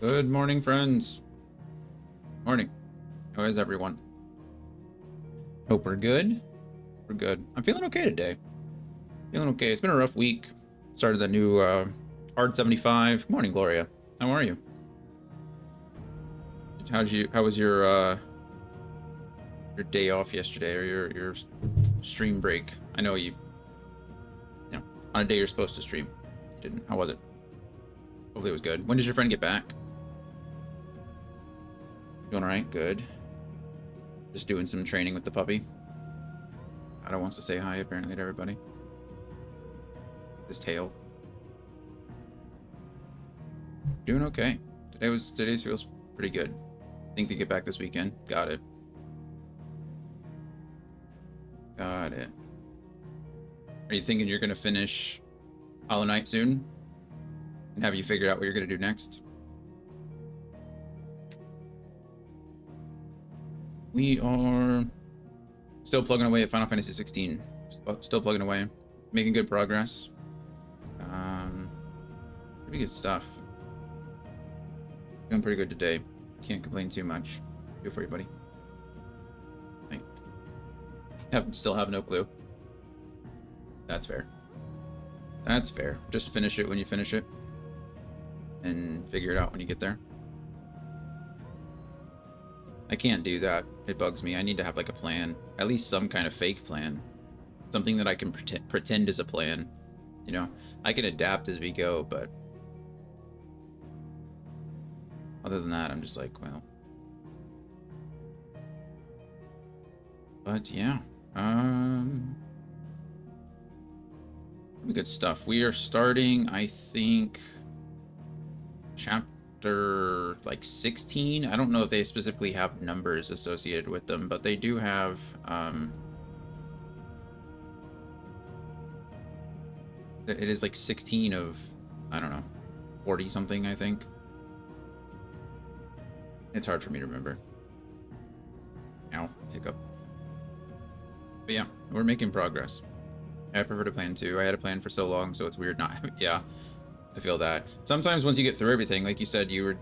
Good morning, friends. Morning. How is everyone? Hope we're good. We're good. I'm feeling okay today. Feeling okay. It's been a rough week. Started the new Hard 75. Morning, Gloria. How are you? How was your day off yesterday, or your stream break? I know you know, on a day you're supposed to stream. You didn't. How was it? Hopefully it was good. When did your friend get back? Doing all right? Good. Just doing some training with the puppy. Ada wants to say hi, apparently, to everybody. His tail. Doing okay. Today's feels pretty good. Think to get back this weekend. Got it. Got it. Are you thinking you're gonna finish Hollow Knight soon? And have you figured out what you're gonna do next? We are still plugging away at Final Fantasy 16. Still plugging away. Making good progress. Pretty good stuff. Doing pretty good today. Can't complain too much. Good for you, buddy. Still have no clue. That's fair. That's fair. Just finish it when you finish it. And figure it out when you get there. I can't do that. It bugs me. I need to have like a plan. At least some kind of fake plan. Something that I can pretend is a plan. You know, I can adapt as we go, but other than that, I'm just like, well. But yeah. Good stuff. We are starting, I think, chapter like 16. I don't know if they specifically have numbers associated with them, but they do have it is like 16 of, I don't know, 40 something, I think. It's hard for me to remember. Ow, hiccup. But yeah, we're making progress. I prefer to plan too. I had a plan for so long, so it's weird not. Yeah, I feel that. Sometimes once you get through everything, like you said, you were,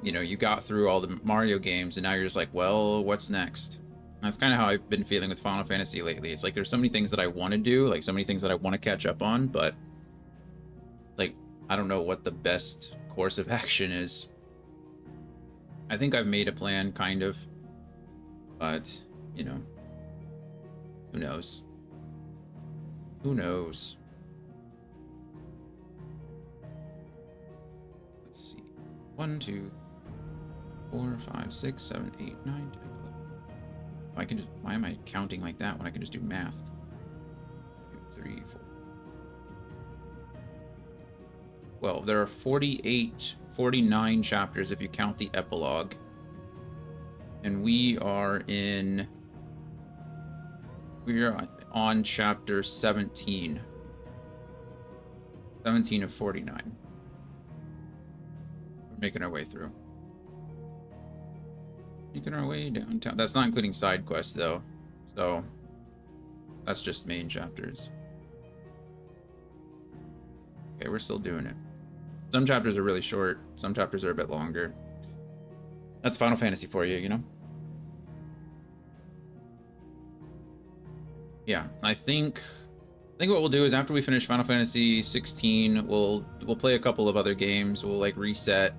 you know, you got through all the Mario games, and now you're just like, well, what's next? That's kind of how I've been feeling with Final Fantasy lately. It's like there's so many things that I want to do, like so many things that I want to catch up on, but like I don't know what the best course of action is. I think I've made a plan, kind of, but you know, who knows? Who knows? Let's see. 1, 2, 4, 5, 6, 7, 8, 9, 10, 11. Oh, I can just. Why am I counting like that when I can just do math? 2, 3, 4. Well, there are 49 chapters if you count the epilogue. And we are on chapter 17. 17 of 49. We're making our way through. Making our way downtown. That's not including side quests, though. So, that's just main chapters. Okay, we're still doing it. Some chapters are really short. Some chapters are a bit longer. That's Final Fantasy for you, you know? Yeah, I think what we'll do is after we finish Final Fantasy 16, we'll play a couple of other games. We'll like reset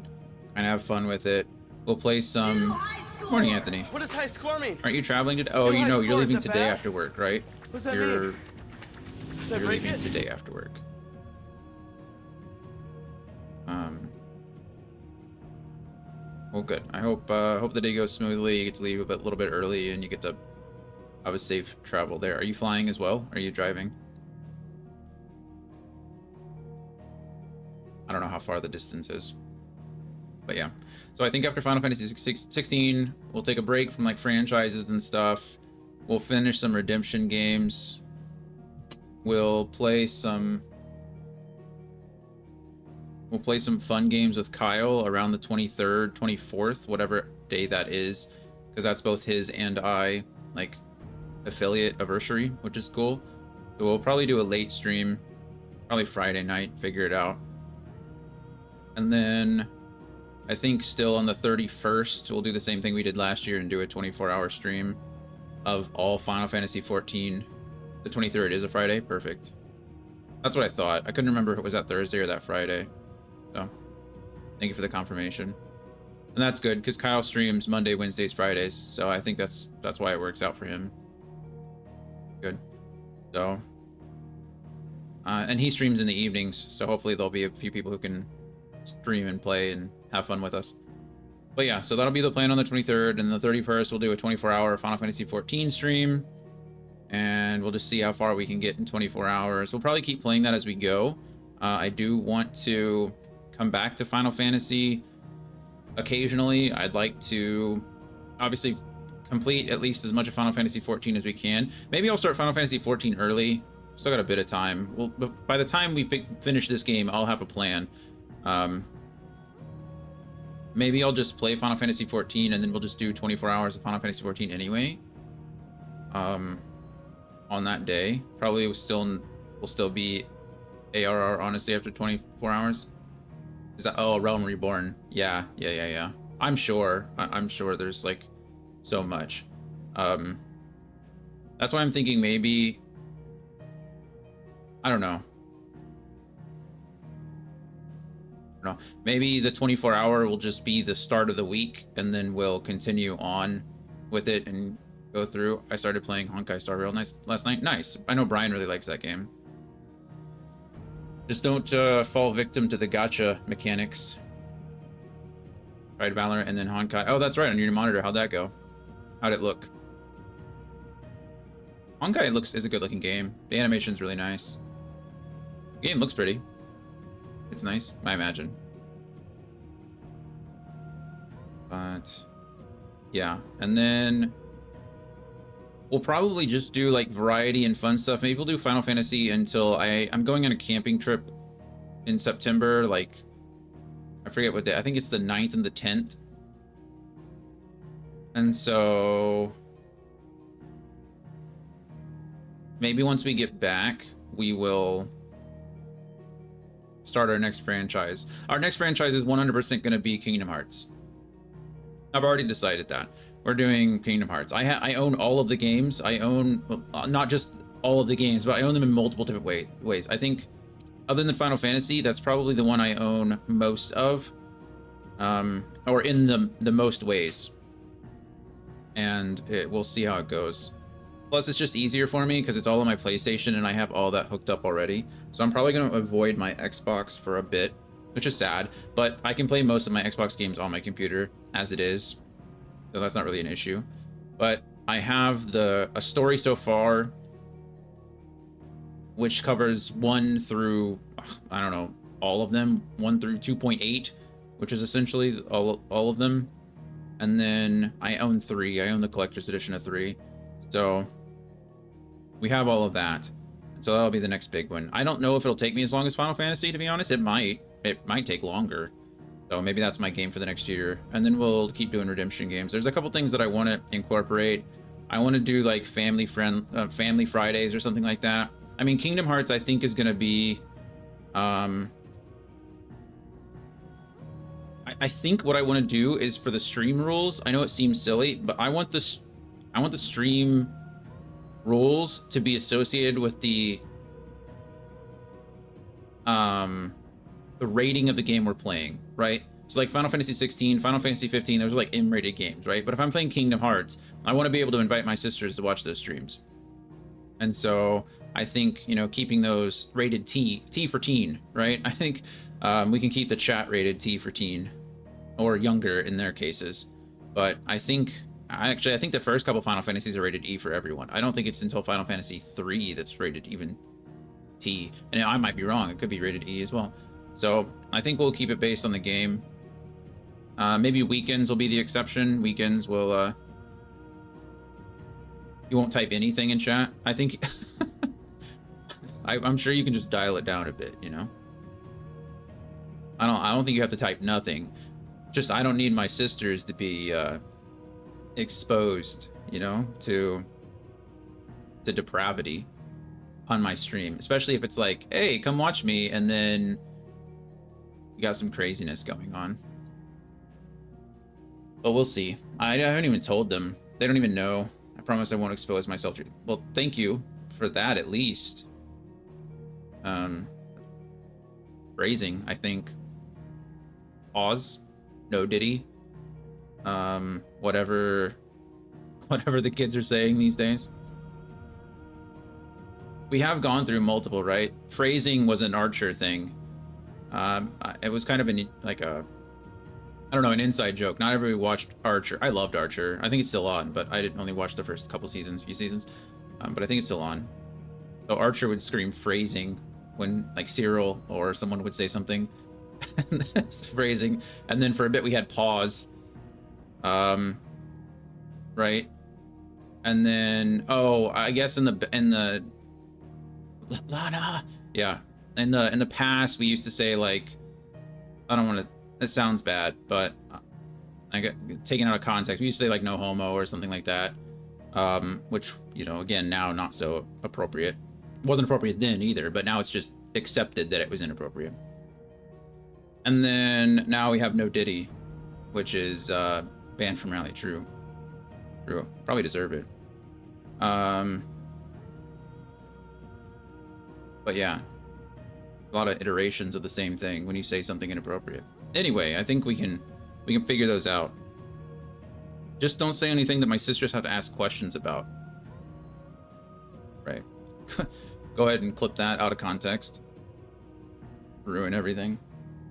and have fun with it. We'll play some. Morning, Anthony. What does high score mean? Aren't you traveling today? Oh, you know, you're leaving today after work, right? What does that mean? You're leaving today after work. Well, good. I hope the day goes smoothly. You get to leave a little bit early, and you get to have a safe travel there. Are you flying as well? Are you driving? I don't know how far the distance is, but yeah. So I think after Final Fantasy 16, we'll take a break from like franchises and stuff. We'll finish some redemption games. We'll play some fun games with Kyle around the 23rd, 24th, whatever day that is, because that's both his and I like affiliate anniversary, which is cool. So we'll probably do a late stream, probably Friday night, figure it out. And then I think still on the 31st, we'll do the same thing we did last year and do a 24-hour stream of all Final Fantasy 14. The 23rd is a Friday. Perfect. That's what I thought. I couldn't remember if it was that Thursday or that Friday. So thank you for the confirmation. And that's good because Kyle streams Monday, Wednesdays, Fridays. So I think that's why it works out for him. Good. So, and he streams in the evenings. So hopefully there'll be a few people who can stream and play and have fun with us. But yeah, so that'll be the plan on the 23rd, and the 31st we'll do a 24-hour Final Fantasy 14 stream, and we'll just see how far we can get in 24 hours. We'll probably keep playing that as we go. I do want to come back to Final Fantasy occasionally. I'd like to obviously complete at least as much of Final Fantasy 14 as we can. Maybe I'll start Final Fantasy 14 early. Still got a bit of time. Well, by the time we finish this game, I'll have a plan. Maybe I'll just play Final Fantasy 14 and then we'll just do 24 hours of Final Fantasy 14 anyway. On that day. Probably will still be ARR, honestly, after 24 hours. Is that, oh, Realm Reborn. Yeah. I'm sure there's like so much. That's why I'm thinking maybe, I don't know. Maybe the 24-hour will just be the start of the week, and then we'll continue on with it and go through. I started playing Honkai Star Rail last night. Nice. I know Brian really likes that game. Just don't fall victim to the gacha mechanics. Tried Valorant and then Honkai. Oh, that's right, on your monitor. How'd that go? How'd it look? Honkai is a good looking game. The animation's really nice. The game looks pretty. It's nice, I imagine. But yeah, and then we'll probably just do like variety and fun stuff. Maybe we'll do Final Fantasy until I'm going on a camping trip in September. Like, I forget what day. I think it's the 9th and the 10th. And so maybe once we get back, we will start our next franchise. Our next franchise is 100% going to be Kingdom Hearts. I've already decided that. We're doing Kingdom Hearts. I own all of the games. I own, not just all of the games, but I own them in multiple different ways. I think, other than Final Fantasy, that's probably the one I own most of, or in the most ways. And we'll see how it goes. Plus, it's just easier for me because it's all on my PlayStation and I have all that hooked up already. So I'm probably going to avoid my Xbox for a bit, which is sad. But I can play most of my Xbox games on my computer as it is. So that's not really an issue. But I have a story so far, which covers 1 through, I don't know, all of them. 1 through 2.8, which is essentially all of them. And then I own 3. I own the collector's edition of 3. So we have all of that. So that'll be the next big one. I don't know if it'll take me as long as Final Fantasy, to be honest. It might take longer. So maybe that's my game for the next year. And then we'll keep doing redemption games. There's a couple things that I want to incorporate. I want to do like family Fridays or something like that. I mean, Kingdom Hearts, I think, is going to be, I think what I want to do is for the stream rules. I know it seems silly, but I want the stream rules to be associated with the rating of the game we're playing, right? So like Final Fantasy 16, Final Fantasy 15, those are like M-rated games, right? But if I'm playing Kingdom Hearts, I want to be able to invite my sisters to watch those streams. And so I think, keeping those rated T for teen, right? I think we can keep the chat rated T for teen or younger in their cases. But I think the first couple Final Fantasies are rated E for everyone. I don't think it's until Final Fantasy 3 that's rated even T. And I might be wrong. It could be rated E as well. So I think we'll keep it based on the game. Maybe weekends will be the exception. Weekends will, you won't type anything in chat. I think, I'm sure you can just dial it down a bit, I don't think you have to type nothing. Just, I don't need my sisters to be, exposed, to depravity on my stream, especially if it's like, hey, come watch me, and then you got some craziness going on. But we'll see. I haven't even told them. They don't even know. I promise I won't expose myself to... Well, thank you for that, at least. Phrasing, I think. Pause. No Diddy. Whatever the kids are saying these days. We have gone through multiple, right? Phrasing was an Archer thing. It was kind of an inside joke. Not everybody watched Archer. I loved Archer. I think it's still on, but I didn't only watch the first few seasons. But I think it's still on. So Archer would scream phrasing when like Cyril or someone would say something. That's phrasing. And then for a bit we had pause. Right? And then I guess in the Lana. Yeah. In the past we used to say like, I don't want to, that sounds bad, but I get taken out of context. We used to say like no homo or something like that. Which, you know, again, now not so appropriate. Wasn't appropriate then either, but now it's just accepted that it was inappropriate. And then now we have No Diddy, which is banned from Rally. True. Probably deserve it. But yeah, a lot of iterations of the same thing when you say something inappropriate. Anyway, I think we can figure those out. Just don't say anything that my sisters have to ask questions about. Right. Go ahead and clip that out of context. Ruin everything.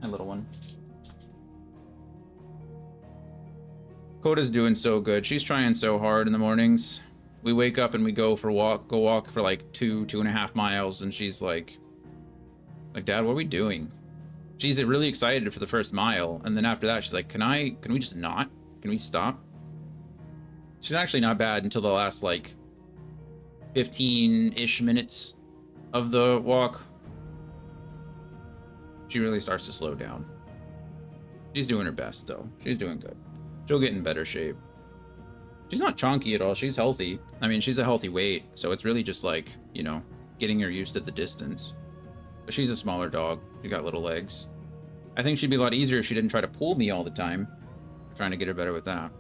My little one. Coda's doing so good. She's trying so hard in the mornings. We wake up and we go walk for like 2.5 miles, and she's like, Dad, what are we doing? She's really excited for the first mile, and then after that she's like, can we just not? Can we stop? She's actually not bad until the last like 15-ish minutes of the walk. She really starts to slow down. She's doing her best though. She's doing good. She'll get in better shape. She's not chonky at all. She's healthy. I mean, she's a healthy weight, so it's really just like, you know, getting her used to the distance. But she's a smaller dog. She got little legs. I think she'd be a lot easier if she didn't try to pull me all the time. I'm trying to get her better with that.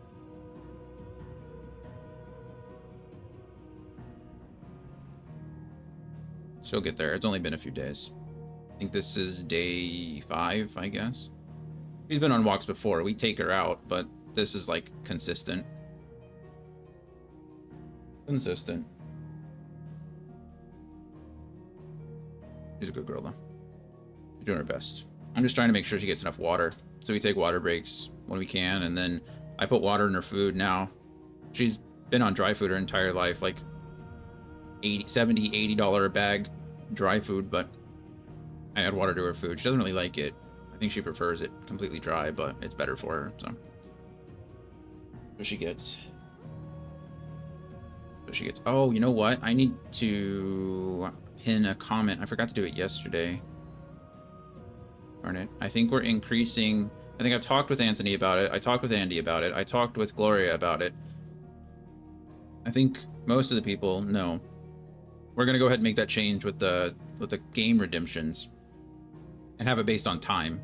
She'll get there. It's only been a few days. I think this is day 5, I guess. She's been on walks before. We take her out, but this is like consistent. Consistent. She's a good girl though. She's doing her best. I'm just trying to make sure she gets enough water. So we take water breaks when we can, and then I put water in her food now. She's been on dry food her entire life, like $80 a bag dry food, but I add water to her food. She doesn't really like it. I think she prefers it completely dry, but it's better for her, so. What she gets. Oh, you know what? I need to pin a comment. I forgot to do it yesterday. Darn it. I think we're increasing. I think I've talked with Anthony about it. I talked with Andy about it. I talked with Gloria about it. I think most of the people know. We're gonna go ahead and make that change with the game redemptions and have it based on time.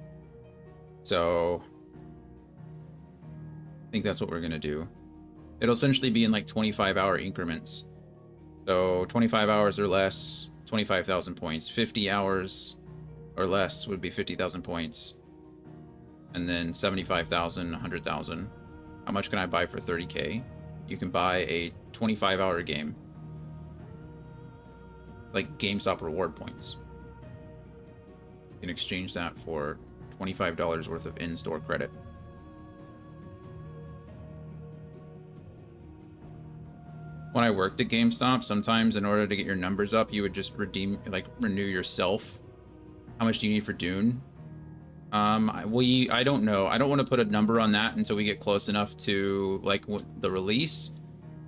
So I think that's what we're gonna do. It'll essentially be in like 25-hour increments. So 25 hours or less, 25,000 points. 50 hours or less would be 50,000 points. And then 75,000, 100,000. How much can I buy for 30K? You can buy a 25-hour game. Like GameStop reward points. You can exchange that for $25 worth of in-store credit. When I worked at GameStop, sometimes in order to get your numbers up, you would just renew yourself. How much do you need for Dune? I don't know. I don't want to put a number on that until we get close enough to like the release.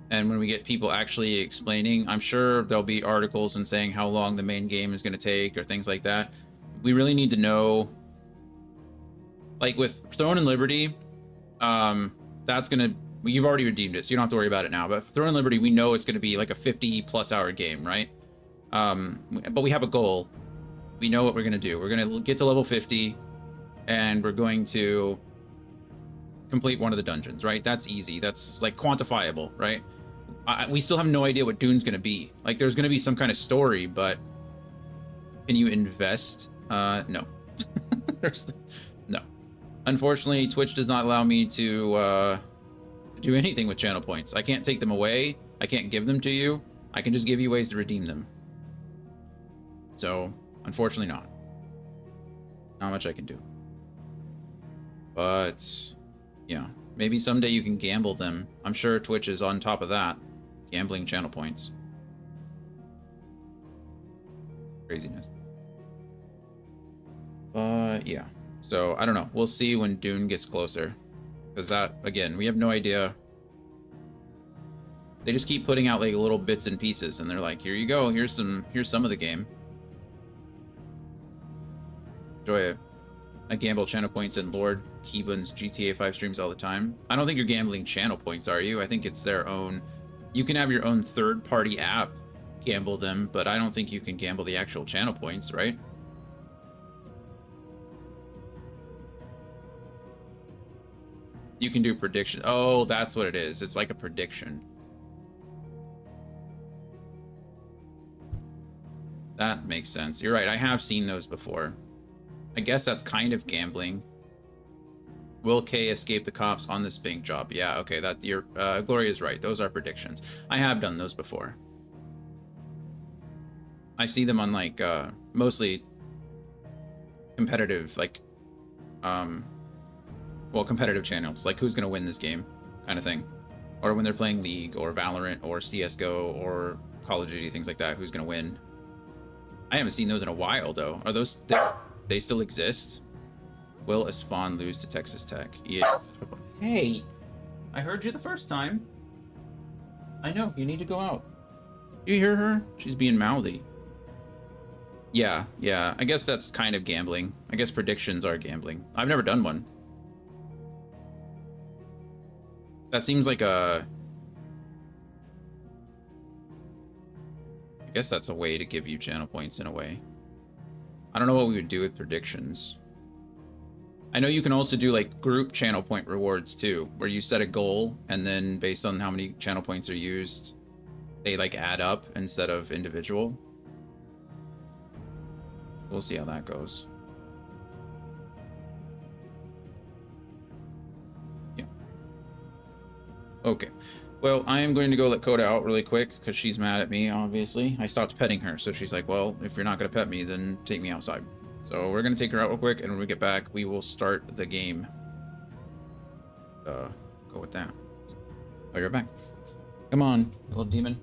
And when we get people actually explaining, I'm sure there'll be articles and saying how long the main game is going to take or things like that. We really need to know, like with Throne and Liberty, that's going to, you've already redeemed it, so you don't have to worry about it now. But for Throne and Liberty, we know it's going to be like a 50+ hour game, right? But we have a goal. We know what we're going to do. We're going to get to level 50, and we're going to complete one of the dungeons, right? That's easy. That's like quantifiable, right? We still have no idea what Dune's gonna be. Like, there's gonna be some kind of story, but can you invest? No. No. Unfortunately, Twitch does not allow me to do anything with channel points. I can't take them away. I can't give them to you. I can just give you ways to redeem them. So, unfortunately not. Not much I can do. But, yeah. Maybe someday you can gamble them. I'm sure Twitch is on top of that. Gambling channel points. Craziness. But, yeah. So, I don't know. We'll see when Dune gets closer. Because that, again, we have no idea. They just keep putting out like little bits and pieces, and they're like, here you go, here's some of the game. Enjoy it. I gamble channel points in Lord Keebun's GTA 5 streams all the time. I don't think you're gambling channel points, are you? I think it's their own. You can have your own third-party app gamble them, but I don't think you can gamble the actual channel points, right? You can do prediction. Oh, that's what it is. It's like a prediction. That makes sense. You're right. I have seen those before. I guess that's kind of gambling. Will K escape the cops on this bank job? Yeah, okay. That your Gloria's right. Those are predictions. I have done those before. I see them on like mostly competitive, like well, competitive channels, like who's gonna win this game, kind of thing, or when they're playing League or Valorant or CS:GO or Call of Duty, things like that. Who's gonna win? I haven't seen those in a while though. Are those they still exist? Will Esfand lose to Texas Tech? Yeah. Hey, I heard you the first time. I know, you need to go out. You hear her? She's being mouthy. Yeah, yeah. I guess that's kind of gambling. I guess predictions are gambling. I've never done one. That seems like a... I guess that's a way to give you channel points in a way. I don't know what we would do with predictions. I know you can also do like group channel point rewards too, where you set a goal and then based on how many channel points are used, they like add up instead of individual. We'll see how that goes. Yeah. Okay. Well, I am going to go let Coda out really quick because she's mad at me, obviously. I stopped petting her, so she's like, well, if you're not going to pet me, then take me outside. So we're going to take her out real quick, and when we get back, we will start the game. Go with that. Oh, you're back. Come on, little demon.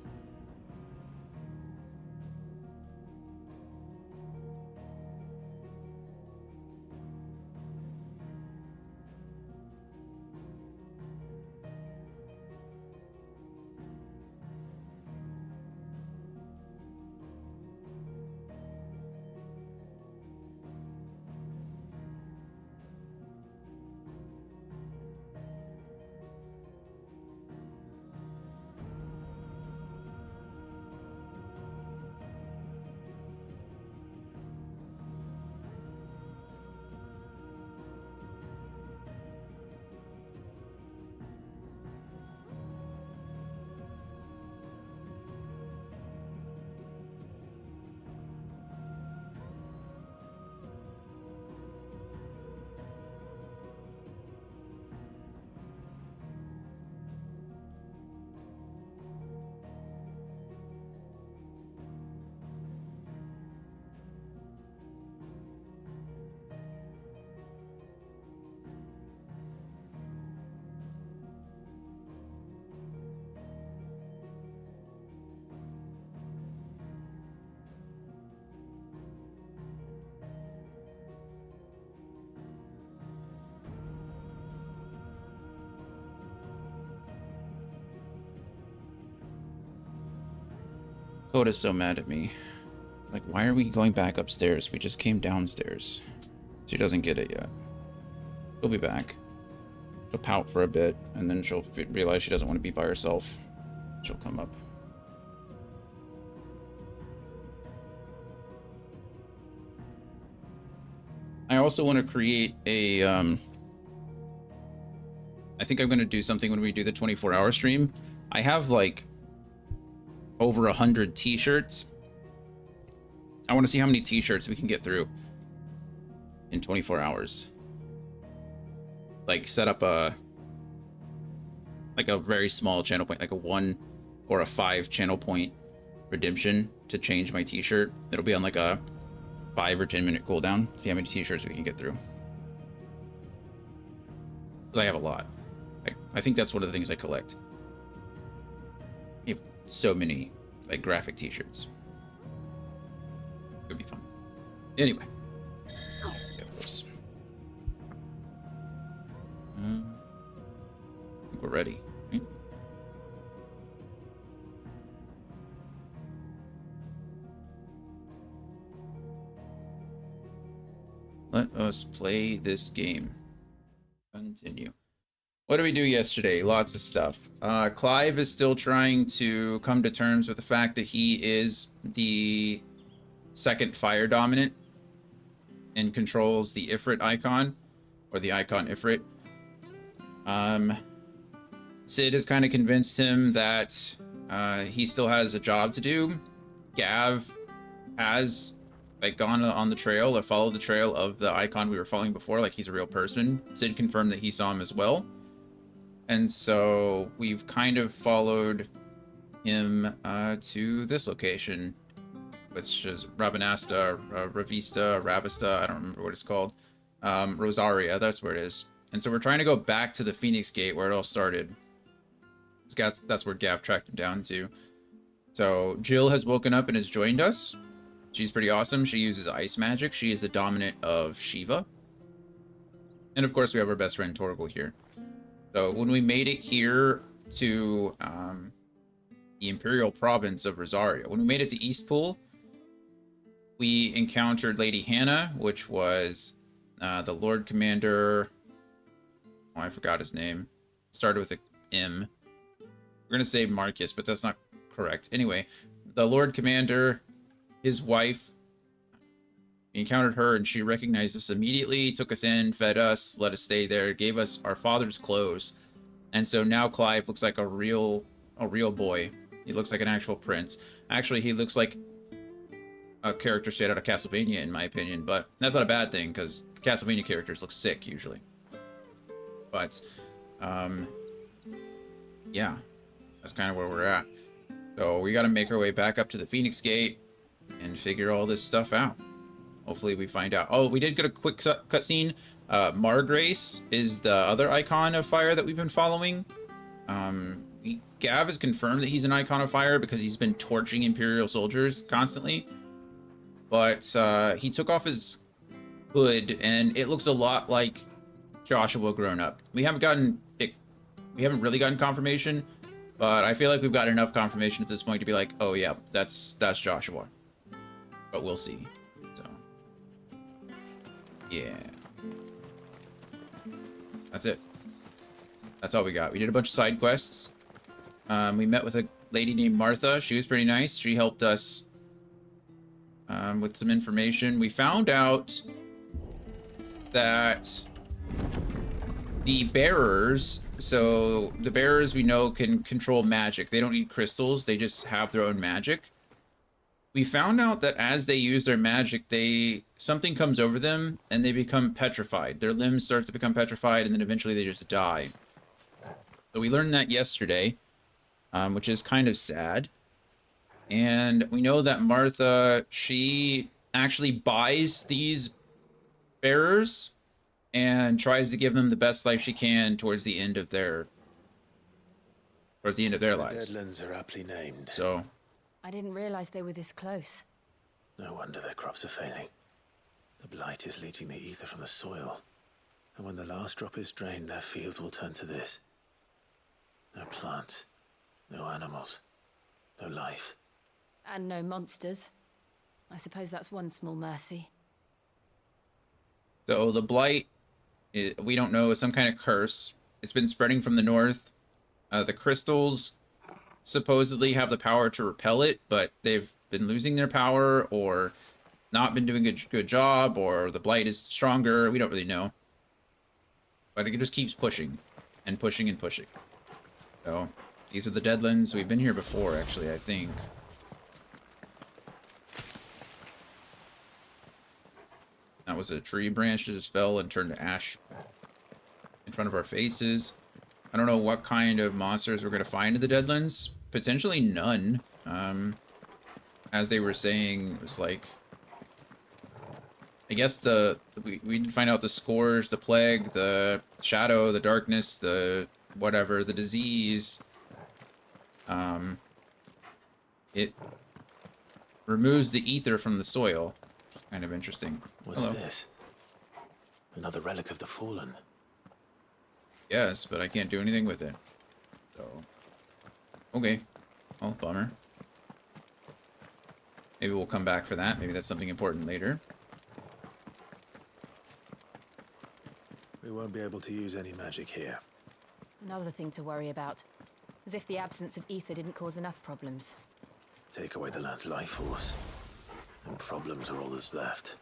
Coda's so mad at me. Like, why are we going back upstairs? We just came downstairs. She doesn't get it yet. She'll be back. She'll pout for a bit, and then she'll realize she doesn't want to be by herself. She'll come up. I also want to create a, I think I'm going to do something when we do the 24-hour stream. I have like over 100 t-shirts. I want to see how many t-shirts we can get through in 24 hours. Like set up a very small channel point, like a 1 or a 5 channel point redemption to change my t-shirt. It'll be on like a 5 or 10 minute cooldown. See how many t-shirts we can get through. Because I have a lot. I think that's one of the things I collect. I have so many like graphic t-shirts. It'd be fun. Anyway. Get this. I think we're ready. Right? Let us play this game. Continue. What did we do yesterday? Lots of stuff. Clive is still trying to come to terms with the fact that he is the second fire dominant and controls the Ifrit icon, or the icon Ifrit. Sid has kind of convinced him that he still has a job to do. Gav has like gone on the trail or followed the trail of the icon we were following before, like he's a real person. Sid confirmed that he saw him as well. And so we've kind of followed him to this location, which is Rabanasta, Ravista, Rabista, I don't remember what it's called. Rosaria, that's where it is. And so we're trying to go back to the Phoenix Gate where it all started. That's where Gav tracked him down to. So Jill has woken up and has joined us. She's pretty awesome. She uses ice magic. She is the dominant of Shiva. And of course we have our best friend Torgal here. So when we made it here to the Imperial Province of Rosaria, when we made it to Eastpool, we encountered Lady Hannah, which was the Lord Commander. Oh, I forgot his name. Started with a M. We're going to say Marcus, but that's not correct. Anyway, the Lord Commander, his wife, we encountered her and she recognized us immediately, took us in, fed us, let us stay there, gave us our father's clothes. And so now Clive looks like a real boy. He looks like an actual prince. Actually, he looks like a character straight out of Castlevania, in my opinion, but that's not a bad thing because Castlevania characters look sick usually. But, yeah, that's kind of where we're at. So we got to make our way back up to the Phoenix Gate and figure all this stuff out. Hopefully we find out. Oh, we did get a quick cutscene. Margrace is the other icon of fire that we've been following. Gav has confirmed that he's an icon of fire because he's been torching Imperial soldiers constantly. But he took off his hood and it looks a lot like Joshua grown up. We haven't really gotten confirmation, but I feel like we've got enough confirmation at this point to be like, oh yeah, that's Joshua. But we'll see. So yeah. That's it. That's all we got. We did a bunch of side quests. We met with a lady named Martha. She was pretty nice. She helped us with some information. We found out that the bearers, so the bearers we know can control magic. They don't need crystals. They just have their own magic. We found out that as they use their magic, something comes over them and they become petrified. Their limbs start to become petrified and then eventually they just die. So we learned that yesterday, which is kind of sad. And we know that Martha, she actually buys these bearers and tries to give them the best life she can towards the end of their lives. Deadlands are aptly named. So I didn't realize they were this close. No wonder their crops are failing. The blight is leaching the ether from the soil. And when the last drop is drained, their fields will turn to this. No plants, no animals, no life. And no monsters. I suppose that's one small mercy. So the blight, we don't know, is some kind of curse. It's been spreading from the north. The crystals supposedly have the power to repel it, but they've been losing their power or not been doing a good job, or the blight is stronger. We don't really know. But it just keeps pushing. and pushing and pushing. So these are the Deadlands. We've been here before, actually, I think. That was a tree branch that just fell and turned to ash in front of our faces. I don't know what kind of monsters we're going to find in the Deadlands. Potentially none. As they were saying, it was like... I guess we did find out the Scourge, the Plague, the Shadow, the Darkness, the whatever, the Disease. It removes the ether from the soil. Kind of interesting. What's Hello. this? Another relic of the Fallen. Yes, but I can't do anything with it. So, okay. Well, bummer. Maybe we'll come back for that. Maybe that's something important later. We won't be able to use any magic here. Another thing to worry about. As if the absence of ether didn't cause enough problems. Take away the lad's life force, and problems are all that's left.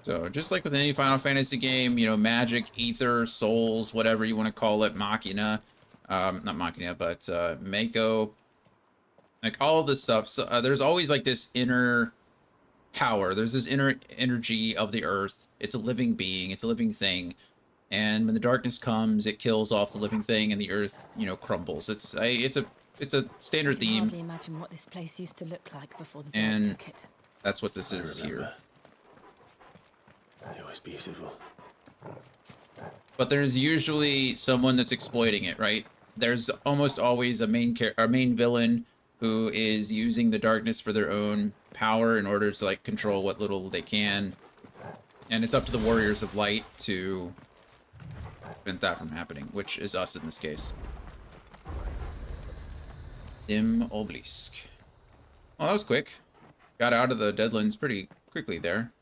So, just like with any Final Fantasy game, you know, magic, ether, souls, whatever you want to call it, Machina, not Machina, but Mako, like all this stuff. So, there's always like this inner power. There's this inner energy of the earth. It's a living being. It's a living thing. And when the darkness comes, it kills off the living thing, and the earth, you know, crumbles. It's a standard I can theme, hardly imagine what this place used to look like before the Void and took it. that's what this I is here. remember. It was beautiful. But there's usually someone that's exploiting it, right? There's almost always a main villain who is using the darkness for their own power in order to like control what little they can. And it's up to the Warriors of Light to prevent that from happening, which is us in this case. Dim Obelisk. Well, that was quick. Got out of the Deadlands pretty quickly there.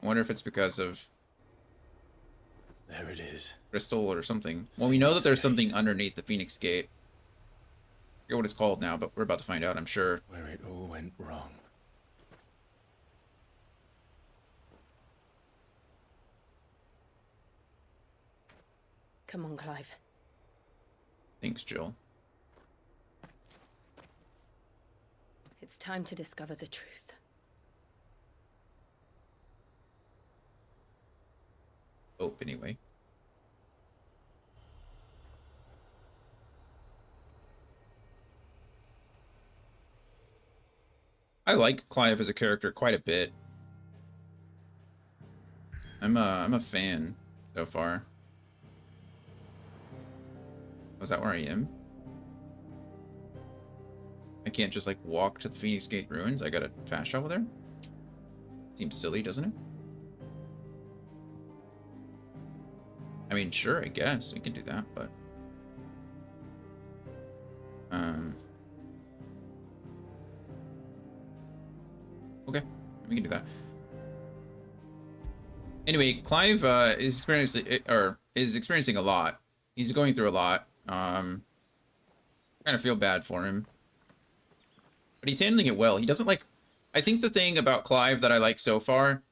I wonder if it's because of There it is. crystal or something. Well, we know that there's something underneath the Phoenix Gate. I forget what it's called now, but we're about to find out, I'm sure. Where it all went wrong. Come on, Clive. Thanks, Jill. It's time to discover the truth. Hope, anyway. I like Clive as a character quite a bit. I'm a fan so far. Was that where I am? I can't just like walk to the Phoenix Gate ruins. I gotta fast travel there? Seems silly, doesn't it? I mean, sure, I guess we can do that, but okay, we can do that. Anyway, Clive is experiencing a lot. He's going through a lot. Kind of feel bad for him, but he's handling it well. He doesn't like. I think the thing about Clive that I like so far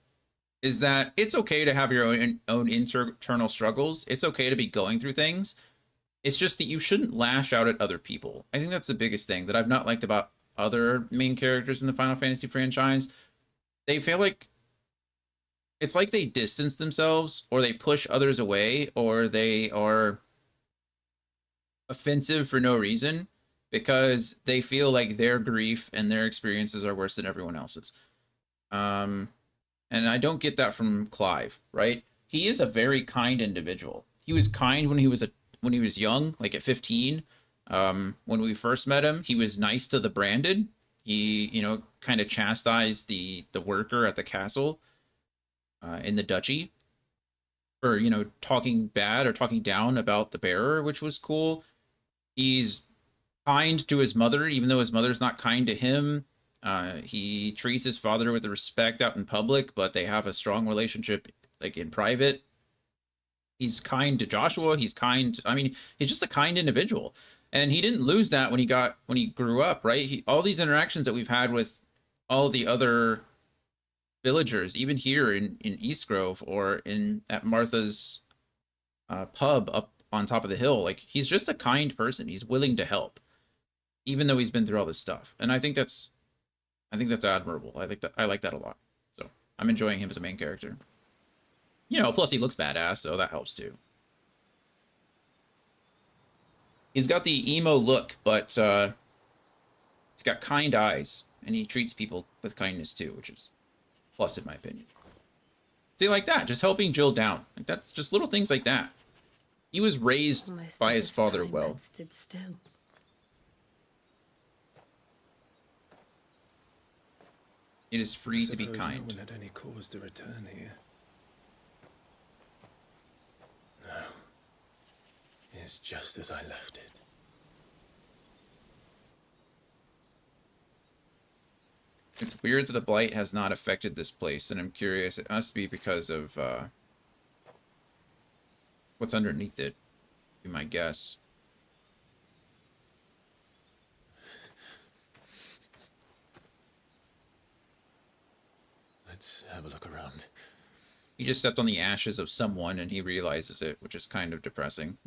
is that it's okay to have your own internal struggles. It's okay to be going through things. It's just that you shouldn't lash out at other people. I think that's the biggest thing that I've not liked about other main characters in the Final Fantasy franchise. They feel like it's like they distance themselves, or they push others away, or they are offensive for no reason because they feel like their grief and their experiences are worse than everyone else's. And I don't get that from Clive, right? He is a very kind individual. He was kind when he was young, like at 15. When we first met him, he was nice to the Branded. He, you know, kind of chastised the worker at the castle in the duchy for, you know, talking bad or talking down about the bearer, which was cool. He's kind to his mother, even though his mother's not kind to him. He treats his father with respect out in public, but they have a strong relationship like in private. He's kind to Joshua. He's kind. I mean, he's just a kind individual, and he didn't lose that when he grew up, right? All these interactions that we've had with all the other villagers, even here in East Grove or in at Martha's pub up on top of the hill. Like, he's just a kind person. He's willing to help, even though he's been through all this stuff. And I think that's admirable. I like that a lot. So I'm enjoying him as a main character. You know, plus he looks badass, so that helps too. He's got the emo look, but he's got kind eyes, and he treats people with kindness too, which is plus in my opinion. See, like that, just helping Jill down. Like, that's just little things like that. He was raised Almost by as his if father time well. had stood still. It is free to be Suppose kind. No one had any cause to return here. No. It's just as I left it. It's weird that the blight has not affected this place, and I'm curious. It must be because of what's underneath it. Be my guess. Let's have a look around. He just stepped on the ashes of someone, and he realizes it, which is kind of depressing.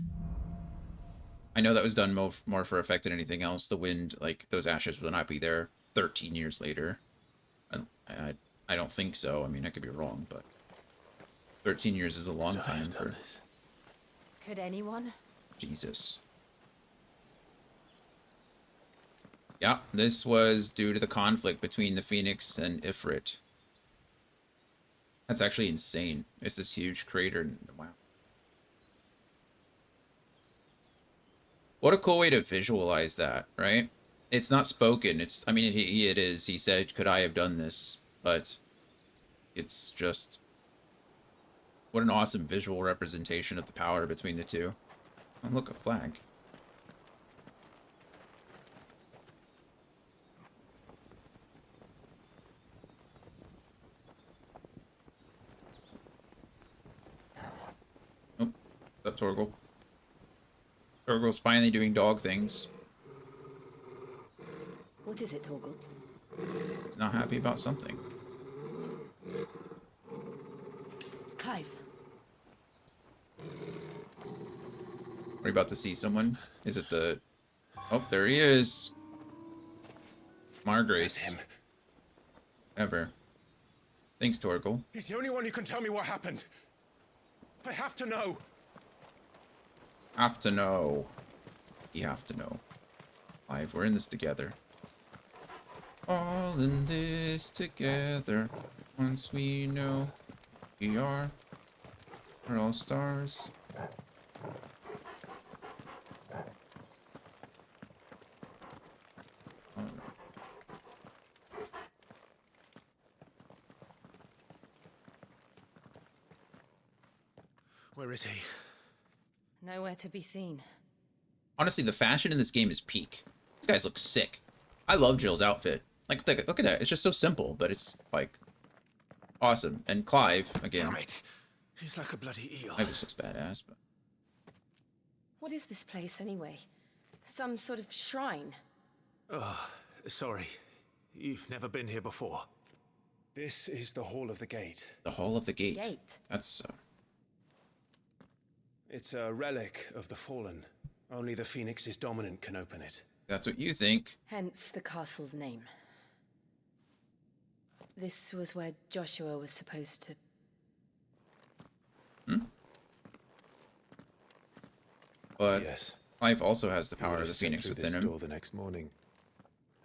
I know that was done more for effect than anything else. The wind, like, those ashes will not be there 13 years later. I don't think so. I mean, I could be wrong, but 13 years is a long Could I have time done for this? Could anyone? Jesus. Yeah, this was due to the conflict between the Phoenix and Ifrit. That's actually insane. It's this huge crater. Wow. What a cool way to visualize that, right? It's not spoken. It's, I mean, it is. He said, could I have done this? But it's just, what an awesome visual representation of the power between the two. Oh, look, a flag. Oh, that's Torgal. Torgal's finally doing dog things. What is it, Torgal? He's not happy about something. Clive. Are we about to see someone? Is it the... Oh, there he is. Margrace. Him. Ever. Thanks, Torgal. He's the only one who can tell me what happened. I have to know. Have to know. You have to know. Clive, we're in this together. All in this together. Once we know we are. We're all stars. Alright. Where is he? Nowhere to be seen. Honestly, the fashion in this game is peak. These guys look sick. I love Jill's outfit. Like, look at that. It's just so simple, but it's, like, awesome. And Clive, again, Damn it! He's like a bloody eel. Clive just looks badass, but... What is this place, anyway? Some sort of shrine? Oh, sorry. You've never been here before. This is the Hall of the Gate. The Hall of the Gate. Gate. That's, It's a relic of the Fallen. Only the Phoenix's dominant can open it. that's what you think. Hence the castle's name. This was where Joshua was supposed to... But Yes. Clive also has the He would power have of the stepped Phoenix through within this him. door the next morning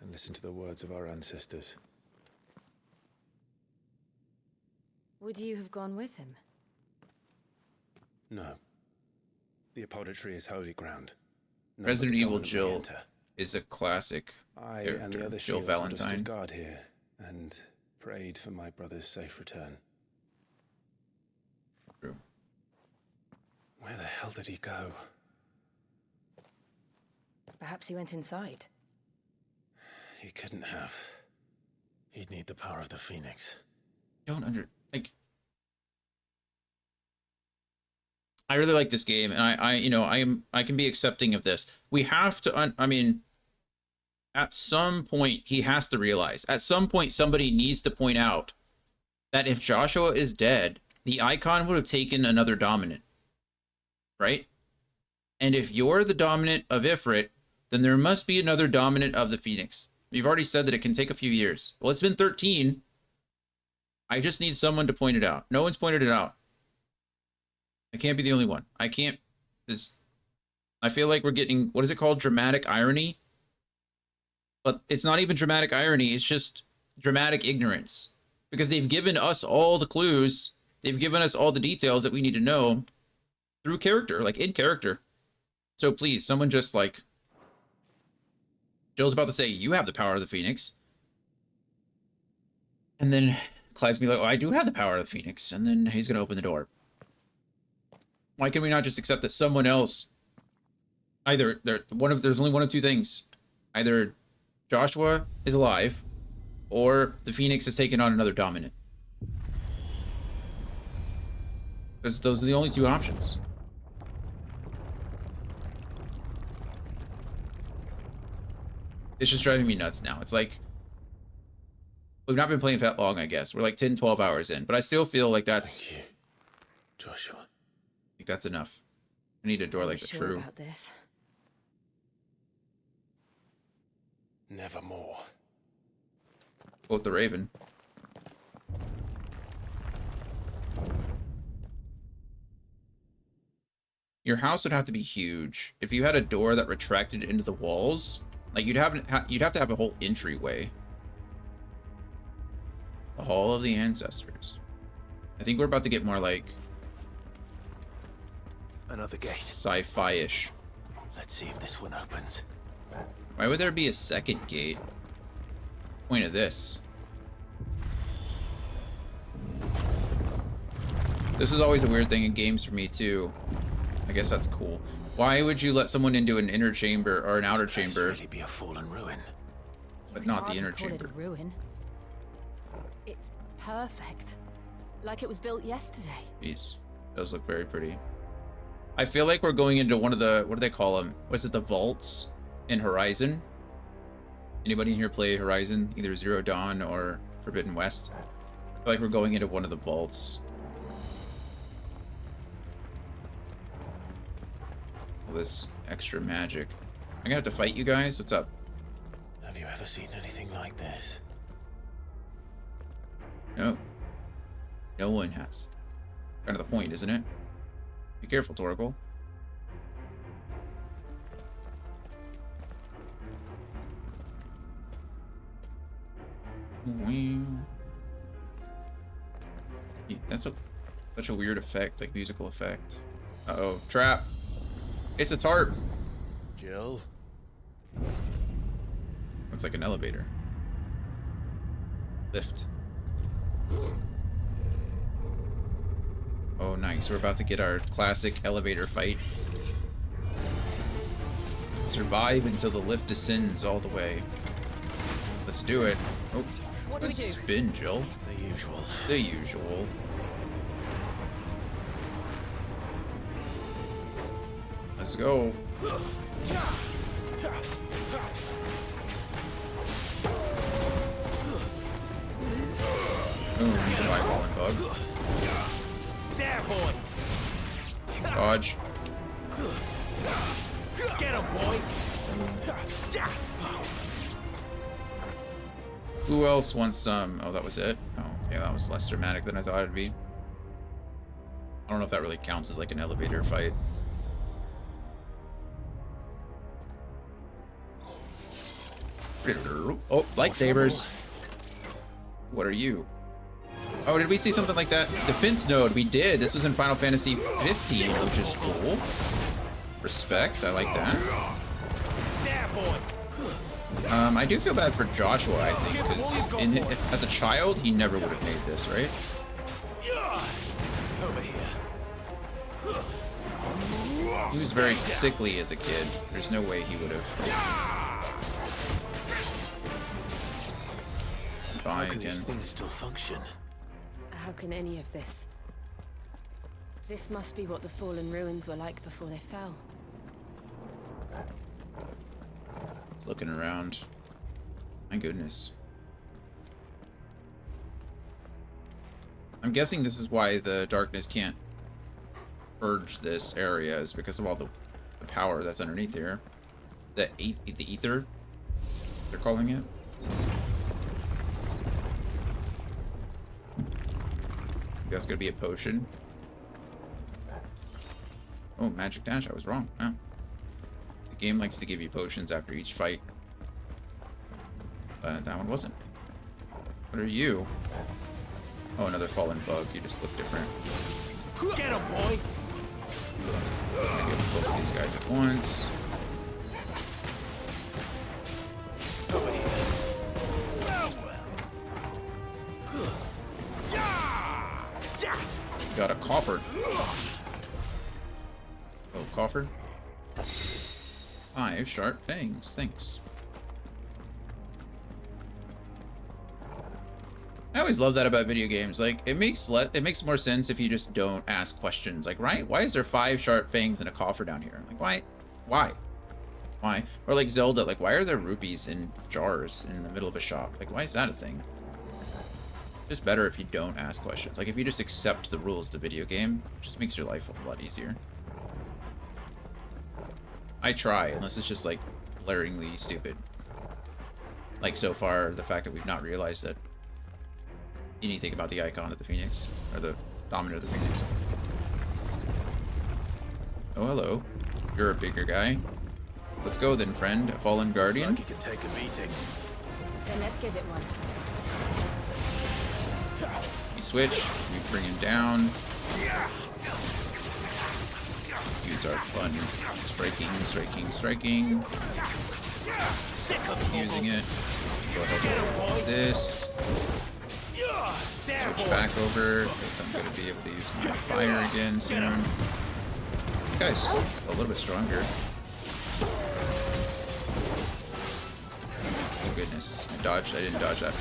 and listened to the words of our ancestors. Would you have gone with him? No. The Apodatory is holy ground. None but Resident the Evil dominant may Jill enter. is a classic I and character. the other Jill shields would have Valentine. stood guard here and prayed for my brother's safe return. True. Where the hell did he go? Perhaps he went inside. He couldn't have. He'd need the power of the Phoenix. Like, I really like this game, and I can be accepting of this. We have to, I mean, at some point he has to realize. At some point, somebody needs to point out that if Joshua is dead, the Icon would have taken another dominant, right? And if you're the dominant of Ifrit, then there must be another dominant of the Phoenix. You've already said that it can take a few years. Well, it's been 13. I just need someone to point it out. No one's pointed it out. I can't be the only one. I can't. I feel like we're getting, what is it called? Dramatic irony? But it's not even dramatic irony. It's just dramatic ignorance. Because they've given us all the clues. They've given us all the details that we need to know through character, like in character. So please, someone just like... Jill's about to say, you have the power of the Phoenix. And then Clyde's gonna be like, oh, I do have the power of the Phoenix. And then he's going to open the door. Why can we not just accept that someone else... Either, there's only one of two things. Either Joshua is alive, or the Phoenix has taken on another dominant. Those are the only two options. It's just driving me nuts now. It's like, we've not been playing that long, I guess. We're like 10, 12 hours in, but I still feel like that's... Thank you, Joshua. I think that's enough. I need a door like the Sure True. about this? Nevermore. Quote the Raven. Your house would have to be huge. If you had a door that retracted into the walls, like you'd have to have a whole entryway. The Hall of the Ancestors. I think we're about to get more like Another gate. sci-fi-ish. Let's see if this one opens. Why would there be a second gate? Point of this. This is always a weird thing in games for me too. I guess that's cool. Why would you let someone into an inner chamber or an outer This place chamber, really be a fallen ruin. but You not the can inner hardly call chamber? it a ruin. It's perfect. Like it was built yesterday. Jeez, those look very pretty. I feel like we're going into one of the, what do they call them? Was it the vaults in Horizon? Anybody in here play Horizon? Either Zero Dawn or Forbidden West? I feel like we're going into one of the vaults. All this extra magic. I'm gonna have to fight you guys? What's up? Have you ever seen anything like this? No. No one has. Kind of the point, isn't it? Be careful, Torgal. That's such a weird effect, like musical effect. Uh-oh, trap. It's a tarp. Jill? Looks like an elevator. Lift. Oh, nice. We're about to get our classic elevator fight. Survive until the lift descends all the way. Let's do it. Oh, What do we let's do? spin, Jill. The usual. The usual. Let's go. Boom, goodbye, fallen bug. There, boy. Dodge. Get him, boy. Who else wants some? Oh, that was it? Oh, okay, that was less dramatic than I thought it'd be. I don't know if that really counts as like an elevator fight. Oh, lightsabers. What are you? Oh, did we see something like that? Defense node, we did. This was in Final Fantasy 15, which is cool. Respect, I like that. There, boy. I do feel bad for Joshua, I think, because as a child, he never would have made this, right? Over here. He was very sickly as a kid. There's no way he would have. Die How can again. these things still function? How can any of this? This must be what the fallen ruins were like before they fell. Looking around. My goodness. I'm guessing this is why the darkness can't purge this area, is because of all the power that's underneath here. The ether, they're calling it. That's gonna be a potion. Oh, magic dash. I was wrong. Wow. The game likes to give you potions after each fight. But that one wasn't. What are you? Oh, another fallen bug. You just look different. Get him, boy! I'm gonna get both of these guys at once. Over here. Got a coffer. Oh, coffer. 5 sharp fangs. Thanks. I always love that about video games. Like, it makes more sense if you just don't ask questions. Like, right? Why is there 5 sharp fangs and a coffer down here? Like, why? Why? Or like Zelda, like, why are there rupees in jars in the middle of a shop? Like, why is that a thing? Just better if you don't ask questions. Like, if you just accept the rules of the video game, it just makes your life a lot easier. I try, unless it's just like blaringly stupid. Like, so far, the fact that we've not realized that anything about the icon of the Phoenix, or the Dominant of the Phoenix. Oh, hello. You're a bigger guy. Let's go then, friend. A fallen guardian. Looks like he can take a beating. Then let's give it one. We switch. We bring him down. Use our fun striking. Using it. Go ahead and do this. Switch back over, because I'm going to be able to use my fire again soon. This guy's a little bit stronger. Oh goodness, I didn't dodge that.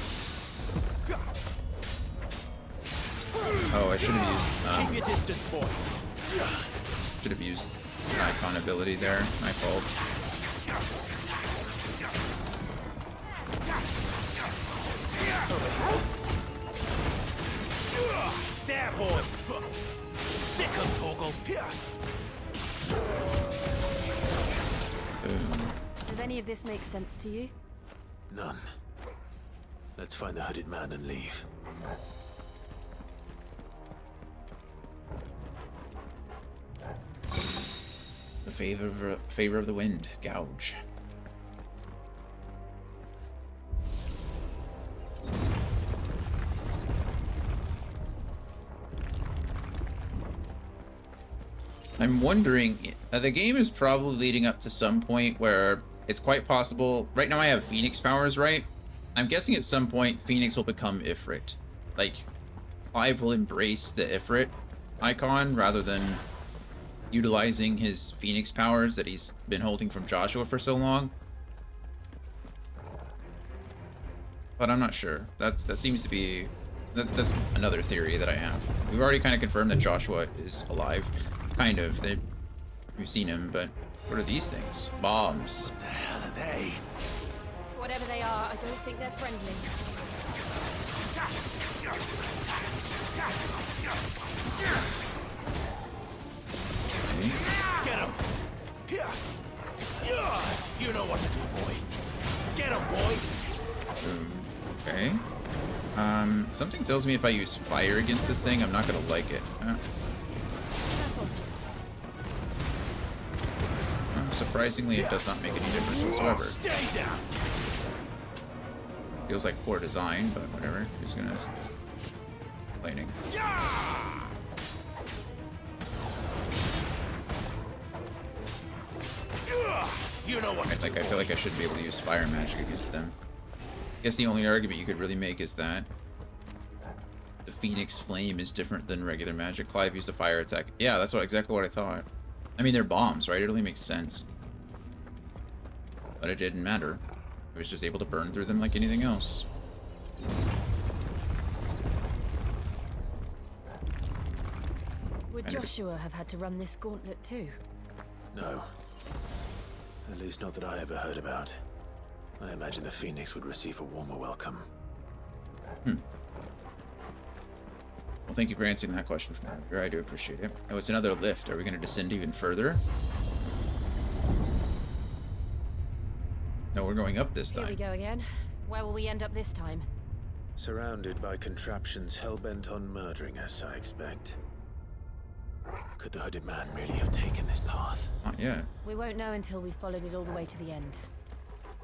Oh, I should have used, Keep your distance, boy. should have used an icon ability there. My fault. There, boy. Sick of Torgal. Boom. Does any of this make sense to you? None. Let's find the hooded man and leave. The favor of the wind. Gouge. I'm wondering, the game is probably leading up to some point where it's quite possible. Right now I have Phoenix powers, right? I'm guessing at some point Phoenix will become Ifrit. Like, Clive will embrace the Ifrit icon rather than utilizing his Phoenix powers that he's been holding from Joshua for so long. But I'm not sure. That seems to be... That's another theory that I have. We've already kind of confirmed that Joshua is alive. Kind of. We've seen him, but what are these things? Bombs. The hell are they? Whatever they are, I don't think they're friendly. Okay. Get him. You know what to do, boy. Get him, boy. Okay. Something tells me if I use fire against this thing, I'm not gonna like it. Surprisingly, it does not make any difference whatsoever. Stay down. Feels like poor design, but whatever. Just gonna complaining. You know what to do, Like, I feel like I should be able to use fire magic against them. I guess the only argument you could really make is that the Phoenix Flame is different than regular magic. Clive used a fire attack. Yeah, that's exactly what I thought. I mean, they're bombs, right? It only makes sense. But it didn't matter. I was just able to burn through them like anything else. Would Joshua have had to run this gauntlet too? No. At least not that I ever heard about. I imagine the Phoenix would receive a warmer welcome. Well, thank you for answering that question from earlier. I do appreciate it. Oh, it's another lift. Are we going to descend even further? No, we're going up this Here we time. go again. Where will we end up this time? Surrounded by contraptions hell-bent on murdering us, I expect. Could the hooded man really have taken this path? Not yet. We won't know until we've followed it all the way to the end.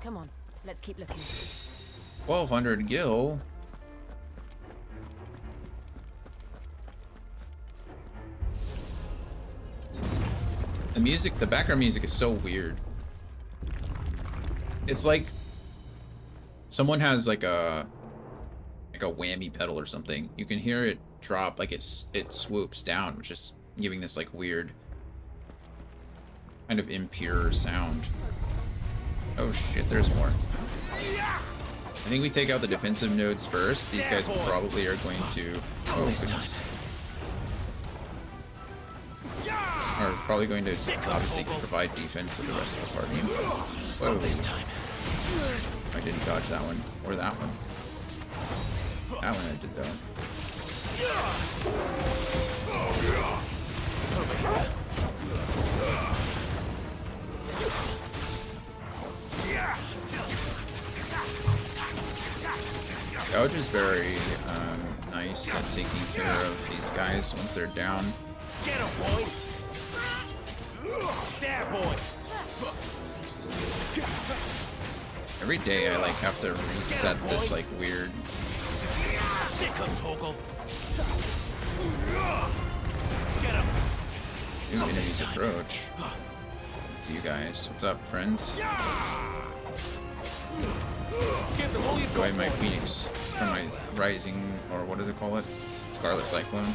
Come on, let's keep looking. 1,200 gil. The music, the background music is so weird. It's like someone has like a whammy pedal or something. You can hear it drop, like it swoops down, which is giving this like weird kind of impure sound. Oh shit, there's more. I think we take out the defensive nodes first. These guys probably are going to goodness. Are probably going to obviously provide defense to the rest of the party. Whoa. This time. I didn't dodge that one. Or that one. That one I did though. Gouge is very nice at taking care of these guys once they're down. Get him, boy. There, boy. Every day I like have to reset this like weird. Sick him, Torgal. Get him. New enemies approach. It's you guys. What's up, friends? Give them all you've Why got. my Phoenix from my Rising, or what do they call it? Scarlet Cyclone.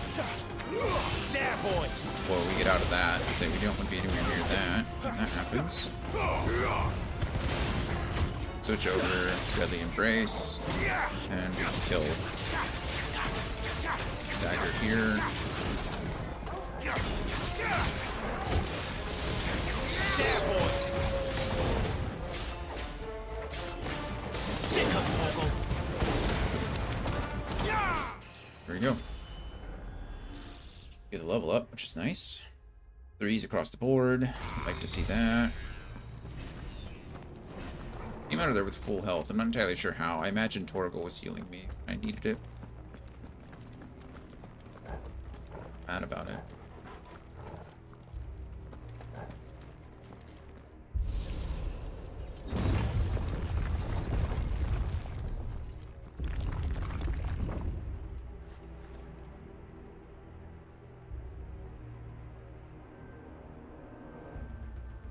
There, boy. Well, we get out of that. Say we don't want to be anywhere near that. When that happens. Switch over Deadly Embrace. And we can kill. Stagger here. There, boy. Sick him, Torgal. There we go. Get a level up, which is nice. 3s across the board. Like to see that. Came out of there with full health. I'm not entirely sure how. I imagine Torgal was healing me. I needed it. Mad about it.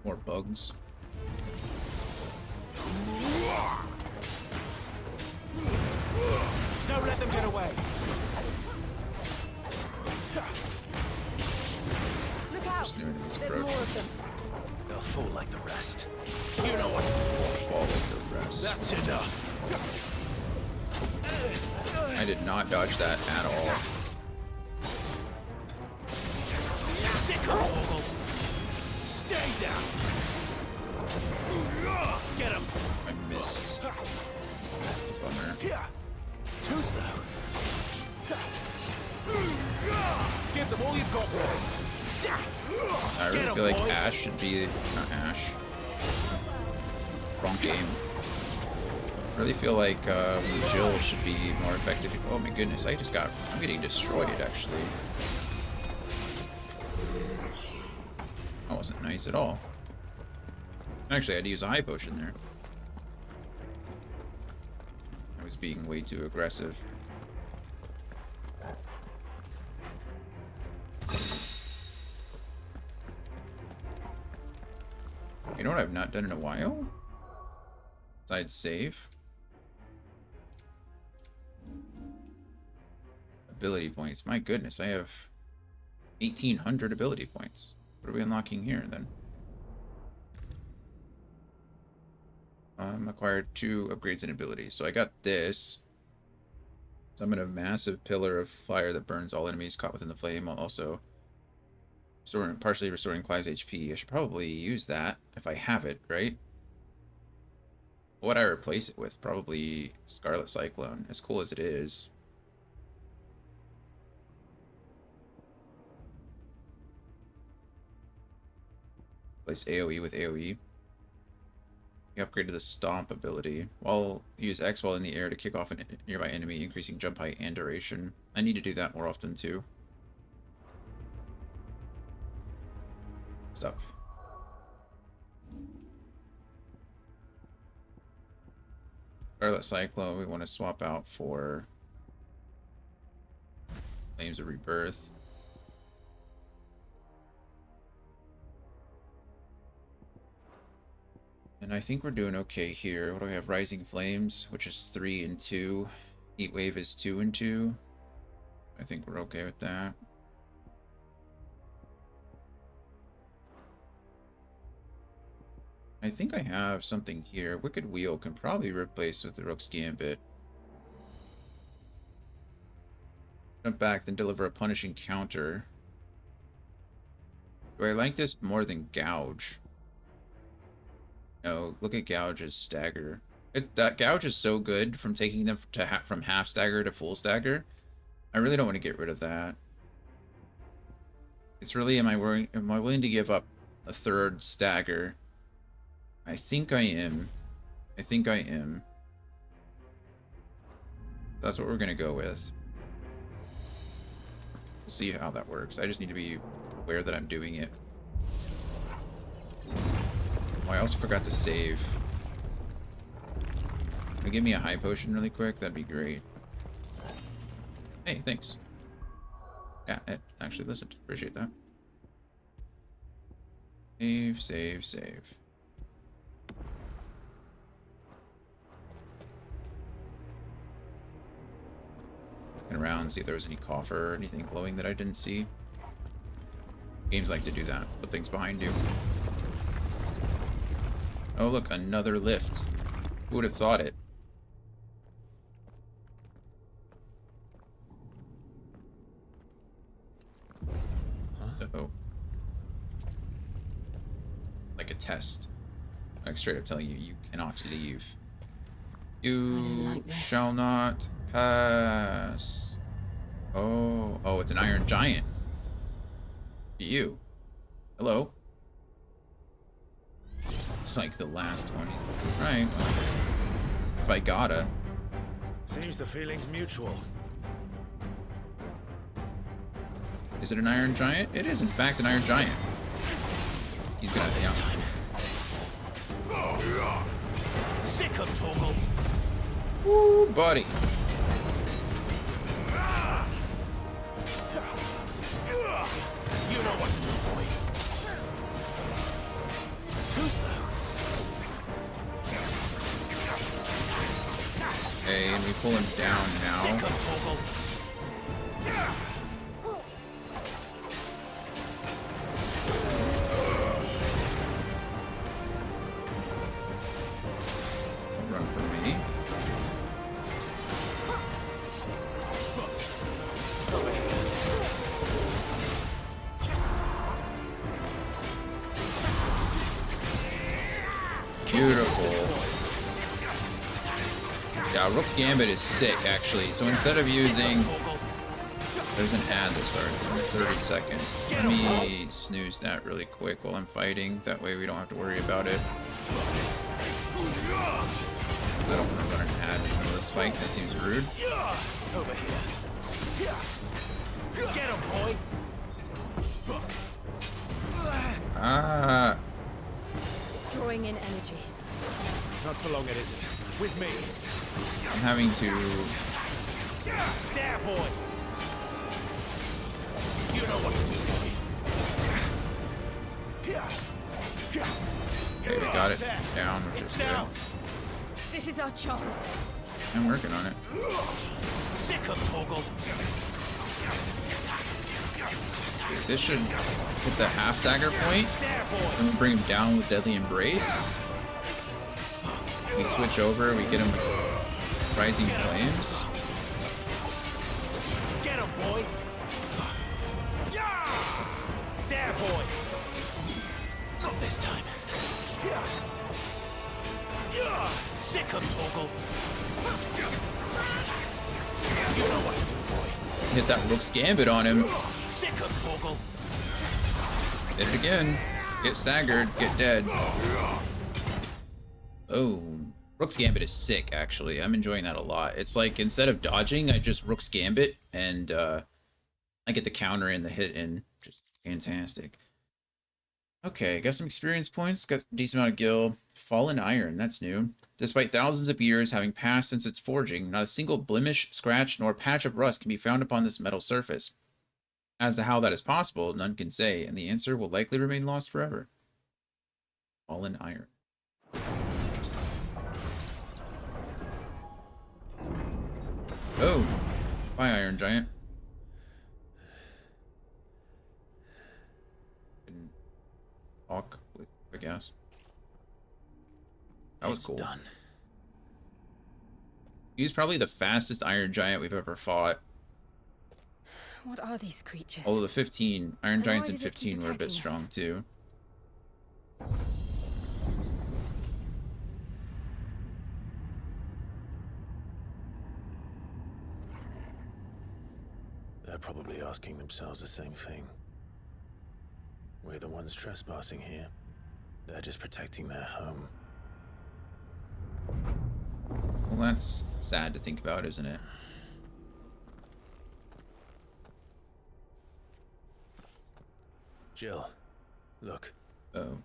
More bugs. Don't let them get away. Look out! Just new enemies There's approach. more of them. They'll fall like the rest. You know what to do, boy. Fall like the rest. That's enough. I did not dodge that at all. Sick him, Torgal. Stay down. Get him. I missed. That's a bummer. Too slow. Give them all you've got, boy. I really Get 'em, feel like boy. Ash should be... Not Ash. Wrong game. I really feel like Jill should be more effective. Oh my goodness, I'm getting destroyed actually. That wasn't nice at all. Actually, I had to use a high potion there. I was being way too aggressive. You know what I've not done in a while? Besides save. Ability points. My goodness, I have 1,800 ability points. What are we unlocking here then? Acquired 2 upgrades in abilities. So I got this. Summon a massive pillar of fire that burns all enemies caught within the flame, while also partially restoring Clive's HP. I should probably use that if I have it, right? What would I replace it with? Probably Scarlet Cyclone, as cool as it is. replace AoE with AoE. He upgraded the Stomp ability. While use X while in the air to kick off a nearby enemy, increasing jump height and duration. I need to do that more often too. Stop. Scarlet Cyclone we want to swap out for Flames of Rebirth. And I think we're doing okay here. What do we have? Rising Flames, which is 3 and 2. Heat Wave is 2 and 2. I think we're okay with that. I think I have something here. Wicked Wheel can probably replace with the Rook's Gambit. Jump back, then deliver a punishing counter. Do I like this more than Gouge? No, look at Gouge's stagger. That Gouge is so good from taking them to from half stagger to full stagger. I really don't want to get rid of that. It's really, am I willing to give up a third stagger? I think I am. I think I am. That's what we're gonna go with. We'll see how that works. I just need to be aware that I'm doing it. Oh, I also forgot to save. Can you give me a high potion really quick? That'd be great. Hey, thanks. Yeah, it actually listened. Appreciate that. Save, save, save. Looking around and see if there was any coffer or anything glowing that I didn't see. Games like to do that. Put things behind you. Oh look, another lift. Who would have thought it? Huh? Oh. Like a test. Like straight up telling you, you cannot leave. You shall not pass. Oh, oh, it's an Iron Giant. You. Hello. It's like the last one. He's like, right. Well, if I gotta. Seems the feeling's mutual. Is it an Iron Giant? It is, in fact, an Iron Giant. He's gonna. This time. Sick of Torgal. Woo, buddy. You know what to do, boy. Too slow. Okay, and we pull him down now. Sick of Torgal. Run for me. Beautiful. Yeah, Rook's Gambit is sick, actually. So instead of using... There's an ad that starts in 30 seconds. Let me snooze that really quick while I'm fighting. That way we don't have to worry about it. I don't want to run an ad in the middle of this fight. That seems rude. Over here. Get him, boy. Ah! It's drawing in energy. Not for long, it isn't. With me. I'm having to... There, boy. You know what to do, boy. Okay, we got it down, which is good. Now. This is our chance. I'm working on it. Sick of Torgal. This should hit the half stagger point. There, boy. And we bring him down with Deadly Embrace. We switch over, we get him with Rising Flames. Get him, boy. There, boy. Not this time. Sick of Torgal. You know what to do, boy. Hit that Rook's Gambit on him. Sick of Torgal. Hit it again. Get staggered, get dead. Oh, Rook's Gambit is sick, actually. I'm enjoying that a lot. It's like, instead of dodging, I just Rook's Gambit, and I get the counter and the hit in. Just fantastic. Okay, got some experience points, got a decent amount of gil. Fallen Iron, that's new. Despite thousands of years having passed since its forging, not a single blemish, scratch, nor patch of rust can be found upon this metal surface. As to how that is possible, none can say, and the answer will likely remain lost forever. Fallen Iron. Interesting. Oh! Bye, Iron Giant. Can talk with, I guess. That was cool. Done. He's probably the fastest Iron Giant we've ever fought. What are these creatures? Although the 15, Iron And Giants why in do they keep 15 were a bit attacking us? strong too. They're probably asking themselves the same thing. We're the ones trespassing here. They're just protecting their home. Well, that's sad to think about, isn't it? Jill, look. Oh.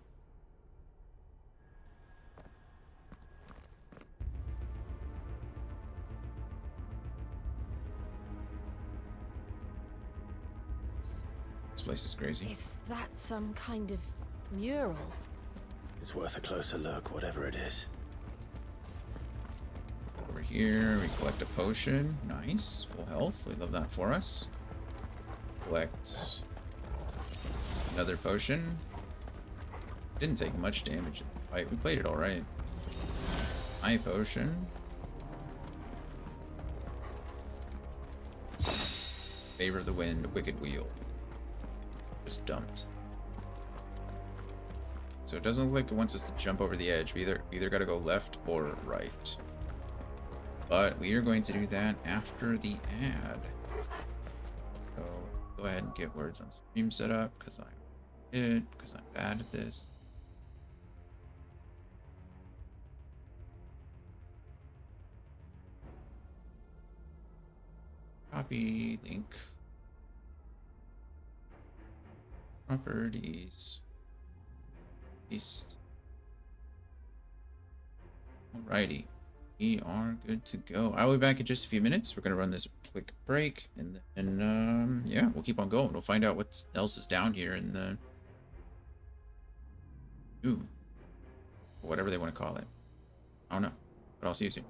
This place is crazy. Is that some kind of mural? It's worth a closer look, whatever it is. Over here, we collect a potion. Nice. Full health. We love that for us. Collect another potion. Didn't take much damage in the fight. We played it alright. Eye potion. Favor of the Wind, Wicked Wheel. Just dumped. So it doesn't look like it wants us to jump over the edge. We either got to go left or right. But we are going to do that after the ad. So go ahead and get words on stream set up because I'm bad at this. Copy link. Properties. Paste. Alrighty. We are good to go. I'll be back in just a few minutes. We're gonna run this quick break and then yeah, we'll keep on going. We'll find out what else is down here in the whatever they want to call it. I don't know. But I'll see you soon.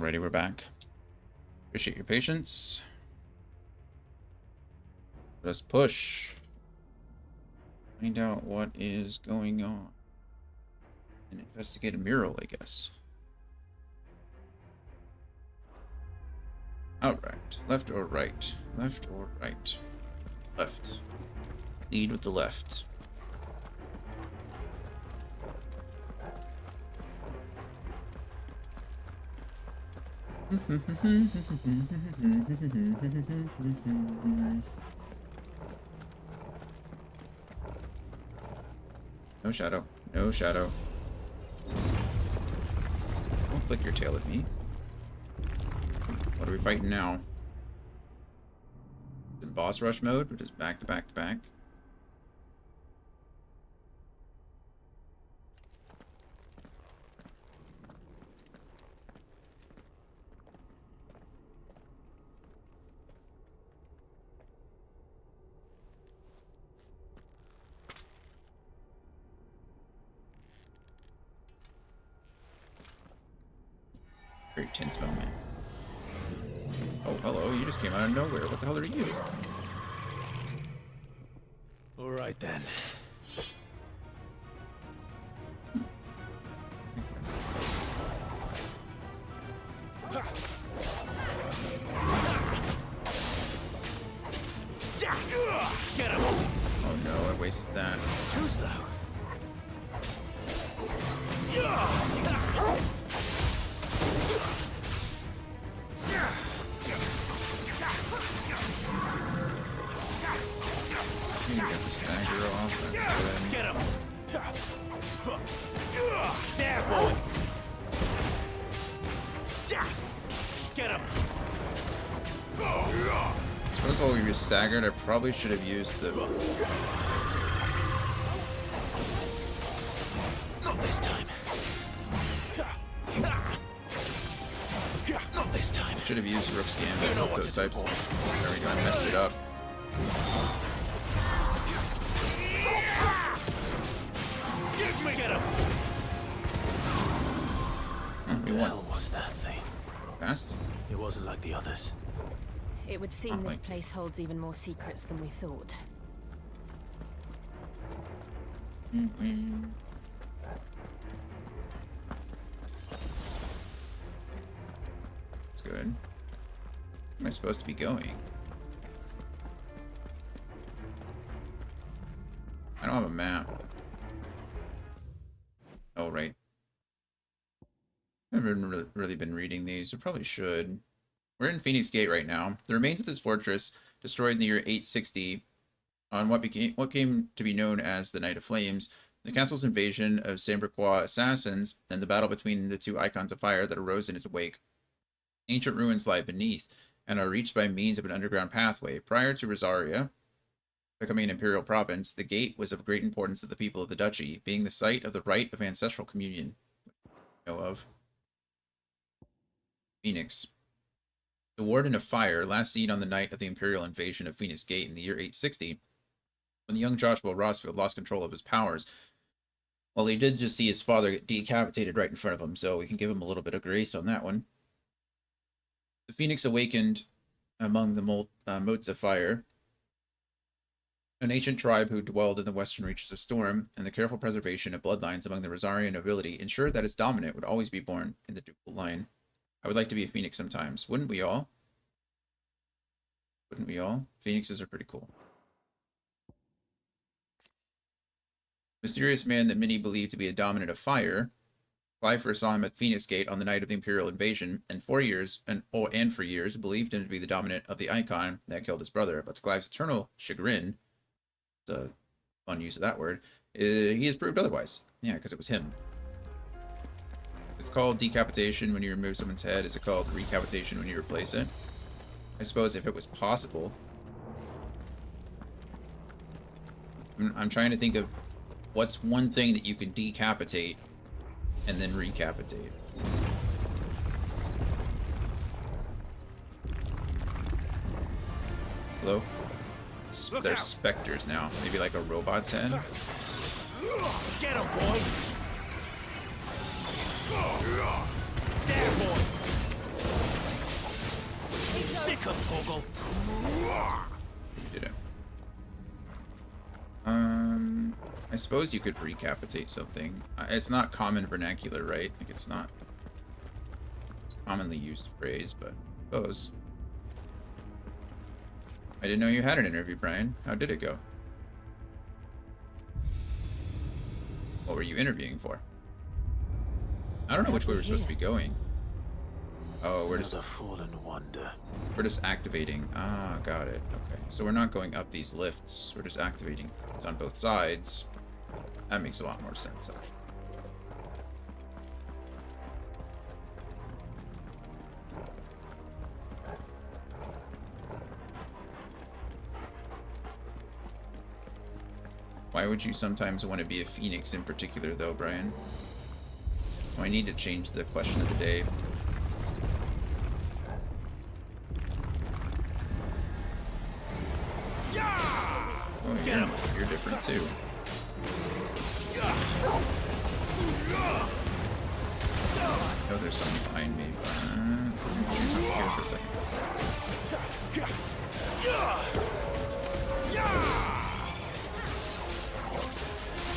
Alrighty, we're back. Appreciate your patience. Let's push. Find out what is going on. And investigate a mural, I guess. Alright. Left or right? Left or right? Left. Lead with the left. No shadow. No shadow. Don't flick your tail at me. What are we fighting now? In boss rush mode, which is back to back to back. Very tense moment. Oh, hello, you just came out of nowhere. What the hell are you? All right then. Get him! Oh no, I wasted that. Too slow. You can get the stagger off. That's good. Get him! There, boy! Get him! I suppose while we were staggered, I probably should have used the. Not this time. Not this time. Should have used Rook's Gambit You to know help what those to do, types. boy. There we go, I messed it up. Give me! Get him! We What the won. hell was that thing? Fast. It wasn't like the others. It would seem Not this like place holds even more secrets than we thought. That's good. Where am I supposed to be going? I don't have a map. Oh, right. I haven't really been reading these. I probably should. We're in Phoenix Gate right now. The remains of this fortress, destroyed in the year 860, on what came to be known as the Night of Flames, the castle's invasion of Sambriquois assassins, and the battle between the two icons of fire that arose in its wake. Ancient ruins lie beneath, and are reached by means of an underground pathway. Prior to Rosaria becoming an imperial province, the gate was of great importance to the people of the duchy, being the site of the rite of ancestral communion. Know of. Phoenix. The Warden of Fire, last seen on the night of the imperial invasion of Phoenix Gate in the year 860, when the young Joshua Rossfield lost control of his powers. Well, he did just see his father get decapitated right in front of him, so we can give him a little bit of grace on that one. The Phoenix awakened among the motes of fire, an ancient tribe who dwelled in the western reaches of Storm, and the careful preservation of bloodlines among the Rosarian nobility ensured that its dominant would always be born in the ducal line. I would like to be a Phoenix sometimes. Wouldn't we all? Wouldn't we all? Phoenixes are pretty cool. Mysterious man that many believe to be a dominant of fire. Clive first saw him at Phoenix Gate on the night of the Imperial invasion, and for years believed him to be the dominant of the icon that killed his brother. But to Clive's eternal chagrin, it's a fun use of that word, he has proved otherwise. Yeah, because it was him. It's called decapitation when you remove someone's head. Is it called recapitation when you replace it? I suppose if it was possible. I'm trying to think of what's one thing that you can decapitate and then recapitate. Hello? Look They're out. specters now. Maybe like a robot's head? Get him, boy! There, boy! Wake up, Torgal. Did it. I suppose you could recapitate something. It's not common vernacular, right? Like, it's not commonly used phrase, but I suppose. I didn't know you had an interview, Brian. How did it go? What were you interviewing for? I don't know which way we're supposed to be going. Oh, we're just Another fallen wonder. activating. Ah, got it. Okay. So we're not going up these lifts. We're just activating. It's on both sides. That makes a lot more sense, actually. Why would you sometimes want to be a phoenix in particular, though, Brian? Oh, I need to change the question of the day. Oh, you're different too. Oh, there's something behind me, but here for a second.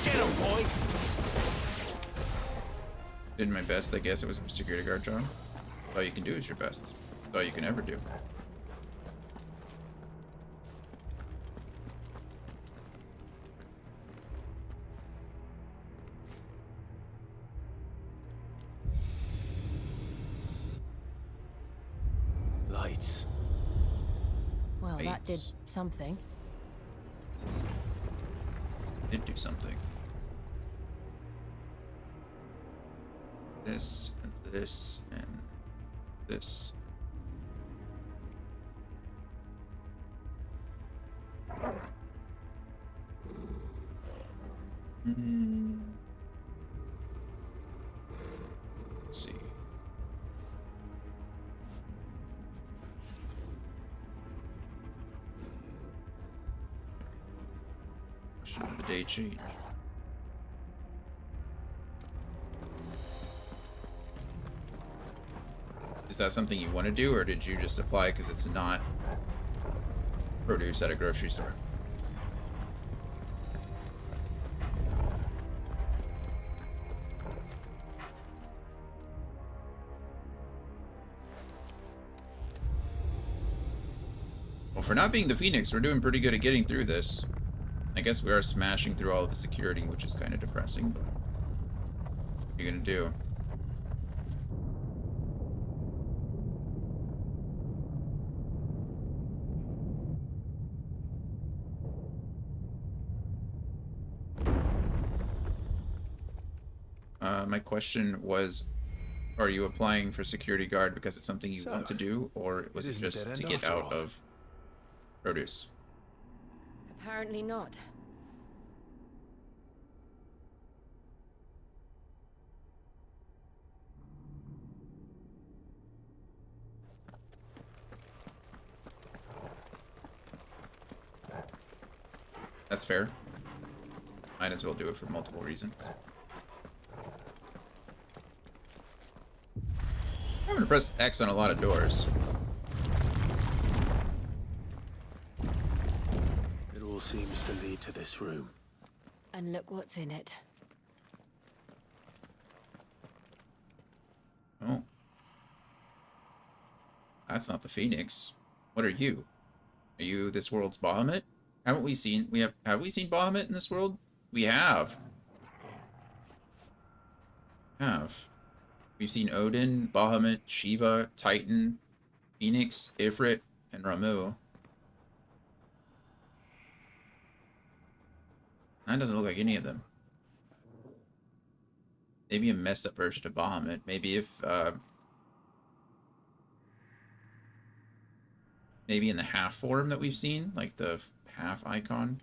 Get him, boy. Did my best, I guess. It was a security guard job. All you can do is your best. That's all you can ever do. Lights. Well, that did Lights. something. Did do something. This, and this, and this. Let's see. Question of the day change. Is that something you want to do, or did you just apply because it's not produce at a grocery store? Well, for not being the Phoenix, we're doing pretty good at getting through this. I guess we are smashing through all of the security, which is kind of depressing, but what are you gonna do? My question was, are you applying for security guard because it's something you want to do, or was it isn't a just dead to end get after out all. of produce? Apparently not. That's fair. Might as well do it for multiple reasons. I'm gonna press X on a lot of doors. It all seems to lead to this room. And look what's in it. Oh. That's not the Phoenix. What are you? Are you this world's Bahamut? Have we seen Bahamut in this world? We have. We've seen Odin, Bahamut, Shiva, Titan, Phoenix, Ifrit, and Ramu. That doesn't look like any of them. Maybe a messed up version of Bahamut. Maybe if, maybe in the half form that we've seen, like the half icon.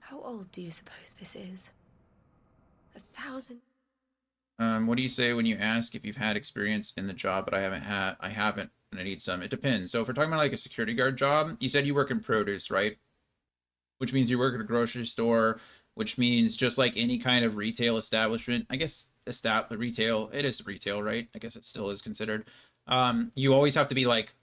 How old do you suppose this is? 1,000? What do you say when you ask if you've had experience in the job, but I haven't, and I need some? It depends. So if we're talking about like a security guard job, you said you work in produce, right? Which means you work at a grocery store. which means just like any kind of retail establishment, I guess retail, it is retail, right? I guess it still is considered. You always have to be like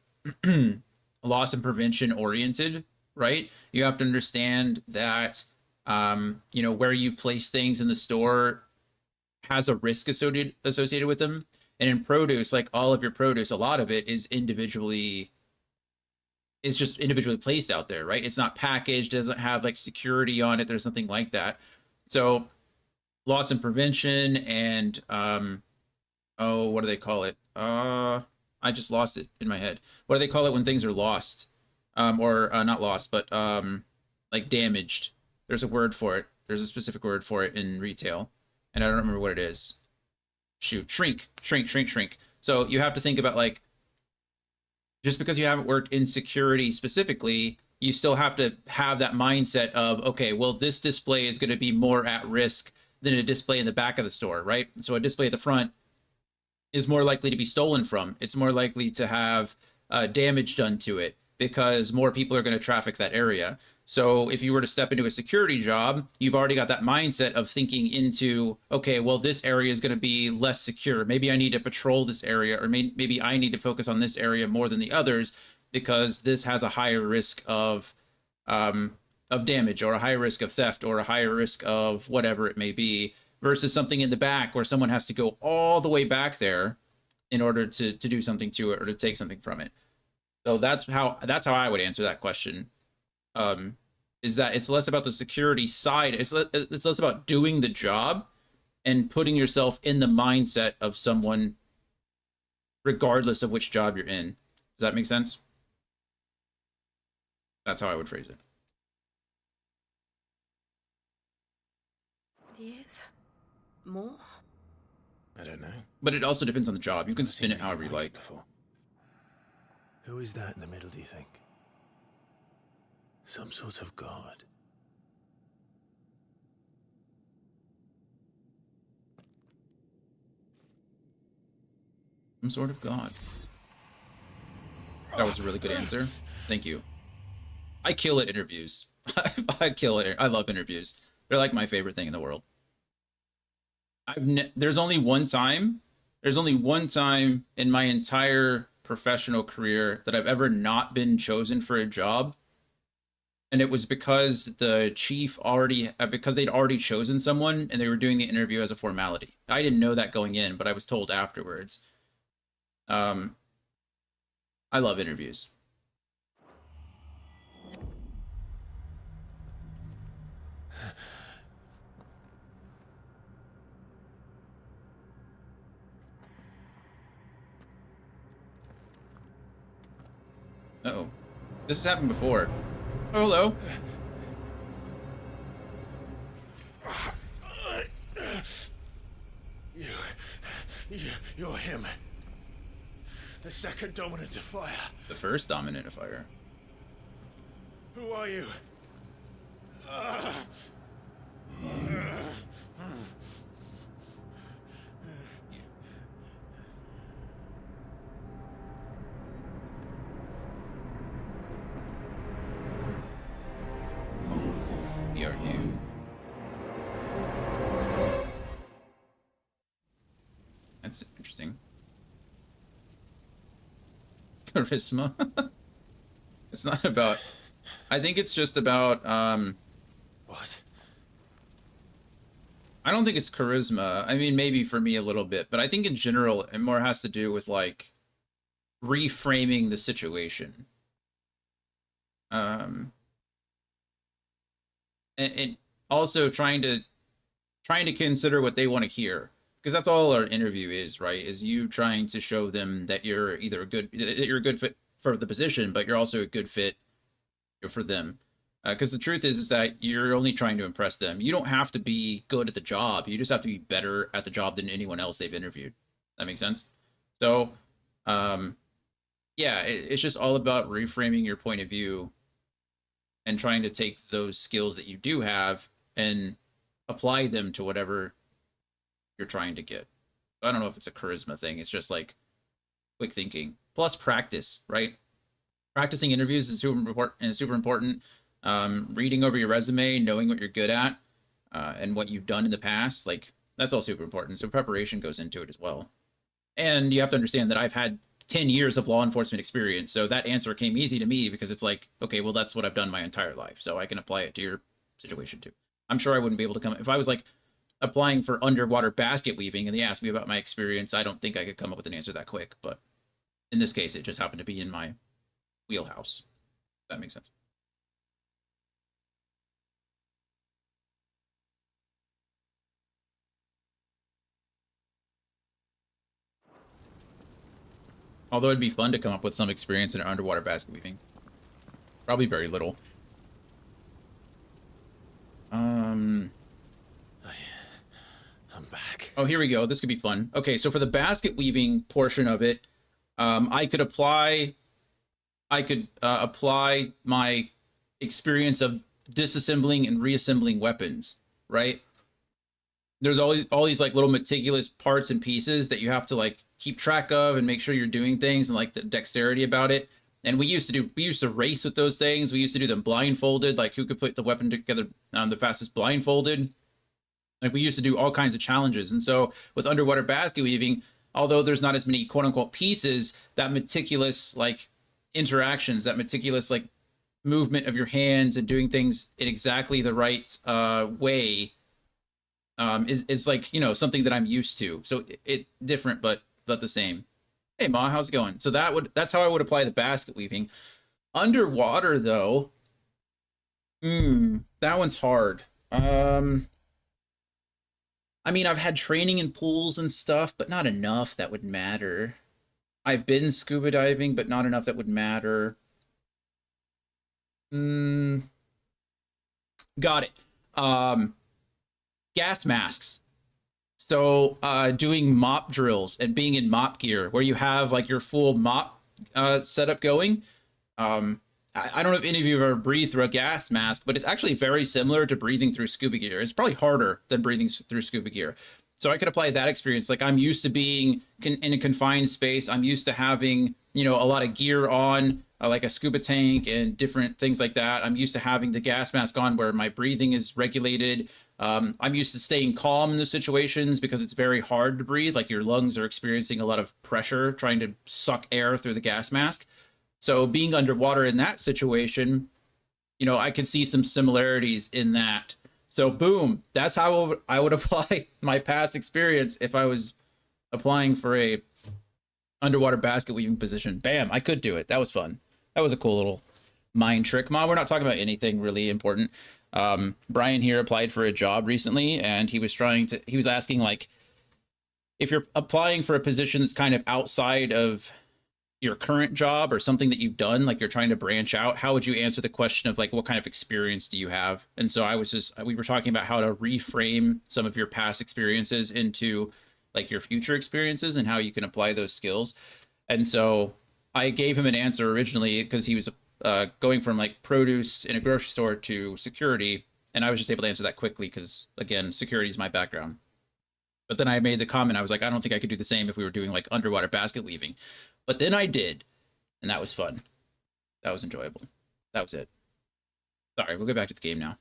loss and prevention oriented, right? You have to understand that you know, where you place things in the store has a risk associated with them. And in produce, like all of your produce, a lot of it is just individually placed out there, right? It's not packaged, doesn't have like security on it. There's nothing like that. So loss and prevention and oh, what do they call it? I just lost it in my head. What do they call it when things are lost? Or not lost, but like damaged. There's a word for it. There's a specific word for it in retail, and I don't remember what it is. Shoot, shrink. So you have to think about like, just because you haven't worked in security specifically, you still have to have that mindset of, okay, well, this display is going to be more at risk than a display in the back of the store, right? So a display at the front is more likely to be stolen from. It's more likely to have damage done to it because more people are going to traffic that area. So if you were to step into a security job, you've already got that mindset of thinking into, okay, well, this area is going to be less secure. Maybe I need to patrol this area, or maybe I need to focus on this area more than the others because this has a higher risk of damage, or a higher risk of theft, or a higher risk of whatever it may be, versus something in the back where someone has to go all the way back there in order to do something to it or to take something from it. So that's how I would answer that question. Is that it's less about the security side. It's less about doing the job and putting yourself in the mindset of someone, regardless of which job you're in. Does that make sense? That's how I would phrase it. Years? More? I don't know. But it also depends on the job. You can I've spin seen it however you anything like. before. Who is that in the middle, do you think? Some sort of god. Some sort of god. That was a really good answer. Thank you. I kill at interviews. I kill it. I love interviews. They're like my favorite thing in the world. There's only one time in my entire professional career that I've ever not been chosen for a job. And it was because the chief because they'd already chosen someone and they were doing the interview as a formality. I didn't know that going in, but I was told afterwards. I love interviews. Uh-oh. This has happened before. Oh, hello. You're him. The second dominant of fire. The first dominant of fire. Who are you? Who are you? That's interesting. Charisma. It's not about... I think it's just about... What? I don't think it's charisma. I mean, maybe for me a little bit, but I think in general it more has to do with like reframing the situation. And also trying to consider what they want to hear, because that's all our interview is, right? Is you trying to show them that you're either a good fit for the position, but you're also a good fit for them. Because the truth is that you're only trying to impress them. You don't have to be good at the job. You just have to be better at the job than anyone else they've interviewed. That makes sense? So, yeah, it's just all about reframing your point of view and trying to take those skills that you do have and apply them to whatever you're trying to get. I don't know if it's a charisma thing. It's just like quick thinking plus practice, right? Practicing interviews is super important. Reading over your resume, knowing what you're good at, and what you've done in the past, like that's all super important. So preparation goes into it as well. And you have to understand that I've had 10 years of law enforcement experience. So that answer came easy to me because it's like, okay, well, that's what I've done my entire life. So I can apply it to your situation too. I'm sure I wouldn't be able to come if I was like applying for underwater basket weaving and they asked me about my experience. I don't think I could come up with an answer that quick. But in this case, it just happened to be in my wheelhouse. If that makes sense. Although it'd be fun to come up with some experience in underwater basket weaving. Probably very little. I'm back. Oh, here we go. This could be fun. Okay, so for the basket weaving portion of it, I could apply my experience of disassembling and reassembling weapons, right? There's all these like little meticulous parts and pieces that you have to like keep track of and make sure you're doing things and like the dexterity about it. And we used to race with those things. We used to do them blindfolded, like who could put the weapon together the fastest blindfolded. Like we used to do all kinds of challenges. And so with underwater basket weaving, although there's not as many quote unquote pieces, that meticulous like interactions, that meticulous like movement of your hands and doing things in exactly the right way is like, you know, something that I'm used to. So it different, but the same. Hey Ma, how's it going? So that's how I would apply the basket weaving. Underwater though, that one's hard. I mean, I've had training in pools and stuff, but not enough that would matter. I've been scuba diving, but not enough that would matter. Got it. Gas masks. So doing mop drills and being in mop gear where you have like your full mop setup going. I don't know if any of you have ever breathed through a gas mask, but it's actually very similar to breathing through scuba gear. It's probably harder than breathing through scuba gear. So I could apply that experience. Like I'm used to being in a confined space. I'm used to having, you know, a lot of gear on, like a scuba tank and different things like that. I'm used to having the gas mask on where my breathing is regulated. I'm used to staying calm in those situations because it's very hard to breathe. Like your lungs are experiencing a lot of pressure trying to suck air through the gas mask. So being underwater in that situation, you know, I could see some similarities in that. So boom, that's how I would apply my past experience if I was applying for a underwater basket weaving position. Bam, I could do it. That was fun. That was a cool little mind trick. Mom, we're not talking about anything really important. Brian here applied for a job recently and he was asking like, if you're applying for a position that's kind of outside of your current job or something that you've done, like you're trying to branch out, how would you answer the question of like, what kind of experience do you have? And so we were talking about how to reframe some of your past experiences into like your future experiences and how you can apply those skills. And so I gave him an answer originally because he was going from like produce in a grocery store to security. And I was just able to answer that quickly because, again, security is my background. But then I made the comment, I was like, I don't think I could do the same if we were doing like underwater basket weaving. But then I did, and that was fun. That was enjoyable. That was it. Sorry, we'll get back to the game now.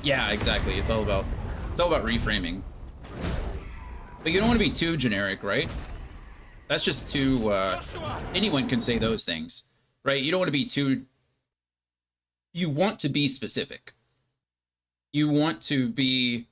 Yeah, exactly. It's all about reframing. But you don't want to be too generic, right? That's just too, anyone can say those things, right? You don't want to be too, you want to be specific. You want to be,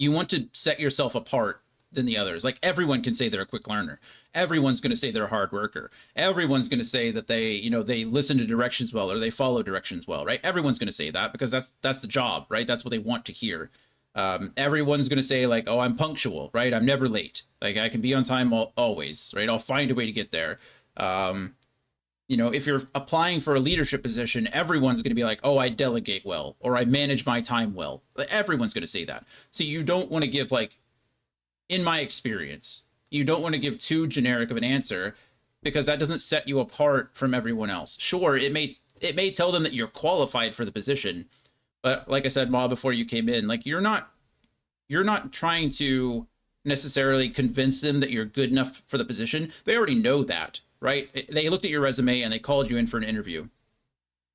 you want to set yourself apart than the others. Like everyone can say they're a quick learner. Everyone's going to say they're a hard worker. Everyone's going to say that they, you know, they listen to directions well or they follow directions well, right? Everyone's going to say that because that's the job, right? That's what they want to hear. Everyone's going to say like, oh, I'm punctual, right? I'm never late. Like I can be on time always, right? I'll find a way to get there. You know, if you're applying for a leadership position, everyone's going to be like, oh, I delegate well, or I manage my time well. Everyone's going to say that. So you don't want to give like, in my experience, you don't want to give too generic of an answer because that doesn't set you apart from everyone else. Sure, it may tell them that you're qualified for the position, but like I said, Ma, before you came in, like you're not trying to necessarily convince them that you're good enough for the position. They already know that. right? They looked at your resume and they called you in for an interview.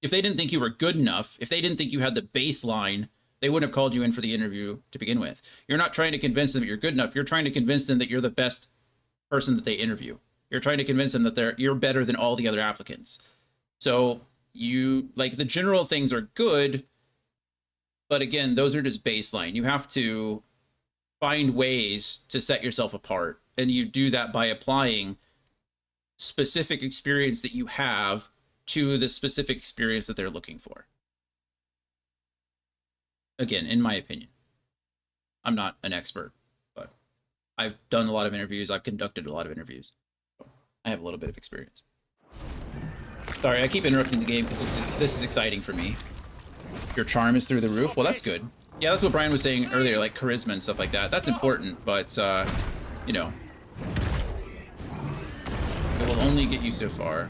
If they didn't think you were good enough, if they didn't think you had the baseline, they wouldn't have called you in for the interview to begin with. You're not trying to convince them that you're good enough. You're trying to convince them that you're the best person that they interview. You're trying to convince them that you're better than all the other applicants. So you, like, the general things are good, but again, those are just baseline. You have to find ways to set yourself apart, and you do that by applying specific experience that you have to the specific experience that they're looking for. Again, in my opinion, I'm not an expert, but I've done a lot of interviews. I've conducted a lot of interviews. I have a little bit of experience. Sorry, I keep interrupting the game because this is exciting for me. Your charm is through the roof. Well, that's good. Yeah, that's what Brian was saying earlier, like charisma and stuff like that. That's important, but, you know, it will only get you so far.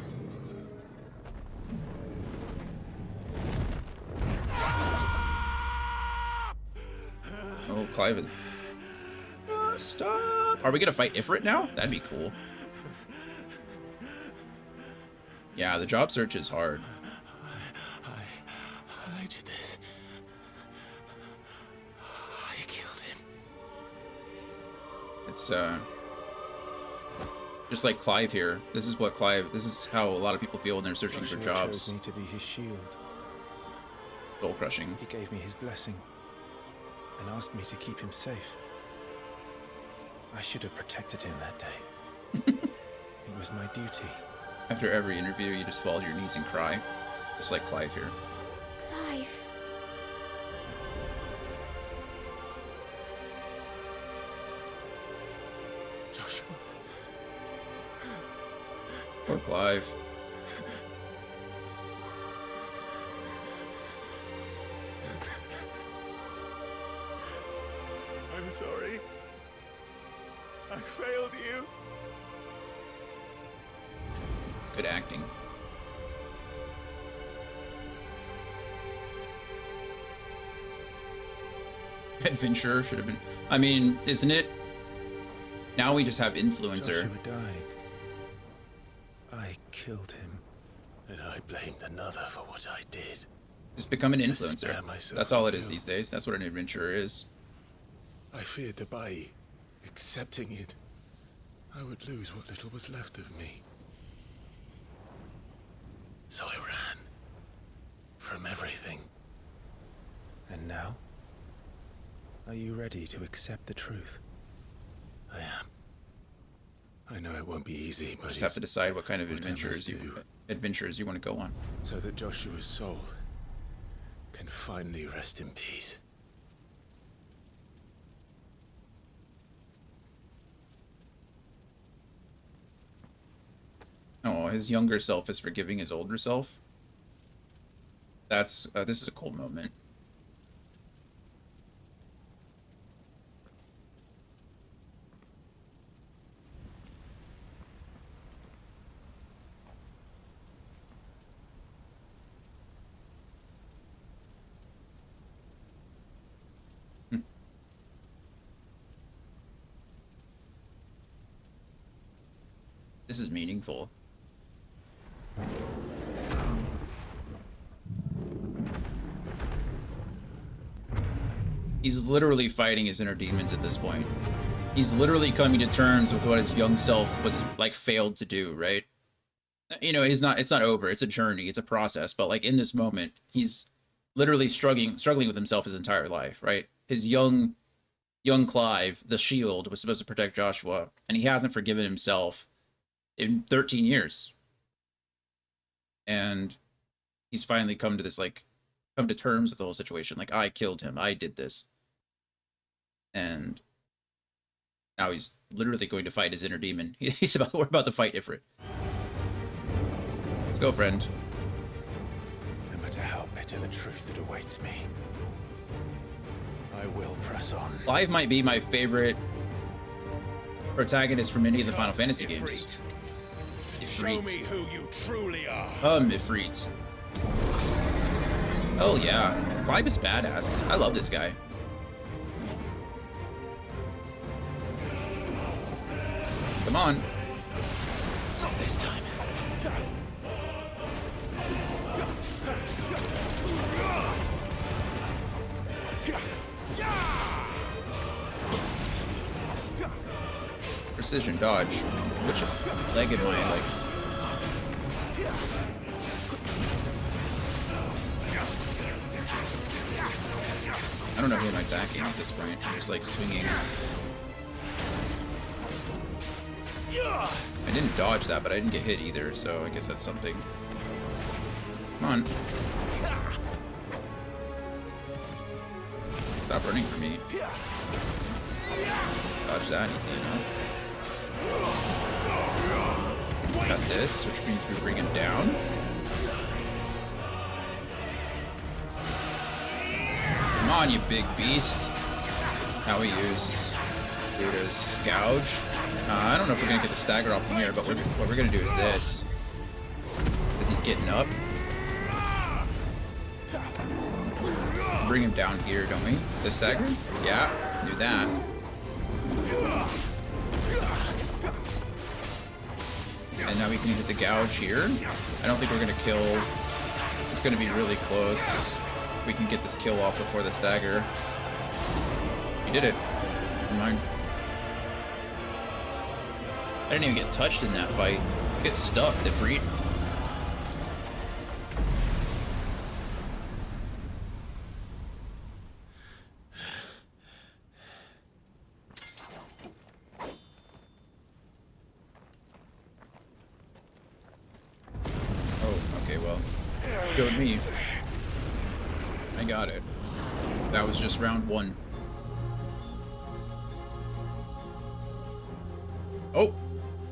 Oh, Clive. Stop. Are we going to fight Ifrit now? That'd be cool. Yeah, the job search is hard. I did this. I killed him. It's, just like Clive here. This is how a lot of people feel when they're searching for Joshua jobs. chose me to be his shield. Soul crushing. He gave me his blessing and asked me to keep him safe. I should have protected him that day. It was my duty. After every interview, you just fall to your knees and cry. Just like Clive here. Clive. Joshua. Poor Clive. I'm sorry. I failed you. Good acting. Adventurer should have been. I mean, isn't it? Now we just have influencer. Joshua died. I killed him. And I blamed another for what I did. Just become an To influencer. spare myself That's all it is guilt. these days. That's what an adventurer is. I feared that by accepting it, I would lose what little was left of me. So I ran. From everything. And now? Are you ready to accept the truth? I am. I know it won't be easy, but Just have to decide what kind of what I must adventures you want to go on. so that Joshua's soul can finally rest in peace. Oh, his younger self is forgiving his older self. That's this is a cool moment. This is meaningful. He's literally fighting his inner demons at this point. He's literally coming to terms with what his young self was like failed to do, right? You know, it's not over. It's a journey. It's a process. But like in this moment, he's literally struggling with himself his entire life, right? His young Clive, the shield, was supposed to protect Joshua, and he hasn't forgiven himself in 13 years. And he's finally come to terms with the whole situation. Like, I killed him. I did this. And now he's literally going to fight his inner demon. We're about to fight Ifrit. Let's go, friend. No matter how bitter the truth that awaits me, I will press on. Clive might be my favorite protagonist from any of the Final Fantasy games. Show me who you truly are. Ifrit. Oh yeah, Clive is badass. I love this guy. Come on. Not this time. Precision dodge. Which leg am I like? I don't know who I'm attacking at this point. I'm just like swinging. I didn't dodge that, but I didn't get hit either, so I guess that's something. Come on. Stop running for me. Dodge that easy enough. Got this, which means we bring him down. Come on, you big beast. How we use Buddha's Gouge. I don't know if we're gonna get the stagger off from here, but what we're gonna do is this. Because he's getting up. Bring him down here, don't we? The stagger? Yeah, do that. And now we can hit the gouge here. I don't think we're gonna kill. It's gonna be really close. If we can get this kill off before the stagger. We did it. Never mind. I didn't even get touched in that fight. Get stuffed, Ifrit. Showed me. I got it. That was just round 1. Oh,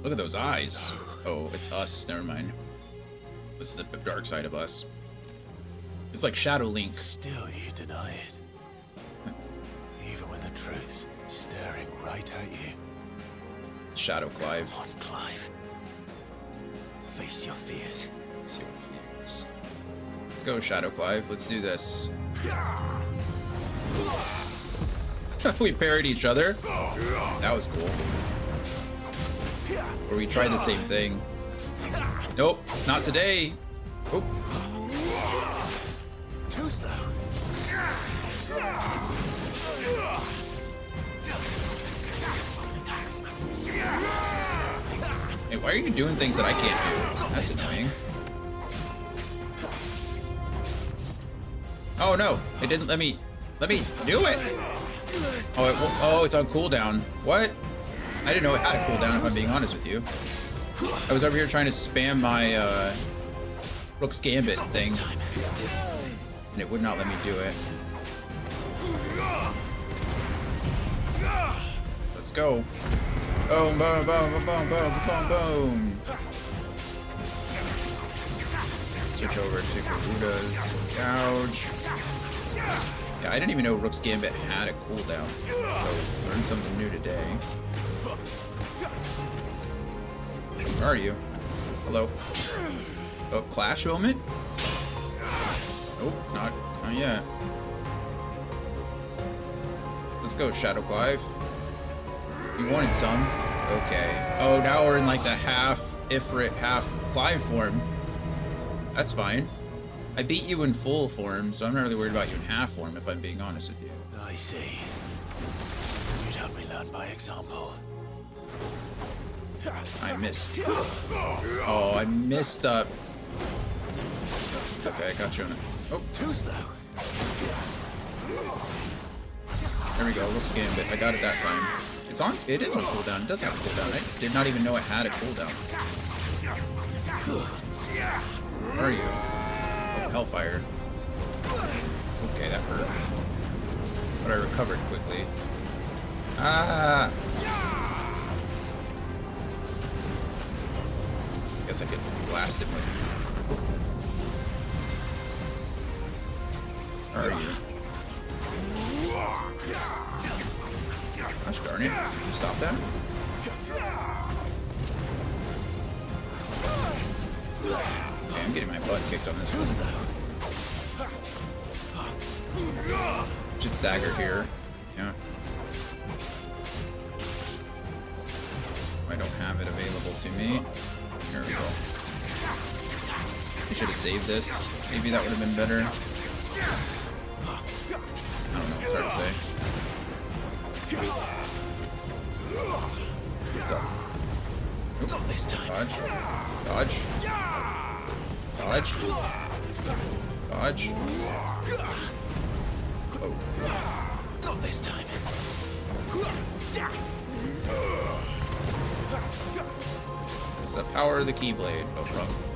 look at those eyes. Oh, it's us. Never mind. This is the dark side of us. It's like Shadow Link. Still you deny it. Even when the truth's staring right at you. Shadow Clive. Come on, Clive. Face your fears. Face your fears. Let's go, Shadow Clive. Let's do this. We parried each other. That was cool. Or we tried the same thing. Nope, not today. Oh. Too slow. Hey, why are you doing things that I can't do? That's annoying. Oh no, it didn't let me do it. Oh, it's on cooldown. What? I didn't know it had a cooldown, if I'm being honest with you. I was over here trying to spam my Rook's Gambit thing, and it would not let me do it. Let's go. Boom, boom, boom, boom, boom, boom, boom, boom. Switch over to Garuda's Gouge. Yeah, I didn't even know Rook's Gambit had a cooldown. So, learned something new today. Where are you? Hello. Oh, Clash moment? Nope, not yet. Let's go, Shadow Clive. You wanted some? Okay. Oh, now we're in like the half Ifrit, half Clive form. That's fine. I beat you in full form, so I'm not really worried about you in half form, if I'm being honest with you. I see. You'd help me learn by example. I missed. Oh, I missed up. It's okay, I got you on it. Oh, Too slow. there we go. Rook's Gambit. I got it that time. It's on. It is on cooldown. It does have a cooldown. I did not even know it had a cooldown. Where are you? Oh, Hellfire. Okay, that hurt. But I recovered quickly. Ah! Guess I could blast him with. Where are you? Gosh darn it. Did you stop that? Okay, I'm getting my butt kicked on this one. Should stagger here. Yeah. I don't have it available to me. Here we go. I should have saved this. Maybe that would have been better. I don't know. say. What's up? Oop. Not this time. Dodge. Dodge. Dodge. Dodge. Oh. Not this time. It's the power of the Keyblade. Oh,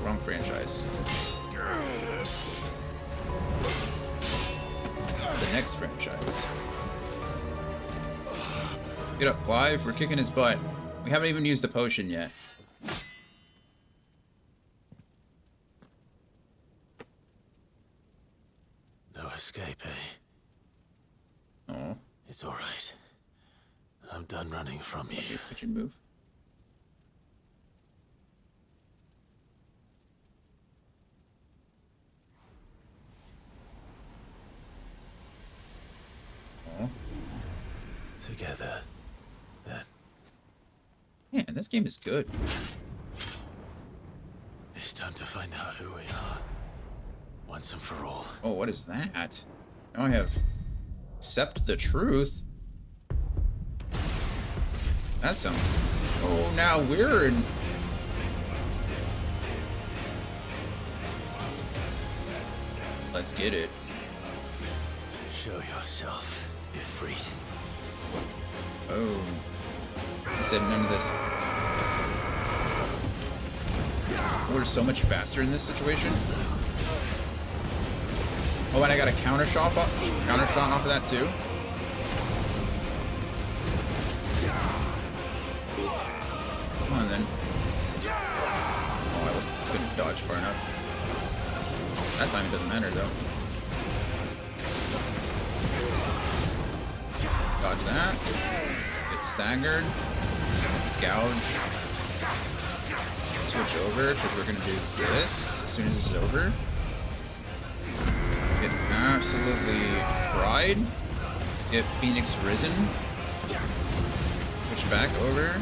wrong franchise. It's the next franchise. Get up, Clive. We're kicking his butt. We haven't even used the potion yet. No escape, eh? Oh, It's all right. I'm done running from you. could you move? Oh. Together, then. Man, this game is good. It's time to find out who we are. Once and for all. Oh, what is that? Now I have accept the truth. That's some. Oh, now we're in. Let's get it. Show yourself, Ifrit. Oh. He said none of this. We're so much faster in this situation. Oh, and I got a counter shot off of that too. Come on then. Oh, I couldn't dodge far enough. That time it doesn't matter though. Dodge that. Get staggered. Gouge. Switch over because we're gonna do this as soon as this is over. Get absolutely fried. Get Phoenix Risen. Switch back over.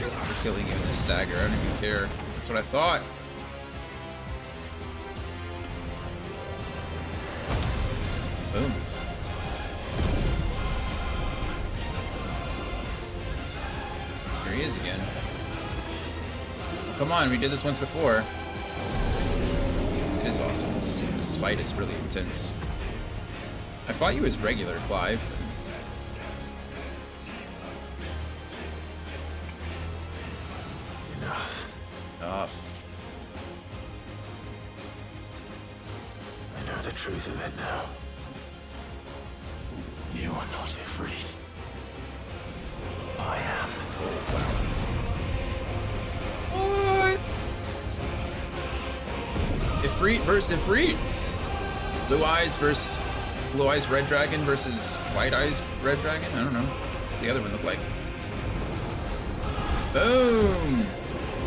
We're killing you in this stagger. I don't even care. That's what I thought. Boom. Here he is again. Come on, we did this once before. It is awesome. This fight is really intense. I fought you as regular, Clive. Enough. I know the truth of it now. You are not Ifrit. I am. What? Ifrit versus Ifrit. Blue Eyes versus Blue Eyes Red Dragon versus White Eyes Red Dragon? I don't know. What's the other one look like? Boom!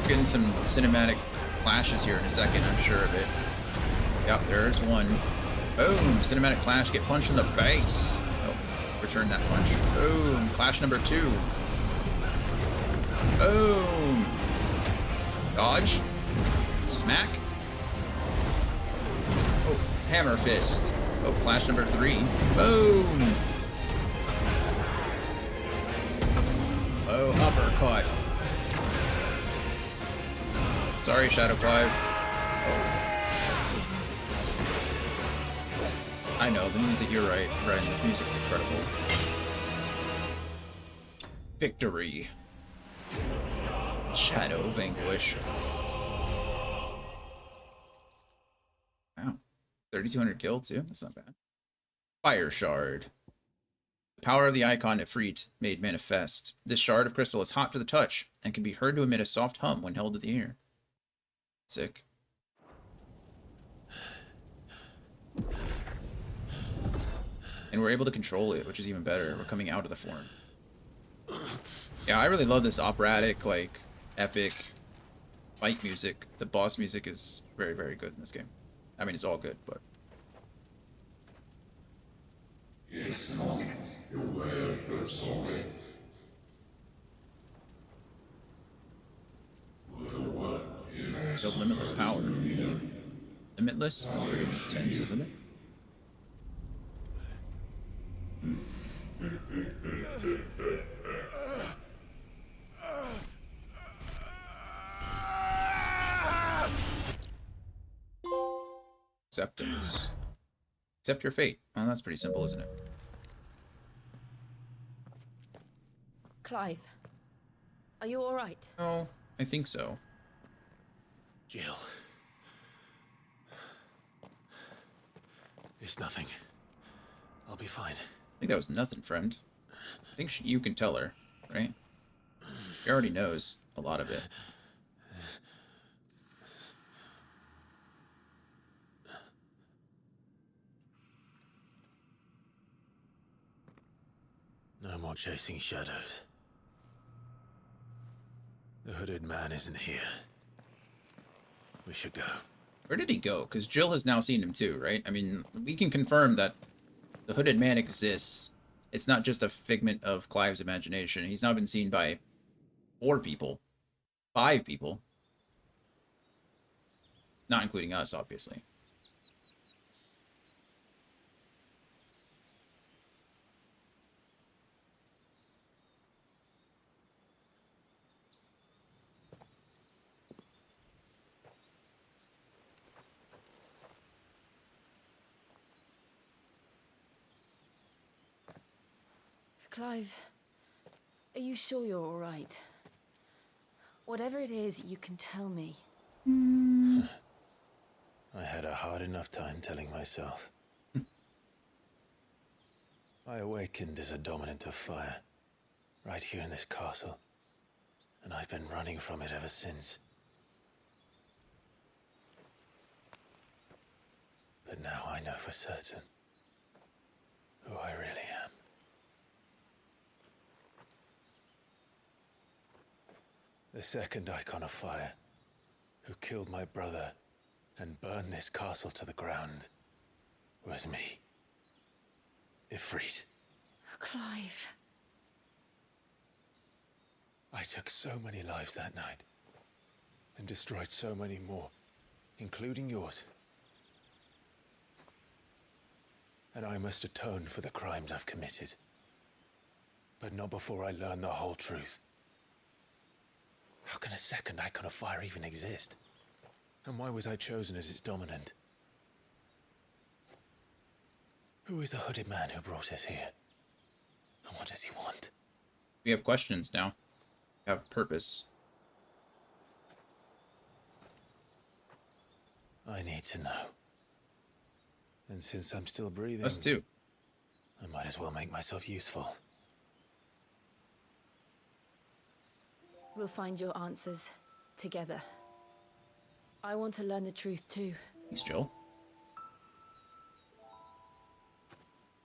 Getting some cinematic clashes here in a second, I'm sure of it. Yep, there's one. Boom! Cinematic clash, get punched in the face. Oh, return that punch. Boom! Clash number 2. Boom! Dodge. Smack. Oh, hammer fist. Oh, clash number 3. Boom! Oh, uppercut. Sorry, Shadow Clive. Oh. I know, the music, you're right. Right, the music's incredible. Victory. Shadow Vanquish. Wow. 3,200 kill, too? That's not bad. Fire Shard. The power of the icon Ifrit made manifest. This shard of crystal is hot to the touch and can be heard to emit a soft hum when held to the ear. Sick. And we're able to control it, which is even better. We're coming out of the form. Yeah, I really love this operatic, like, epic fight music. The boss music is very, very good in this game. I mean, it's all good, but... Build limitless power. Limitless? That's pretty intense, isn't it? Acceptance. Accept your fate. Well, that's pretty simple, isn't it? Clive, are you all right? Oh, I think so. Jill. It's nothing. I'll be fine. I think that was nothing, friend. I think you can tell her, right? She already knows a lot of it. No more chasing shadows. The hooded man isn't here. We should go. Where did he go? Because Jill has now seen him too, right? I mean, we can confirm that the hooded man exists. It's not just a figment of Clive's imagination. He's now been seen by 4 people. 5 people. Not including us, obviously. Clive, are you sure you're all right? Whatever it is, you can tell me. I had a hard enough time telling myself. I awakened as a dominant of fire, right here in this castle, and I've been running from it ever since. But now I know for certain who I really am. The second icon of fire, who killed my brother and burned this castle to the ground, was me. Ifrit. Clive. I took so many lives that night, and destroyed so many more, including yours. And I must atone for the crimes I've committed. But not before I learn the whole truth. How can a second icon of fire even exist? And why was I chosen as its dominant? Who is the hooded man who brought us here? And what does he want? We have questions now. We have purpose. I need to know. And since I'm still breathing, Us too. I might as well make myself useful. We'll find your answers together. I want to learn the truth too. Thanks, Jill.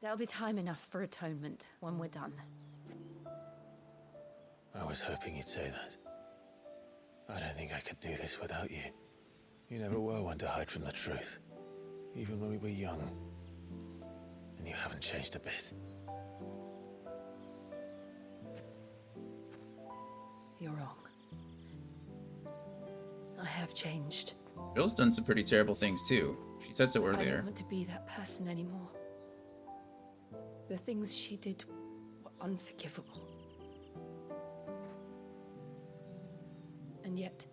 There'll be time enough for atonement when we're done. I was hoping you'd say that. I don't think I could do this without you. You never were one to hide from the truth, even when we were young. And you haven't changed a bit. You're wrong. I have changed. Jill's done some pretty terrible things too. She said so I earlier. don't want to be that person anymore. The things she did were unforgivable. And yet,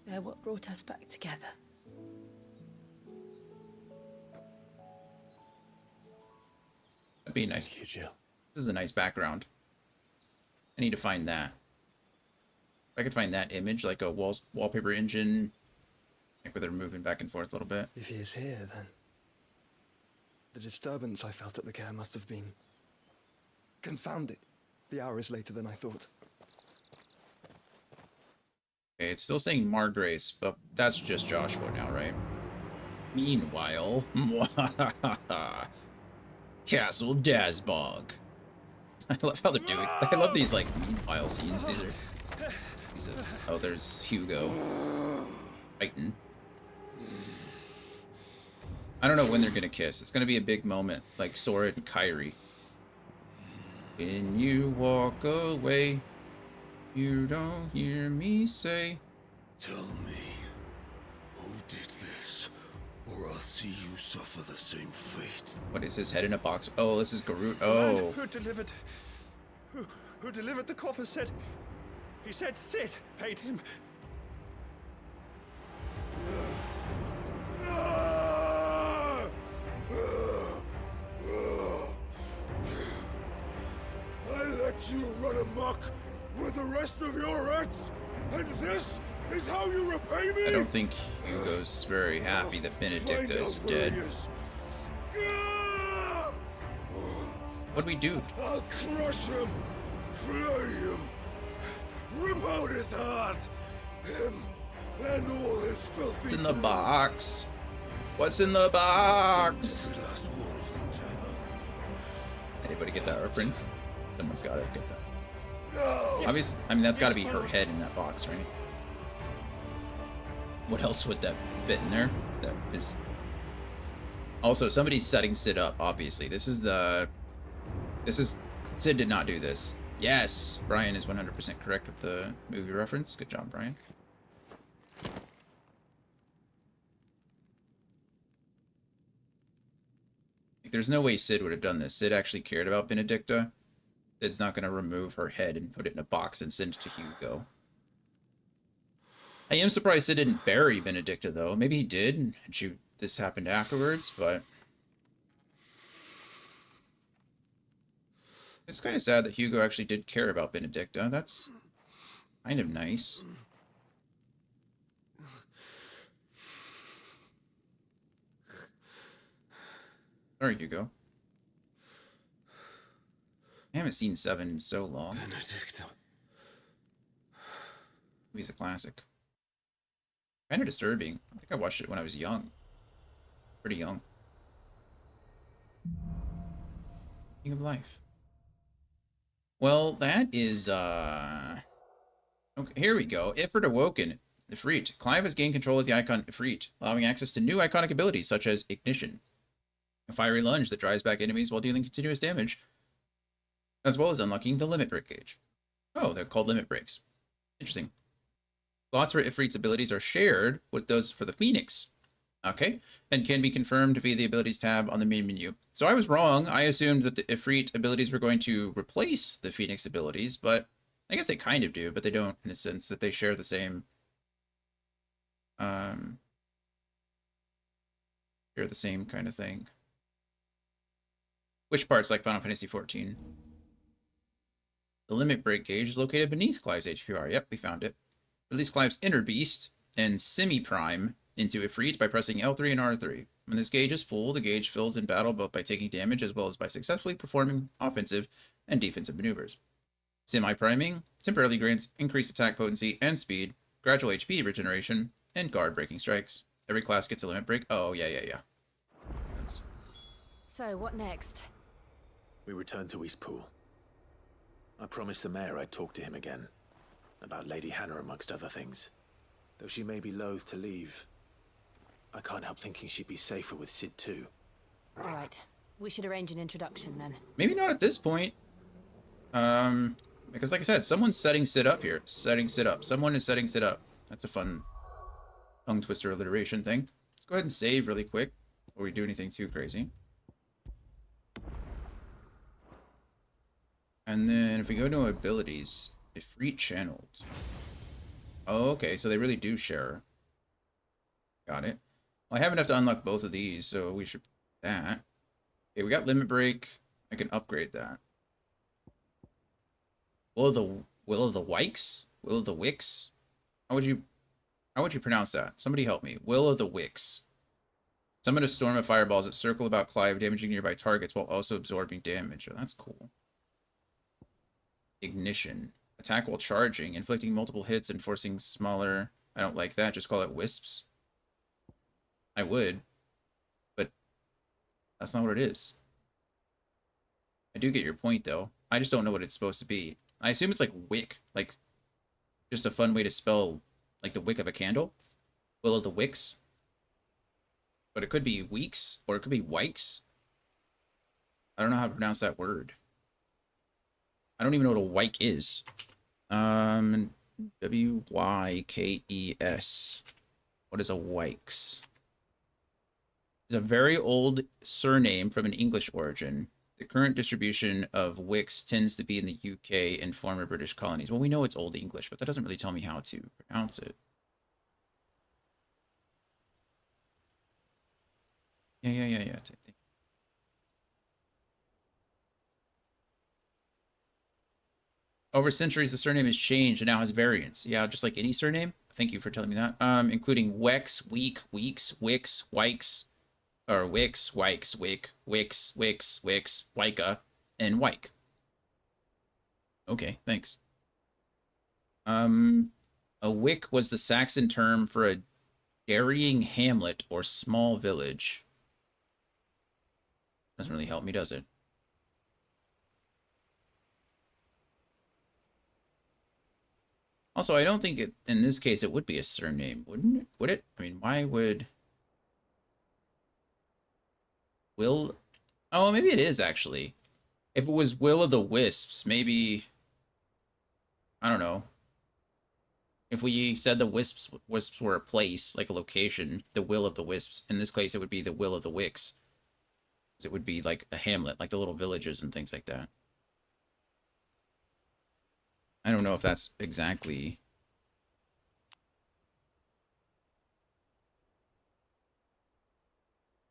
they're what brought us back together. That'd be nice. Thank you, Jill. This is a nice background. I need to find that. If I could find that image, like a wallpaper engine, like where they're moving back and forth a little bit. If he is here, then the disturbance I felt at the care must have been confounded. The hour is later than I thought. Okay, it's still saying Margrace, but that's just Joshua now, right? Meanwhile, Castle Dazbog. I love how they're doing. I love these like meanwhile scenes. These are. Jesus. Oh, there's Hugo. Titan. I don't know when they're gonna kiss. It's gonna be a big moment, like Sora and Kairi. When you walk away, you don't hear me say. Tell me, who did this? or I'll see you suffer the same fate. What is his head in a box? Oh, this is Garut. The Oh. man who delivered the coffer said, he said Sid paid him. I let you run amok with the rest of your rats, and this is how you repay me? I don't think Hugo's very happy that Benedicta is dead. What'd we do? I'll crush him, flay him, rip out his heart, him and all his filthy. What's in the blood. box? What's in the box? Every last one of them to hell. Anybody get that reference? Someone's gotta get that. No! Obviously, I mean, that's gotta be her head in that box, right? What else would that fit in there? That is... Also, somebody's setting Sid up, obviously. This is... Sid did not do this. Yes! Brian is 100% correct with the movie reference. Good job, Brian. Like, there's no way Sid would have done this. Sid actually cared about Benedicta. Sid's not going to remove her head and put it in a box and send it to Hugo. I am surprised Sid didn't bury Benedicta, though. Maybe he did, and this happened afterwards, but... It's kind of sad that Hugo actually did care about Benedicta. That's kind of nice. Sorry, Hugo. I haven't seen 7 in so long. Benedicta. He's a classic. Kind of disturbing. I think I watched it when I was young. Pretty young. King of Life. Well, that is, Okay, here we go. Ifrit Awoken. Ifrit. Clive has gained control of the icon Ifrit, allowing access to new iconic abilities such as Ignition, a fiery lunge that drives back enemies while dealing continuous damage, as well as unlocking the Limit Break gauge. Oh, they're called Limit Breaks. Interesting. Slots for Ifrit's abilities are shared with those for the Phoenix. Okay, and can be confirmed via the abilities tab on the main menu. So I was wrong. I assumed that the Ifrit abilities were going to replace the Phoenix abilities, but I guess they kind of do, but they don't in the sense that they share the same kind of thing. Which parts like Final Fantasy XIV? The Limit Break gauge is located beneath Clive's HPR. Yep, we found it. Release Clive's Inner Beast and Semi-Prime into Ifrit by pressing L3 and R3. When this gauge is full, the gauge fills in battle both by taking damage as well as by successfully performing offensive and defensive maneuvers. Semi-priming temporarily grants increased attack potency and speed, gradual HP regeneration, and guard-breaking strikes. Every class gets a limit break. Oh, yeah. That's... So, what next? We return to Eastpool. I promised the mayor I'd talk to him again. About Lady Hannah, amongst other things. Though she may be loath to leave, I can't help thinking she'd be safer with Sid too. All right. We should arrange an introduction then. Maybe not at this point. Because like I said, someone's setting Sid up here. Setting Sid up. Someone is setting Sid up. That's a fun tongue twister alliteration thing. Let's go ahead and save really quick before we do anything too crazy. And then if we go to abilities, Ifrit channeled. Oh, okay, so they really do share. Got it. Well, I have enough to unlock both of these, so we should do that. Okay, we got Limit Break. I can upgrade that. Will of the Wicks? Will of the Wicks? How would you pronounce that? Somebody help me. Will of the Wicks. Summon a storm of fireballs that circle about Clive, damaging nearby targets while also absorbing damage. Oh, that's cool. Ignition. Attack while charging, inflicting multiple hits and forcing smaller... I don't like that. Just call it wisps. I would. But that's not what it is. I do get your point, though. I just don't know what it's supposed to be. I assume it's like wick. Like, just a fun way to spell, like, the wick of a candle. Will of the Wicks. But it could be weeks, or it could be wikes. I don't know how to pronounce that word. I don't even know what a wike is. W-Y-K-E-S. What is a wikes? is a very old surname from an English origin. The current distribution of Wicks tends to be in the UK and former British colonies. Well, we know it's Old English, but that doesn't really tell me how to pronounce it. Yeah. Over centuries, the surname has changed and now has variants. Yeah, just like any surname. Thank you for telling me that. Including Wex, Week, Weeks, Wicks, Wikes, or Wicks, Wikes, Wick, Wicks, Wicks, Wicks, Wicca, and Wike. Okay, thanks. A wick was the Saxon term for a dairying hamlet or small village. Doesn't really help me, does it? Also, I don't think it, in this case, it would be a surname, wouldn't it? Would it? I mean, why would Will? Oh, maybe it is actually. If it was Will of the Wisps, maybe, I don't know. If we said the wisps were a place, like a location, the Will of the Wisps. In this case, it would be the Will of the Wicks. It would be like a hamlet, like the little villages and things like that. I don't know if that's exactly.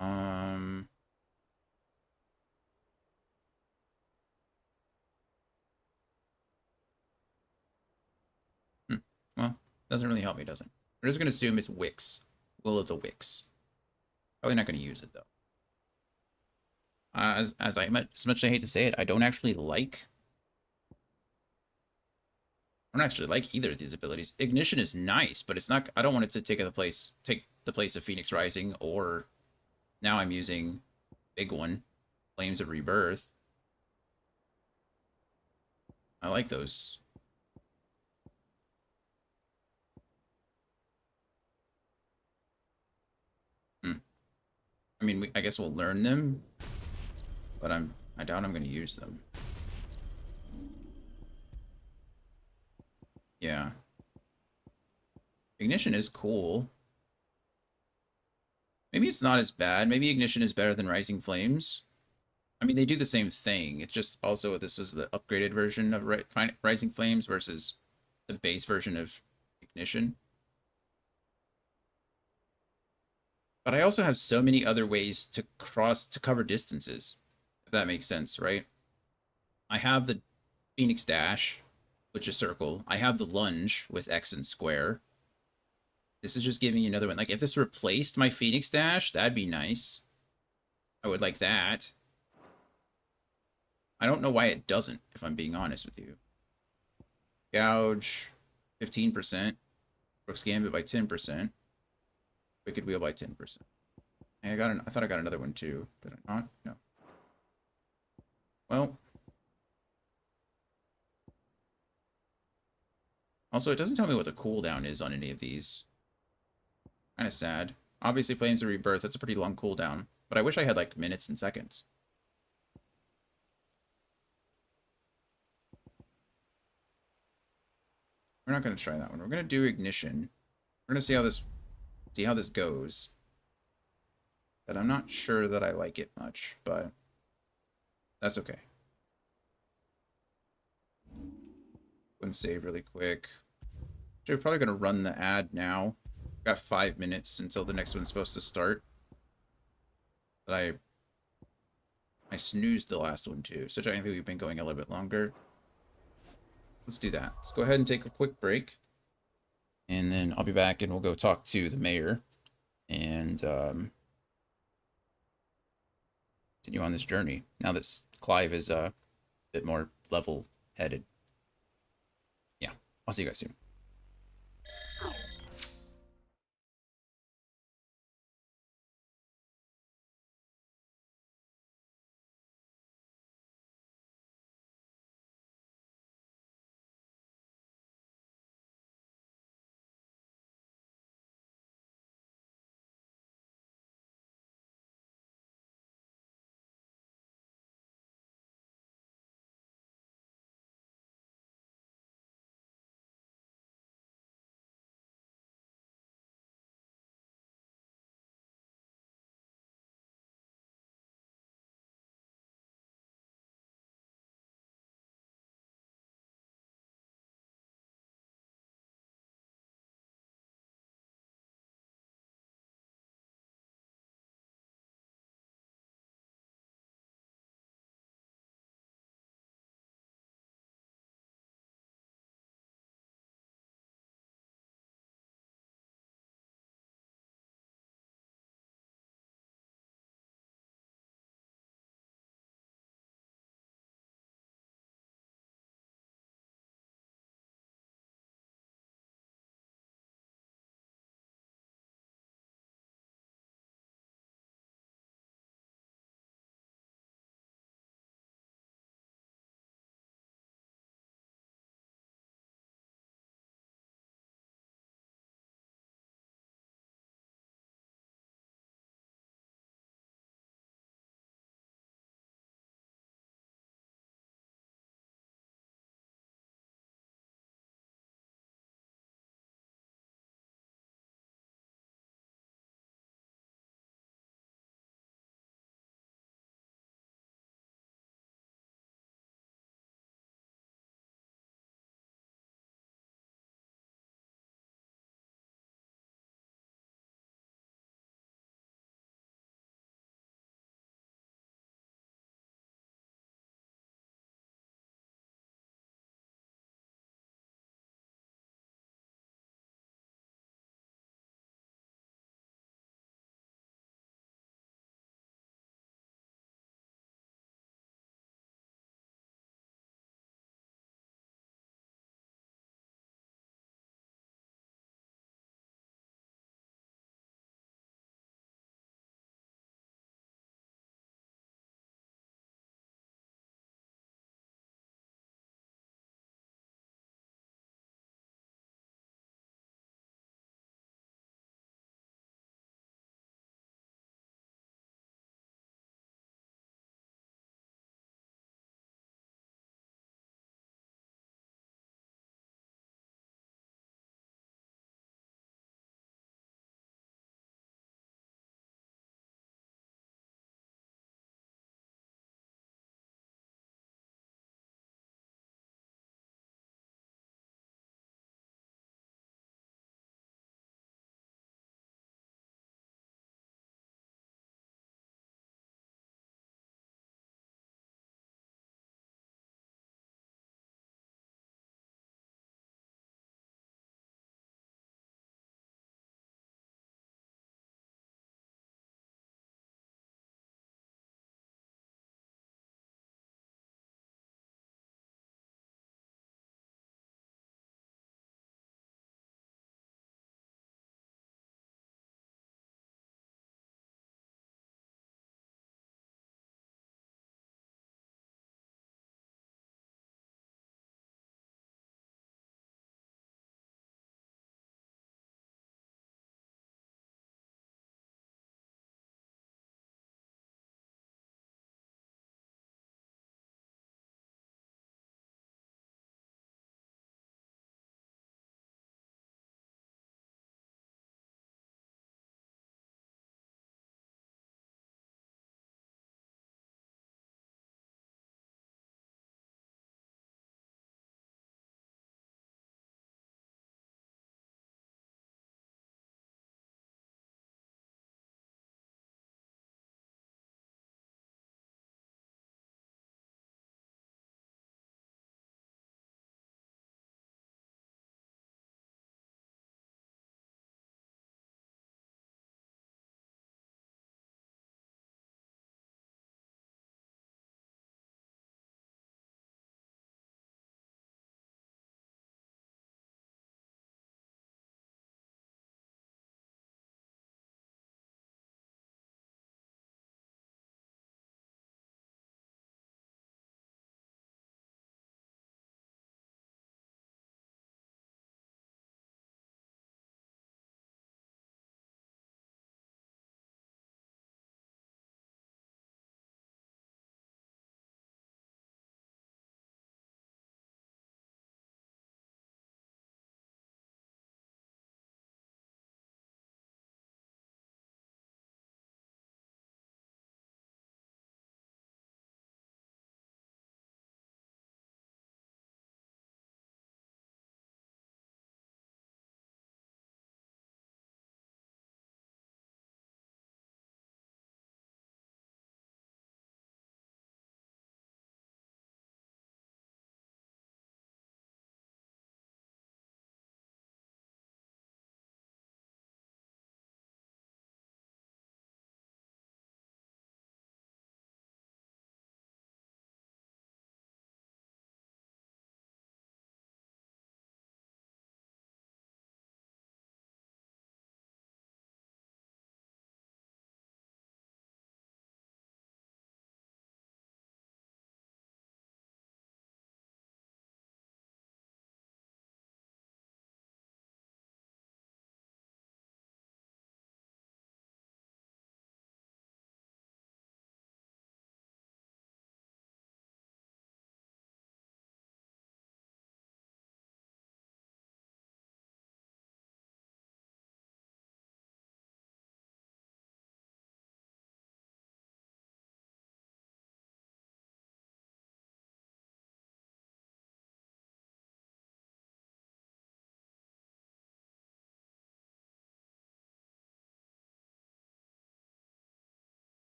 Um. Hmm. Well, doesn't really help me, does it? We're just gonna assume it's Wicks, Will of the Wicks. Probably not gonna use it though. As much as I hate to say it, I don't actually like. I don't actually like either of these abilities. Ignition is nice, but it's not. I don't want it to take the place of Phoenix Rising, or now I'm using big one, Flames of Rebirth. I like those. Hmm. I mean, I guess we'll learn them, but I doubt I'm going to use them. Yeah. Ignition is cool. Maybe it's not as bad. Maybe Ignition is better than Rising Flames. I mean, they do the same thing. It's just also this is the upgraded version of Rising Flames versus the base version of Ignition. But I also have so many other ways to cover distances, if that makes sense, right? I have the Phoenix Dash, which is circle. I have the lunge with X and square. This is just giving you another one. Like, if this replaced my Phoenix Dash, that'd be nice. I would like that. I don't know why it doesn't, if I'm being honest with you. Gouge, 15%. Brooks Gambit by 10%. Wicked Wheel by 10%. Hey, I thought I got another one too. Did I not? No. Well. Also, it doesn't tell me what the cooldown is on any of these. Kind of sad. Obviously, Flames of Rebirth, that's a pretty long cooldown. But I wish I had, like, minutes and seconds. We're not going to try that one. We're going to do Ignition. We're going to see how this goes. But I'm not sure that I like it much, but that's okay. Go and save really quick. So we're probably going to run the ad now. Got 5 minutes until the next one's supposed to start. But I snoozed the last one too, so technically we've been going a little bit longer. Let's do that. Let's go ahead and take a quick break. And then I'll be back and we'll go talk to the mayor. And continue on this journey. Now that Clive is a bit more level-headed. Yeah, I'll see you guys soon.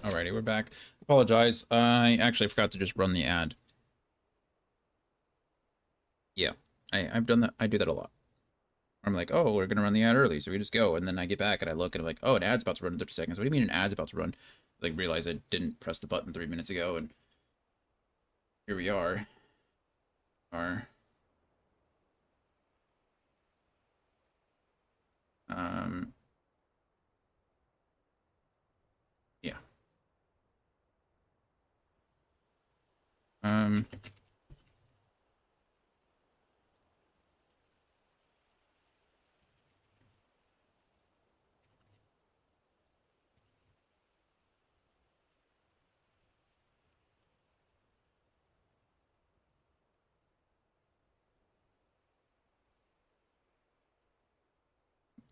Alrighty, we're back. Apologize. I actually forgot to just run the ad. Yeah, I've done that. I do that a lot. I'm like, oh, we're gonna run the ad early, so we just go, and then I get back and I look and I'm like, oh, an ad's about to run in 30 seconds. What do you mean an ad's about to run? Like, realize I didn't press the button 3 minutes ago, and here we are. Yeah.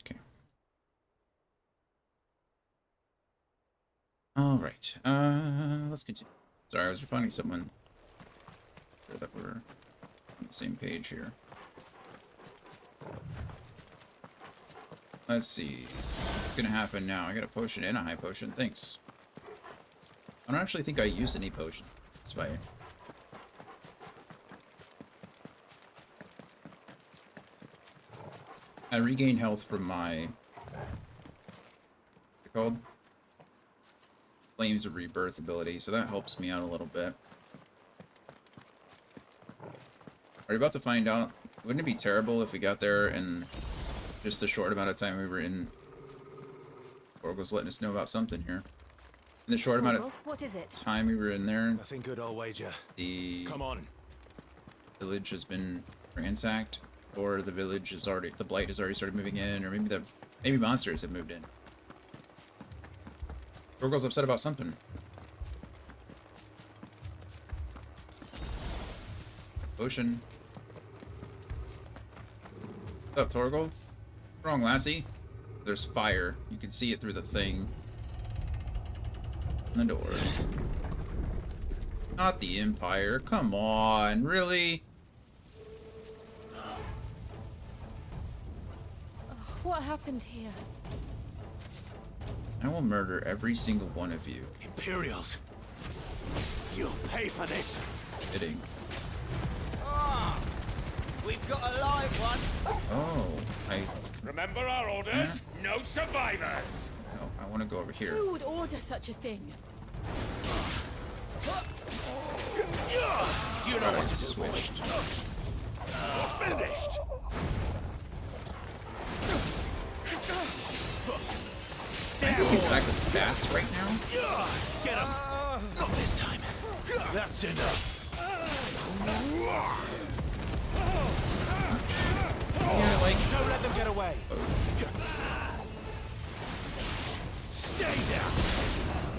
Okay. All right. Let's continue. Sorry, I was finding someone sure that we're on the same page here. Let's see what's gonna happen now. I got a potion and a high potion. Thanks. I don't actually think I used any potion. That's why. I regain health from my, what's it called? Flames of Rebirth ability, so that helps me out a little bit. Are you about to find out? Wouldn't it be terrible if we got there and just the short amount of time we were in, Torgal's letting us know about something here. In the short amount of what is it? time we were in there, Nothing good, I'll wager. the Come on. village has been ransacked, or the village is already, the blight has already started moving in, or maybe monsters have moved in. Torgal's upset about something. Potion. What's up, Torgal? What's wrong, lassie? There's fire. You can see it through the thing. And the door. Not the Empire. Come on, really? What happened here? I will murder every single one of you. Imperials. You'll pay for this. Fitting. We've got a live one. Oh, Remember our orders? No survivors! no, I want to go over here. Who would order such a thing? You know Thought I what to do, boy. switched. Finished. Exactly bats right now? Get him. Not this time. That's enough. Yeah, like, Don't let them get away. Stay down.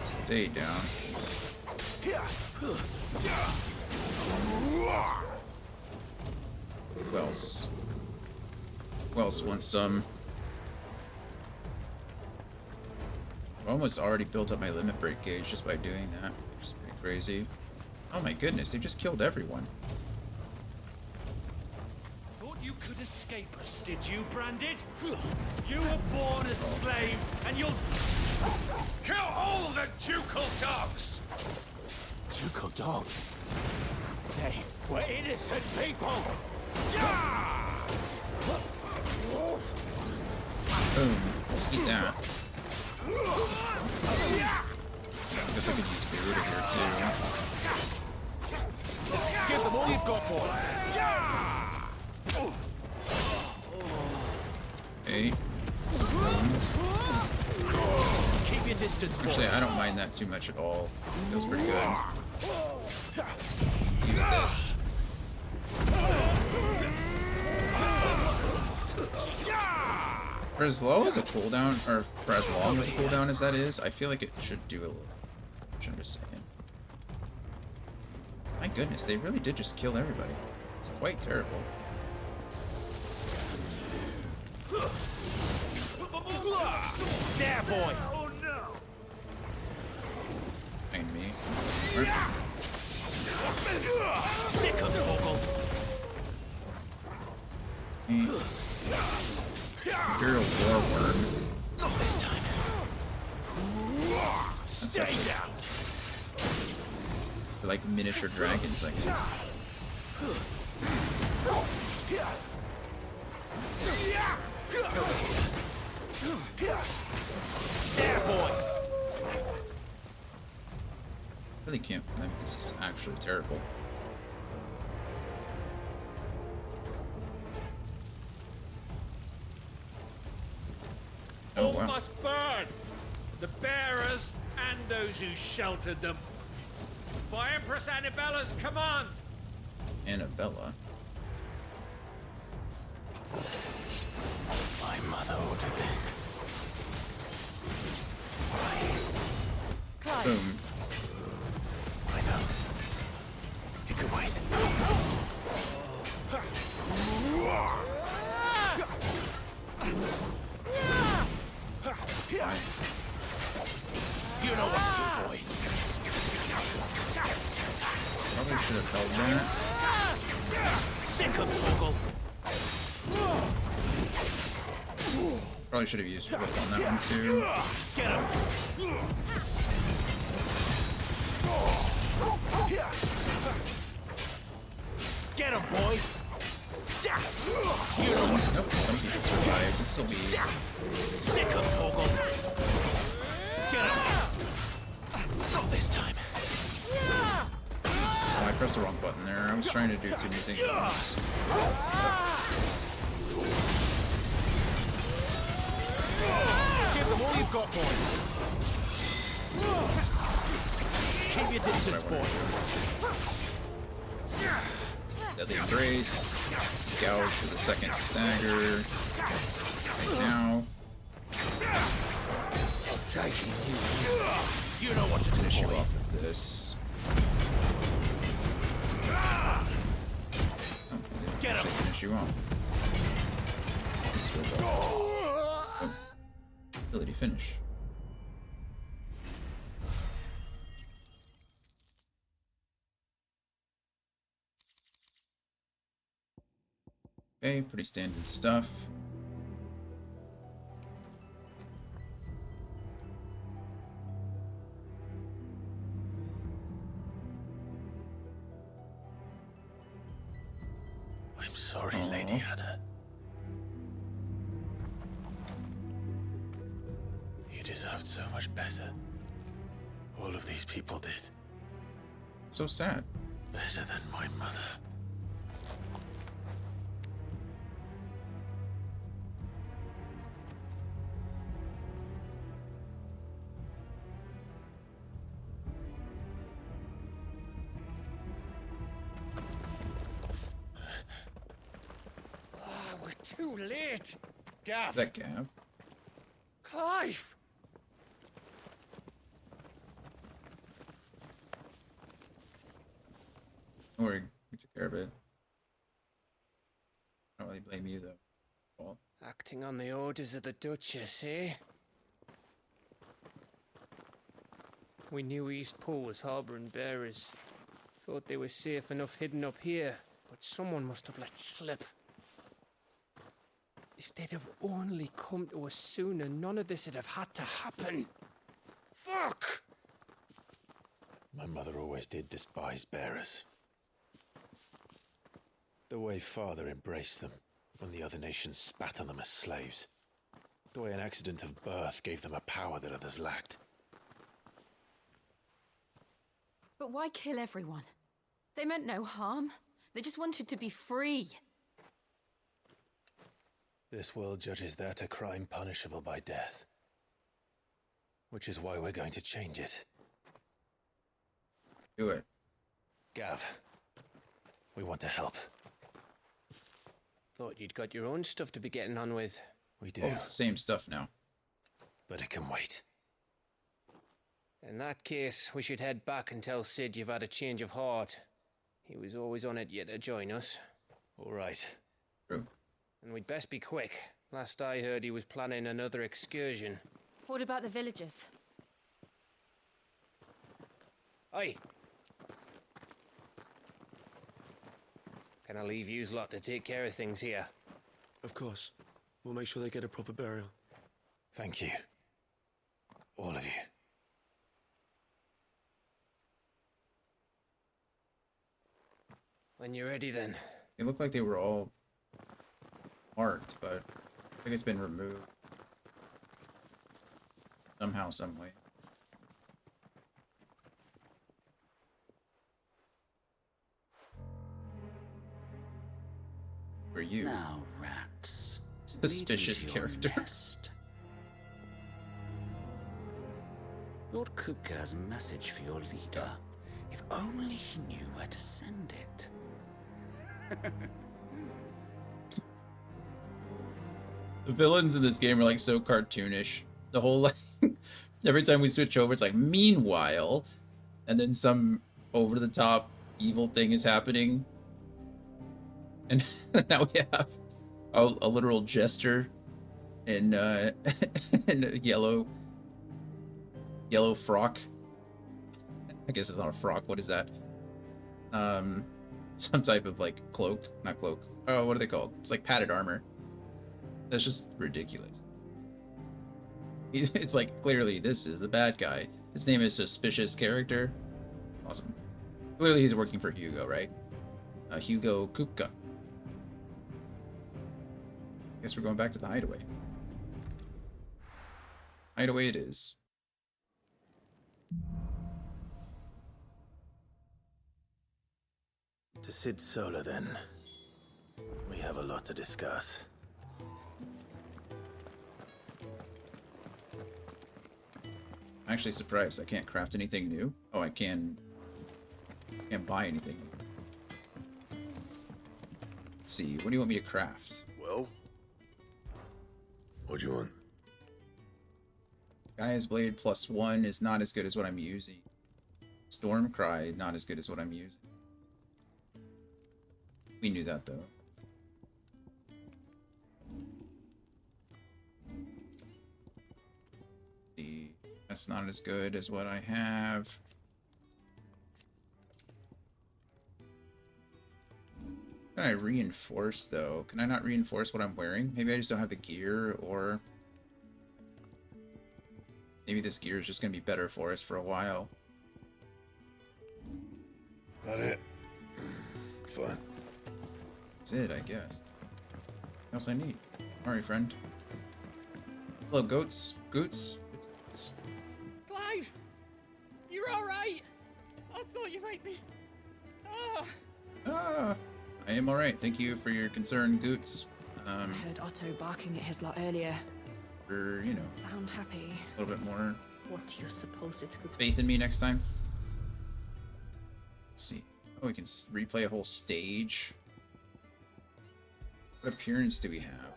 stay down. Who else? Who else wants some? I almost already built up my limit break gauge just by doing that, which is pretty crazy. Oh my goodness, they just killed everyone. Thought you could escape us, did you, Branded? You were born a slave, and you'll Kill all the ducal dogs! Ducal dogs. They were innocent people. Boom. Eat that. Guess I could use Garuda here too. Give them all you've got, boy. Okay. Keep your distance, boy. Actually, I don't mind that too much at all. Feels pretty good. Use this. For as low as a cooldown, or for as long of a cooldown as that is, I feel like it should do a little. I'm just saying. My goodness, they really did just kill everybody. It's quite terrible. There, boy. Oh no! Behind me. Sick of Torgal. Imperial War Worm. Not this time. That's like, they're like miniature dragons, I guess. There, boy. Really can't. I mean, this is actually terrible. Oh All wow. must burn. The bearers and those who sheltered them. By Empress Annabella's command. Annabella. My mother ordered this. Clive, Boom. I know. It could wait. You know what to do, boy. Probably should have held that. Sick of Toggle. Probably should have used whip on that one too. Get him. Get him, boy. You know what to do. Nope, some people survive. This will be. Sick of Toggle. Get him. Not this time. Oh, I pressed the wrong button there. I was trying to do too many things at once. Give them all you've got, boy. Keep your distance, boy. Deadly Embrace. Gouge for the second stagger. Right now. Taking you. You know what to do, Finish you boy. off with this. Oh, I didn't Get him. actually finish you off. This will go. Oh. Ability finish. Okay, pretty standard stuff. I'm sorry, Aw. Lady Anna. You deserved so much better. All of these people did. So sad. Better than my mother. We're too late. Is Gav. that Gav? Clive. Don't worry, we took care of it. I don't really blame you though. Well, Acting on the orders of the Duchess, eh? We knew East Pool was harbouring bearers. Thought they were safe enough hidden up here, but someone must have let slip. If they'd have only come to us sooner, none of this would have had to happen. Fuck! My mother always did despise bearers. The way father embraced them when the other nations spat on them as slaves. The way an accident of birth gave them a power that others lacked. but why kill everyone? They meant no harm. They just wanted to be free. This world judges that a crime punishable by death. Which is why we're going to change it. do it. Gav, we want to help. Thought you'd got your own stuff to be getting on with. We do, Oh, it's the same stuff now. but it can wait. In that case, we should head back and tell Sid you've had a change of heart. He was always on it yet to join us. All right. True. And we'd best be quick. Last I heard, he was planning another excursion. What about the villagers? Aye. Can I leave yous lot to take care of things here? Of course. We'll make sure they get a proper burial. Thank you. All of you. When you're ready, then. They look like they were all marked, but I think it's been removed somehow, some way. For you. Now, rats. Suspicious lead me to your character. nest. Lord Kupka has a message for your leader. If only he knew where to send it. The villains in this game are like so cartoonish. The whole like every time we switch over, it's like meanwhile, and then some over the top evil thing is happening, and now we have a literal jester in in a yellow frock. I guess it's not a frock. What is that? Some type of like cloak, not cloak. Oh, what are they called? It's like padded armor. That's just ridiculous. It's like, clearly, this is the bad guy. His name is Suspicious Character. Awesome. Clearly, he's working for Hugo, right? Hugo Kupka. Guess we're going back to the hideaway. Hideaway it is. To Sid Solar, then. We have a lot to discuss. I'm actually surprised I can't craft anything new. Oh, I can't buy anything. Let's see, what do you want me to craft? Well? What do you want? Gaia's Blade +1 is not as good as what I'm using. Stormcry, not as good as what I'm using. We knew that, though. That's not as good as what I have. Can I reinforce, though? Can I not reinforce what I'm wearing? Maybe I just don't have the gear, or... maybe this gear is just going to be better for us for a while. That it? Fine. That's it, I guess. What else I need? Alright, friend. Hello, goats. Goots. Clive! You're alright! I thought you might be... I am alright. Thank you for your concern, Goots. I heard Otto barking at his lot earlier. For, you know, Sound happy. a little bit more What do you suppose it could faith in me next time. Let's see. Oh, we can replay a whole stage. What appearance do we have?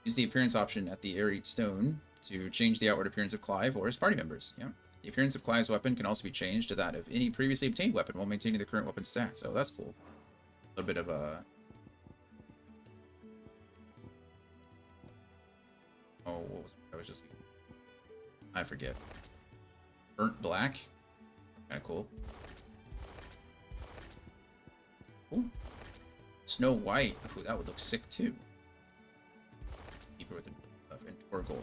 Use the appearance option at the Aerite Stone to change the outward appearance of Clive or his party members. Yeah. The appearance of Clive's weapon can also be changed to that of any previously obtained weapon while maintaining the current weapon stats. So that's cool. A little bit of a... oh, what was I was just... I forget. Burnt black? Kinda cool. Ooh. Snow White. Ooh, that would look sick too. Keeper with an Torgal.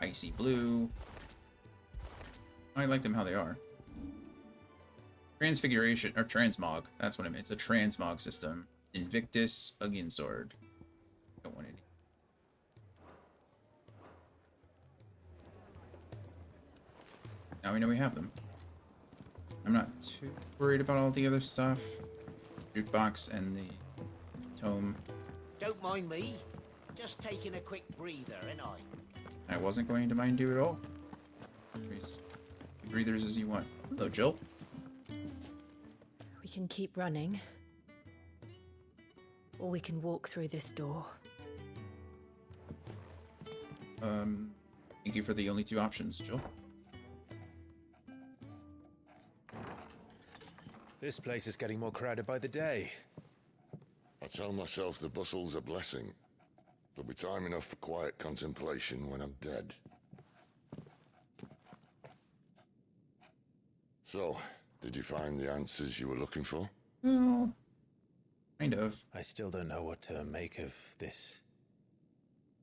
Icy blue. I like them how they are. Transfiguration, or transmog. That's what I meant. It's a transmog system. Invictus, Ugin Sword. Don't want any. Now we know we have them. I'm not too worried about all the other stuff. Jukebox and the tome. Don't mind me. Just taking a quick breather, ain't I? I wasn't going to mind you at all. Please. Breathers as you want. Hello, Jill. We can keep running. Or we can walk through this door. Thank you for the only two options, Jill. This place is getting more crowded by the day. I tell myself the bustle's a blessing. There'll be time enough for quiet contemplation when I'm dead. So, did you find the answers you were looking for? Well, kind of. I still don't know what to make of this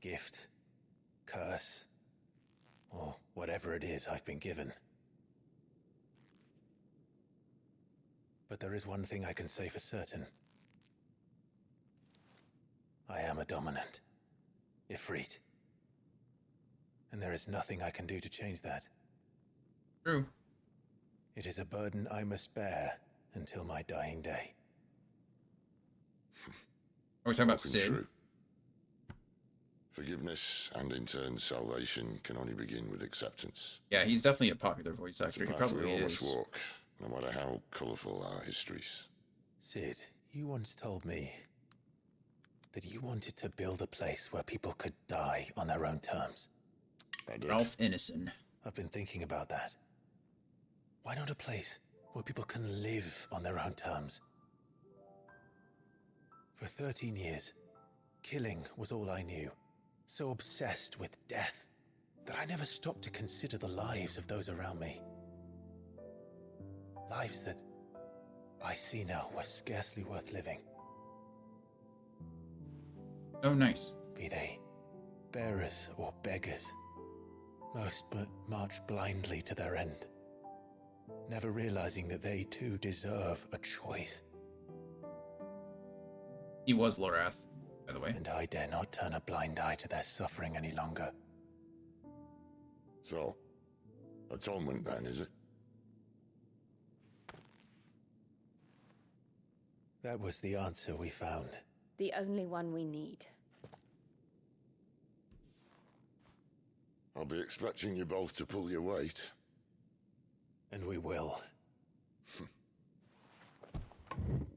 gift, curse, or whatever it is I've been given. But there is one thing I can say for certain. a dominant. Ifrit. And there is nothing I can do to change that. True. It is a burden I must bear until my dying day. Are we talking about Spoken Sid? true. Forgiveness and in turn salvation can only begin with acceptance. Yeah, he's definitely a popular voice It's actor. a He path probably we all must is. walk, no matter how colourful our histories. Sid, you once told me that you wanted to build a place where people could die on their own terms. I did. Ralph Ineson. I've been thinking about that. Why not a place where people can live on their own terms? For 13 years, killing was all I knew. So obsessed with death that I never stopped to consider the lives of those around me. Lives that I see now were scarcely worth living. Oh, nice. Be they bearers or beggars, most march blindly to their end, never realizing that they too deserve a choice. He was Lorath, by the way. And I dare not turn a blind eye to their suffering any longer. So, atonement then, is it? That was the answer we found. The only one we need. I'll be expecting you both to pull your weight. And we will.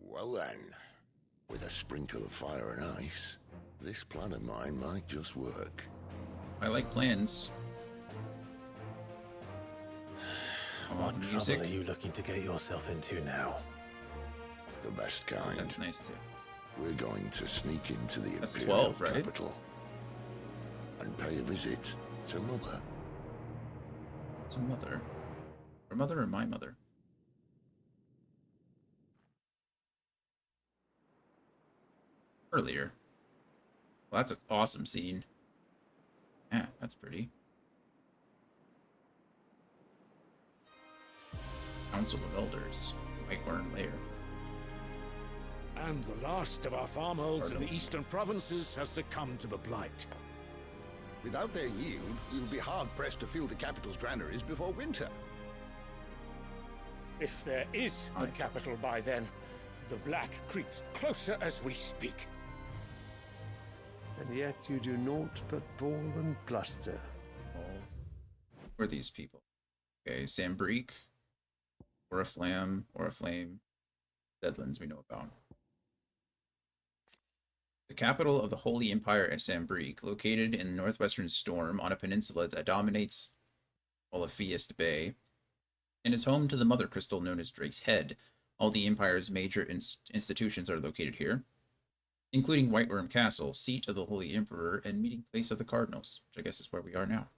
Well then, with a sprinkle of fire and ice, this plan of mine might just work. I like plans. I want What the music. trouble are you looking to get yourself into now? The best kind. That's nice too. We're going to sneak into the That's Imperial 12, right? capital and pay a visit to Mother. It's a mother. Her mother or my mother? Earlier. Well, that's an awesome scene. Yeah, that's pretty. Council of Elders. Whiteworm Lair. And the last of our farmholds in the eastern provinces has succumbed to the blight. Without their yield, we will be hard-pressed to fill the capital's granaries before winter. If there is a capital by then, the black creeps closer as we speak. And yet you do naught but bawl and bluster. Who are these people? Okay, Sambrique, Oriflamme, Deadlands we know about. The capital of the Holy Empire is Sambrique, located in the northwestern Storm on a peninsula that dominates Olipheist Bay, and is home to the mother crystal known as Drake's Head. All the Empire's major institutions are located here, including Whiteworm Castle, seat of the Holy Emperor, and meeting place of the Cardinals, which I guess is where we are now.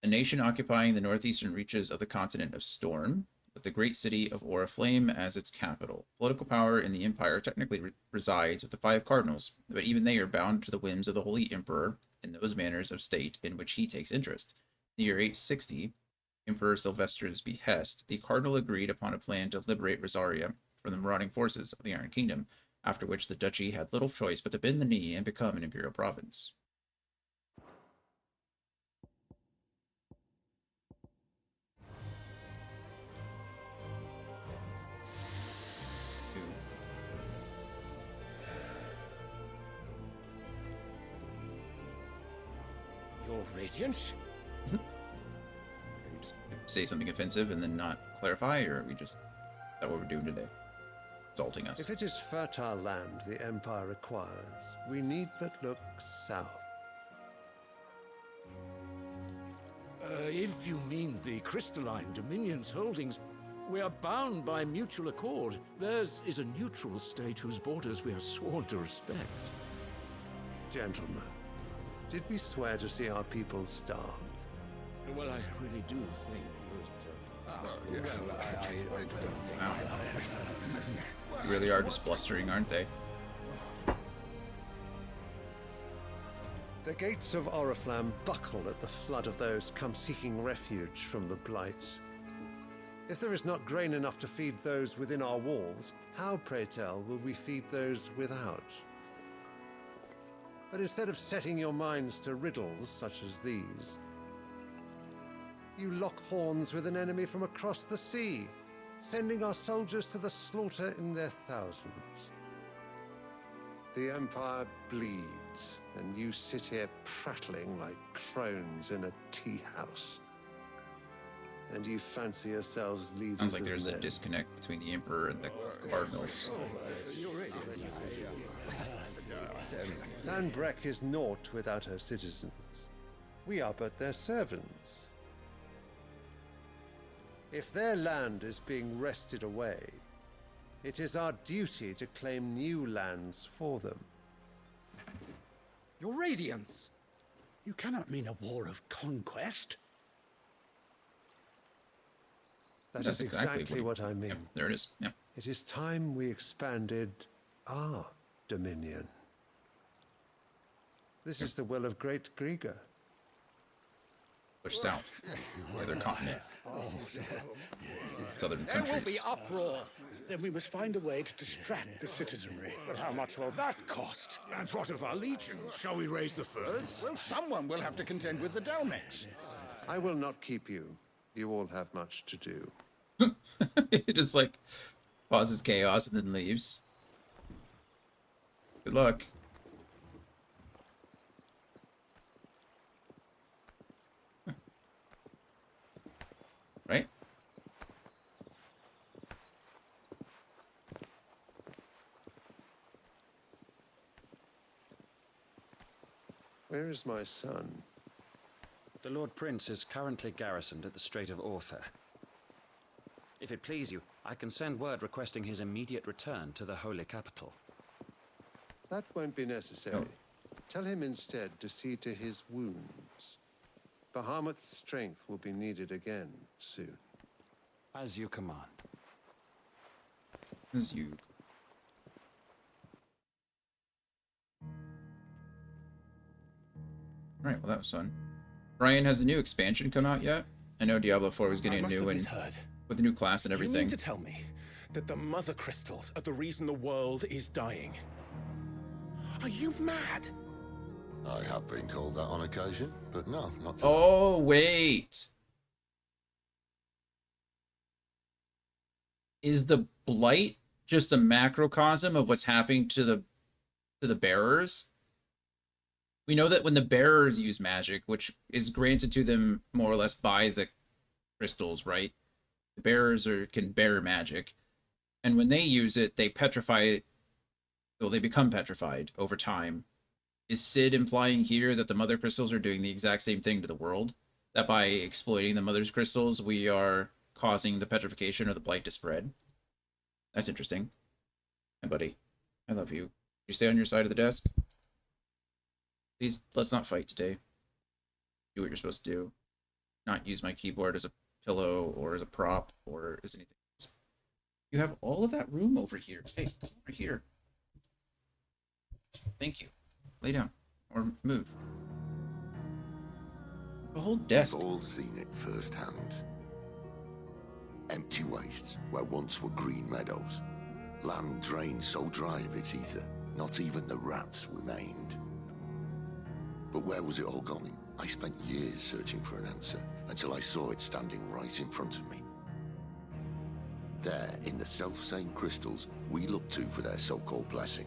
A nation occupying the northeastern reaches of the continent of Storm, with the great city of Oriflamme as its capital. Political power in the Empire technically resides with the 5 cardinals, but even they are bound to the whims of the Holy Emperor in those manners of state in which he takes interest. In the year 860, Emperor Sylvester's behest, the cardinal agreed upon a plan to liberate Rosaria from the marauding forces of the Iron Kingdom, after which the duchy had little choice but to bend the knee and become an imperial province. Your Radiance? Are we just say something offensive and then not clarify, or are we just... Is that what we're doing today? Insulting us. If it is fertile land the Empire requires, we need but look south. If you mean the Crystalline Dominion's holdings, we are bound by mutual accord. Theirs is a neutral state whose borders we are sworn to respect. Gentlemen, did we swear to see our people starve? Well, I really do think that... Wow. They really are just blustering, aren't they? The gates of Oriflamme buckle at the flood of those come seeking refuge from the blight. If there is not grain enough to feed those within our walls, how, pray tell, will we feed those without? But instead of setting your minds to riddles such as these, you lock horns with an enemy from across the sea, sending our soldiers to the slaughter in their thousands. The Empire bleeds, and you sit here prattling like crones in a tea house. And you fancy yourselves leaders Sounds like of there's a men. disconnect between the Emperor and the Cardinals. Sanbreque is naught without her citizens. We are but their servants. If their land is being wrested away, it is our duty to claim new lands for them. Your Radiance! You cannot mean a war of conquest. That That's is exactly what I mean. Yep, there it is. Yeah. It is time we expanded our dominion. This is the will of Great Grieger. Push south. The other continent. Southern There will countries. be uproar. Then we must find a way to distract the citizenry. But how much will that cost? And what of our legions? Shall we raise the furs? Well, someone will have to contend with the Dalmex. I will not keep you. You all have much to do. It just like causes chaos and then leaves. Good luck. Right? Where is my son? The Lord Prince is currently garrisoned at the Strait of Arthur. If it please you, I can send word requesting his immediate return to the Holy Capital. That won't be necessary. No. Tell him instead to see to his wounds. Bahamut's strength will be needed again soon. As you command. As you. Alright, well that was fun. Brian, has the new expansion come out yet? I know Diablo 4 was getting a new one with the new class and You mean everything. to tell me that the Mother Crystals are the reason the world is dying? Are you mad? I have been called that on occasion, but no, not today. Oh, wait. Is the blight just a macrocosm of what's happening to the bearers? We know that when the bearers use magic, which is granted to them more or less by the crystals, right? The bearers can bear magic. And when they use it, they petrify, well, they become petrified over time. Is Sid implying here that the Mother Crystals are doing the exact same thing to the world? That by exploiting the Mother's Crystals, we are causing the petrification or the blight to spread? That's interesting. Hey, buddy. I love you. You stay on your side of the desk? Please, let's not fight today. Do what you're supposed to do. Not use my keyboard as a pillow or as a prop or as anything else. You have all of that room over here. Hey, come over here. Thank you. Lay down. Or move. The whole desk. We've all seen it firsthand. Empty wastes where once were green meadows. Land drained so dry of its ether, not even the rats remained. But where was it all going? I spent years searching for an answer, until I saw it standing right in front of me. There, in the self-same crystals we look to for their so-called blessing.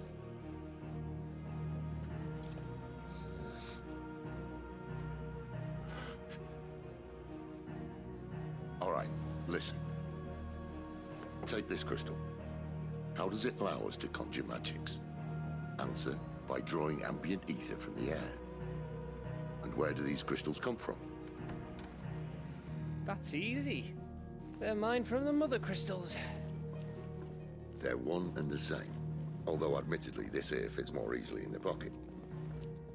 All right, listen. Take this crystal. How does it allow us to conjure magics? Answer, by drawing ambient ether from the air. And where do these crystals come from? That's easy. They're mine from the Mother Crystals. They're one and the same. Although admittedly this here fits more easily in the pocket.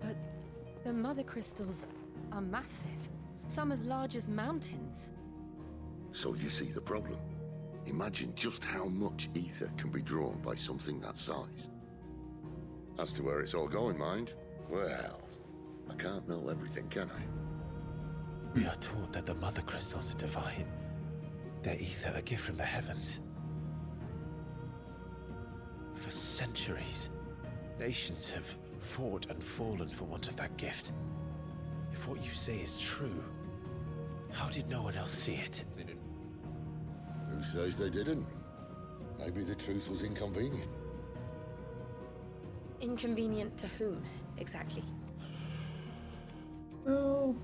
But the Mother Crystals are massive. Some as large as mountains. So you see the problem. Imagine just how much ether can be drawn by something that size. As to where it's all going, mind, well, I can't know everything, can I? We are taught that the Mother Crystals are divine. Their ether, a gift from the heavens. For centuries, nations have fought and fallen for want of that gift. If what you say is true, how did no one else see it? Who says they didn't? Maybe the truth was inconvenient. Inconvenient to whom, exactly? Well,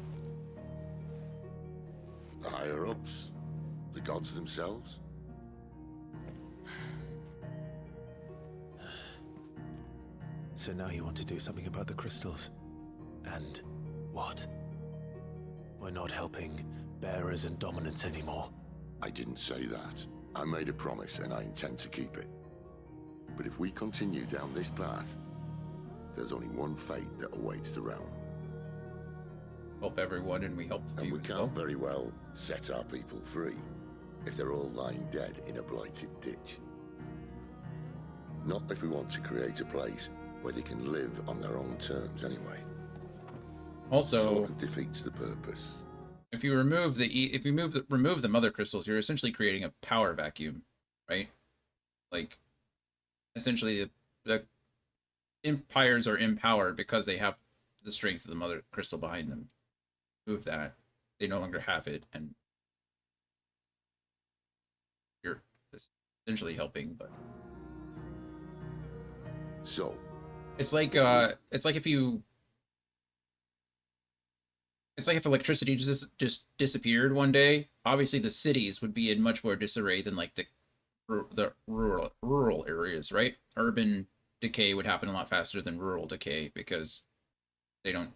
The higher-ups? The gods themselves? So now you want to do something about the crystals. And what? We're not helping bearers and dominants anymore. I didn't say that. I made a promise and I intend to keep it. But if we continue down this path, there's only one fate that awaits the realm. Help everyone and we help the And few we as can't well. very well set our people free if they're all lying dead in a blighted ditch. Not if we want to create a place where they can live on their own terms anyway. Also, Sort of defeats the purpose. if you remove remove the mother crystals, you're essentially creating a power vacuum, right? Like, essentially, the empires are empowered because they have the strength of the mother crystal behind them. Move that, they no longer have it, and you're essentially helping. But so it's like if electricity just disappeared one day. Obviously, the cities would be in much more disarray than like the rural areas, right? Urban decay would happen a lot faster than rural decay because they don't,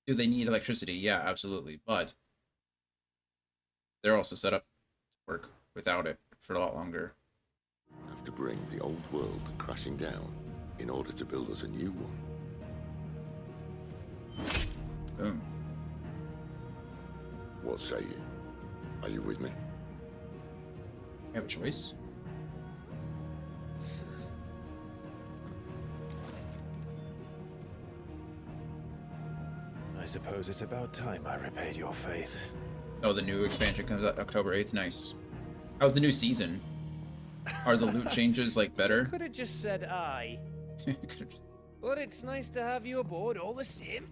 do they need electricity? Yeah, absolutely, but they're also set up to work without it for a lot longer. Have to bring the old world crashing down in order to build us a new one. Boom. What say you? Are you with me? I have a choice. I suppose it's about time I repaid your faith. Oh, the new expansion comes out October 8th. Nice. How's the new season? Are the loot changes like better? Could have just said aye. But it's nice to have you aboard all the same.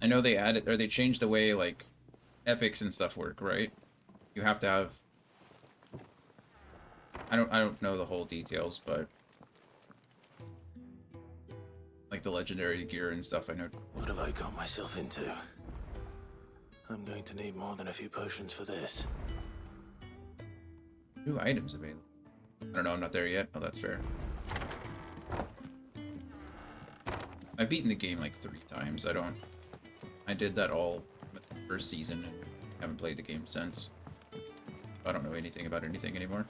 I know they added, or they changed the way like epics and stuff work, right? You have to have. I don't know the whole details, but like the legendary gear and stuff. I know. What have I got myself into? I'm going to need more than a few potions for this. New items available. I don't know. I'm not there yet. Oh, that's fair. I've beaten the game like 3 times. I did that all with the first season and haven't played the game since. I don't know anything about anything anymore.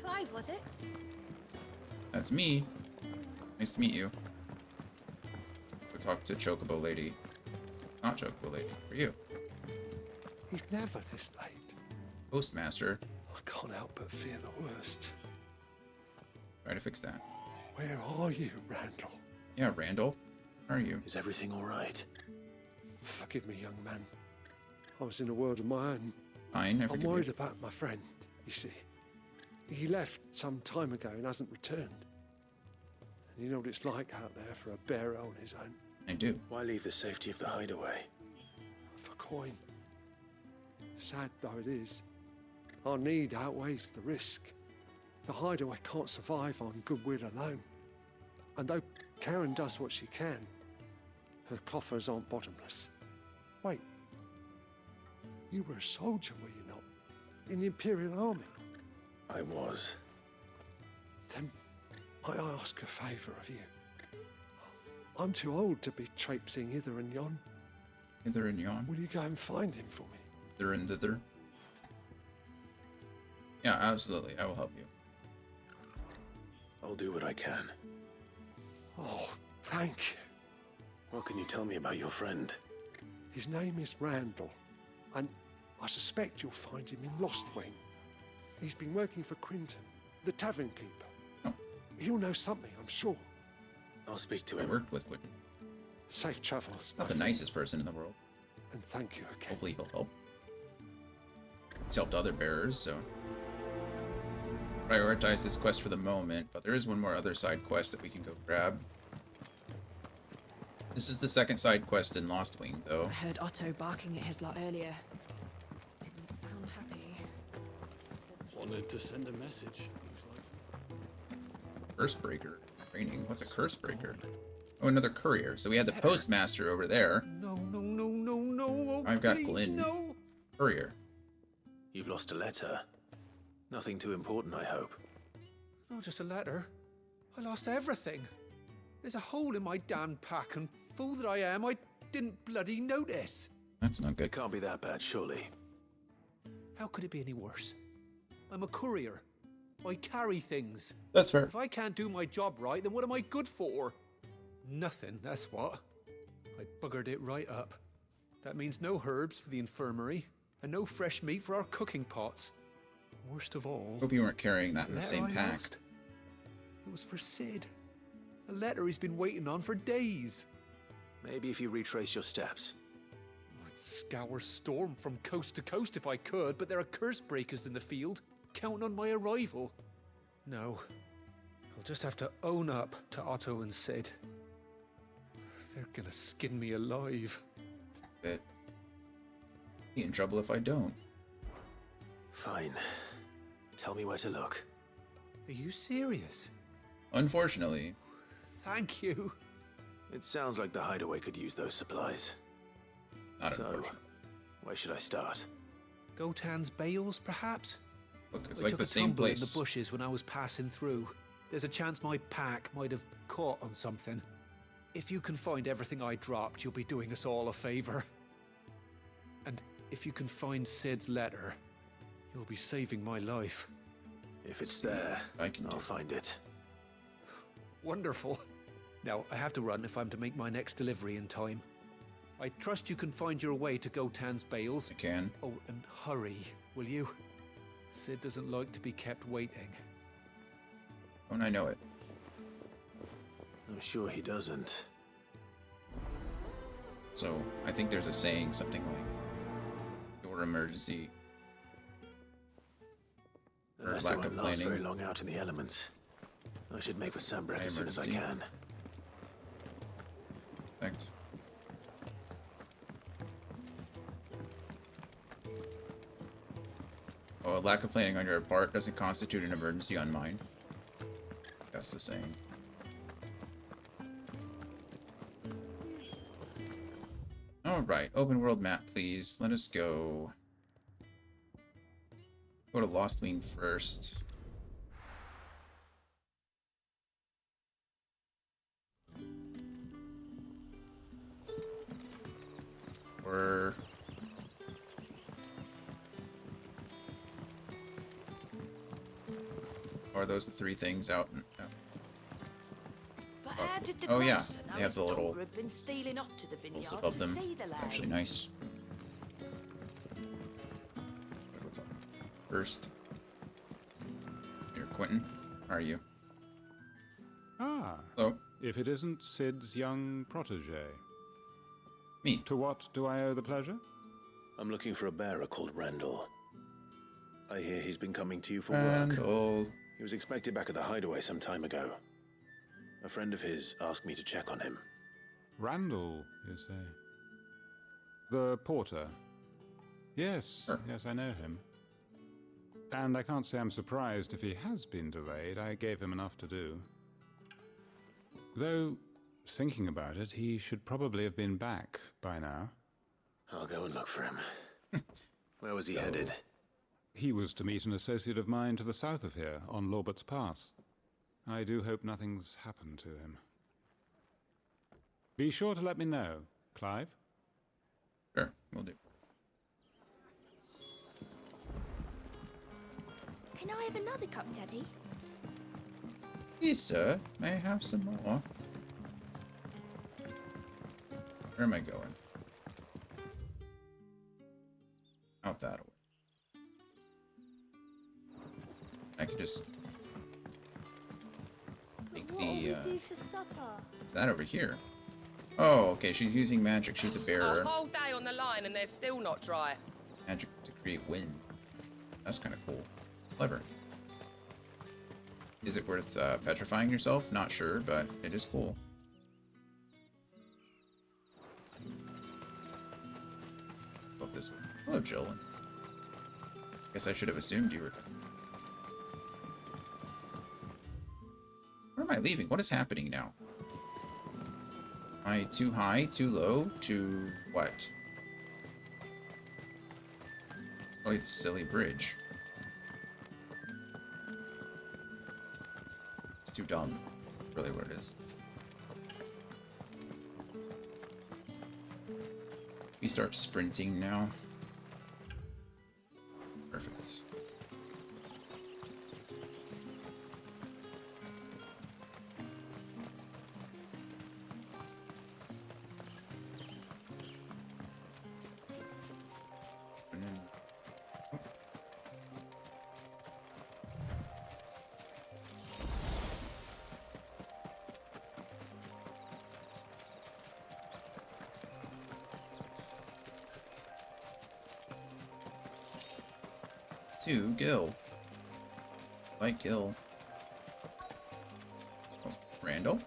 Clive, was it? That's me. Nice to meet you. Go talk to Chocobo Lady. Not Chocobo Lady. For you. He's never this late. Postmaster. I can't help but fear the worst. Try to fix that. Where are you, Randall? Yeah, Randall. How are you? Is everything all right? Forgive me, young man. I was in a world of my own. Fine, I I'm forgive worried you. about my friend, you see. He left some time ago and hasn't returned. And you know what it's like out there for a bearer on his own. I do. Why leave the safety of the hideaway? For coin. Sad though it is, our need outweighs the risk. The hideaway can't survive on goodwill alone. And though Karen does what she can, her coffers aren't bottomless. Wait. You were a soldier, were you not? In the Imperial Army? I was. Then might I ask a favour of you? I'm too old to be traipsing hither and yon. Hither and yon? Will you go and find him for me? Hither and thither. Yeah, absolutely. I will help you. I'll do what I can. Oh, thank you. What can you tell me about your friend? His name is Randall, and I suspect you'll find him in Lostwing. He's been working for Quinton, the tavern keeper. Oh. He'll know something, I'm sure. I'll speak to I him. worked with Quentin. Safe travels. Not the nicest person in the world. And thank you again. Hopefully he'll help. He's helped other bearers, so prioritize this quest for the moment, but there is one more other side quest that we can go grab. This is the second side quest in Lost Wing, though. I heard Otto barking at his lot earlier. Didn't sound happy. Wanted to send a message. Curse breaker training. What's a curse breaker? Oh, another courier. So we had the postmaster over there. No. Oh, I've got please, Glynn. No. Courier. You've lost a letter. Nothing too important, I hope. Not just a letter. I lost everything. There's a hole in my damn pack, and fool that I am, I didn't bloody notice. That's not good. It can't be that bad, surely. How could it be any worse? I'm a courier. I carry things. That's fair. If I can't do my job right, then what am I good for? Nothing, that's what. I buggered it right up. That means no herbs for the infirmary, and no fresh meat for our cooking pots. Worst of all... Hope you weren't carrying that in the letter same I pack. lost. It was for Sid. A letter he's been waiting on for days. Maybe if you retrace your steps. I'd scour Storm from coast to coast if I could, but there are curse breakers in the field, counting on my arrival. No. I'll just have to own up to Otto and Sid. They're gonna skin me alive. But be in trouble if I don't. Fine. Tell me where to look. Are you serious? Unfortunately. Thank you. It sounds like the hideaway could use those supplies. Not so, unfortunate. where should I start? Gotan's bales, perhaps? Look, it's I like took the a same tumble place. in the bushes when I was passing through. There's a chance my pack might have caught on something. If you can find everything I dropped, you'll be doing us all a favor. And if you can find Sid's letter, you'll be saving my life. If it's there, I'll find it. Wonderful. Now, I have to run if I'm to make my next delivery in time. I trust you can find your way to Gotan's bales. I can. Oh, and hurry, will you? Sid doesn't like to be kept waiting. Don't I know it? I'm sure he doesn't. So, I think there's a saying, something like, your emergency. Or Unless I lack of won't last planning. very long out in the elements. I should make the Sambrek as soon as I Emergency. can. Thanks. Oh, a lack of planning on your part doesn't constitute an emergency on mine. That's the saying. Alright, open world map, please. Let us go. Go to Lost Wing first. Or... Or are those the three things out? But how did the Oh yeah, grandson know they have his the little daughter had been stealing off to the vineyard holes above to them. see the It's lad? actually nice. First, here, Quentin. How are you? Ah. Hello. If it isn't Sid's young protege. Me. To what do I owe the pleasure? I'm looking for a bearer called Randall. I hear he's been coming to you for Randall. work. He was expected back at the hideaway some time ago. A friend of his asked me to check on him. Randall, you say? The porter? Yes, Sure. yes, I know him. And I can't say I'm surprised if he has been delayed. I gave him enough to do. Though, thinking about it, he should probably have been back by now. I'll go and look for him. Where was he headed? He was to meet an associate of mine to the south of here, on Lorbert's Pass. I do hope nothing's happened to him. Be sure to let me know, Clive. Sure, we'll do. Can I have another cup, Daddy? Please, sir. May I have some more? Where am I going? Out that way. I could just take What will we the. do for supper? Is that over here? Oh, okay, she's using magic. She's a bearer. A whole day on the line and they're still not dry. Magic to create wind. That's kind of cool. Clever. Is it worth petrifying yourself? Not sure, but it is cool. Love this one. Hello, Jill. Guess I should have assumed you were... Where am I leaving? What is happening now? Am I too high, too low, too what? Probably the silly bridge. It's too dumb. That's really what it is. We start sprinting now. Perfect. To Gil. Like Gil. Oh, Randall?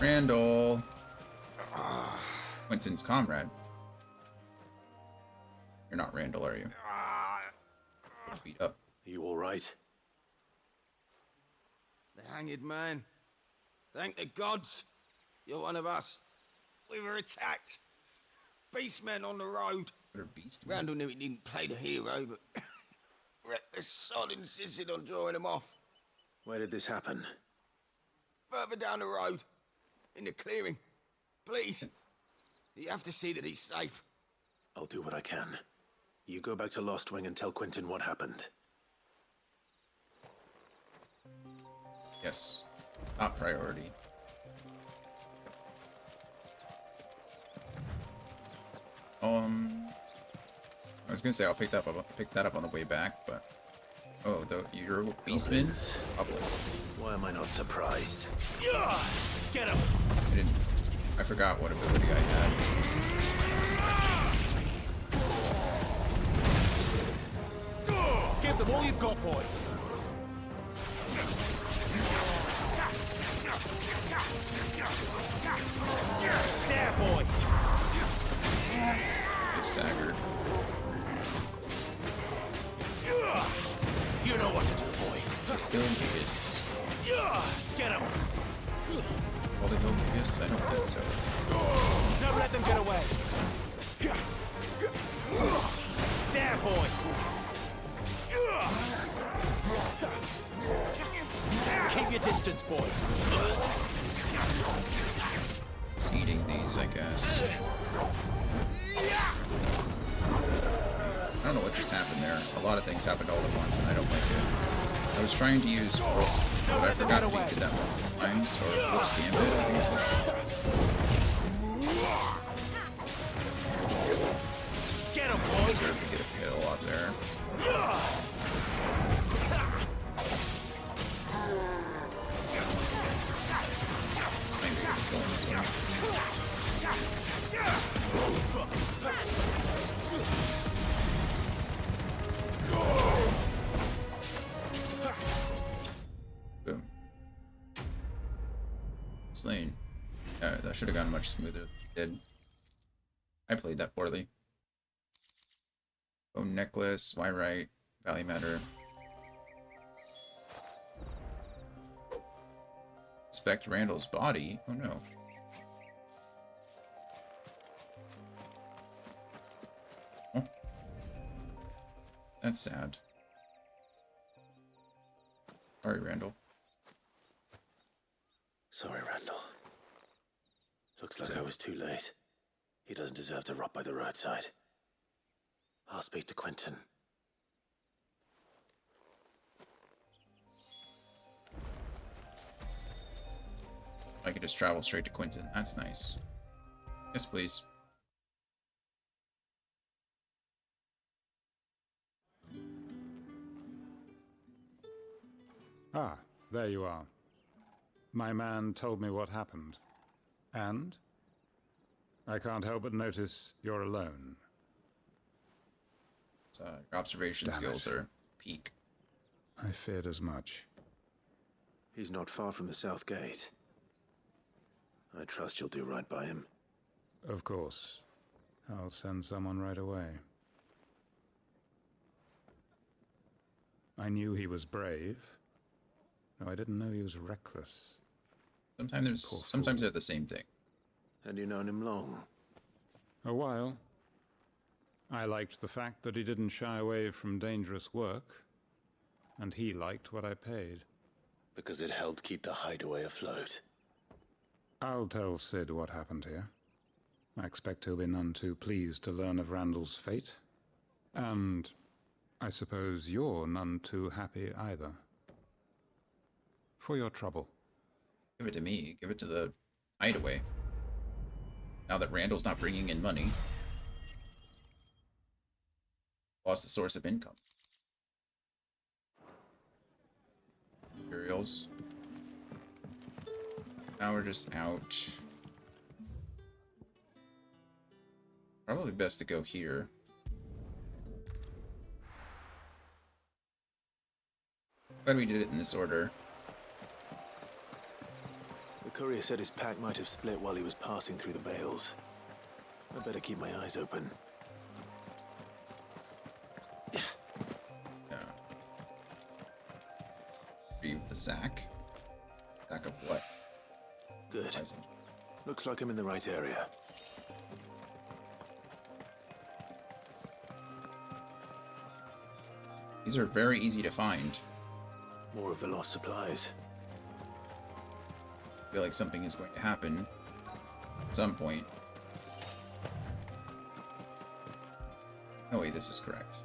Randall! Quentin's comrade. You're not Randall, are you? Beat up. Are you alright? The hanged man. Thank the gods. You're one of us. We were attacked. Beastmen on the road. Randall knew he didn't play the hero, but reckless sod insisted on drawing him off. Where did this happen? Further down the road. In the clearing. Please. You have to see that he's safe. I'll do what I can. You go back to Lost Wing and tell Quentin what happened. Yes. Top priority. I was gonna say I'll pick that up on the way back, but oh, you're Beastman? Probably. Why am I not surprised? Get him! I forgot what ability I had. Give them all you've got, boy. There, boy. Get staggered. You know what to do, boy. Gilgigus. Get him. Well, the Gilgigus? I don't think so. Don't let them get away. There, boy. Keep your distance, boy. Just eating these, I guess. I don't know what just happened there. A lot of things happened all at once, and I don't like it. I was trying to use Wolf, but I forgot that he did that multiple times, or Wolf's Gambit, I think it's called. Get him, boy! I deserve to get a hit a lot there. Maybe I can kill him this one. Boom. Slain. That should have gone much smoother than it did. I played that poorly. Bone necklace, why right? Valley matter. Inspect Randall's body? Oh no. Oh. That's sad. Sorry, Randall. Sorry, Randall. Looks like I was too late. He doesn't deserve to rot by the roadside. I'll speak to Quentin. I could just travel straight to Quentin. That's nice. Yes, please. Ah, there you are. My man told me what happened. And? I can't help but notice you're alone. Your observation Damn skills it. are peak. I feared as much. He's not far from the south gate. I trust you'll do right by him. Of course. I'll send someone right away. I knew he was brave, though I didn't know he was reckless. Sometimes they're the same thing. And you known him long? A while. I liked the fact that he didn't shy away from dangerous work, and he liked what I paid. Because it helped keep the hideaway afloat. I'll tell Sid what happened here. I expect he'll be none too pleased to learn of Randall's fate. And I suppose you're none too happy either. For your trouble. Give it to me. Give it to the hideaway. Now that Randall's not bringing in money. Lost a source of income. Materials. Now we're just out. Probably best to go here. Glad we did it in this order. The courier said his pack might have split while he was passing through the bales. I better keep my eyes open. Yeah. Retrieve the sack. Sack of what? Good. Looks like I'm in the right area. These are very easy to find. More of the lost supplies. I feel like something is going to happen at some point. Oh wait, this is correct.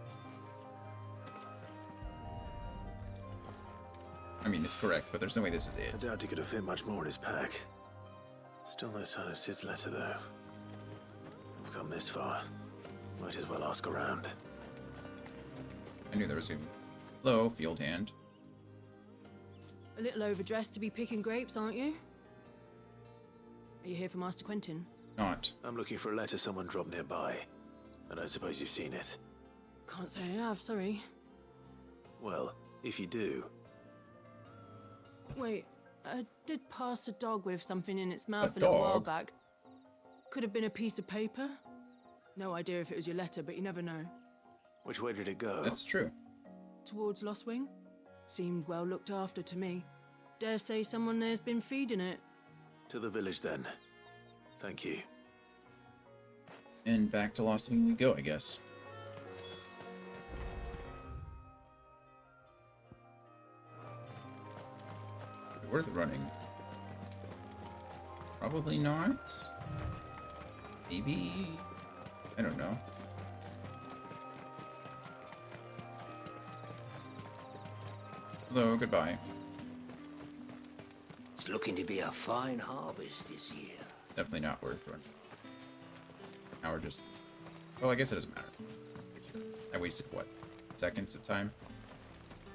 I mean, it's correct, but there's no way this is it. I doubt he could have fit much more in his pack. Still no sign of Sid's letter, though. We've come this far. Might as well ask around. I knew there was a... Hello, field hand. A little overdressed to be picking grapes, aren't you? Are you here for Master Quentin? Not. I'm looking for a letter someone dropped nearby. And I suppose you've seen it. Can't say I have, sorry. Well, if you do... Wait, I did pass a dog with something in its mouth a little while back. Could have been a piece of paper. No idea if it was your letter, but you never know. Which way did it go? That's true. Towards Lostwing? Seemed well looked after to me. Dare say someone there's been feeding it. To the village, then. Thank you. And back to Lostwing we go, I guess. Worth running. Probably not. Maybe. I don't know. Hello, goodbye. It's looking to be a fine harvest this year. Definitely not worth running. Now we're just... Well, I guess it doesn't matter. I wasted, what, seconds of time?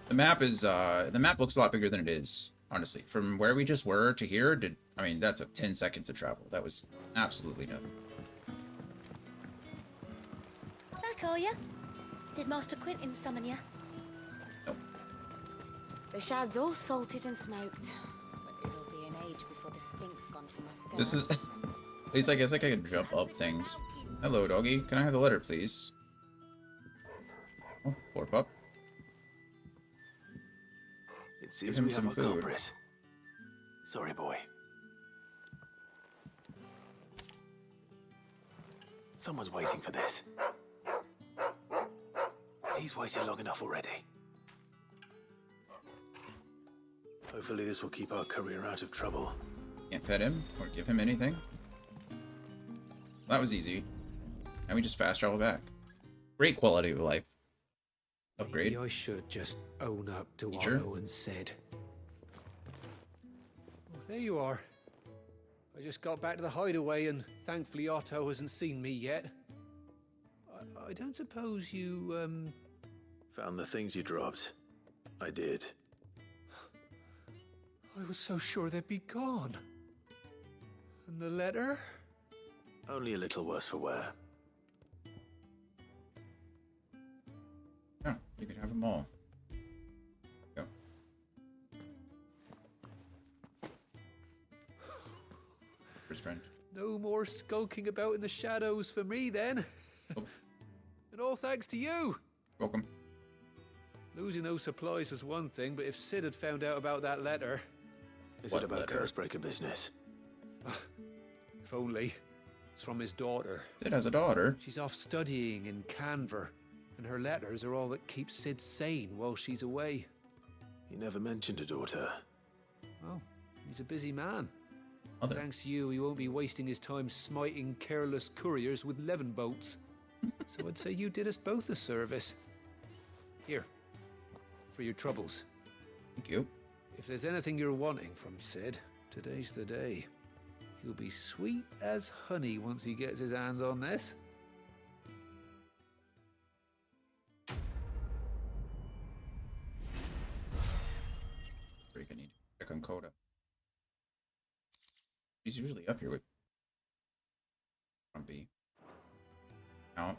The map is, the map looks a lot bigger than it is, honestly. From where we just were to here, I mean, that took 10 seconds to travel. That was absolutely nothing. Back, are ya? Did Master Quentin summon ya? Nope. The shad's all salted and smoked, but it'll be an age before the stink's gone from my skull. This is... At least I guess I can jump up things. Hello, doggy. Can I have the letter, please? Oh, poor pup. It seems Give him we have some our food. culprit. Sorry, boy. Someone's waiting for this. He's waited long enough already. Hopefully this will keep our courier out of trouble. Can't pet him or give him anything. That was easy. And we just fast travel back. Great quality of life. Upgrade. Maybe I should just own up to what Sure. Owen said. Well, there you are. I just got back to the hideaway and thankfully Otto hasn't seen me yet. I don't suppose you, Found the things you dropped. I did. I was so sure they'd be gone. And the letter? Only a little worse for wear. Yeah, you could have them all. Go. First friend. No more skulking about in the shadows for me, then. Oh. And all thanks to you. Welcome. Losing those supplies was one thing, but if Sid had found out about that letter... Is it about Cursebreaker business? If only. It's from his daughter. Sid has a daughter. She's off studying in Canver, and her letters are all that keeps Sid sane while she's away. He never mentioned a daughter. Well, he's a busy man. Mother. Thanks to you, he won't be wasting his time smiting careless couriers with levin bolts. So I'd say you did us both a service. Here, for your troubles. Thank you. If there's anything you're wanting from Sid, today's the day. He'll be sweet as honey once he gets his hands on this. Break, I need to check on Coda. He's usually up here with Grumpy. Out.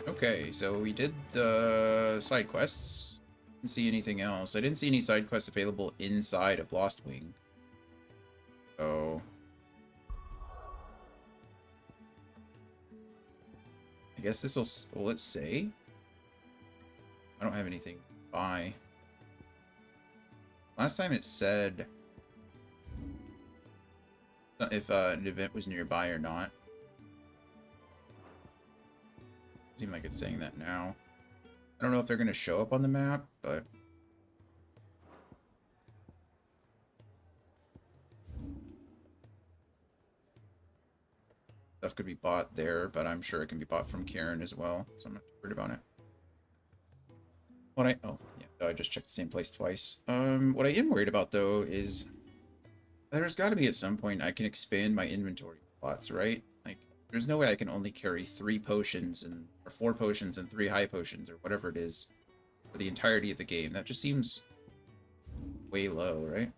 Okay, so we did the side quests. Didn't see anything else. I didn't see any side quests available inside of Lost Wing. So I guess this will it say? I don't have anything to buy. Last time it said if an event was nearby or not. Seems like it's saying that now. I don't know if they're going to show up on the map, but stuff could be bought there, but I'm sure it can be bought from Kieran as well, so I'm not too worried about it. Oh yeah, I just checked the same place twice. What I am worried about though is there's got to be at some point I can expand my inventory slots, right? Like, there's no way I can only carry 3 potions or 4 potions and 3 high potions or whatever it is for the entirety of the game. That just seems way low, right?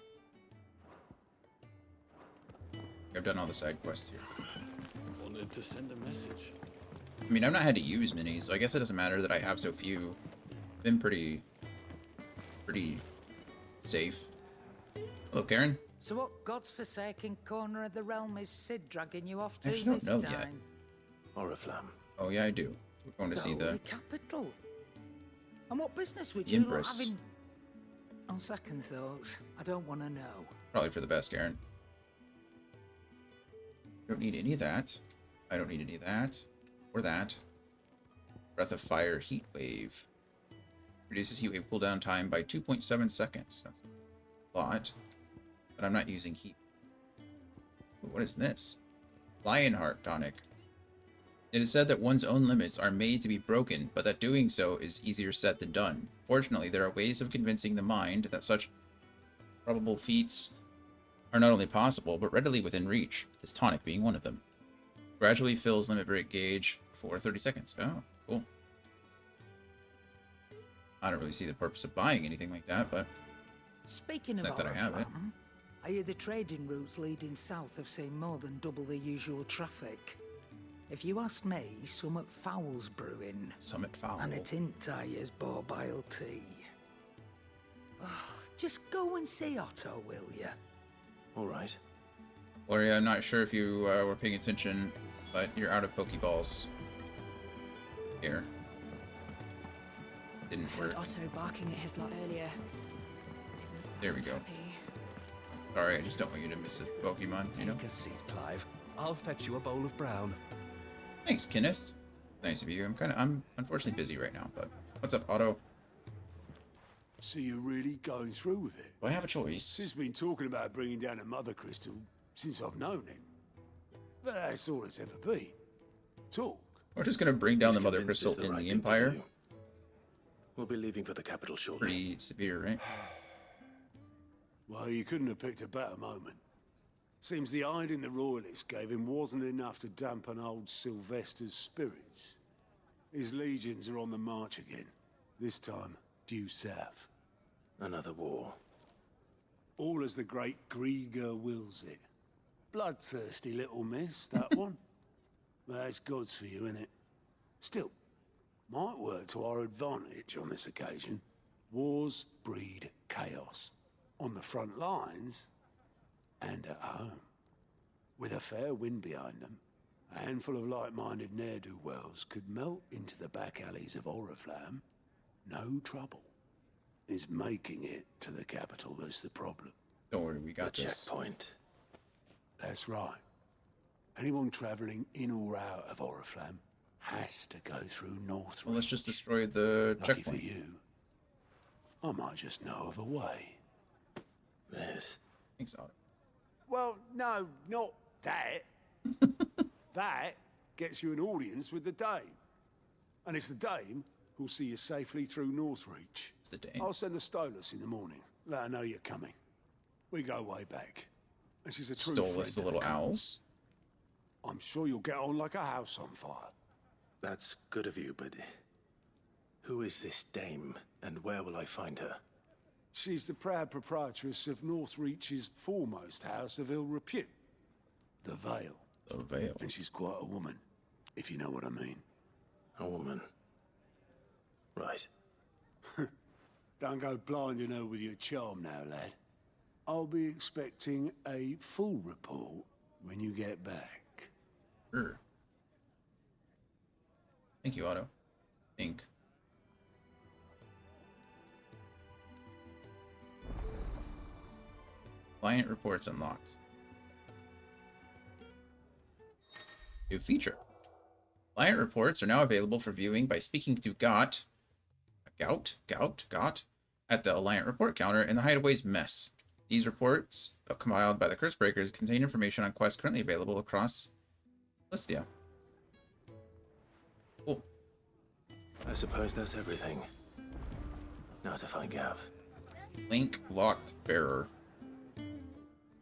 I've done all the side quests here. Wanted to send a message. I mean, I've not had to use many, so I guess it doesn't matter that I have so few. Been pretty safe. Hello, Karen. So what God's forsaken corner of the realm is Sid dragging you off I to actually this don't know yet. time? Oriflamme. Oh yeah, I do. We're going to see the capital. And what business would the you lot Empress. having? On second thoughts, I don't want to know. Probably for the best, Karen. Don't need any of that. I don't need any of that. Or that. Breath of Fire Heat Wave. Reduces heat wave cooldown time by 2.7 seconds. That's a lot. But I'm not using heat. Ooh, what is this? Lionheart tonic. It is said that one's own limits are made to be broken, but that doing so is easier said than done. Fortunately, there are ways of convincing the mind that such probable feats are not only possible, but readily within reach, this tonic being one of them. Gradually fills limit break gauge for 30 seconds. Oh, cool. I don't really see the purpose of buying anything like that, but Speaking it's of not that I have it. Oriflamme, I hear the trading routes leading south have seen more than double the usual traffic. If you ask me, Summit Foul's brewing. Summit Foul. And it ain't Tyre's Borbile tea. Oh, just go and see Otto, will you? All right. Gloria, I'm not sure if you were paying attention, but you're out of Pokeballs here. Didn't work. Otto barking at his lot earlier. There we go. Sorry, I just don't want you to miss a Pokemon, you know? Take a seat, Clive. I'll fetch you a bowl of brown. Thanks, Kenneth. Nice of you. I'm unfortunately busy right now, but what's up, Otto? So you're really going through with it? Do I have a choice? Sid's been talking about bringing down a Mother Crystal since I've known him. But that's all it's ever been. Talk. We're just gonna bring down He's the Mother convinced Crystal it's the in right the thing to Empire. do. We'll be leaving for the capital shortly. Pretty severe, right? Well, you couldn't have picked a better moment. Seems the hiding the Royalists gave him wasn't enough to dampen old Sylvester's spirits. His legions are on the march again. This time, due south. Another war. All as the great Grieger wills it. Bloodthirsty little miss, that one. That's God's for you, innit? Still, might work to our advantage on this occasion. Wars breed chaos. On the front lines and at home. With a fair wind behind them, a handful of like-minded ne'er-do-wells could melt into the back alleys of Oriflamme. No trouble. It's making it to the capital that's the problem. Don't worry, we got The this. checkpoint. That's right. Anyone travelling in or out of Oriflamme has to go through North. Well, let's just destroy the Lucky checkpoint. for you, I might just know of a way. Yes. Thanks, Otto. Well, no, not that. That gets you an audience with the Dame. And it's the Dame who'll see you safely through Northreach. It's the Dame. I'll send the Stolas in the morning. Let her know you're coming. We go way back. And she's a true Stolas, friend the of little cause. owls. I'm sure you'll get on like a house on fire. That's good of you, but who is this dame, and where will I find her? She's the proud proprietress of Northreach's foremost house of ill repute, the Vale. The Vale. And she's quite a woman, if you know what I mean. A woman. Right. Don't go blinding her with your charm now, lad. I'll be expecting a full report when you get back. Sure. Thank you, Otto. Think. Client reports unlocked. New feature. Client reports are now available for viewing by speaking to Gout at the Alliant report counter in the Hideaway's mess. These reports, compiled by the Cursebreakers, contain information on quests currently available across Listia. Cool. I suppose that's everything. Now to find Gav. Link locked bearer.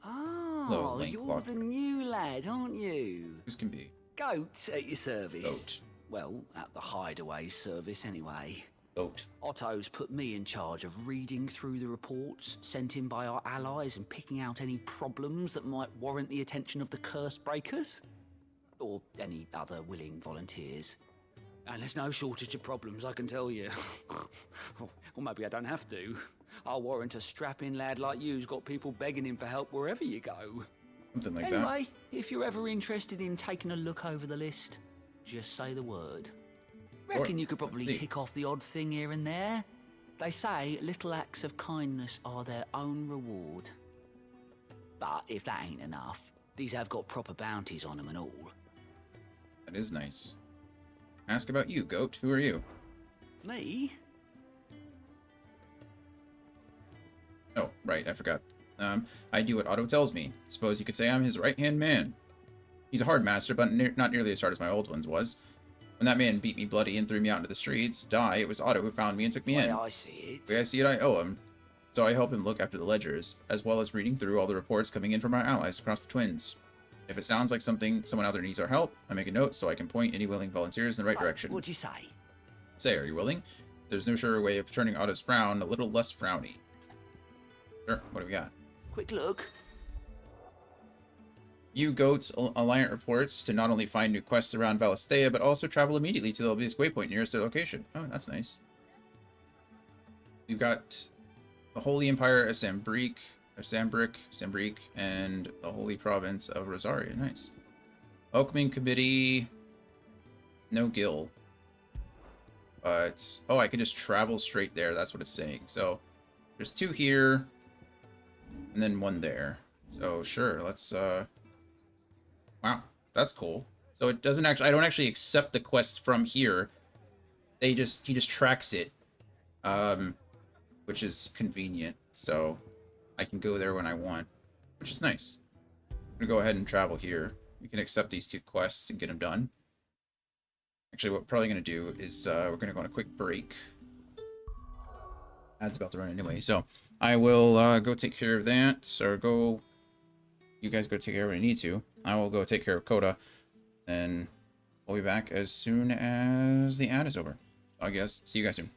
Hello, Oh, Link you're locked the new lad, aren't you? Who's can be? Goat at your service. Goat. Well, at the Hideaway service, anyway. Goat. Otto's put me in charge of reading through the reports sent in by our allies and picking out any problems that might warrant the attention of the Cursebreakers. Or any other willing volunteers. And there's no shortage of problems, I can tell you. Or maybe I don't have to. I'll warrant a strapping lad like you's got people begging him for help wherever you go. Something like that. Anyway, if you're ever interested in taking a look over the list, just say the word. Reckon you could probably tick off the odd thing here and there. They say little acts of kindness are their own reward. But if that ain't enough, these have got proper bounties on them and all. That is nice. Ask about you, Goat. Who are you? Me? Oh, right, I forgot. I do what Otto tells me. Suppose you could say I'm his right-hand man. He's a hard master, but not nearly as hard as my old ones was. When that man beat me bloody and threw me out into the streets, it was Otto who found me and took me in. I see it. The way I see it, I owe him. So I help him look after the ledgers, as well as reading through all the reports coming in from our allies across the Twins. If it sounds like someone out there needs our help, I make a note so I can point any willing volunteers in the right direction. What'd you say? Say, are you willing? There's no surer way of turning Otto's frown a little less frowny. Sure, what do we got? Quick look. You Goats Alliant reports to not only find new quests around Valisthea, but also travel immediately to the obvious waypoint nearest their location. Oh, that's nice. We've got the Holy Empire of Sambrique, and the Holy Province of Rosaria. Nice. Oakman Committee, no Gil. But, oh, I can just travel straight there. That's what it's saying. So, there's 2 here, and then 1 there. So, sure, let's, wow, that's cool. So it doesn't actually, I don't actually accept the quest from here. He just tracks it, which is convenient. So I can go there when I want, which is nice. I'm gonna go ahead and travel here. We can accept these 2 quests and get them done. Actually, what we're probably gonna do is we're gonna go on a quick break. Ad's about to run anyway, so I will go take care of that, or go. You guys go take care of what you need to. I will go take care of Coda, and we'll be back as soon as the ad is over. I guess. See you guys soon.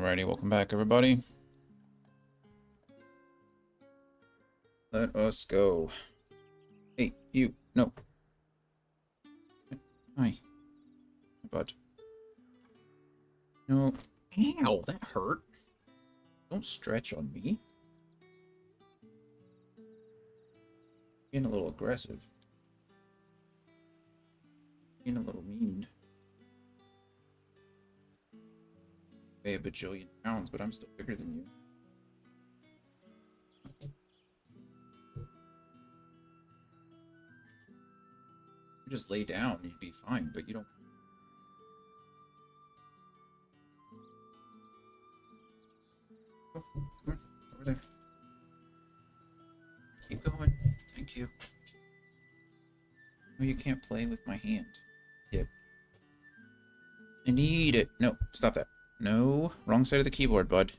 Alrighty, welcome back, everybody. Let us go. Hey, you. No. Hi. Bud. No. Ow, that hurt. Don't stretch on me. Being a little aggressive. Being a little mean. Weigh a bajillion pounds, but I'm still bigger than you. You just lay down, you'd be fine, but you don't. Oh, come on, over there. Keep going. Thank you. No, you can't play with my hand. Yep. I need it. No, stop that. No, wrong side of the keyboard, bud.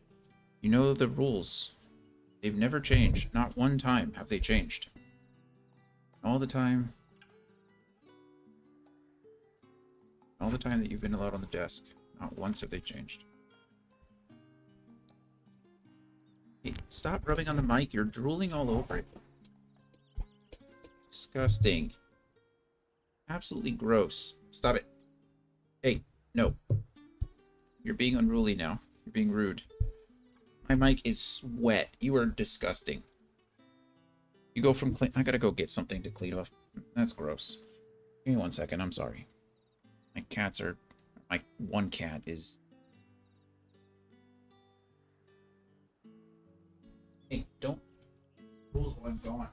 You know the rules. They've never changed. Not one time have they changed. All the time. All the time that you've been allowed on the desk. Not once have they changed. Hey, stop rubbing on the mic. You're drooling all over it. Disgusting. Absolutely gross. Stop it. Hey, no. You're being unruly now. You're being rude. My mic is wet. You are disgusting. You go from clean... I gotta go get something to clean off. That's gross. Give me 1 second. I'm sorry. My cats are... My one cat is... Hey, don't... Rules while I'm gone.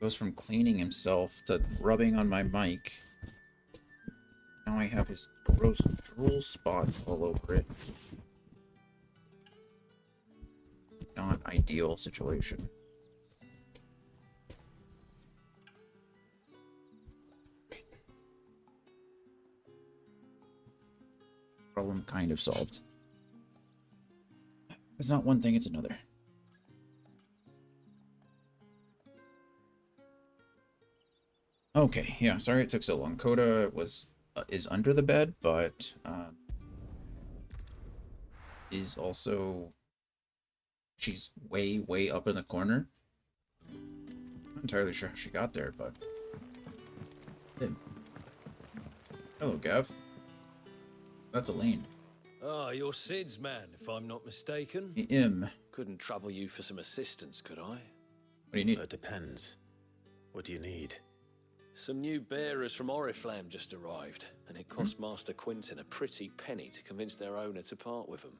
Goes from cleaning himself to rubbing on my mic. Now I have his gross drool spots all over it. Not ideal situation. Problem kind of solved. It's not one thing, it's another. Okay, yeah, sorry it took so long. Coda is under the bed, but is also... She's way up in the corner. I'm not entirely sure how she got there, but... Hello, Gav. That's Elaine. Ah, you're Sid's man, if I'm not mistaken. I am. Couldn't trouble you for some assistance, could I? What do you need? It depends. What do you need? Some new bearers from Oriflamme just arrived, and it cost Master Quinton a pretty penny to convince their owner to part with them.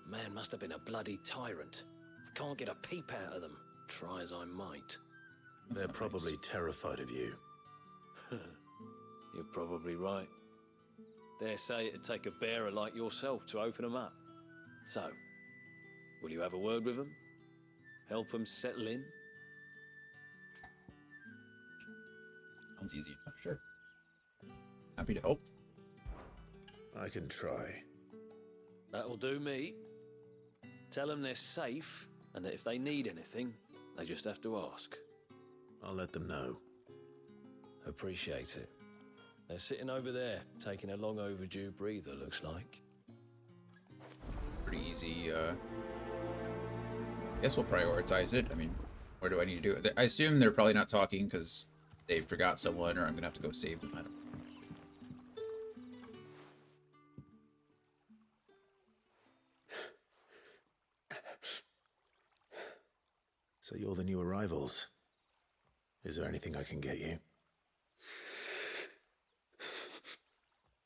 Man must have been a bloody tyrant. I can't get a peep out of them, try as I might. They're probably terrified of you. You're probably right. Dare say it'd take a bearer like yourself to open them up. So, will you have a word with them? Help them settle in? Sounds easy enough, sure. Happy to help. I can try. That'll do me. Tell them they're safe, and that if they need anything, they just have to ask. I'll let them know. Appreciate it. They're sitting over there, taking a long overdue breather, looks like. Pretty easy, guess we'll prioritize it. I mean, where do I need to do it? I assume they're probably not talking because they forgot someone, or I'm gonna have to go save them. I don't know. So you're the new arrivals. Is there anything I can get you?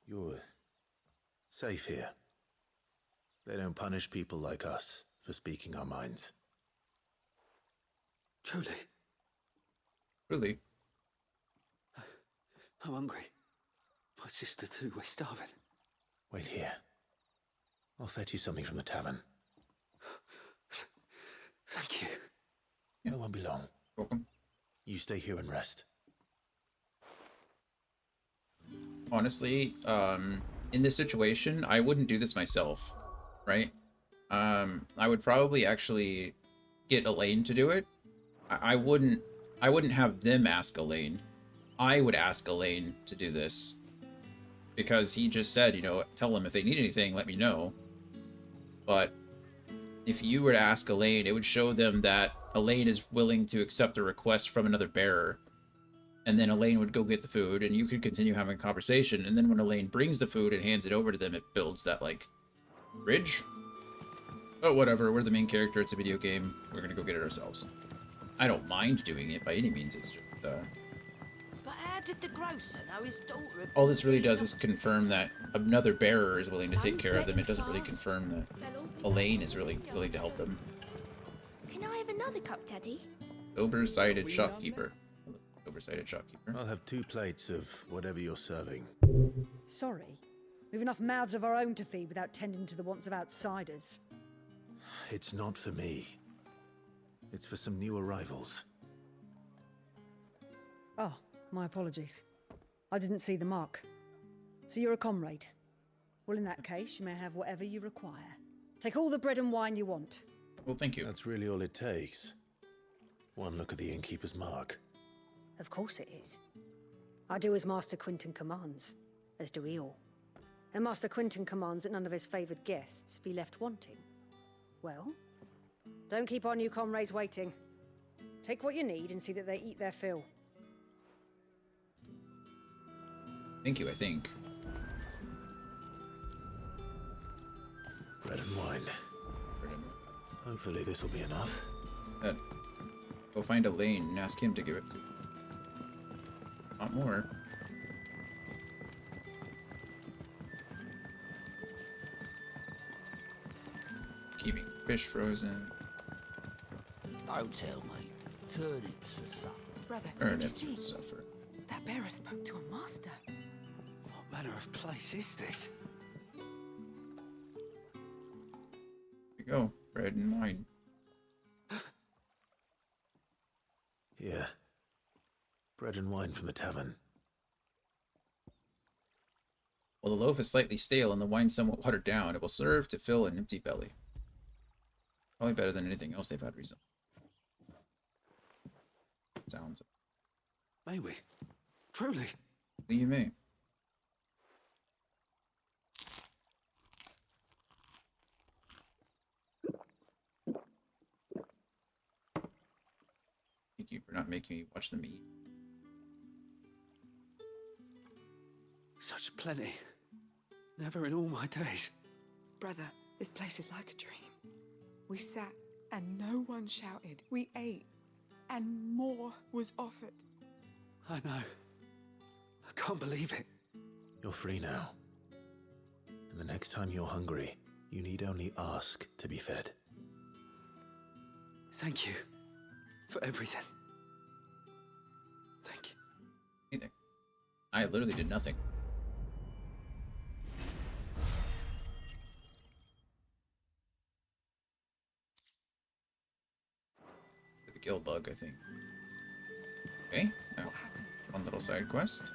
You're safe here. They don't punish people like us for speaking our minds. Truly? Really? I'm hungry. My sister too, we're starving. Wait here. I'll fetch you something from the tavern. Thank you. It won't be long. Welcome. You stay here and rest. honestly, in this situation, I wouldn't do this myself, right? I would probably actually get Elaine to do it. I wouldn't have them ask Elaine. I would ask Elaine to do this. Because he just said, you know, tell them if they need anything, let me know. But if you were to ask Elaine, it would show them that Elaine is willing to accept a request from another bearer. And then Elaine would go get the food, and you could continue having a conversation. And then when Elaine brings the food and hands it over to them, it builds that, like, bridge. But whatever, we're the main character, it's a video game. We're gonna go get it ourselves. I don't mind doing it by any means, it's just, But how did the grocer know his daughter had all this really does is confirm that another bearer is willing to take care of them. It doesn't really confirm that Elaine is really willing to help them. Can I have another cup, Teddy? Sober-sided shopkeeper. Sober-sided shopkeeper. I'll have 2 plates of whatever you're serving. Sorry. We've enough mouths of our own to feed without tending to the wants of outsiders. It's not for me. It's for some new arrivals. Oh, my apologies. I didn't see the mark. So you're a comrade. Well, in that case, you may have whatever you require. Take all the bread and wine you want. Well, thank you. That's really all it takes. One look at the innkeeper's mark. Of course it is. I do as Master Quinton commands, as do we all. And Master Quinton commands that none of his favoured guests be left wanting. Well, don't keep our new comrades waiting. Take what you need and see that they eat their fill. Thank you, I think. Bread and wine. Hopefully this will be enough. Go find Elaine and ask him to give it to you. Not more. Keeping fish frozen. Don't tell me. Turnips for supper. Brother, did you Turnips see? will suffer. That bearer spoke to a master. What manner of place is this? Here we go. Bread and wine. Yeah. Bread and wine from the tavern. While the loaf is slightly stale and the wine somewhat watered down, it will serve to fill an empty belly. Probably better than anything else they've had recently. Sounds. May we? Truly? You may. Thank you for not making me watch them eat. Such plenty. Never in all my days. Brother, this place is like a dream. We sat and no one shouted. We ate and more was offered. I know. I can't believe it. You're free now. And the next time you're hungry, you need only ask to be fed. Thank you for everything. Thank you. Anything. I literally did nothing. The guild bug, I think. Okay, now one little side quest.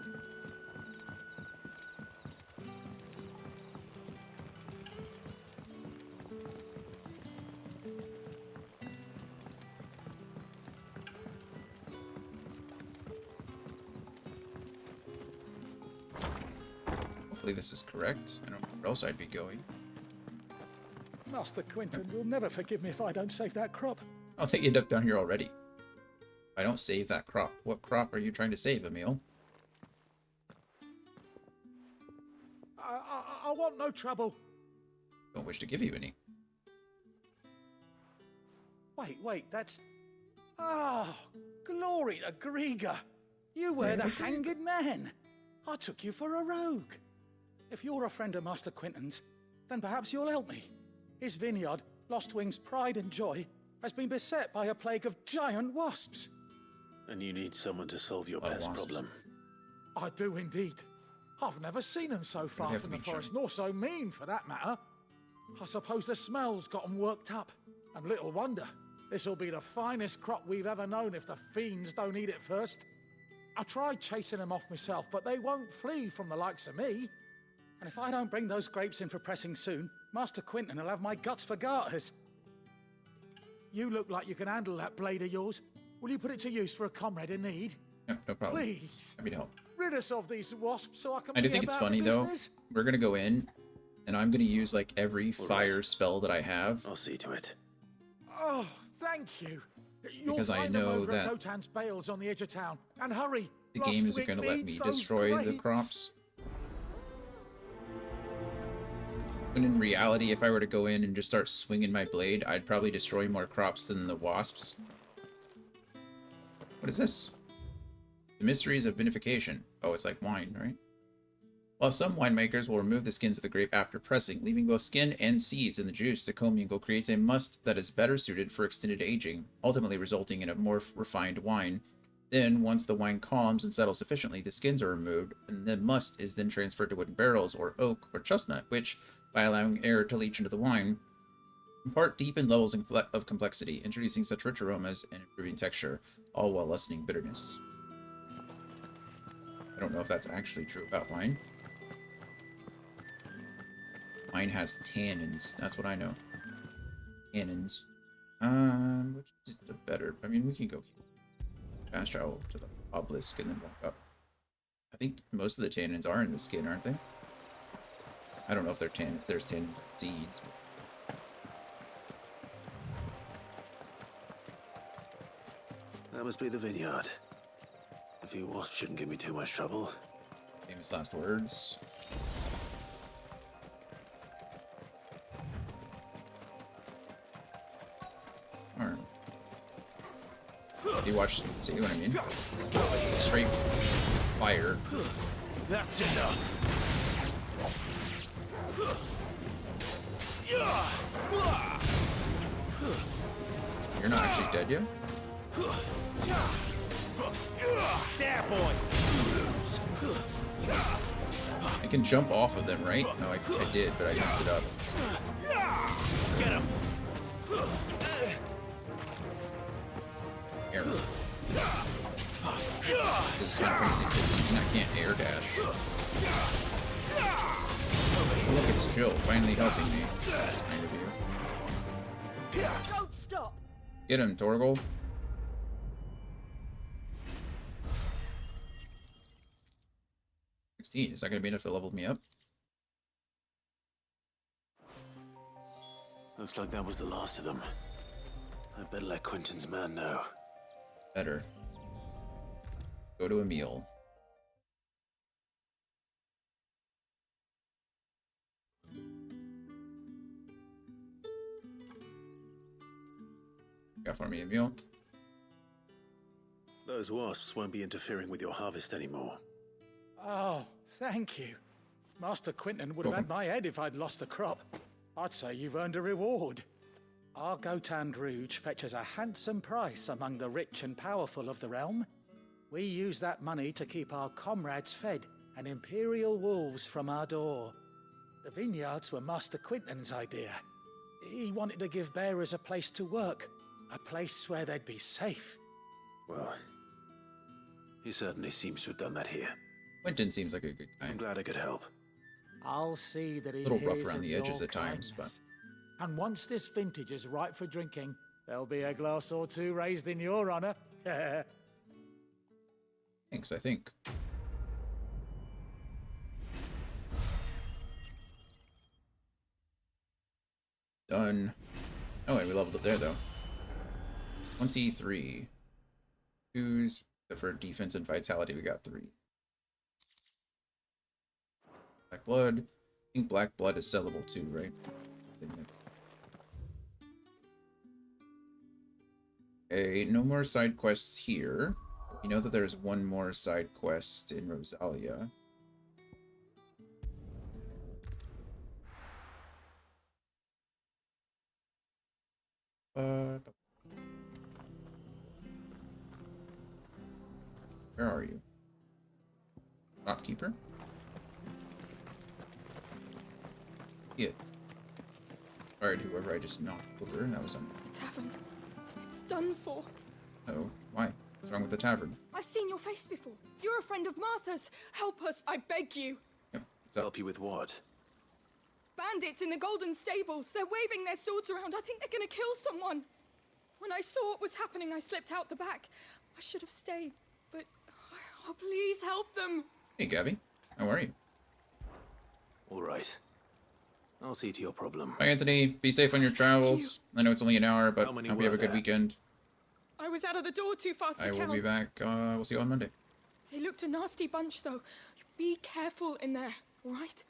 Hopefully this is correct. I don't know where else I'd be going. Master Quinton will never forgive me if I don't save that crop. I'll take you down here already. I don't save that crop. What crop are you trying to save, Emil? I want no trouble. Don't wish to give you any. Wait, that's... Oh, glory to Griga. You were the hanged man. I took you for a rogue. If you're a friend of Master Quinton's, then perhaps you'll help me. His vineyard, Lostwing's pride and joy, has been beset by a plague of giant wasps. And you need someone to solve your pest problem. I do indeed. I've never seen them so far from the forest, nor so mean, for that matter. I suppose the smell's got them worked up. And little wonder. This'll be the finest crop we've ever known if the fiends don't eat it first. I tried chasing them off myself, but they won't flee from the likes of me. And if I don't bring those grapes in for pressing soon, Master Quinton will have my guts for garters. You look like you can handle that blade of yours. Will you put it to use for a comrade in need? No problem. Please. Happy to help. Rid us of these wasps so I can I do be think it's about funny, the though. business. We're going to go in, and I'm going to use, like, every fire spell that I have. I'll see to it. Oh, thank you. You'll Because I find them know over at that Gotan's bales on the edge of town. And hurry. the game isn't Lostwick going to let needs me those destroy the grapes. crops. When in reality, if I were to go in and just start swinging my blade, I'd probably destroy more crops than the wasps. What is this? The mysteries of vinification. Oh, it's like wine, right? While some winemakers will remove the skins of the grape after pressing, leaving both skin and seeds in the juice, the commingle creates a must that is better suited for extended aging, ultimately resulting in a more refined wine. Then, once the wine calms and settles sufficiently, the skins are removed, and the must is then transferred to wooden barrels, or oak, or chestnut, which, by allowing air to leach into the wine, impart deepened levels of complexity, introducing such rich aromas and improving texture, all while lessening bitterness. I don't know if that's actually true about wine. Wine has tannins. That's what I know. Tannins. Which is the better? I mean, we can go fast travel to the obelisk and then walk up. I think most of the tannins are in the skin, aren't they? I don't know if there's tannins in seeds. That must be the vineyard. A few wasps shouldn't give me too much trouble. Famous last words. Alright. You watch, see what I mean? Like straight fire. That's enough. You're not actually dead yet? There, boy. I can jump off of them, right? No, I did, but I messed it up. Get him. Air. This is Final Fantasy 15. I can't air dash. Oh, look, it's Jill finally helping me. That's kind of you. Don't stop! Get him, Torgal. Is that going to be enough to level me up? Looks like that was the last of them. I better let Quinton's man know. Better. Go to Emil. Got for me, Emil. Those wasps won't be interfering with your harvest anymore. Oh, thank you. Master Quinton would have had my head if I'd lost the crop. I'd say you've earned a reward. Our Gotan Rouge fetches a handsome price among the rich and powerful of the realm. We use that money to keep our comrades fed and imperial wolves from our door. The vineyards were Master Quinton's idea. He wanted to give bearers a place to work, a place where they'd be safe. Well, he certainly seems to have done that here. Quinton seems like a good guy. I'm glad I could help. I'll see that he A little rough hears around of the edges your at times, but kindness. And once this vintage is ripe for drinking, there'll be a glass or two raised in your honor. thanks, I think. Done. Oh, wait, we leveled up there, though. 23. 2s. Except for defense and vitality, we got 3. Black blood. I think black blood is sellable too, right? I think that's... Okay, no more side quests here. You know that there's one more side quest in Rosalia. Where are you? Shopkeeper? Yeah. Alright, whoever I just knocked over, that was on. The tavern. It's done for. Oh, why? What's wrong with the tavern? I've seen your face before. You're a friend of Martha's. Help us, I beg you. Yep. Help you with what? Bandits in the Golden Stables. They're waving their swords around. I think they're gonna kill someone. When I saw what was happening, I slipped out the back. I should have stayed, but... Oh, please help them. Hey, Gabby. How are you? All right. I'll see to your problem. Bye, Anthony. Be safe on your travels. I know it's only an hour, but hope you have a good weekend. I was out of the door too fast to I will count. be back. We'll see you on Monday. They looked a nasty bunch, though. Be careful in there, all right?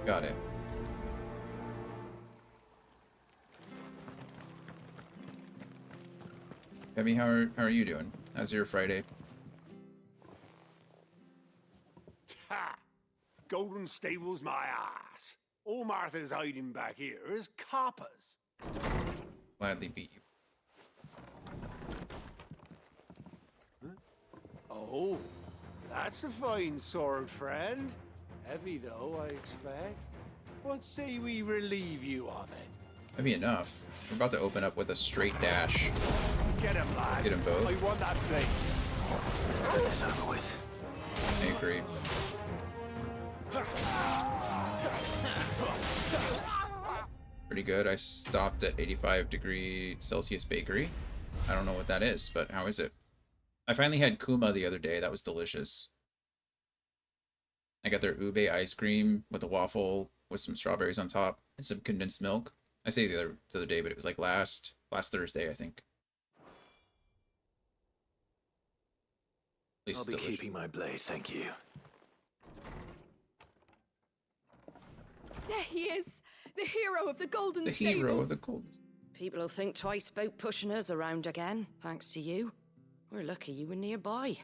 Got it. Gabby, how are you doing? How's your Friday? Ha! Golden Stables, my ass. All Martha's hiding back here is coppers. Gladly beat you. Oh, that's a fine sword, friend. Heavy, though, I expect. What say we relieve you of it? That'd be enough. We're about to open up with a straight dash. Get him, lads. Get 'em both. I want that blade. Let's get this over with. I agree. Pretty good. I stopped at 85°C bakery. I don't know what that is, but how is it? I finally had Kuma the other day. That was delicious. I got their ube ice cream with a waffle with some strawberries on top and some condensed milk. I say the other day, but it was like last Thursday, I think. At least I'll be delicious. keeping my blade, thank you. There he is, the hero of the Golden The Stables. hero of the Golden. People will think twice about pushing us around again, thanks to you. We're lucky you were nearby.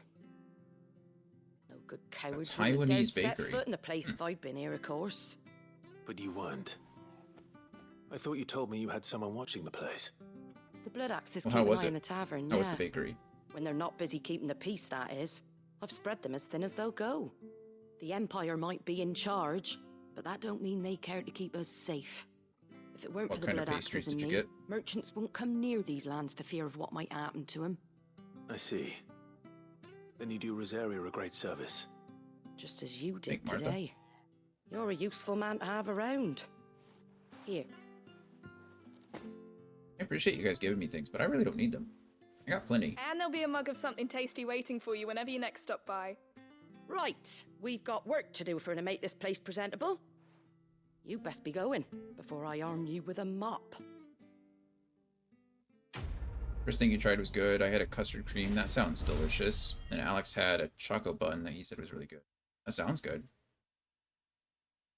No good cowards wouldn't have dared Taiwanese set bakery. foot in the place if I'd been here, of course. But you weren't. I thought you told me you had someone watching the place. The Blood Axes Well, keep how an was eye it? in the tavern, How yeah. was the bakery? When they're not busy keeping the peace, that is. I've spread them as thin as they'll go. The Empire might be in charge, but that don't mean they care to keep us safe. If it weren't What for the kind of Blood pastries Axes and did me, you get? merchants won't come near these lands for fear of what might happen to them. I see. Then you do Rosaria a great service. Just as you did Thank Martha. today. You're a useful man to have around. Here. I appreciate you guys giving me things, but I really don't need them. I got plenty. And there'll be a mug of something tasty waiting for you whenever you next stop by. Right, we've got work to do for to make this place presentable. You best be going before I arm you with a mop. First thing you tried was good. I had a custard cream. That sounds delicious. And Alex had a choco bun that he said was really good. That sounds good.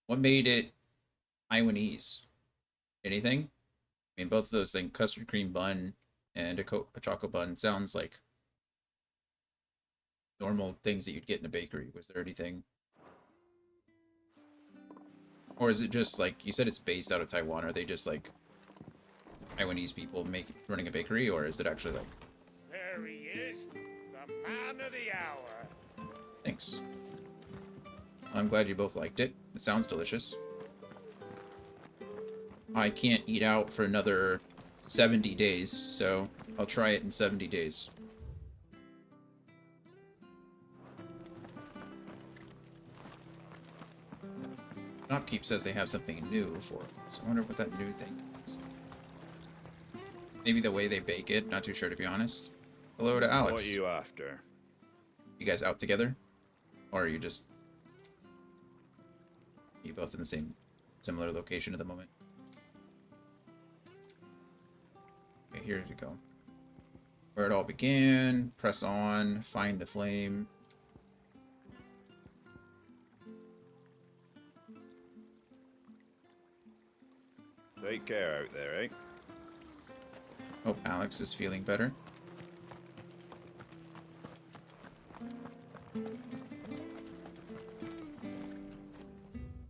What made it Taiwanese? Anything? I mean, both of those things, custard cream bun and a choco bun, sounds like normal things that you'd get in a bakery. Was there anything? Or is it just like, you said it's based out of Taiwan. Are they just like Taiwanese people running a bakery, or is it actually like... There he is, the man of the hour. Thanks. Well, I'm glad you both liked it. It sounds delicious. I can't eat out for another 70 days, so I'll try it in 70 days. Shopkeep says they have something new for us. I wonder what that new thing is. Maybe the way they bake it. Not too sure, to be honest. Hello to Alex. What are you after? You guys out together? Or are you just... You both in the same, similar location at the moment? Okay, here you go. Where it all began. Press on. Find the flame. Take care out there, eh? Hope Alex is feeling better.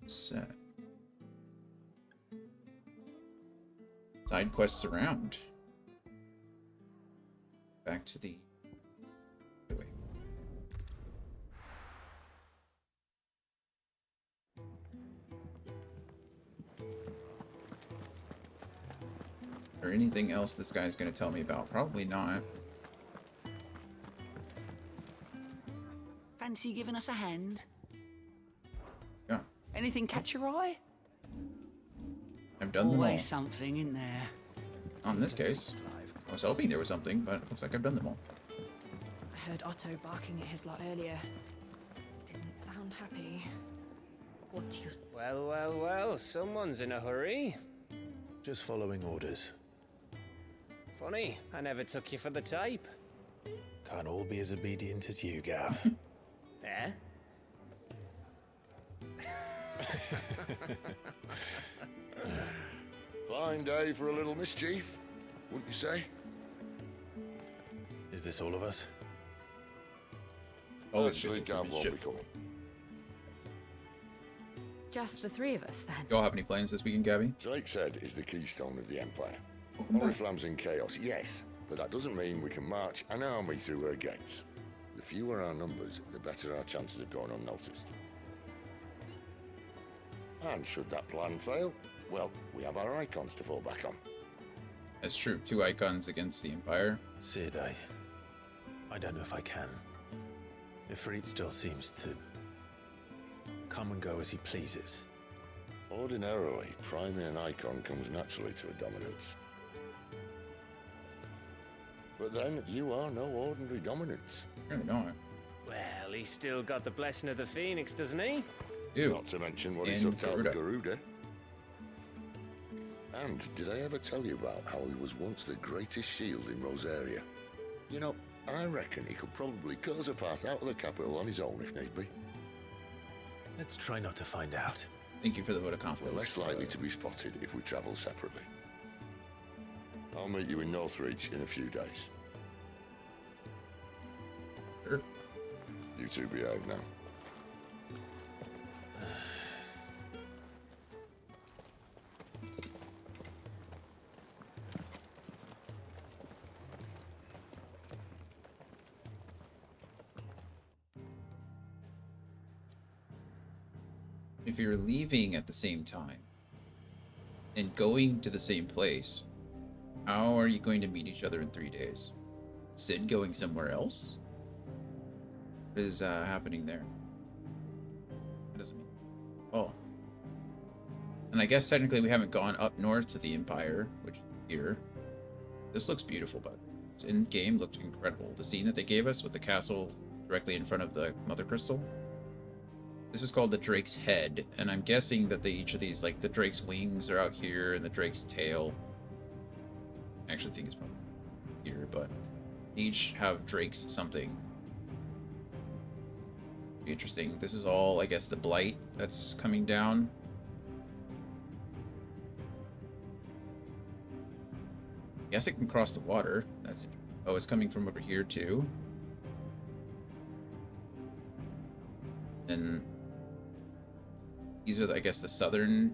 Set. Side quests around. Back to the... Wait. Or anything else this guy's gonna tell me about? Probably not. Fancy giving us a hand? Yeah. Anything catch your eye? I've done them all. Always something in there. On this case, I was hoping there was something, but it looks like I've done them all. I heard Otto barking at his lot earlier. Didn't sound happy. What do you... Well, well, well, someone's in a hurry. Just following orders. Funny, I never took you for the type. Can't all be as obedient as you, Gav. Eh? Fine day for a little mischief, wouldn't you say? Is this all of us? Oh, actually, Gav won't be coming. Just the three of us, then. You all have any plans this weekend, Gabby? Drake's Head is the keystone of the Empire. Oriflamme's in chaos, yes, but that doesn't mean we can march an army through her gates. The fewer our numbers, the better our chances of going unnoticed. And should that plan fail, well, we have our icons to fall back on. That's true. 2 icons against the Empire. Sid, I don't know if I can. Ifrit still seems to come and go as he pleases. Ordinarily, priming an icon comes naturally to a dominance. But then, you are no ordinary dominance. No. Well, he's still got the blessing of the Phoenix, doesn't he? Ew. Not to mention what he sucked out of Garuda. And did I ever tell you about how he was once the greatest shield in Rosaria? You know, I reckon he could probably cut us a path out of the capital on his own if need be. Let's try not to find out. Thank you for the vote of confidence. We're less likely to be spotted if we travel separately. I'll meet you in Northreach in a few days. Sure. You two behave now. If you're leaving at the same time and going to the same place, how are you going to meet each other in 3 days? Sid going somewhere else? What is happening there? That doesn't mean... Oh. And I guess technically we haven't gone up north to the Empire, which is here. This looks beautiful, but this in-game looked incredible. The scene that they gave us with the castle directly in front of the Mother Crystal. This is called the Drake's Head, and I'm guessing that each of these, like the Drake's wings are out here and the Drake's tail. I actually think it's probably here, but each have Drake's something. Be interesting. This is all, I guess, the blight that's coming down. I guess it can cross the water. That's oh, it's coming from over here too. And these are, I guess, the southern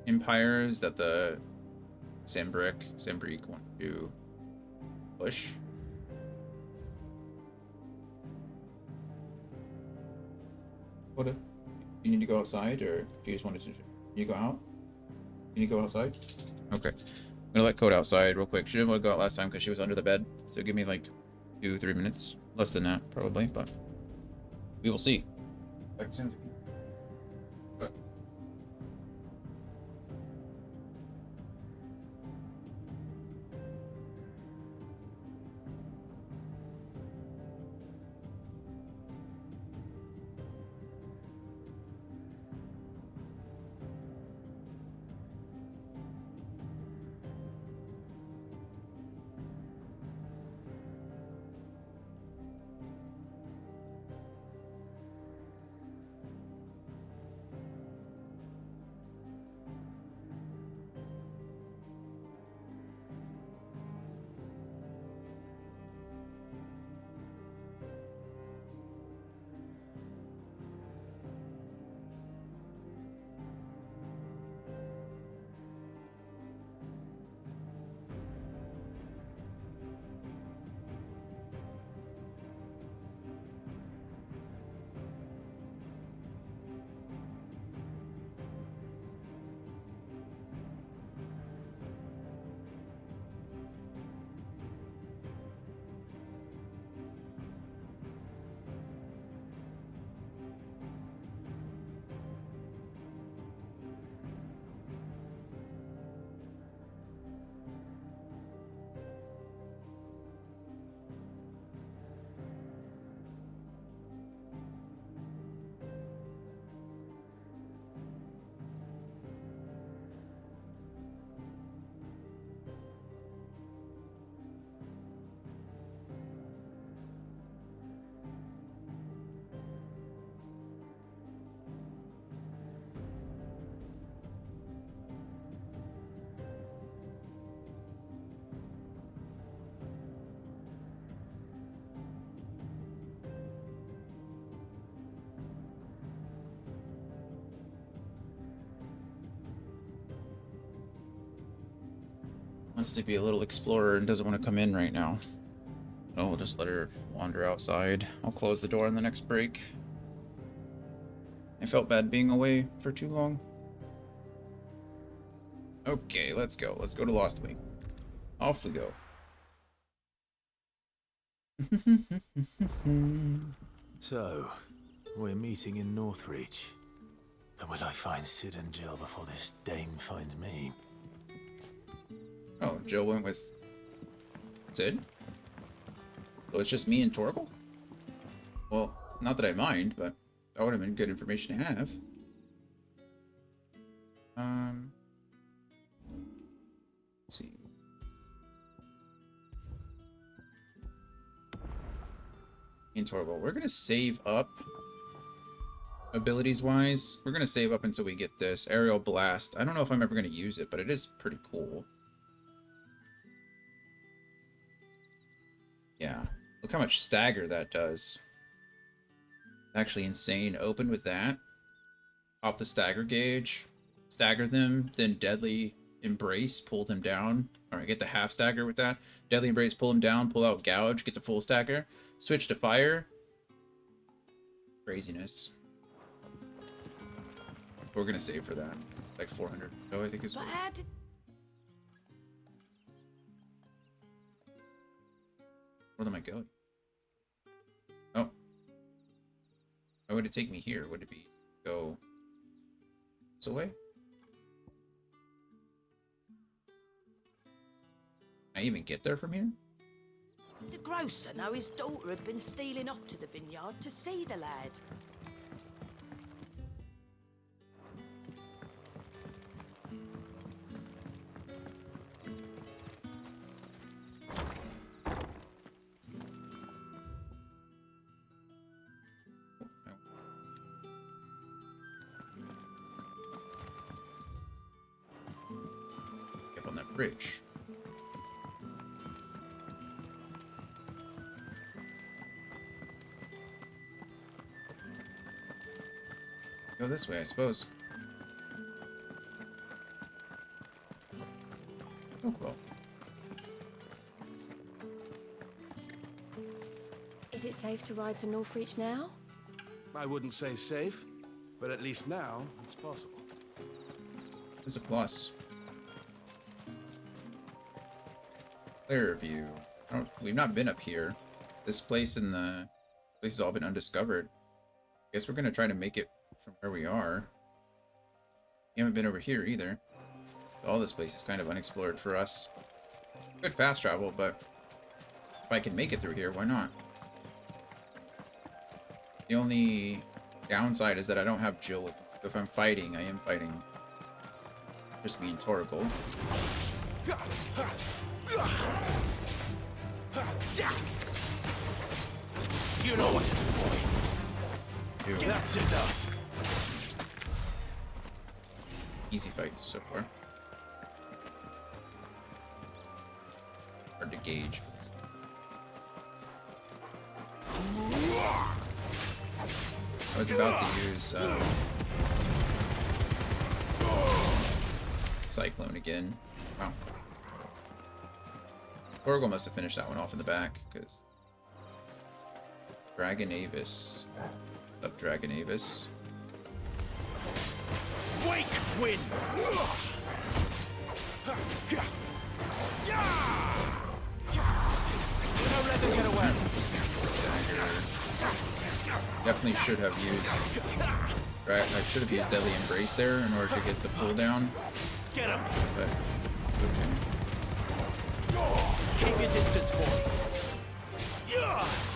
empires that the Zambrick want to push. What? You need to go outside, or do you just want to? Can you go out? Can you go outside? Okay. I'm gonna let Code outside real quick. She didn't want to go out last time because she was under the bed. So give me like 2-3 minutes. Less than that, probably, but we will see. Back as soon as I can. But Wants to be a little explorer and doesn't want to come in right now. Oh, we'll just let her wander outside. I'll close the door on the next break. I felt bad being away for too long. Okay, let's go. Let's go to Lost Wing. Off we go. So, we're meeting in Northreach. But will I find Sid and Jill before this dame finds me? Oh, Jill went with Sid? So it's just me and Torgal? Well, not that I mind, but that would have been good information to have. Let's see. Me and Torgal, we're gonna save up abilities wise. We're gonna save up until we get this Aerial Blast. I don't know if I'm ever gonna use it, but it is pretty cool. Yeah, look how much stagger that does. Actually insane. Open with that. Pop the stagger gauge. Stagger them, then Deadly Embrace, pull them down. Alright, get the half stagger with that. Deadly Embrace, pull them down, pull out Gouge, get the full stagger. Switch to fire. Craziness. We're gonna save for that. Like 400. Oh, I think is. Where am I going? Oh. Why would it take me here? Would it be go this way? Can I even get there from here? The grocer know his daughter had been stealing off to the vineyard to see the lad. Up on that bridge. Go this way, I suppose. Oh, cool. Is it safe to ride to Northreach now? I wouldn't say safe, but at least now it's possible. It's a plus. Clear view. We've not been up here. This place and the place has all been undiscovered. Guess we're gonna try to make it from where we are. We haven't been over here either. All this place is kind of unexplored for us. Good fast travel, but if I can make it through here, why not? The only downside is that I don't have Jill with me. If I'm fighting, I am fighting just me and Torgal. You know what to do, boy. That's enough. Easy fights so far. Hard to gauge. I was about to use Cyclone again. Wow. Torgal must have finished that one off in the back, because Dragon Avis. Up Dragon Avis. Wake winds! Don't let them get away. Stagger. Definitely should have used. Right, I should have used Deadly Embrace there in order to get the pull down. Get him! But it's okay. Keep your distance, boy.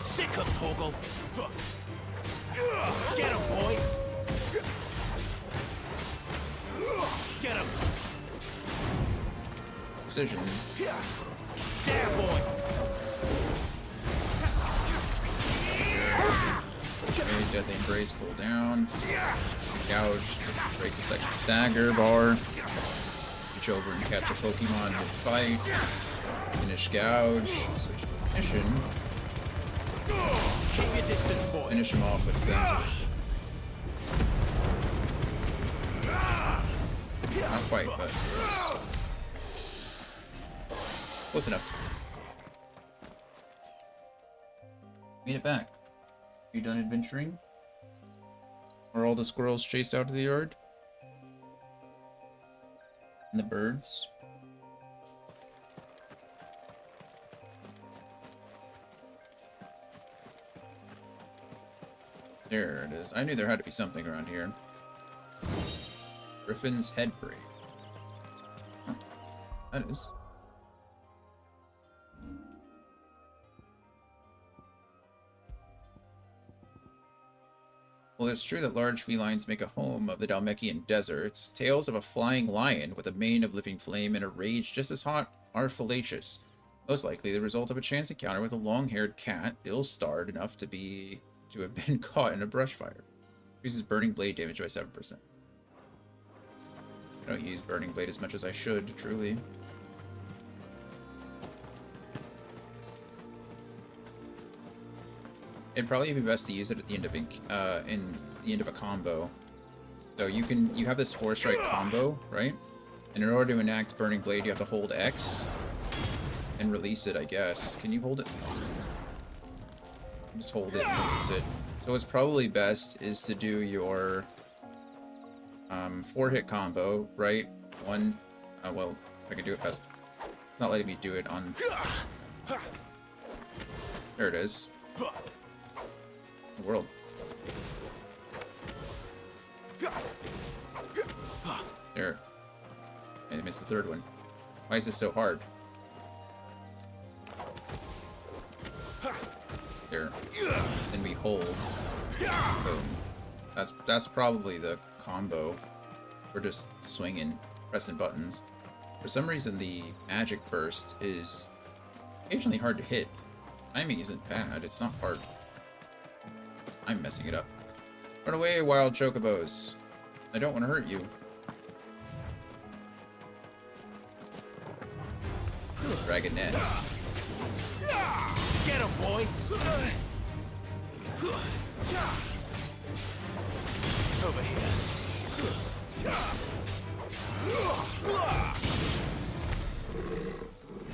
Sick of Torgal. Get him, boy. Get him. Decision. There, boy. Okay, Deadly Embrace, pull down. Gouge, break the second stagger bar. Reach over and catch a Pokemon mid fight. Finish Gouge. Switch to Ignition. Keep your distance, boy. Finish him off with Flames. Not quite, but close. Close enough. Made it back. You done adventuring? Are all the squirrels chased out of the yard? And the birds? There it is. I knew there had to be something around here. Griffin's head braid. Huh. That is. Well, it's true that large felines make a home of the Dhalmekian deserts. Tales of a flying lion with a mane of living flame and a rage just as hot are fallacious. Most likely the result of a chance encounter with a long-haired cat, ill-starred enough to have been caught in a brush fire. Increases burning blade damage by 7%. I don't use burning blade as much as I should, truly. It'd probably be best to use it at the end of a combo. So you have this 4-strike combo, right? And in order to enact Burning Blade, you have to hold X and release it, I guess. Can you hold it? Just hold it and release it. So what's probably best is to do your 4-hit combo, right? Well, if I can do it fast. It's not letting me do it on... There it is. The world. There. I missed the third one. Why is this so hard? There. Then we hold. Boom. That's probably the combo. We're just swinging, pressing buttons. For some reason, the magic burst is occasionally hard to hit. Timing isn't bad. It's not hard. I'm messing it up. Run away, wild chocobos. I don't want to hurt you. Dragonette. Get him, boy! Over here.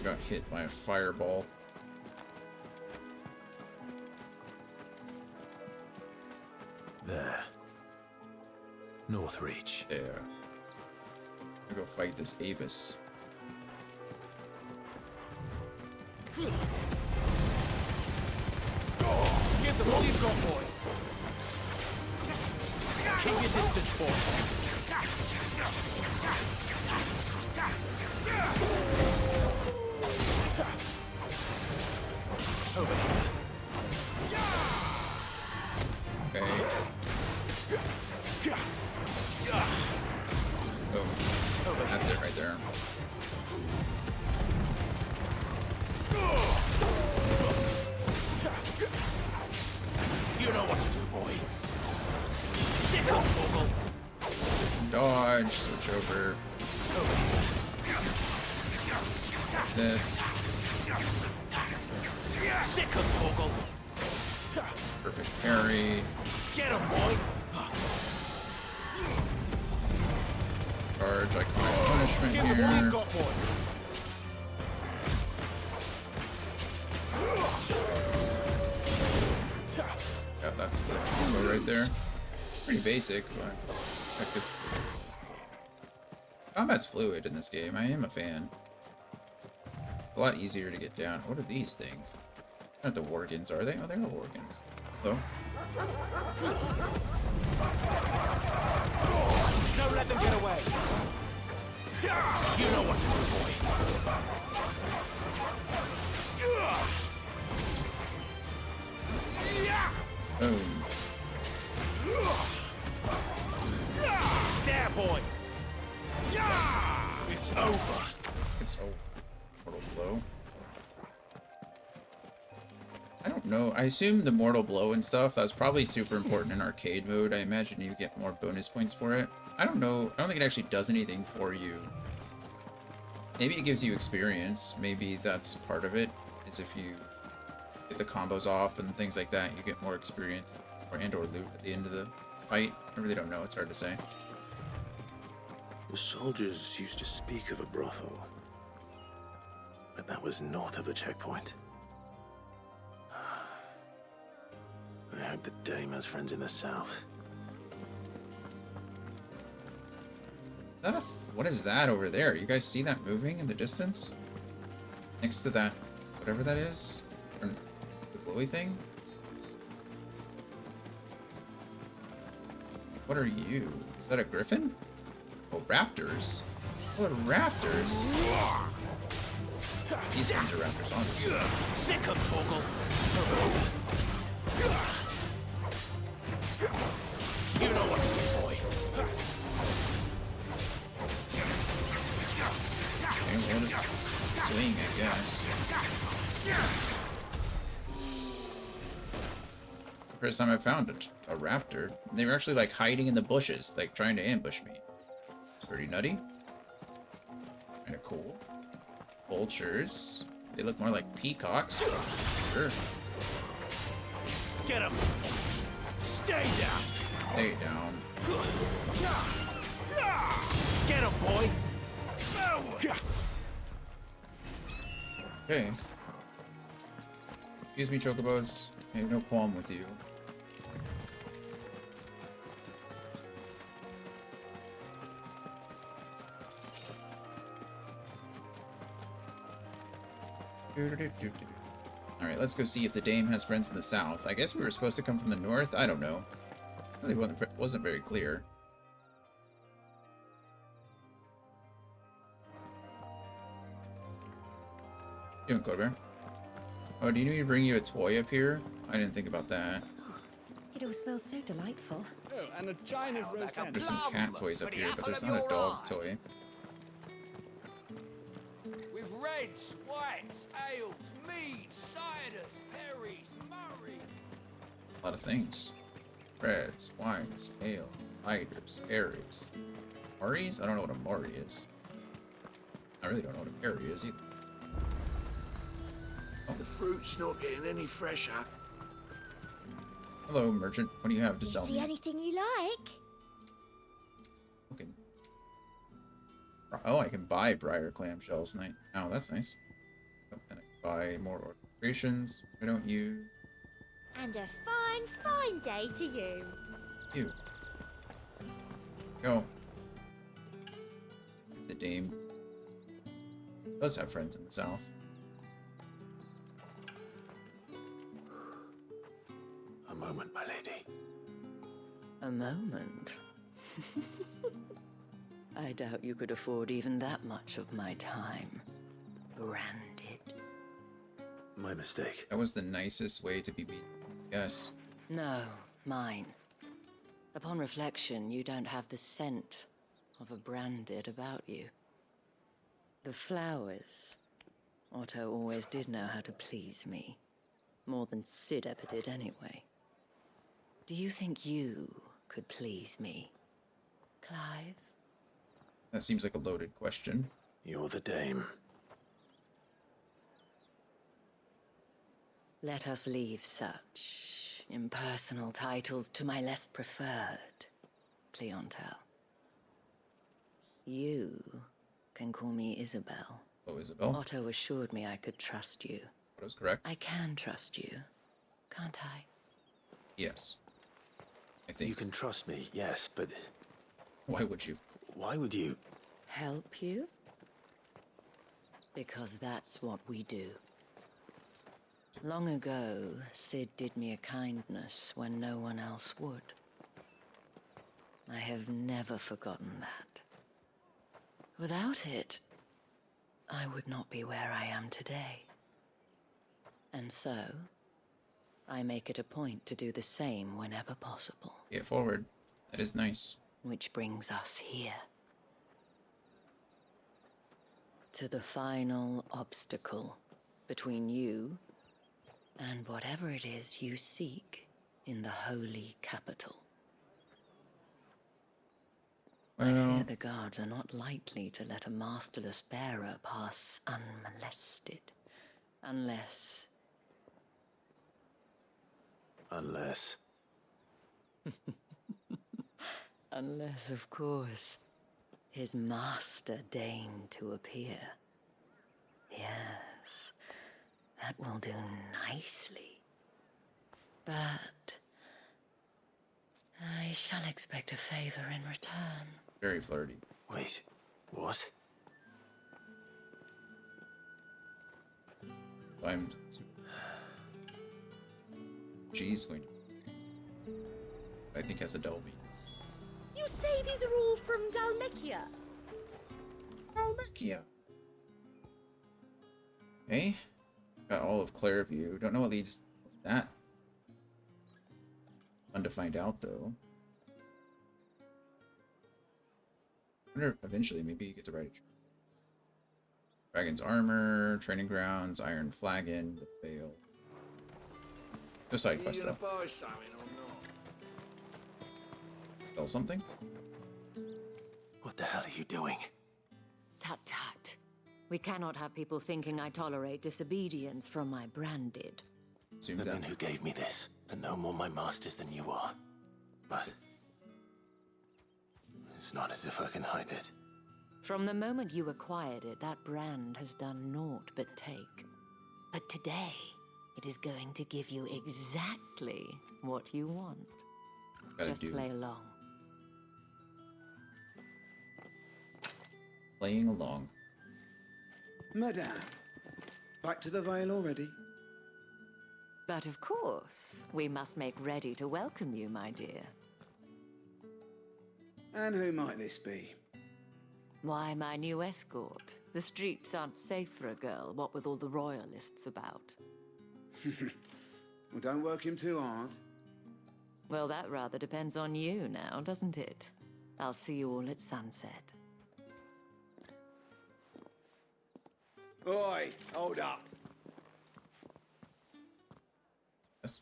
Got hit by a fireball. There. Northreach. There. I'm gonna go fight this Avis. Give them all you've got, boy. Keep your distance, boy. Over here. Okay. Oh, that's it right there. You know what to do, boy. Sick on Torgal. Dodge, switch over. This. Sick on Torgal. Perfect parry. Get him, boy. Charge, iconic punishment Give them all here. you've got, boy. Yeah, that's the combo right there. Pretty basic, but effective. Combat's fluid in this game. I am a fan. A lot easier to get down. What are these things? Not the Worgans, are they? Oh, they're Worgans. Hello? Don't let them get away. You know what to do, boy. Boom. There, boy. It's over. It's over. Mortal blow. I don't know. I assume the mortal blow and stuff, that's probably super important in arcade mode. I imagine you get more bonus points for it. I don't know. I don't think it actually does anything for you. Maybe it gives you experience. Maybe that's part of it, is if you get the combos off and things like that, you get more experience or loot at the end of the fight. I really don't know. It's hard to say. The soldiers used to speak of a brothel. But that was north of the checkpoint. I hope the Dame has friends in the south. What is that over there? You guys see that moving in the distance? Next to that, whatever that is? Or the glowy thing? What are you? Is that a griffin? Oh, raptors. What raptors? These things are raptors, obviously. Sick of Torgal. You know what to do, boy. Okay, we'll just swing, I guess. First time I found a raptor. They were actually like hiding in the bushes, like trying to ambush me. It's pretty nutty. Kinda cool. Vultures. They look more like peacocks. Sure. Get him. Stay down. Stay down. Get him, boy. Okay. Excuse me, chocobos. I have no qualm with you. Alright, let's go see if the Dame has friends in the south. I guess we were supposed to come from the north? I don't know. Really wasn't very clear. Doing Corbett? Oh, do you need me to bring you a toy up here? I didn't think about that. It all smells so delightful. Oh, and a giant of roast ham. There's some cat toys up here, but there's not a dog toy. With reds, whites, ales, meads, ciders, perries, murray. A lot of things. Reds, wines, ale, ciders, berries. Murrays? I don't know what a murray is. I really don't know what a berry is either. Oh. The fruit's not getting any fresher. Hello, merchant. What do you have to sell See me? anything you like? Okay. Oh, I can buy briar clamshells. Oh, that's nice. Oh, and I can buy more orchestrations. Why don't you? And a fine, fine day to you. You. Go. The Dame does have friends in the south. A moment, my lady. A moment? I doubt you could afford even that much of my time. Branded. My mistake. That was the nicest way to be beaten. Yes. No, mine. Upon reflection, you don't have the scent of a branded about you. The flowers. Otto always did know how to please me. More than Sid ever did anyway. Do you think you could please me, Clive? That seems like a loaded question. You're the Dame. Let us leave such impersonal titles to my less preferred clientele. You can call me Isabel. Oh, Isabel? Otto assured me I could trust you. That was correct. I can trust you, can't I? Yes. I think. You can trust me, yes, but... Why would you? Why would you? Help you? Because that's what we do. Long ago, Sid did me a kindness when no one else would. I have never forgotten that. Without it, I would not be where I am today. And so, I make it a point to do the same whenever possible. Get forward. That is nice. Which brings us here. To the final obstacle between you and whatever it is you seek in the holy capital. I fear the guards are not likely to let a masterless bearer pass unmolested. Unless... Unless, of course, his master deigned to appear. Yes. That will do nicely. But I shall expect a favor in return. Very flirty. Wait, what? I'm. She's going to. I think has a double meaning. You say these are all from Dalmekia? Dalmekia. Okay. Got all of Clairview. Don't know what leads to that. Fun to find out, though. I wonder if eventually maybe you get to write a Dragon's Armor, Training Grounds, Iron Flagon, the Veil. No side quest though. Sell something? What the hell are you doing? Tut tut. We cannot have people thinking I tolerate disobedience from my branded. The men who gave me this are no more my masters than you are. But it's not as if I can hide it. From the moment you acquired it, that brand has done naught but take. But today, it is going to give you exactly what you want. Just play along. Playing along. Madame, back to the Vale already? But of course, we must make ready to welcome you, my dear. And who might this be? Why, my new escort. The streets aren't safe for a girl, what with all the royalists about. Well, don't work him too hard. Well, that rather depends on you now, doesn't it? I'll see you all at sunset. Oi, hold up. Yes.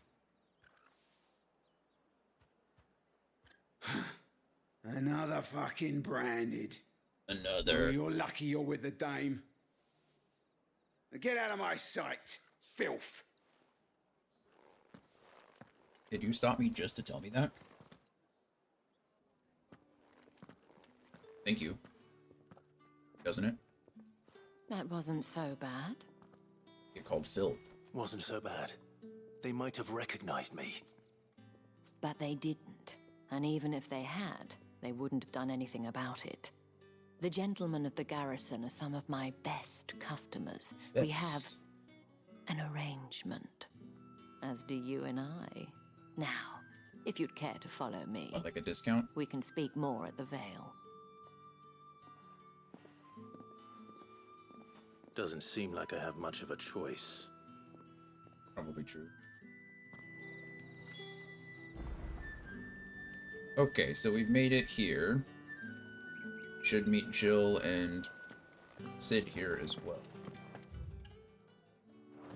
Another fucking branded. Another. Oh, you're lucky you're with the dame. Now get out of my sight, filth. Did you stop me just to tell me that? Thank you. Doesn't it? That wasn't so bad. Get called filth. Wasn't so bad. They might have recognized me. But they didn't. And even if they had, they wouldn't have done anything about it. The gentlemen of the garrison are some of my best customers. We have an arrangement. As do you and I. Now, if you'd care to follow me... What, like a discount? We can speak more at the Vale. Doesn't seem like I have much of a choice. Probably true. Okay, so we've made it here. Should meet Jill and Sid here as well.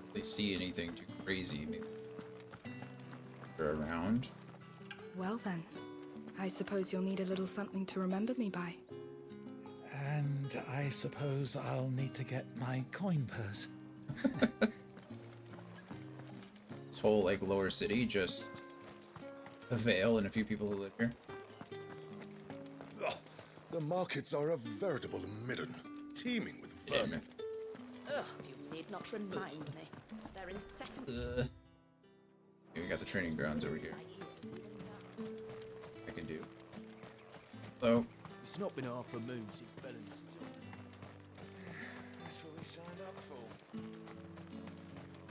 If they see anything too crazy, maybe they're around. Well then, I suppose you'll need a little something to remember me by. And I suppose I'll need to get my coin purse. This whole, like, lower city, just the Vale and a few people who live here. Oh, the markets are a veritable midden, teeming with vermin. Ugh, you need not remind me. They're incessant. Okay, we got the training grounds over here. I can do. So. It's not been half a moon since Bellins. That's what we signed up for.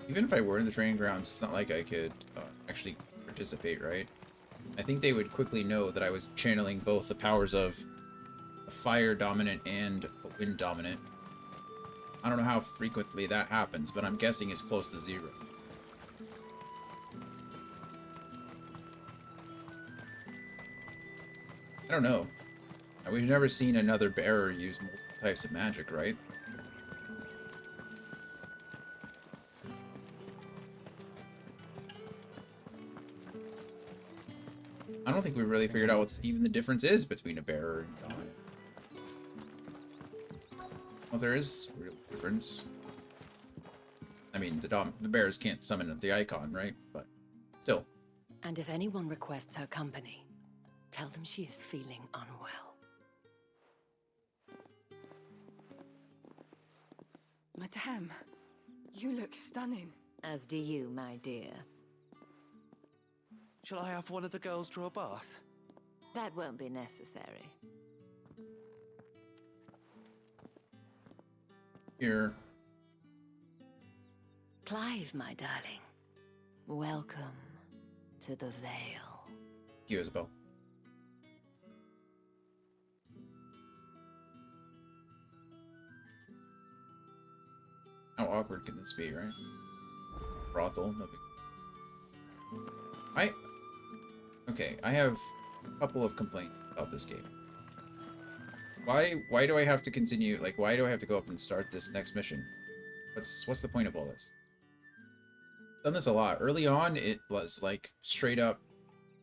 Even if I were in the training grounds, it's not like I could actually participate, right? I think they would quickly know that I was channeling both the powers of a fire dominant and a wind dominant. I don't know how frequently that happens, but I'm guessing it's close to 0. I don't know. We've never seen another bearer use multiple types of magic, right? I don't think we really figured out what even the difference is between a bearer and dominant. Well, there is a real difference. I mean, the bearers can't summon the icon, right? But still. And if anyone requests her company, tell them she is feeling unwell. Madame, You look stunning. As do you, my dear. Shall I have one of the girls draw a bath? That won't be necessary. Here. Clive, my darling. Welcome to the Vale. Thank you, Isabel. How awkward can this be, right? Brothel, no big. Okay, I have a couple of complaints about this game. Why do I have to continue? Like, why do I have to go up and start this next mission? What's the point of all this? I've done this a lot. Early on, it was like straight up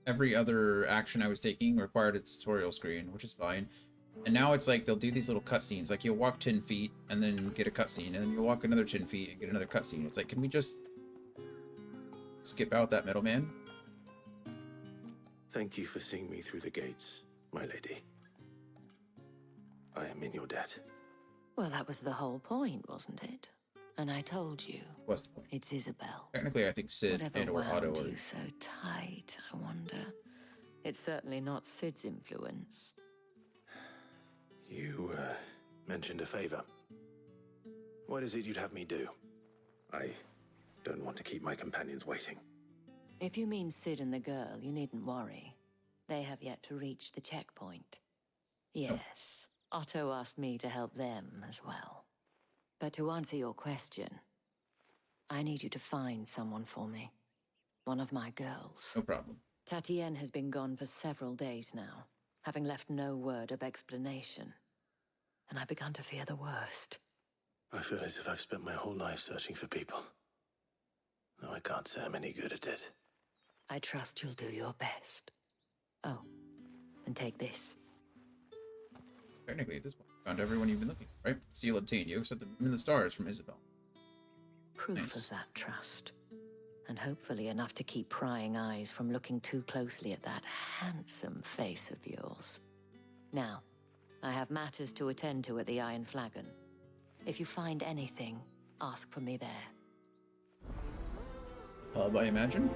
every other action I was taking required a tutorial screen, which is fine. And now it's like they'll do these little cutscenes. Like you'll walk 10 feet and then get a cutscene, and then you'll walk another 10 feet and get another cutscene. It's like, can we just skip out that middleman? Thank you for seeing me through the gates, my lady. I am in your debt. Well, that was the whole point, wasn't it? And I told you. What's the point? It's Isabel. Technically, I think Sid and or Otto wound are... you so tight, I wonder. It's certainly not Sid's influence. You, mentioned a favor. What is it you'd have me do? I don't want to keep my companions waiting. If you mean Sid and the girl, you needn't worry. They have yet to reach the checkpoint. Yes, Otto asked me to help them as well. But to answer your question, I need you to find someone for me. One of my girls. No problem. Tatienne has been gone for several days now, having left no word of explanation. And I've begun to fear the worst. I feel as if I've spent my whole life searching for people. No, I can't say I'm any good at it. I trust you'll do your best. Oh, and take this. Technically, at this point, you found everyone you've been looking for, right? Seal obtained. You accept the moon and the stars from Isabel. Proof Nice. of that trust. And hopefully enough to keep prying eyes from looking too closely at that handsome face of yours. Now, I have matters to attend to at the Iron Flagon. If you find anything, ask for me there. Hub, I imagine?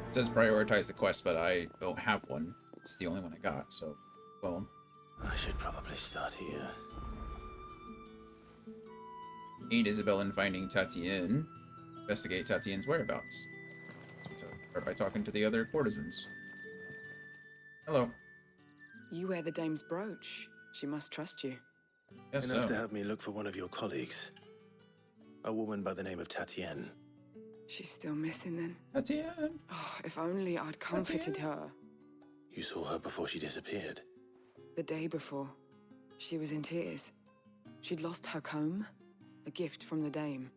It says prioritize the quest, but I don't have one. It's the only one I got, so... Well... I should probably start here. Aid Isabel in finding Tatienne. Investigate Tatienne's whereabouts. Start by talking to the other courtesans. Hello. You wear the dame's brooch. She must trust you. Yes, Enough so. to have me look for one of your colleagues. A woman by the name of Tatienne. She's still missing then. Tatienne! Oh, if only I'd comforted her. You saw her before she disappeared. The day before, she was in tears. She'd lost her comb, a gift from the dame.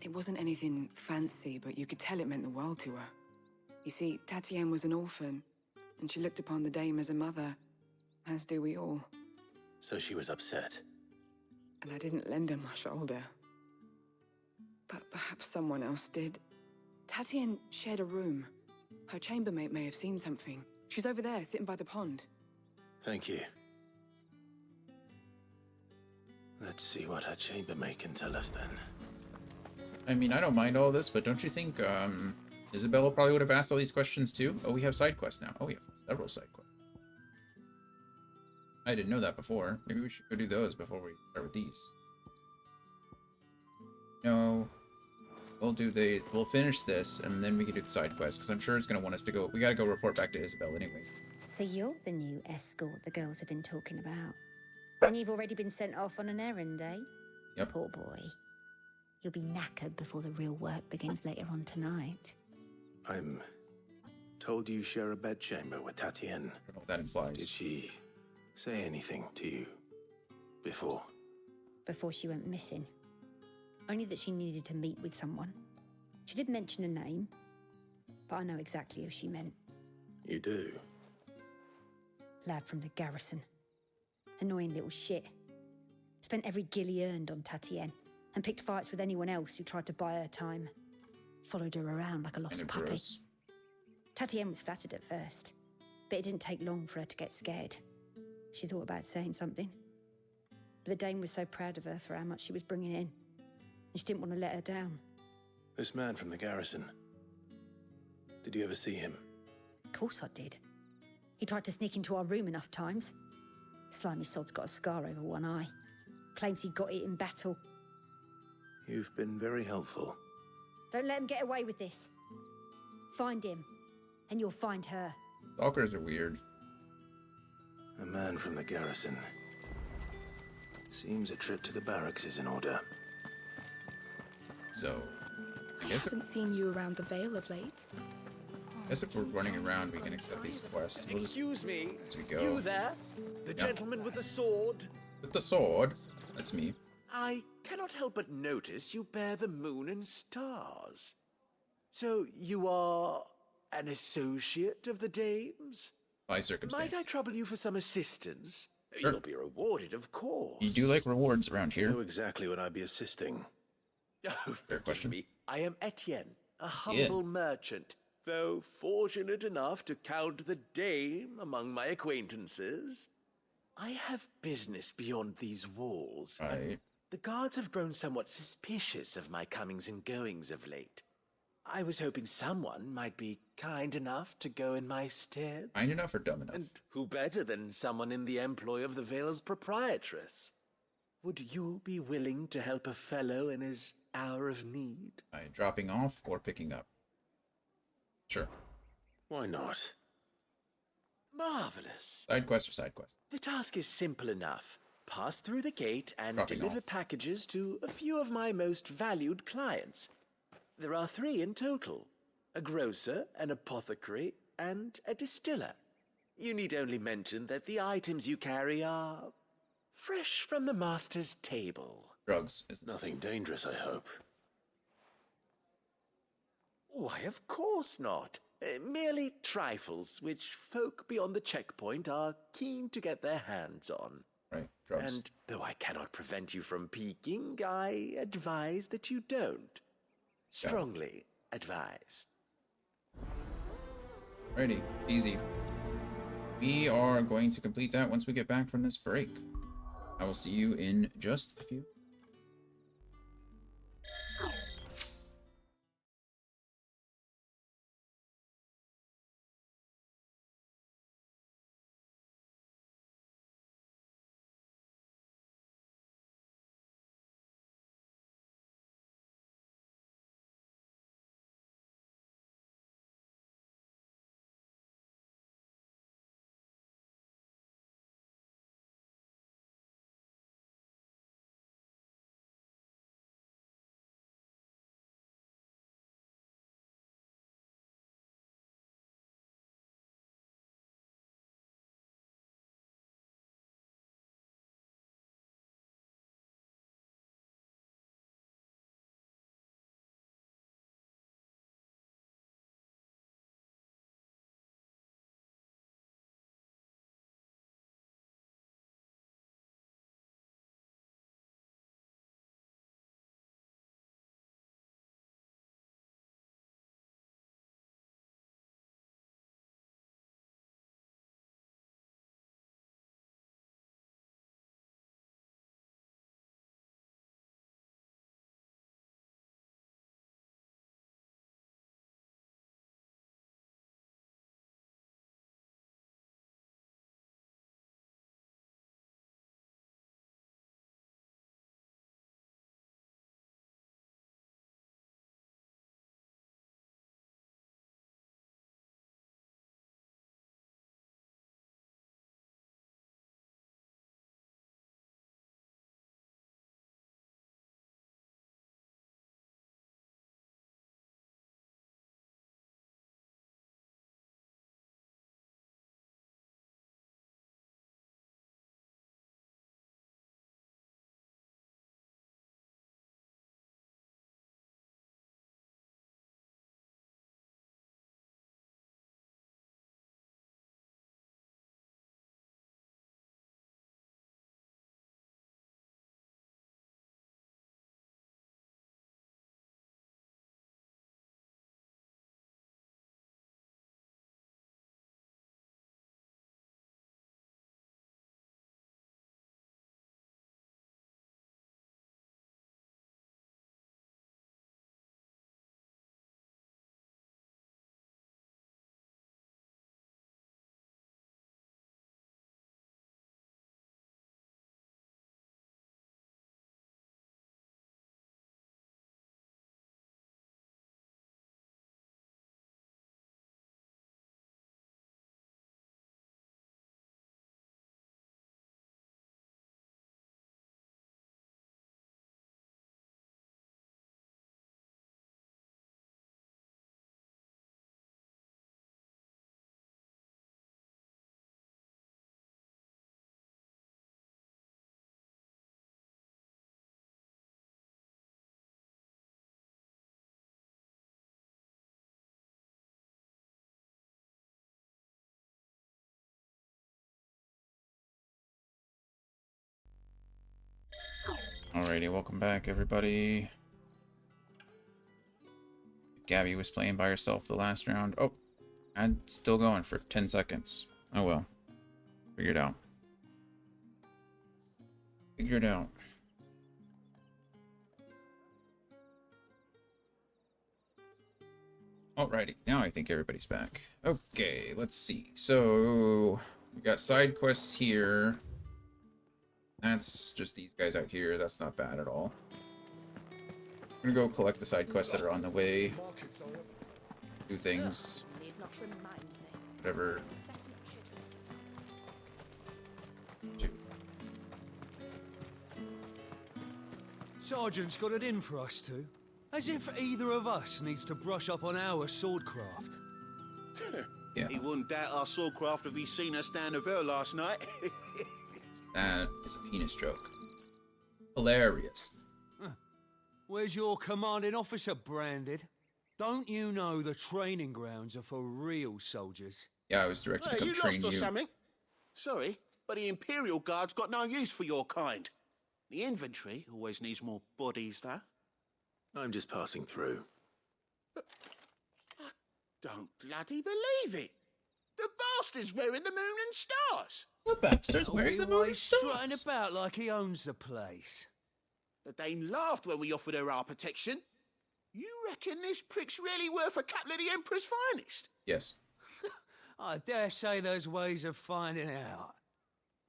It wasn't anything fancy, but you could tell it meant the world to her. You see, Tatienne was an orphan, and she looked upon the dame as a mother, as do we all. So she was upset. And I didn't lend her my shoulder. But perhaps someone else did. Tatienne shared a room. Her chambermaid may have seen something. She's over there, sitting by the pond. Thank you. Let's see what her chambermaid can tell us then. I mean, I don't mind all this, but don't you think, Isabella probably would have asked all these questions too? Oh, we have side quests now. Oh, we have several side quests. I didn't know that before. Maybe we should go do those before we start with these. No. We'll finish this, and then we can do the side quest, because I'm sure it's going to want us to go. We got to go report back to Isabel anyways. So you're the new escort the girls have been talking about. And you've already been sent off on an errand, eh? Yep. Poor boy. You'll be knackered before the real work begins later on tonight. I'm told you share a bedchamber with Tatienne. I don't know what that implies. Did she say anything to you before? Before she went missing. Only that she needed to meet with someone. She did mention a name, but I know exactly who she meant. You do? Lad from the garrison. Annoying little shit. Spent every gil he earned on Tatienne, and picked fights with anyone else who tried to buy her time. Followed her around like a lost puppy. Gross. Tatienne was flattered at first, but it didn't take long for her to get scared. She thought about saying something. But the dame was so proud of her for how much she was bringing in. And and she didn't want to let her down. This man from the garrison. Did you ever see him? Of course I did. He tried to sneak into our room enough times. Slimy sod's got a scar over one eye. Claims he got it in battle. You've been very helpful. Don't let him get away with this. Find him, and you'll find her. Stalkers are weird. A man from the garrison. Seems a trip to the barracks is in order. So, I I guess haven't seen you around the Vale of late. if we're running around, we can accept these quests. We'll just- Excuse me. as we go. You there? The Yeah. gentleman with the sword? With the sword, that's me. I cannot help but notice you bear the moon and stars. So you are an associate of the dames? By circumstance. Might I trouble you for some assistance? Sure. You'll be rewarded, of course. You do like rewards around You know here. exactly what I'd be assisting. Oh, Fair question. me. I am Etienne, a humble merchant, though fortunate enough to count the dame among my acquaintances. I have business beyond these walls. Right. The guards have grown somewhat suspicious of my comings and goings of late. I was hoping someone might be kind enough to go in my stead. Kind enough or dumb enough? And who better than someone in the employ of the Vale's proprietress? Would you be willing to help a fellow in his hour of need? By dropping off or picking up? Sure. Why not? Marvelous. Side quest or side quest? The task is simple enough. Pass through the gate and Dropping deliver off. packages to a few of my most valued clients. There are 3 in total: a grocer, an apothecary, and a distiller. You need only mention that the items you carry are fresh from the master's table. Drugs. Is Nothing dangerous, I hope. Why, of course not. Merely trifles which folk beyond the checkpoint are keen to get their hands on. Right, drugs. And though I cannot prevent you from peeking, I advise that you don't. Strongly advise. Alrighty, easy. We are going to complete that once we get back from this break. I will see you in just a few. Alrighty, welcome back, everybody. Gabby was playing by herself the last round. Oh, and still going for 10 seconds. Oh well. Figure it out. Figure it out. Alrighty, now I think everybody's back. Okay, let's see. So, we got side quests here. That's just these guys out here. That's not bad at all. I'm gonna go collect the side quests that are on the way. Do things. Whatever. Sergeant's got it in for us two. As if either of us needs to brush up on our swordcraft. Yeah. He wouldn't doubt our swordcraft if he'd seen us down the river last night. That is a penis joke. Hilarious. Where's your commanding officer branded? Don't you know the training grounds are for real soldiers? Yeah, I was directed to come you train lost or you. something? Sorry, but the Imperial Guard's got no use for your kind. The infantry always needs more bodies, though. I'm just passing through. I don't bloody believe it. The bastard's wearing the moon and stars. The bastard's wearing the moon and strutting about like he owns the place. The Dane laughed when we offered her our protection. You reckon this prick's really worth a couple of the Emperor's finest? Yes. I dare say there's ways of finding out.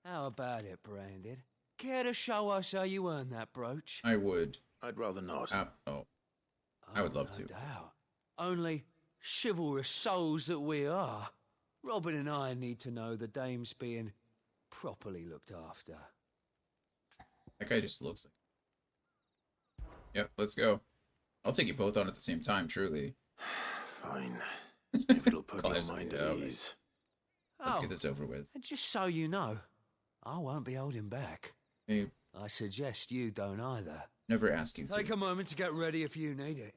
How about it, Branded? Care to show us how you earned that brooch? I would. I'd rather not. I would love to. Doubt. Only chivalrous souls that we are, Robin and I need to know the dame's being properly looked after. That guy just looks like... Yep, let's go. I'll take you both on at the same time, truly. Fine. If it'll put your mind at ease. Let's get this over with. And just so you know, I won't be holding back. Hey, I suggest you don't either. never ask you Take to. a moment to get ready if you need it.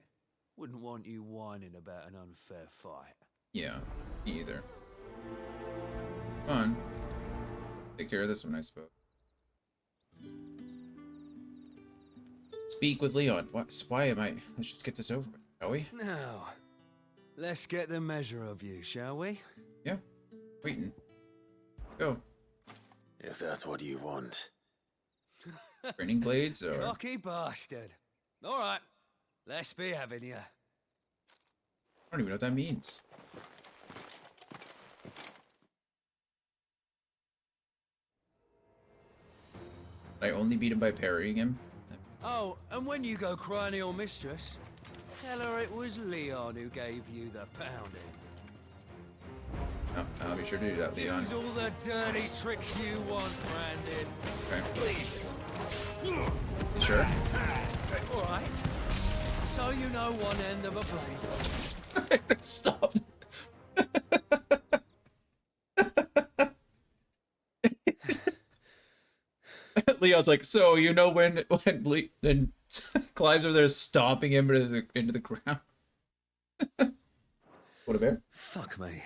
Wouldn't want you whining about an unfair fight. Yeah, me either. Come on. Take care of this one, I suppose. Speak with Leon. Why am I... Let's just get this over with, shall we? Now, let's get the measure of you, shall we? Yeah. Waiting. Go. If that's what you want. Training blades or... Cocky bastard. All right, let's be having you. I don't even know what that means. I only beat him by parrying him. Oh, and when you go crying to your mistress, tell her it was Leon who gave you the pounding. Oh, I'll be sure to do that, Leon. Use all the dirty tricks you want, Brandon. Okay. You sure? All right. So you know one end of a blade. Stopped. Leon's like, so you know when Clive's over there stomping him into the ground. What a bear. Fuck me.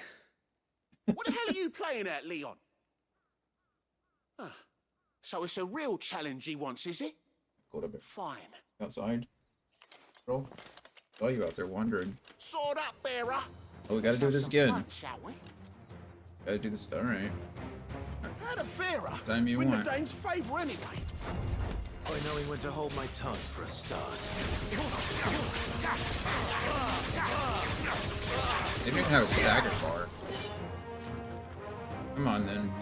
What the hell are you playing at, Leon? Ah, so it's a real challenge he wants, is it? What a bear. Fine. Outside. Bro. Saw you out there wandering. Sword up, bearer. Oh, we gotta do Let's this have some again. fun, shall we? Gotta do this. Alright. How the bearer? Time you Win want. the Dane's favour anyway. I know he went to hold my tongue for a start. They didn't even have a stagger bar. Come on then.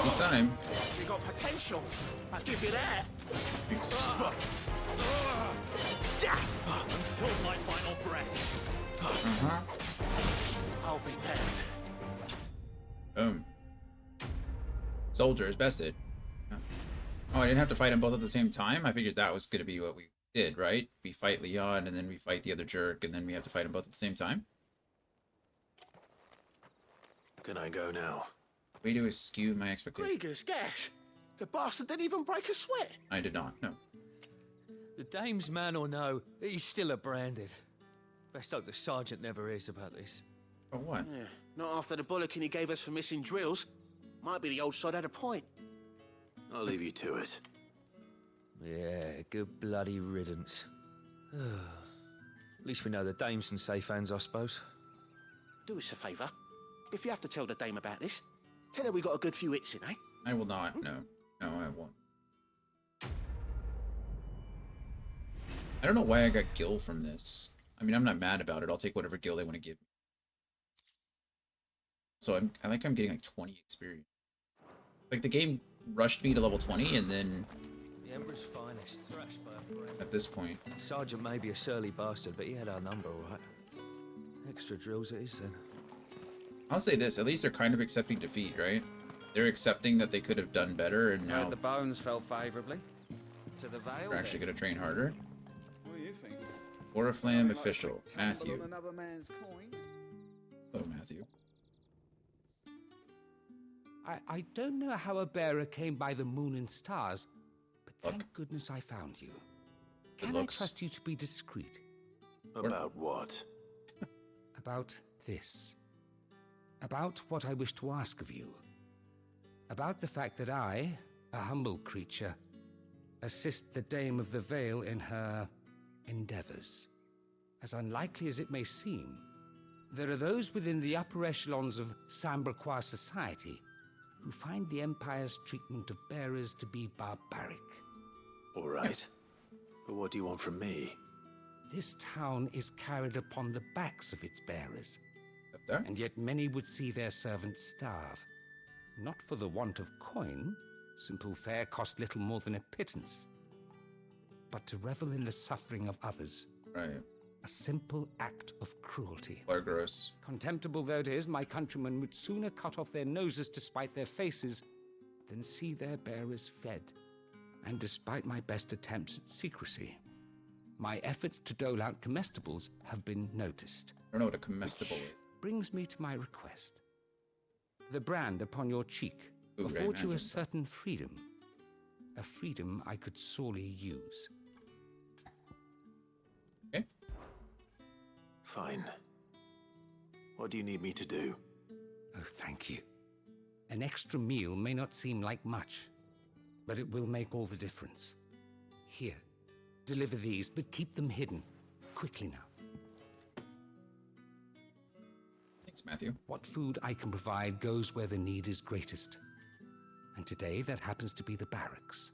Good time. You got potential. I'll give you that. Thanks. Until my final breath. Uh-huh. I'll be dead. Boom. Soldier is bested. Oh, I didn't have to fight them both at the same time? I figured that was going to be what we did, right? We fight Leon, and then we fight the other jerk, and then we have to fight them both at the same time? Can I go now? Way to skew my expectations. Grieger's gas. The bastard didn't even break a sweat. I did not, no. The dame's man or no, he's still a Branded. Best hope the sergeant never hears about this. Oh, what? Yeah, not after the bollocking he gave us for missing drills. Might be the old sod had a point. I'll leave you to it. Yeah, good bloody riddance. At least we know the dame's in safe hands, I suppose. Do us a favour. If you have to tell the dame about this, tell her we got a good few hits in, eh? I will not. No. No, I won't. I don't know why I got Gil from this. I mean, I'm not mad about it. I'll take whatever Gil they want to give me. So I'm getting like 20 experience. Like the game rushed me to level 20 and then The Emperor's finest, thrashed by a brain. at this point. Sergeant may be a surly bastard, but he had our number, all right. Extra drills it is, then. I'll say this, at least they're kind of accepting defeat, right? They're accepting that they could have done better and now The bones fell favourably. To the Vale. they're actually going to train harder. What do you think? Oriflamme official, Matthew. On another man's coin? Hello, Matthew. I don't know how a bearer came by the moon and stars, but thank goodness I found you. Can I trust you to be discreet? About what? About this. About what I wish to ask of you. About the fact that I, a humble creature, assist the Dame of the Vale in her endeavors. As unlikely as it may seem, there are those within the upper echelons of Samberquois society who find the Empire's treatment of bearers to be barbaric. All right. But what do you want from me? This town is carried upon the backs of its bearers, and yet many would see their servants starve. Not for the want of coin, simple fare cost little more than a pittance, but to revel in the suffering of others. Right. A simple act of cruelty. Gross. Contemptible though it is, my countrymen would sooner cut off their noses to spite their faces than see their bearers fed. And despite my best attempts at secrecy, my efforts to dole out comestibles have been noticed. I don't know what a comestible is. Brings me to my request. The brand upon your cheek Ooh, I affords you a imagine. certain freedom. A freedom I could sorely use. Okay. Fine. What do you need me to do? Oh, thank you. An extra meal may not seem like much, but it will make all the difference. Here, deliver these, but keep them hidden. Quickly now. Thanks, Matthew. What food I can provide goes where the need is greatest. And today, that happens to be the barracks.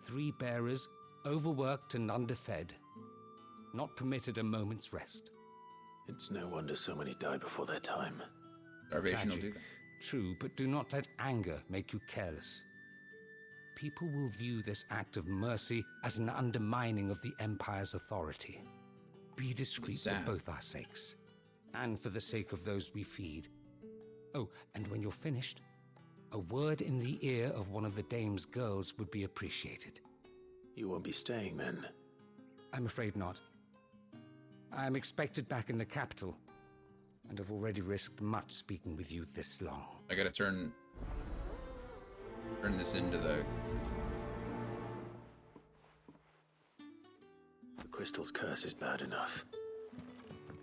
3 bearers, overworked and underfed, not permitted a moment's rest. It's no wonder so many die before their time. Starvation will do Tragic, that. true, but do not let anger make you careless. People will view this act of mercy as an undermining of the Empire's authority. Be discreet for sad. both our sakes, and for the sake of those we feed. Oh, and when you're finished, a word in the ear of one of the Dame's girls would be appreciated. You won't be staying then? I'm afraid not. I'm expected back in the capital, and have already risked much speaking with you this long. I gotta turn this into the... The crystal's curse is bad enough.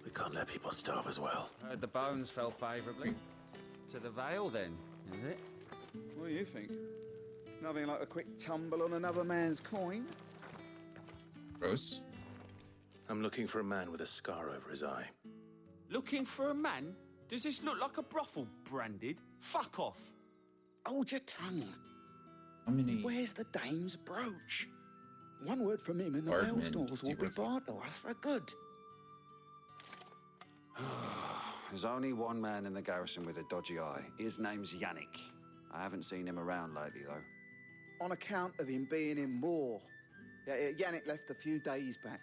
We can't let people starve as well. Heard the bones fell favourably. To the Vale, then, is it? What do you think? Nothing like a quick tumble on another man's coin? Gross. I'm looking for a man with a scar over his eye. Looking for a man? Does this look like a brothel branded? Fuck off. Hold your tongue. How many... Where's the dame's brooch? One word from him and the Bardman, Vale stores will be Zebra. brought to us for good. There's only one man in the garrison with a dodgy eye. His name's Yannick. I haven't seen him around lately, though. On account of him being in war. Yannick left a few days back.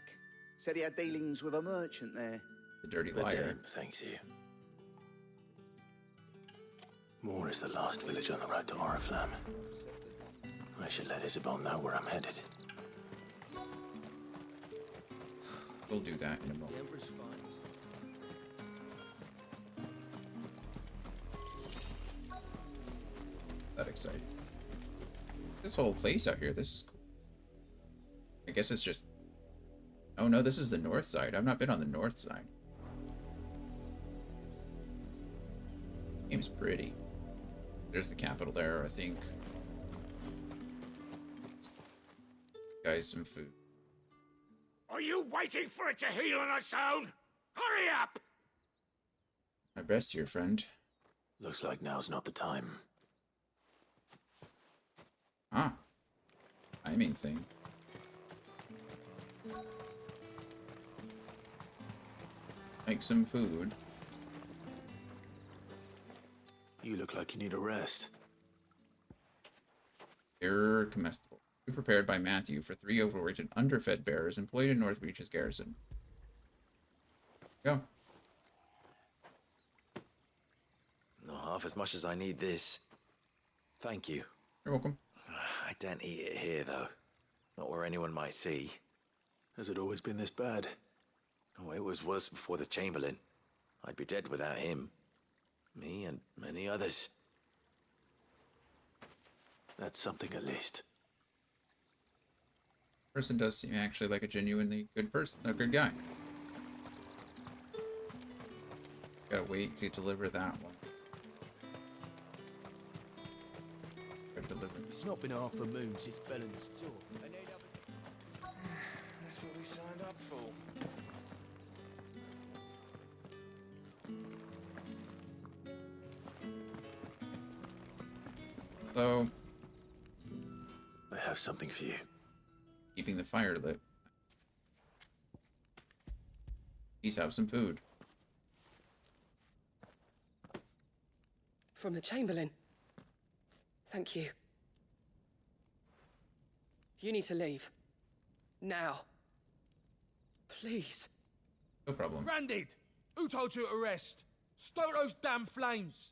Said he had dealings with a merchant there. The dirty The liar. Dame thanks you. Moor is the last village on the road to Oriflamme. I should let Isabel know where I'm headed. We'll do that in a moment. The Emperor's finest. That exciting. This whole place out here, this is cool. I guess it's just... Oh no, this is the north side. I've not been on the north side. Game's pretty. There's the capital there, I think. Guys, some food. Are you waiting for it to heal on its own? Hurry up! My best here, friend. Looks like now's not the time. Ah. Timing thing. Make some food. You look like you need a rest. Error comestible. Food prepared by Matthew for 3 overweight and underfed bearers employed in North Reach's garrison. Go. Not half as much as I need this. Thank you. You're welcome. I don't eat it here, though. Not where anyone might see. Has it always been this bad? Oh, it was worse before the Chamberlain. I'd be dead without him. Me and many others. That's something at least. Person does seem actually like a genuinely good person, a good guy. Gotta wait to deliver that one. Gotta deliver. It's not been half a moon since Bellen's tour. That's what we signed up for. Hello. I have something for you. Keeping the fire lit. Please have some food. From the Chamberlain. Thank you. You need to leave. Now. Please. No problem. Branded! Who told you to rest? Stoke those damn flames!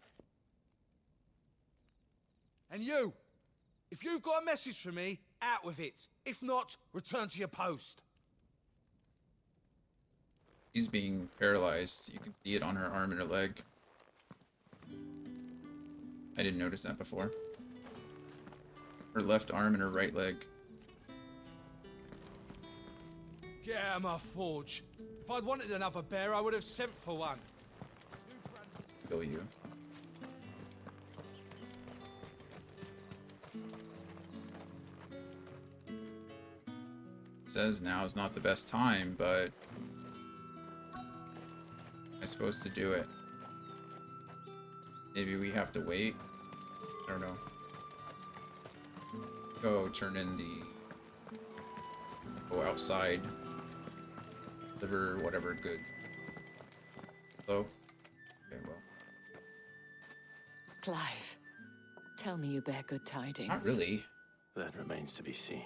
And you! If you've got a message for me, out with it. If not, return to your post. She's being paralyzed. You can see it on her arm and her leg. I didn't notice that before. Her left arm and her right leg. Get out of my forge. If I'd wanted another bear, I would have sent for one. Kill you. Says now is not the best time, but I'm supposed to do it. Maybe we have to wait. I don't know. Go turn in the. Go outside. Deliver whatever goods. Hello? Okay, well. Clive, tell me you bear good tidings. Not really. That remains to be seen.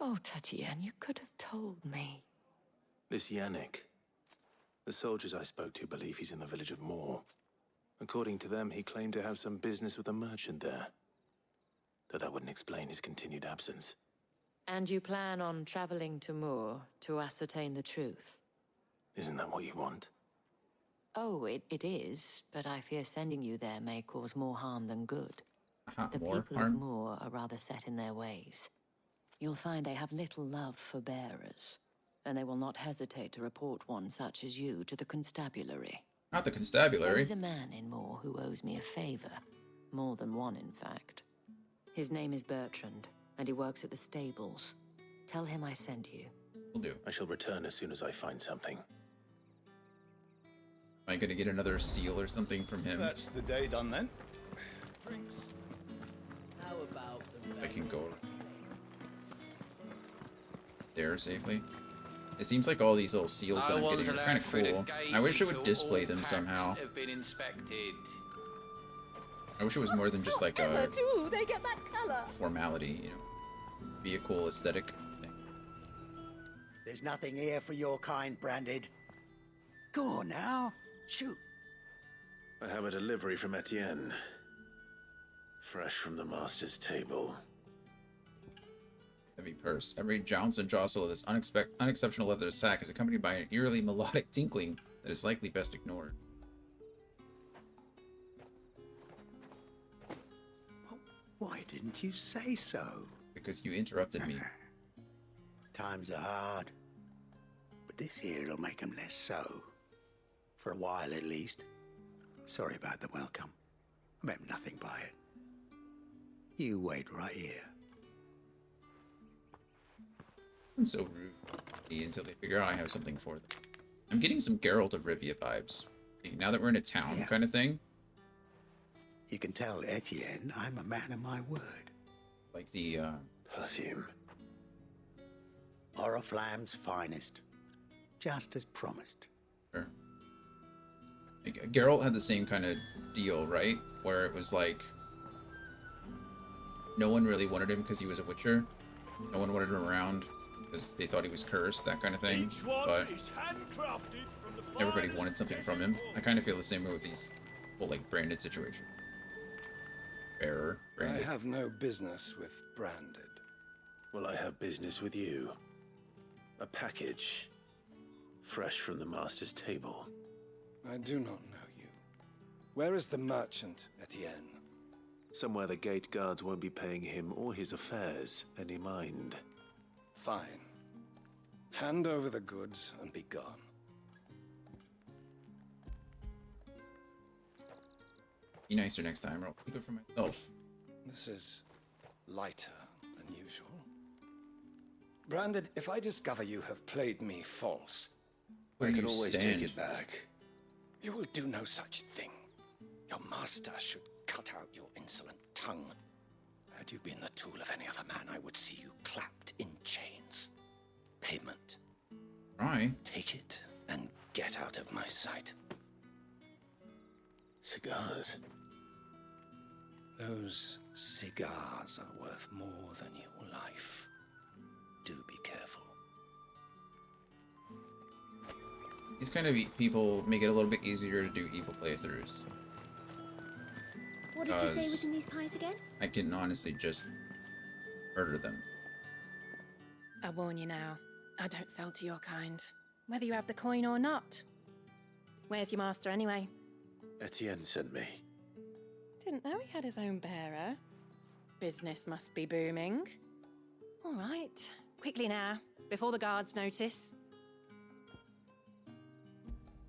Oh, Tatiana, you could have told me. This Yannick. The soldiers I spoke to believe he's in the village of Moor. According to them, he claimed to have some business with a merchant there. Though that wouldn't explain his continued absence. And you plan on traveling to Moor to ascertain the truth? Isn't that what you want? Oh, it is, but I fear sending you there may cause more harm than good. The more people harm? of Moor are rather set in their ways. You'll find they have little love for bearers, and they will not hesitate to report one such as you to the constabulary. Not the constabulary. There is a man in Moor who owes me a favor. More than one, in fact. His name is Bertrand, and he works at the stables. Tell him I sent you. Will do. I shall return as soon as I find something. Am I gonna get another seal or something from him? That's the day done then. Drinks. How about the I can go there safely. It seems like all these little seals that I'm getting are kind of cool. I wish it would display them somehow. Have been inspected. I wish it was more than just like Ever a do they get that colour? formality, you know. Be a cool aesthetic thing. There's nothing here for your kind, Branded. Go on now, shoot. I have a delivery from Etienne. Fresh from the master's table. Heavy purse. Every jounce and jostle of this unexceptional leather sack is accompanied by an eerily melodic tinkling that is likely best ignored. Why didn't you say so? Because you interrupted me. Times are hard. But this here'll make 'em less so. For a while, at least. Sorry about the welcome. I meant nothing by it. You wait right here. I'm so rude until they figure out I have something for them. I'm getting some Geralt of Rivia vibes. Like, now that we're in a town kind of thing. You can tell Etienne I'm a man of my word. Like the, perfume. Oriflamme's finest. Just as promised. Sure. Like, Geralt had the same kind of deal, right? Where it was like, no one really wanted him because he was a witcher. No one wanted him around because they thought he was cursed, that kind of thing. But everybody wanted something from him. I kind of feel the same way with these whole, like, branded situation. Bearer, branded. I have no business with branded. Well, I have business with you. A package. Fresh from the master's table. I do not know you. Where is the merchant, Etienne? Somewhere the gate guards won't be paying him or his affairs any mind. Fine. Hand over the goods and be gone. Be nicer next time, or I'll keep it for myself. This is lighter than usual. Branded, if I discover you have played me false, Where I do can you always stand? take it back. You will do no such thing. Your master should cut out your insolent tongue. Had you been the tool of any other man, I would see you clapped in chains. Payment. Right. Take it and get out of my sight. Cigars. Those cigars are worth more than your life. Do be careful. These kind of people make it a little bit easier to do evil playthroughs. What did you say was Because in these pies again? I can honestly just murder them. I warn you now, I don't sell to your kind, whether you have the coin or not. Where's your master anyway? Etienne sent me. Didn't know he had his own bearer. Business must be booming. All right, quickly now, before the guards notice.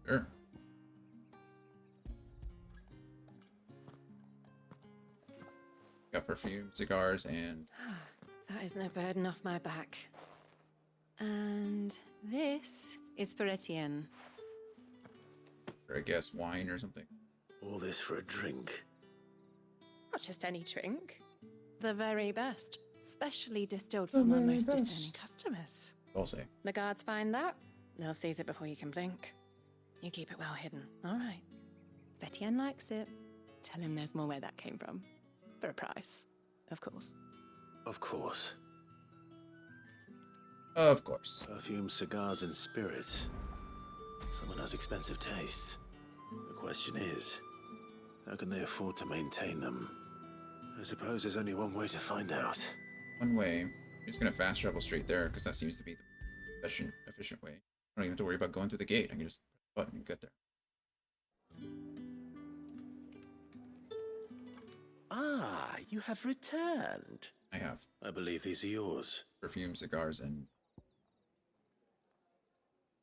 Sure. Got perfume, cigars, and That is no burden off my back. And this is for Etienne. or I guess wine or something. All this for a drink. Not just any drink. The very best. Specially distilled from our most discerning customers. I'll say. The guards find that, they'll seize it before you can blink. You keep it well hidden, all right? If Etienne likes it, tell him there's more where that came from. For a price, of course. Of course. Of course. Perfume, cigars, and spirits. Someone has expensive tastes. The question is, how can they afford to maintain them? I suppose there's only one way to find out. One way. I'm just gonna fast travel straight there because that seems to be the efficient way. I don't even have to worry about going through the gate. I can just press a button and get there. Ah, you have returned. I have. I believe these are yours. Perfume, cigars, and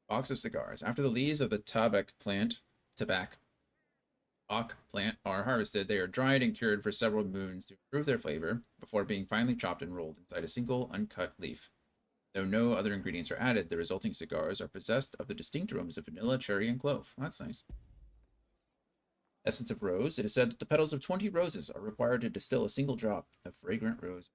box of cigars. After the leaves of the tobacco plant are harvested, they are dried and cured for several moons to improve their flavor before being finally chopped and rolled inside a single uncut leaf. Though no other ingredients are added, the resulting cigars are possessed of the distinct aromas of vanilla, cherry, and clove. Well, that's nice. Essence of rose. It is said that the petals of 20 roses are required to distill a single drop of fragrant rose.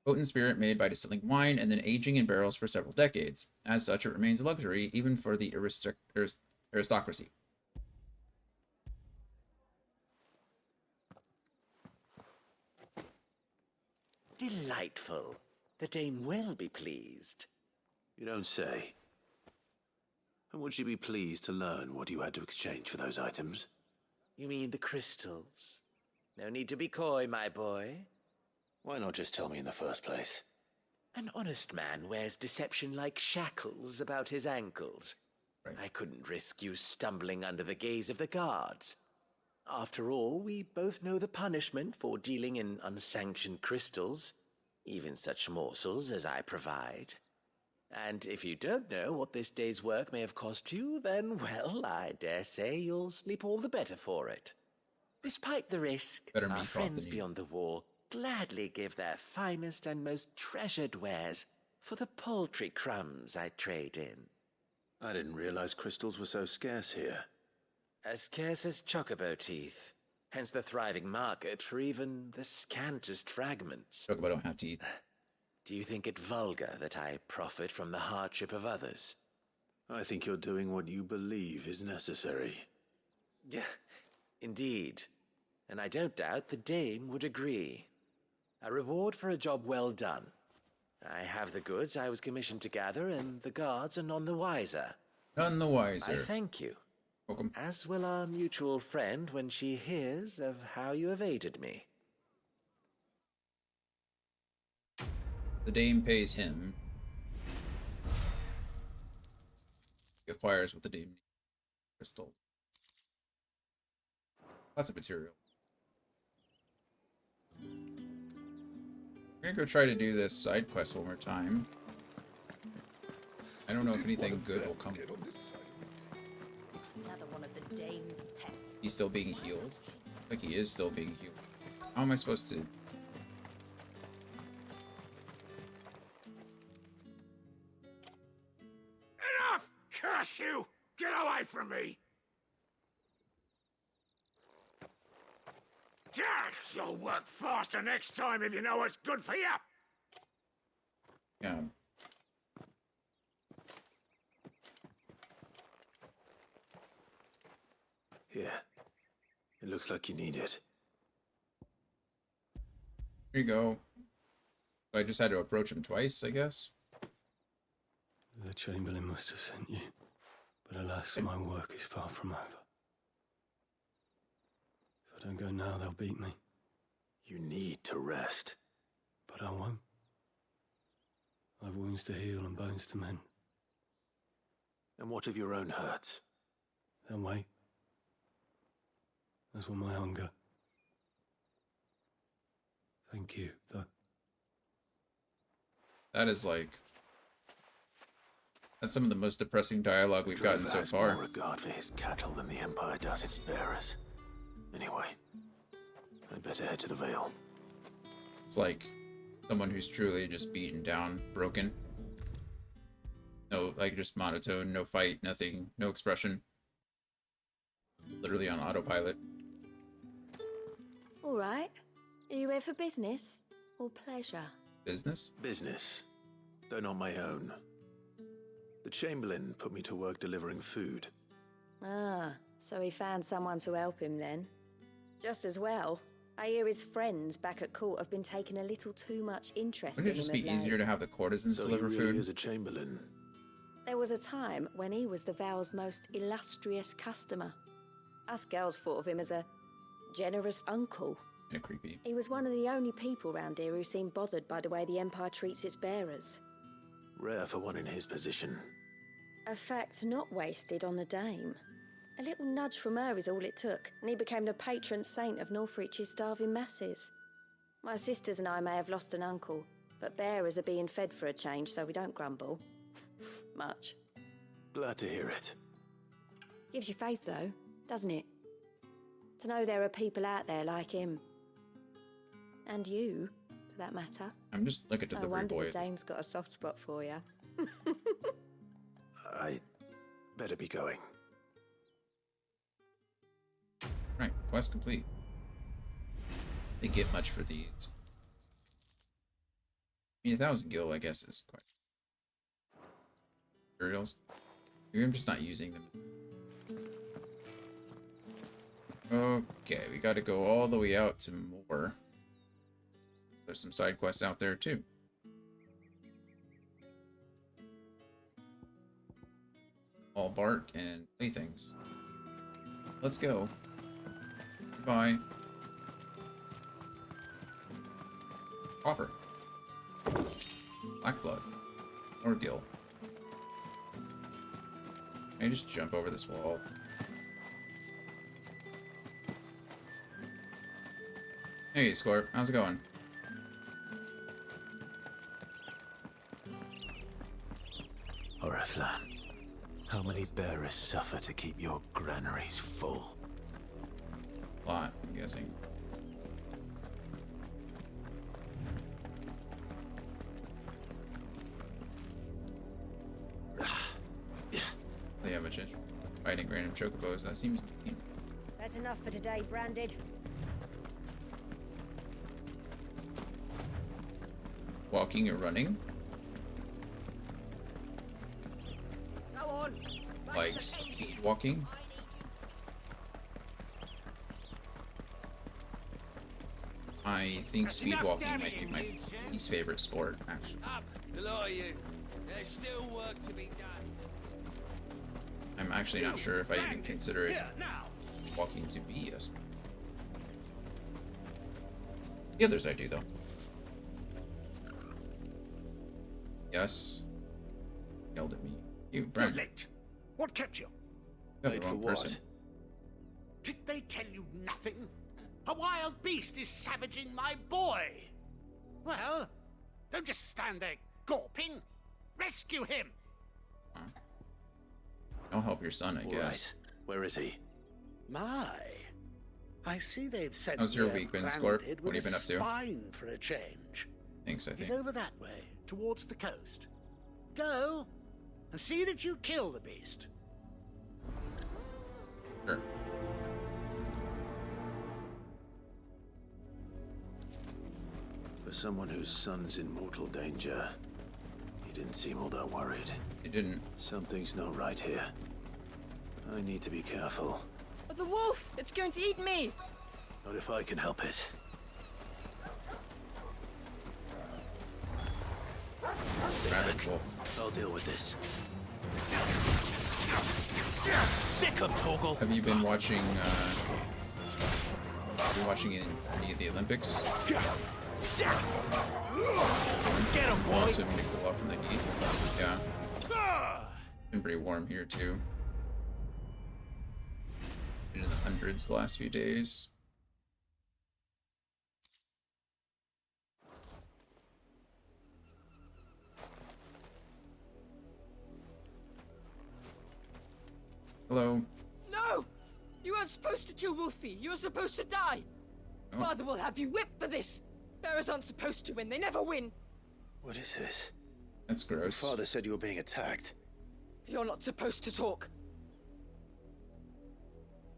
Potent spirit made by distilling wine and then aging in barrels for several decades. As such, it remains a luxury even for the aristocracy. Delightful. The dame will be pleased. You don't say. And would she be pleased to learn what you had to exchange for those items? You mean the crystals? No need to be coy, my boy. Why not just tell me in the first place? An honest man wears deception like shackles about his ankles. Right. I couldn't risk you stumbling under the gaze of the guards. After all, we both know the punishment for dealing in unsanctioned crystals, even such morsels as I provide. And if you don't know what this day's work may have cost you, then, well, I dare say you'll sleep all the better for it. Despite the risk, Better me our caught friends than you. beyond the wall gladly give their finest and most treasured wares for the paltry crumbs I trade in. I didn't realize crystals were so scarce here. As scarce as chocobo teeth, hence the thriving market for even the scantest fragments. Chocobo don't have teeth. Do you think it vulgar that I profit from the hardship of others? I think you're doing what you believe is necessary. Yeah, indeed. And I don't doubt the dame would agree. A reward for a job well done. I have the goods I was commissioned to gather, and the guards are none the wiser. None the wiser. I thank you. Welcome. As will our mutual friend when she hears of how you have aided me. The dame pays him. He acquires what the dame needs. Crystal. Lots of material. I'm gonna go try to do this side quest one more time. I don't know if anything good will come. Another one of the dame's pets. He's still being healed. Like he is still being healed. How am I supposed to? Enough! Curse you! Get away from me! You'll work faster next time if you know what's good for you! Yeah. Here. It looks like you need it. Here you go. I just had to approach him twice, I guess. The Chamberlain must have sent you. But alas, my work is far from over. If I don't go now, they'll beat me. You need to rest. But I won't. I've wounds to heal and bones to mend. And what of your own hurts? They'll wait. As will my hunger. Thank you, though. That is like... That's some of the most depressing dialogue we've gotten so has far. more regard for his cattle than the Empire does its bearers. Anyway, I'd better head to the Vale. It's like someone who's truly just beaten down, broken. No, like just monotone, no fight, nothing, no expression. Literally on autopilot. All right. Are you here for business or pleasure? Business? Business, though not my own. The Chamberlain put me to work delivering food. Ah, so he found someone to help him then. Just as well. I hear his friends back at court have been taking a little too much interest in him. Wouldn't it just be easier to have the courtesans deliver he food? really is a Chamberlain. There was a time when he was the Vale's most illustrious customer. Us girls thought of him as a generous uncle. Yeah, creepy. He was one of the only people round here who seemed bothered by the way the Empire treats its bearers. Rare for one in his position. A fact not wasted on the dame. A little nudge from her is all it took, and he became the patron saint of Northreach's starving masses. My sisters and I may have lost an uncle, but bearers are being fed for a change, so we don't grumble. Much. Glad to hear it. Gives you faith, though, doesn't it? To know there are people out there like him. And you, for that matter. I'm just like a So I delivery wonder boy. the dame's got a soft spot for you. I better be going. Right, quest complete. They get much for these. I mean, 1,000 gil, I guess, is quite. Materials. Maybe I'm just not using them. Okay, we gotta go all the way out to Moor. There's some side quests out there, too. All bark and playthings. Let's go. Goodbye. Offer. Black blood. Or gil. Can I just jump over this wall? Hey, Scorp. How's it going? Oriflan, how many bearers suffer to keep your granaries full? A lot, I'm guessing. They have a chance fighting random chocobos. That seems mean. That's enough for today, Branded. Walking or running? Go on. Like speed walking? I think speed walking might be my least favorite sport, actually. Up, the lot of you. There's still work to be done. I'm actually not sure if I even consider it walking to be a sport. The others I do, though. Yes. Yelled at me. You, Brent. You're late. What kept you? Got the wrong person. Did they tell you nothing? A wild beast is savaging my boy. Well, don't just stand there gawping. Rescue him. I'll help your son, I All guess. right. Where is he? My, I see they've sent How's your me a week been, Scorp? Branded What have you with been a up to? spine for a change. Thanks, I He's think. over that way, towards the coast. Go and see that you kill the beast. Sure. For someone whose son's in mortal danger, he didn't seem all that worried. He didn't. Something's not right here. I need to be careful. The wolf! It's going to eat me! Not if I can help it. Rabbit wolf. I'll deal with this. Sick of Torgal! Have you been watching, any of the Olympics? Get him, boy! Also, to cool off from the heat. Yeah. Been pretty warm here, too. Been in the hundreds the last few days. Hello. No! You weren't supposed to kill Wolfie. You were supposed to die. Oh. Father will have you whipped for this. Bearers aren't supposed to win. They never win. What is this? That's gross. Your father said you were being attacked. You're not supposed to talk.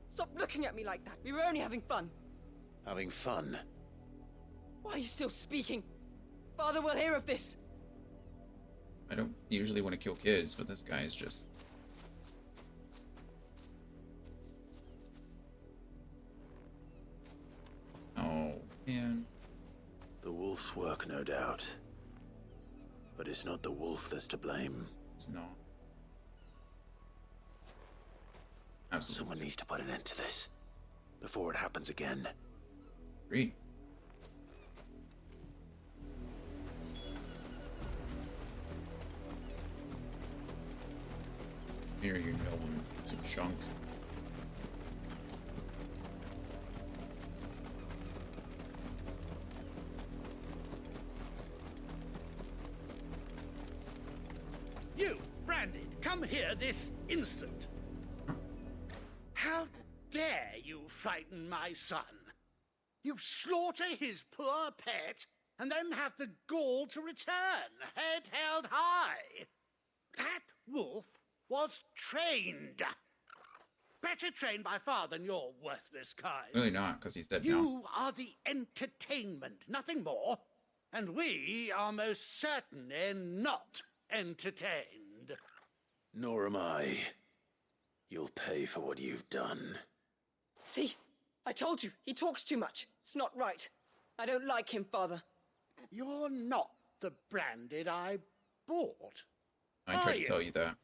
Stop looking at me like that. We were only having fun. Having fun? Why are you still speaking? Father will hear of this. I don't usually want to kill kids, but this guy is just... Oh, man. The wolf's work, no doubt. But it's not the wolf that's to blame. It's not. Absolutely. Someone needs to put an end to this. Before it happens again. Agree. Here you know him. It's a chunk. You, Branded, come here this instant. How dare you frighten my son? You slaughter his poor pet and then have the gall to return, head held high. That wolf was trained. Better trained by far than your worthless kind. Really not, because he's dead now. You are the entertainment, nothing more. And we are most certainly not entertained. Nor am I. You'll pay for what you've done. See? I told you. He talks too much. It's not right. I don't like him, Father. You're not the Branded I bought. I tried to tell you that.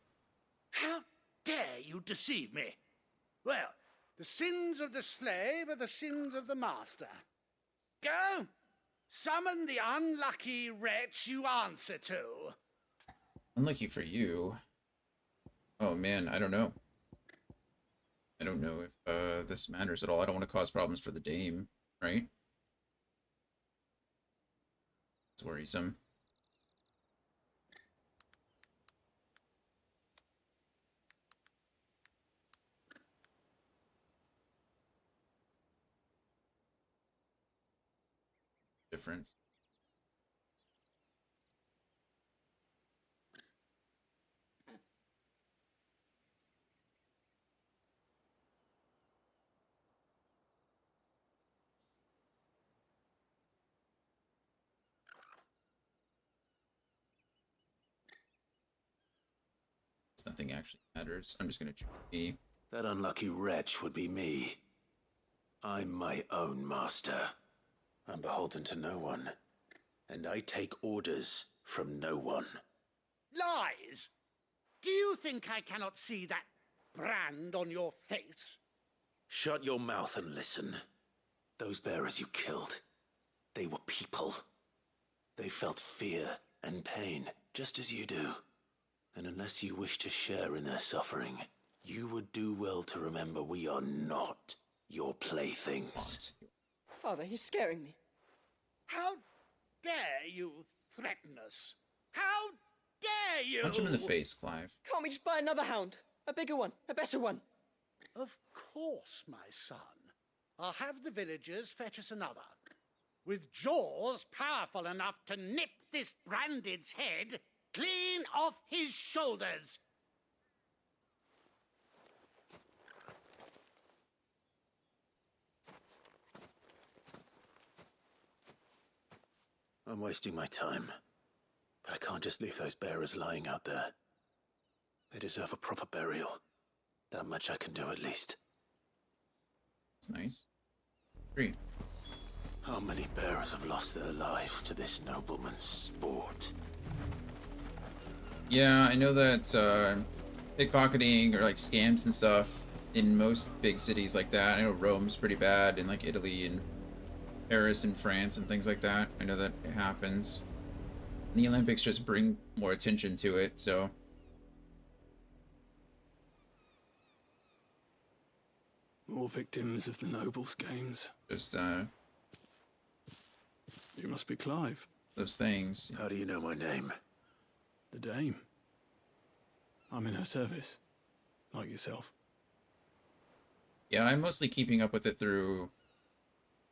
How dare you deceive me? Well, the sins of the slave are the sins of the master. Go, summon the unlucky wretch you answer to. Unlucky for you. Oh man, I don't know. I don't know if this matters at all. I don't want to cause problems for the dame, right? worrisome. Difference. Nothing actually matters. I'm just gonna choose E. That unlucky wretch would be me. I'm my own master. I'm beholden to no one. And I take orders from no one. Lies! Do you think I cannot see that brand on your face? Shut your mouth and listen. Those bearers you killed, they were people. They felt fear and pain, just as you do. And unless you wish to share in their suffering, you would do well to remember we are not your playthings. Father, he's scaring me. How dare you threaten us? How dare you? Punch him in the face, Clive. Can't we just buy another hound? A bigger one, a better one. Of course, my son. I'll have the villagers fetch us another. With jaws powerful enough to nip this Branded's head clean off his shoulders. I'm wasting my time. But I can't just leave those bearers lying out there. They deserve a proper burial. That much I can do at least. That's nice. 3. How many bearers have lost their lives to this nobleman's sport? Yeah, I know that pickpocketing or like scams and stuff in most big cities like that. I know Rome's pretty bad, in like Italy and Paris and France and things like that. I know that it happens. And the Olympics just bring more attention to it, so. More victims of the Nobles Games. Just, You must be Clive. Those things. How do you know my name? The Dame. I'm in her service. Like yourself. Yeah, I'm mostly keeping up with it through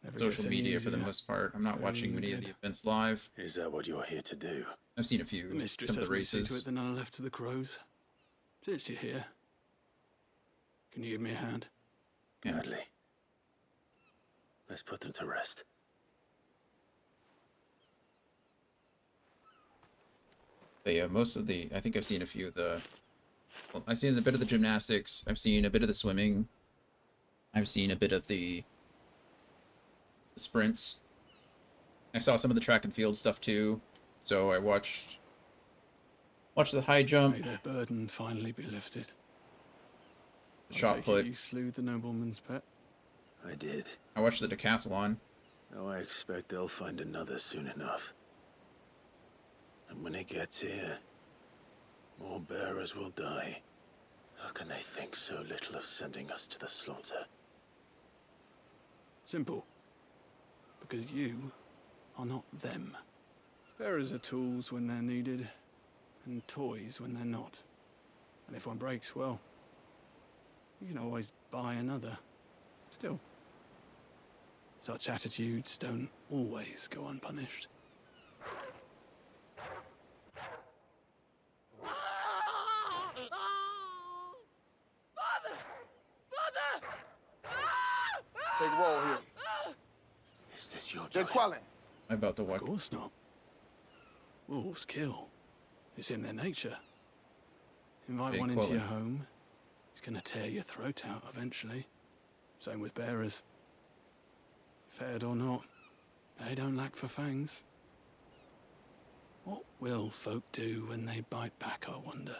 Never social gets any media for the easier. most part. I'm not Burying watching the many of dead. the events live. Is that what you're here to do? I've seen a few, The mistress some of has the me see to races. it that none are left to the crows. Since you're here, can you give me a hand? Gladly. Let's put them to rest. But yeah, most of the, I think I've seen a few of the, well, I've seen a bit of the gymnastics, I've seen a bit of the swimming, I've seen a bit of the sprints. I saw some of the track and field stuff too, so I watched the high jump, May their burden finally be lifted. the shot take it put. You slew the nobleman's pet. I did. I watched the decathlon. Now I expect they'll find another soon enough. And when it gets here, more bearers will die. How can they think so little of sending us to the slaughter? Simple. Because you are not them. Bearers are tools when they're needed, and toys when they're not. And if one breaks, well, you can always buy another. Still, such attitudes don't always go unpunished. Take a roll here. Is this your Jake Quellen. I'm about to watch. Of course not. Wolves kill. It's in their nature. Invite Big one into your quality. home, it's gonna tear your throat out eventually. Same with bearers. Fed or not, they don't lack for fangs. What will folk do when they bite back, I wonder?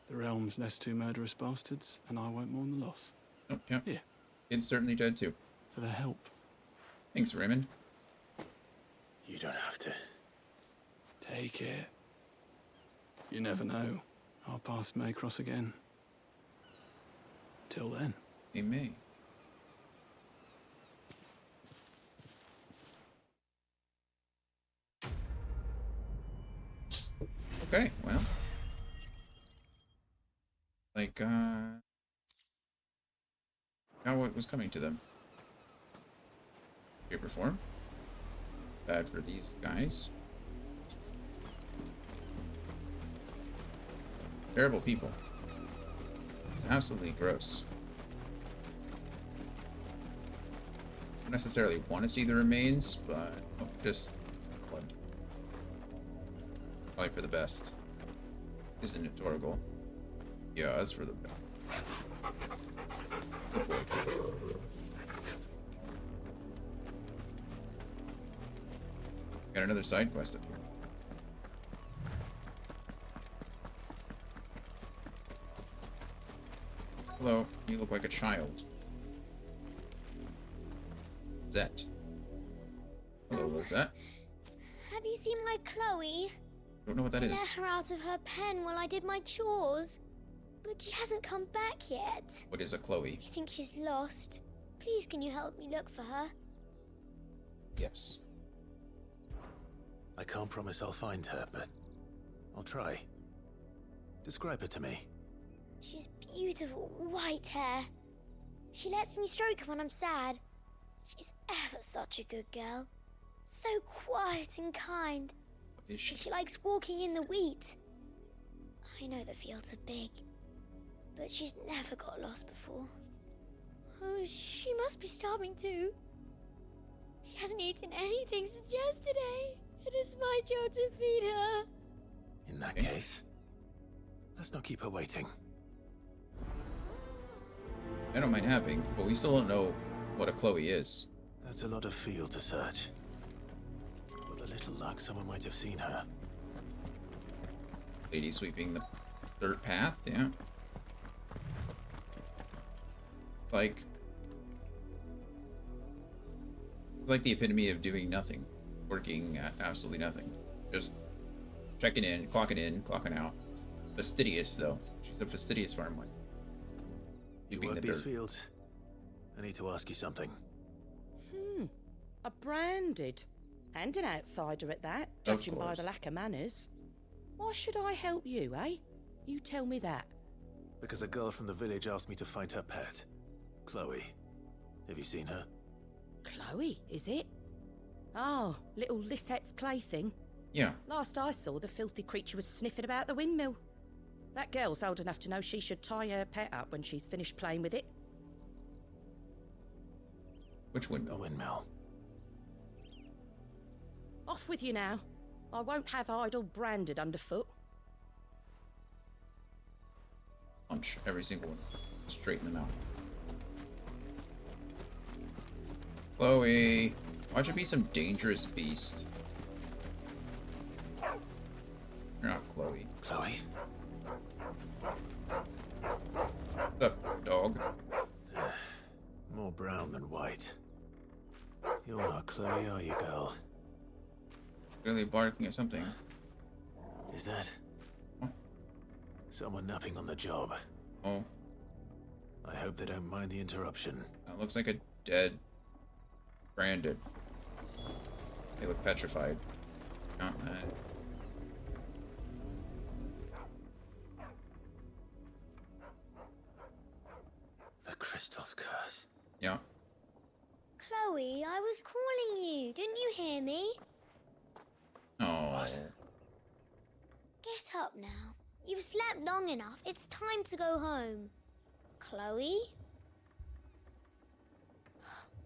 The realm's less two murderous bastards, and I won't mourn the loss. Oh, yeah. Here. It's certainly dead too. For their help. Thanks, Raymond. You don't have to. Take it. You never know. Our paths may cross again. Till then. They may. Okay, well. Like, now what was coming to them? Shape or form. Bad for these guys. Terrible people. It's absolutely gross. Don't necessarily want to see the remains, but just blood. Probably for the best. Isn't it, Torgal? Yeah, that's for the best. Good boy. Got another side quest up here. Hello, you look like a child. Lizette. Hello, Lizette. Have you seen my Chloe? Don't know what that I is. let her out of her pen while I did my chores. But she hasn't come back yet. What is a Chloe? I think she's lost. Please, can you help me look for her? Yes. I can't promise I'll find her, but I'll try. Describe her to me. She's beautiful white hair. She lets me stroke her when I'm sad. She's ever such a good girl. So quiet and kind. Is she? She likes walking in the wheat. I know the fields are big, but she's never got lost before. Oh, she must be starving too. She hasn't eaten anything since yesterday. It is my job to feed her. In that case, let's not keep her waiting. I don't mind having, but we still don't know what a Chloe is. That's a lot of field to search. With a little luck, someone might have seen her. Lady sweeping the dirt path, yeah. Like... It's like the epitome of doing nothing. Working at absolutely nothing. Just checking in, clocking out. Fastidious, though. She's a fastidious farm wife. You work these fields? I need to ask you something. A branded. And an outsider at that, judging by the lack of manners. Why should I help you, eh? You tell me that. Because a girl from the village asked me to find her pet. Chloe. Have you seen her? Chloe, is it? Oh, little Lisette's plaything. Yeah. Last I saw, the filthy creature was sniffing about the windmill. That girl's old enough to know she should tie her pet up when she's finished playing with it. Which windmill? A windmill. Off with you now. I won't have idle branded underfoot. Punch every single one. Straight in the mouth. Chloe. Watch it be some dangerous beast. You're not Chloe. Chloe? What's up, dog? More brown than white. You're not Chloe, are you, girl? Clearly barking at something. Is that? Someone napping on the job. Oh. I hope they don't mind the interruption. That looks like a dead branded. They look petrified. Not mad. The crystal's curse. Yeah. Chloe, I was calling you. Didn't you hear me? Oh. What? Get up now. You've slept long enough. It's time to go home. Chloe?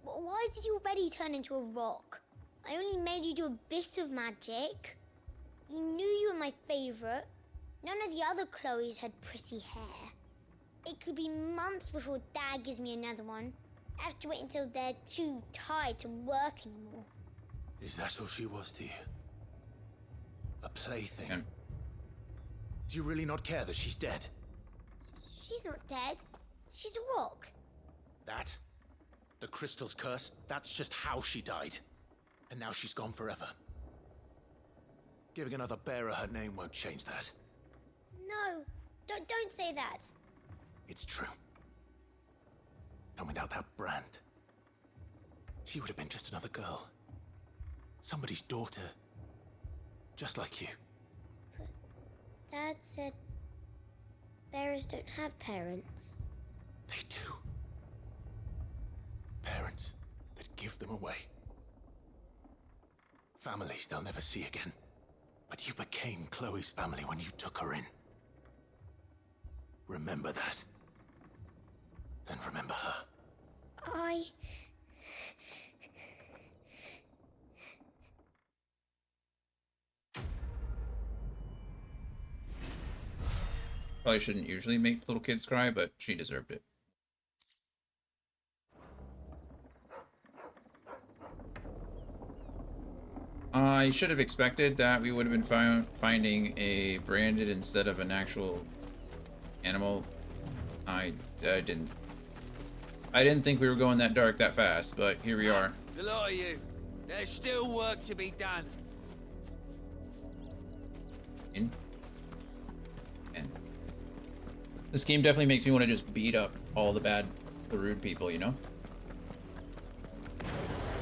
Why did you already turn into a rock? I only made you do a bit of magic. You knew you were my favourite. None of the other Chloes had pretty hair. It could be months before Dad gives me another one. I have to wait until they're too tired to work anymore. Is that all she was to you? A plaything? Do you really not care that she's dead? She's not dead. She's a rock. That? The crystal's curse? That's just how she died. And now she's gone forever. Giving another bearer her name won't change that. No, don't say that. It's true. And without that brand, she would have been just another girl. Somebody's daughter. Just like you. Dad said bearers don't have parents. They do. Parents that give them away. Families they'll never see again. But you became Chloe's family when you took her in. Remember that. And remember her. Probably shouldn't usually make little kids cry, but she deserved it. I should have expected that we would have been finding a branded instead of an actual animal. I didn't think we were going that dark that fast, but here we are. The lot of you. There's still work to be done. And this game definitely makes me want to just beat up all the rude people, you know?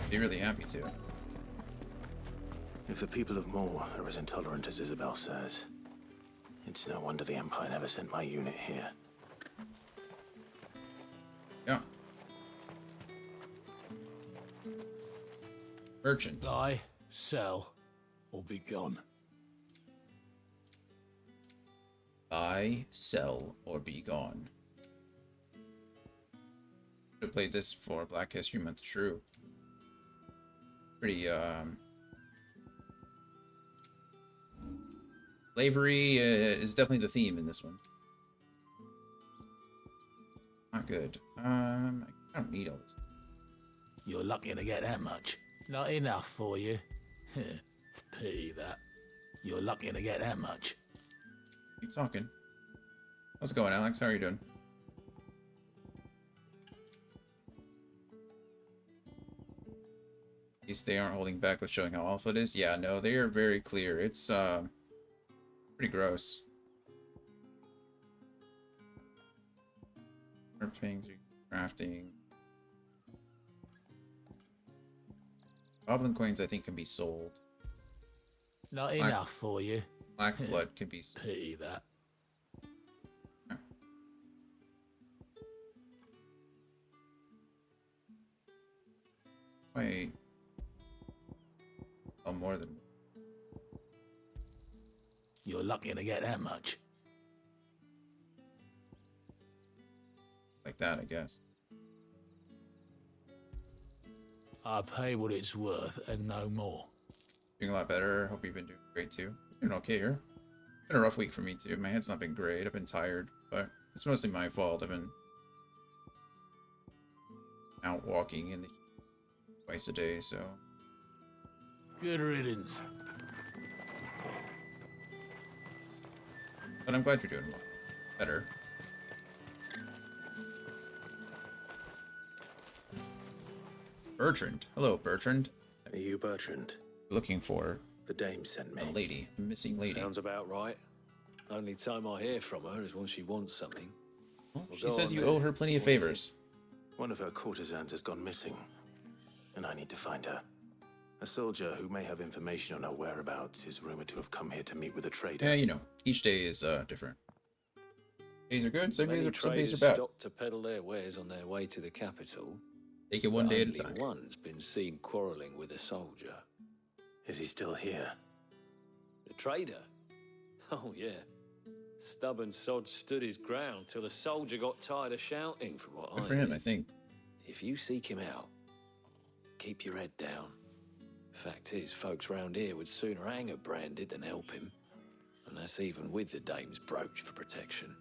Be really happy to. If the people of Moor are as intolerant as Isabel says, it's no wonder the Empire never sent my unit here. Yeah. Merchant. Buy, sell, or be gone. Buy, sell, or be gone. Should have played this for Black History Month. True. Pretty, slavery is definitely the theme in this one. Not good. I don't need all this. You're lucky to get that much. Not enough for you. Pity that. You're lucky to get that much. Keep talking. How's it going, Alex? How are you doing? At least they aren't holding back with showing how awful it is. Yeah, no, they are very clear. It's pretty gross. Things, crafting. Goblin coins, I think, can be sold. Not enough for you. Black blood can be sold. Pity that. Wait. Oh, more than. You're lucky to get that much. Like that, I guess. I pay what it's worth and no more. Doing a lot better. Hope you've been doing great too. Doing okay here. Been a rough week for me too. My head's not been great. I've been tired, but it's mostly my fault. I've been out walking in the twice a day, so. Good riddance. But I'm glad you're doing better. Bertrand. Hello, Bertrand. Are you Bertrand? Looking for the dame sent me. A lady. A missing lady. Sounds about right. Only time I hear from her is when she wants something. Well, she says you owe her plenty of favors. One of her courtesans has gone missing, and I need to find her. A soldier who may have information on her whereabouts is rumored to have come here to meet with a trader. Yeah, you know, each day is different. Days are good, some days are traders bad. Stop to peddle their wares on their way to the capital. Take it one day at a time. One's been seen quarreling with a soldier. Is he still here? The trader? Oh, yeah. Stubborn sod stood his ground till the soldier got tired of shouting, from what Good for him, I think. If you seek him out, keep your head down. Fact is, folks round here would sooner hang a branded than help him. And that's even with the dame's brooch for protection.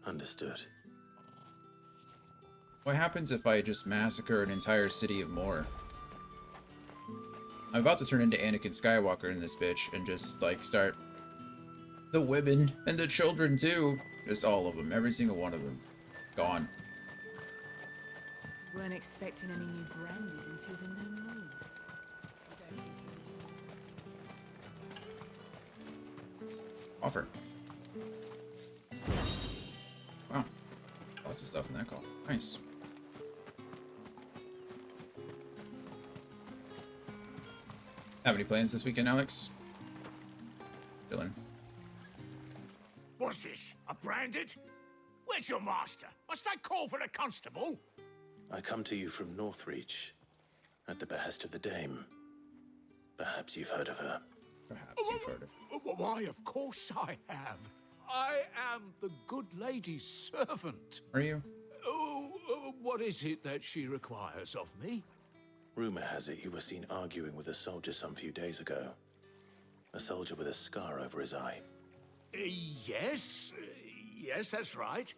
Understood. What happens if I just massacre an entire city of Moor? I'm about to turn into Anakin Skywalker in this bitch and just, like, start... The women and the children, too. Just all of them. Every single one of them. Gone. Weren't expecting any new branded until the new moon. Offer. Wow. Lots of stuff in that call. Nice. Have any plans this weekend, Alex? Dylan. What's this? A branded? Where's your master? Must I call for a constable? I come to you from Northreach, at the behest of the Dame. Perhaps you've heard of her. Perhaps you've heard of her. Why, of course I have. I am the good lady's servant. Are you? What is it that she requires of me? Rumor has it you were seen arguing with a soldier some few days ago. A soldier with a scar over his eye. Yes, that's right.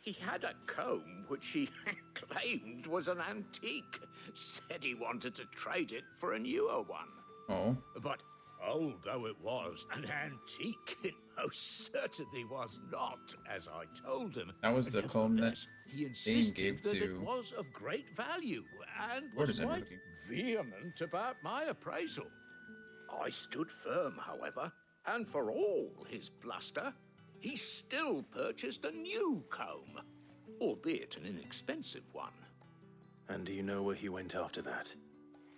He had a comb which he claimed was an antique. Said he wanted to trade it for a newer one. Oh. But old though it was, an antique it most certainly was not, as I told him. That was the comb that he Dane insisted gave that to... it was of great value and Where was does it quite look? vehement about my appraisal. I stood firm, however, and for all his bluster, he still purchased a new comb, albeit an inexpensive one. And do you know where he went after that?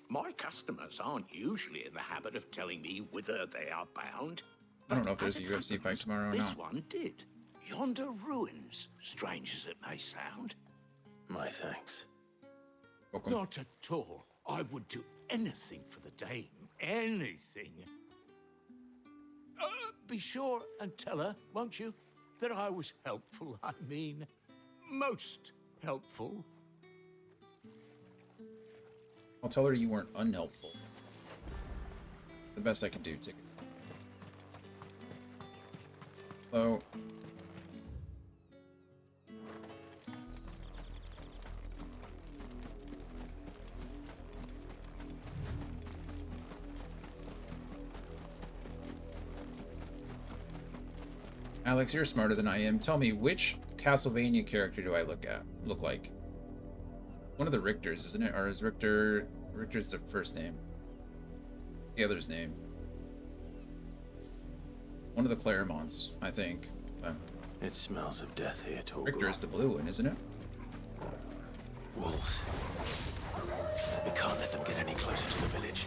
My customers aren't usually in the habit of telling me whither they are bound. I don't know if there's a UFC fight tomorrow or This not. one did. Yonder ruins, strange as it may sound. My thanks. Welcome. Not at all. I would do anything for the Dame. Anything. Be sure and tell her, won't you, that I was helpful. I mean, most helpful. I'll tell her you weren't unhelpful. The best I can do, Ticket. Hello. Alex, you're smarter than I am. Tell me, which Castlevania character do I look like? One of the Richters, isn't it? Or is Richter's the first name? The other's name. One of the Claremonts, I think. It smells of death here, Torgal. Richter is the blue one, isn't it? Wolves. We can't let them get any closer to the village.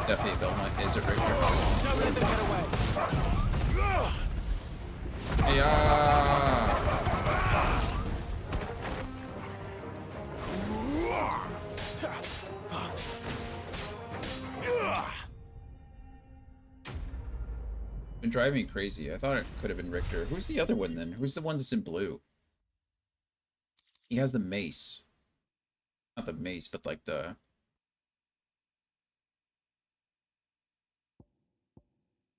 Definitely Belmont. Is it Richter? Don't let them get away. Yeah. Been driving me crazy. I thought it could have been Richter. Who's the other one then? Who's the one that's in blue? He has the mace. Not the mace, but like the...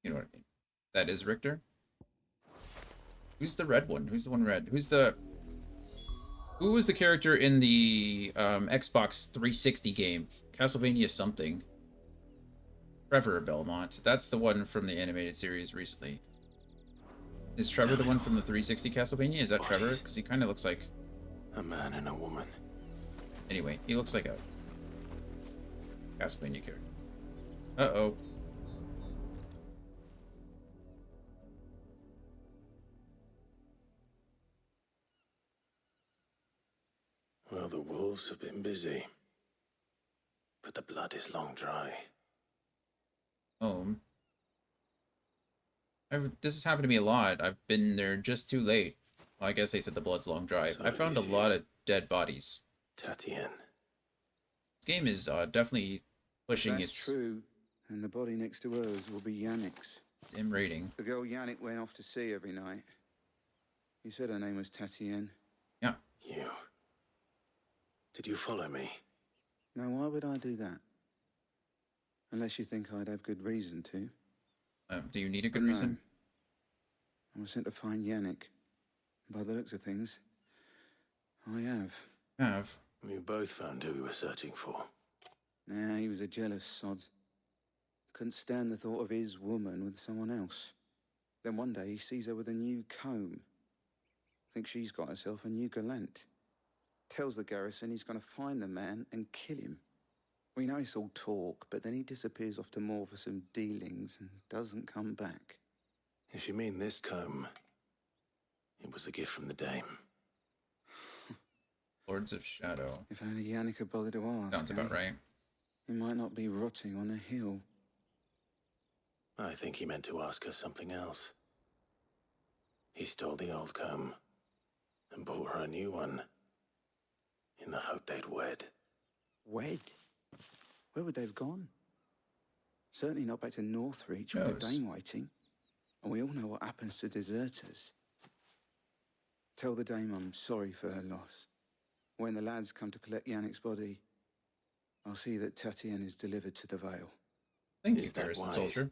You know what I mean? That is Richter? Who's the red one? Who's the one red? Who was the character in the Xbox 360 game? Castlevania something. Trevor Belmont. That's the one from the animated series recently. Is Trevor the one from the 360 Castlevania? Is that Trevor? Because he kind of looks like... A man and a woman. Anyway, he looks like a Castlevania character. Uh-oh. Well, the wolves have been busy. But the blood is long dry. This has happened to me a lot. I've been there just too late. Well, I guess they said the blood's long dry. I found a lot of dead bodies. Tatien. This game is definitely pushing That's its true. And the body next to hers will be Yannick's. dim rating. The girl Yannick went off to sea every night. You said her name was Tatien. Yeah. You. Did you follow me? Now, why would I do that? Unless you think I'd have good reason to. Do you need a good No. reason? I was sent to find Yannick. By the looks of things, I have. We both found who we were searching for. Nah, he was a jealous sod. Couldn't stand the thought of his woman with someone else. Then one day he sees her with a new comb. Thinks she's got herself a new gallant. Tells the garrison he's going to find the man and kill him. We know it's all talk, but then he disappears off to Moor for some dealings and doesn't come back. If you mean this comb, it was a gift from the Dame. Lords of Shadow. If only Yannick had bothered to ask. Sounds about right. He might not be rotting on a hill. I think he meant to ask us something else. He stole the old comb and bought her a new one in the hope they'd wed. Wed? Where would they have gone? Certainly not back to Northreach with the Dame waiting. And we all know what happens to deserters. Tell the Dame I'm sorry for her loss. When the lads come to collect Yannick's body, I'll see that Tatienne is delivered to the Vale. Thank you, Garrison Soldier.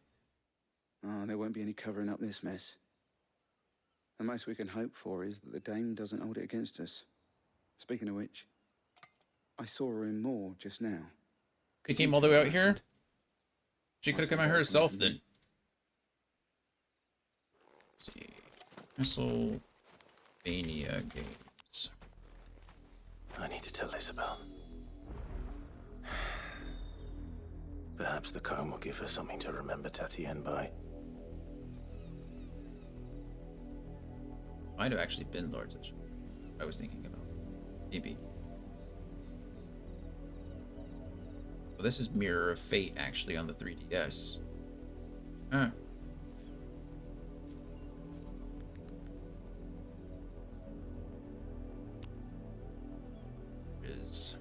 Oh, there won't be any covering up this mess. The most we can hope for is that the Dame doesn't hold it against us. Speaking of which, I saw her in Moor just now. She came all the way out here? She could have come out herself then. Let's see. WrestleMania games. I need to tell Isabel. Perhaps the comb will give her something to remember Tatienne by. Might have actually been Lords of Shadow. I was thinking about. Maybe. Well, this is Mirror of Fate actually on the 3DS. Huh. Is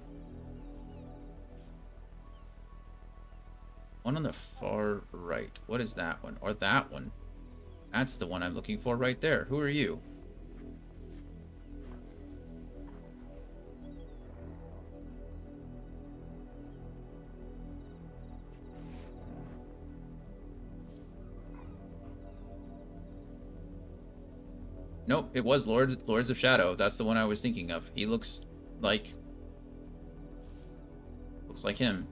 one on the far right. What is that one? Or that one? That's the one I'm looking for right there. Who are you? Nope, it was Lords of Shadow. That's the one I was thinking of. He looks like him.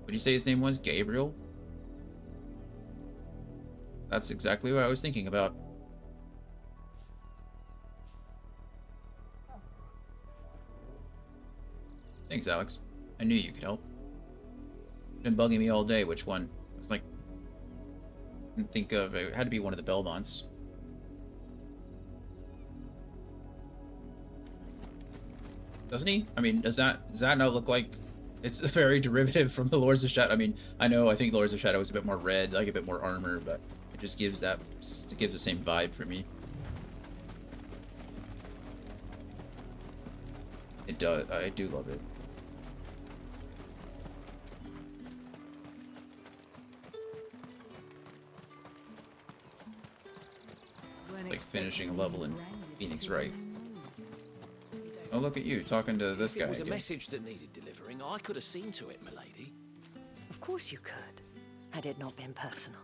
Would you say his name was Gabriel? That's exactly what I was thinking about. Thanks, Alex. I knew you could help. Been bugging me all day. Which one? I was like, didn't think of. It had to be one of the Belmonts. Doesn't he? I mean, does that not look like it's a very derivative from the Lords of Shadow? I mean, I think Lords of Shadow is a bit more red, like a bit more armor, but it just gives the same vibe for me. It does. I do love it. Like finishing a level in Phoenix Wright. Oh, look at you, talking to this guy If it was again. a message that needed delivering, I could have seen to it, milady. Of course you could, had it not been personal.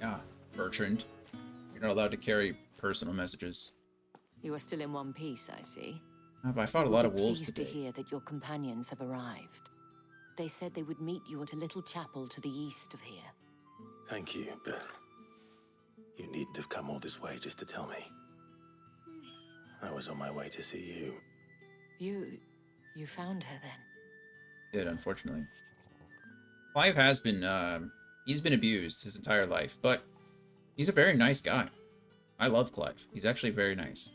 Yeah, Bertrand. You're not allowed to carry personal messages. You are still in one piece, I see. But I fought a lot of wolves Pleased today. to hear that your companions have arrived. They said they would meet you at a little chapel to the east of here. Thank you, but you needn't have come all this way just to tell me. I was on my way to see you. You found her then? Did, unfortunately. Clive has been, he's been abused his entire life, but he's a very nice guy. I love Clive. He's actually very nice.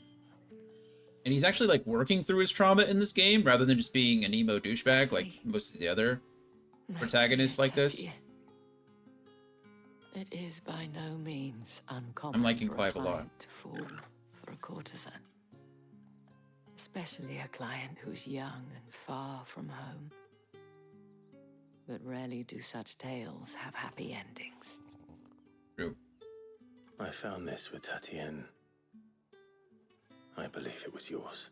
And he's actually, like, working through his trauma in this game, rather than just being an emo douchebag like most of the other protagonists like this. It is by no means uncommon I'm liking for Clive a lot. client to fall for a courtesan. Especially a client who's young and far from home. But rarely do such tales have happy endings. True. I found this with Tatienne. I believe it was yours.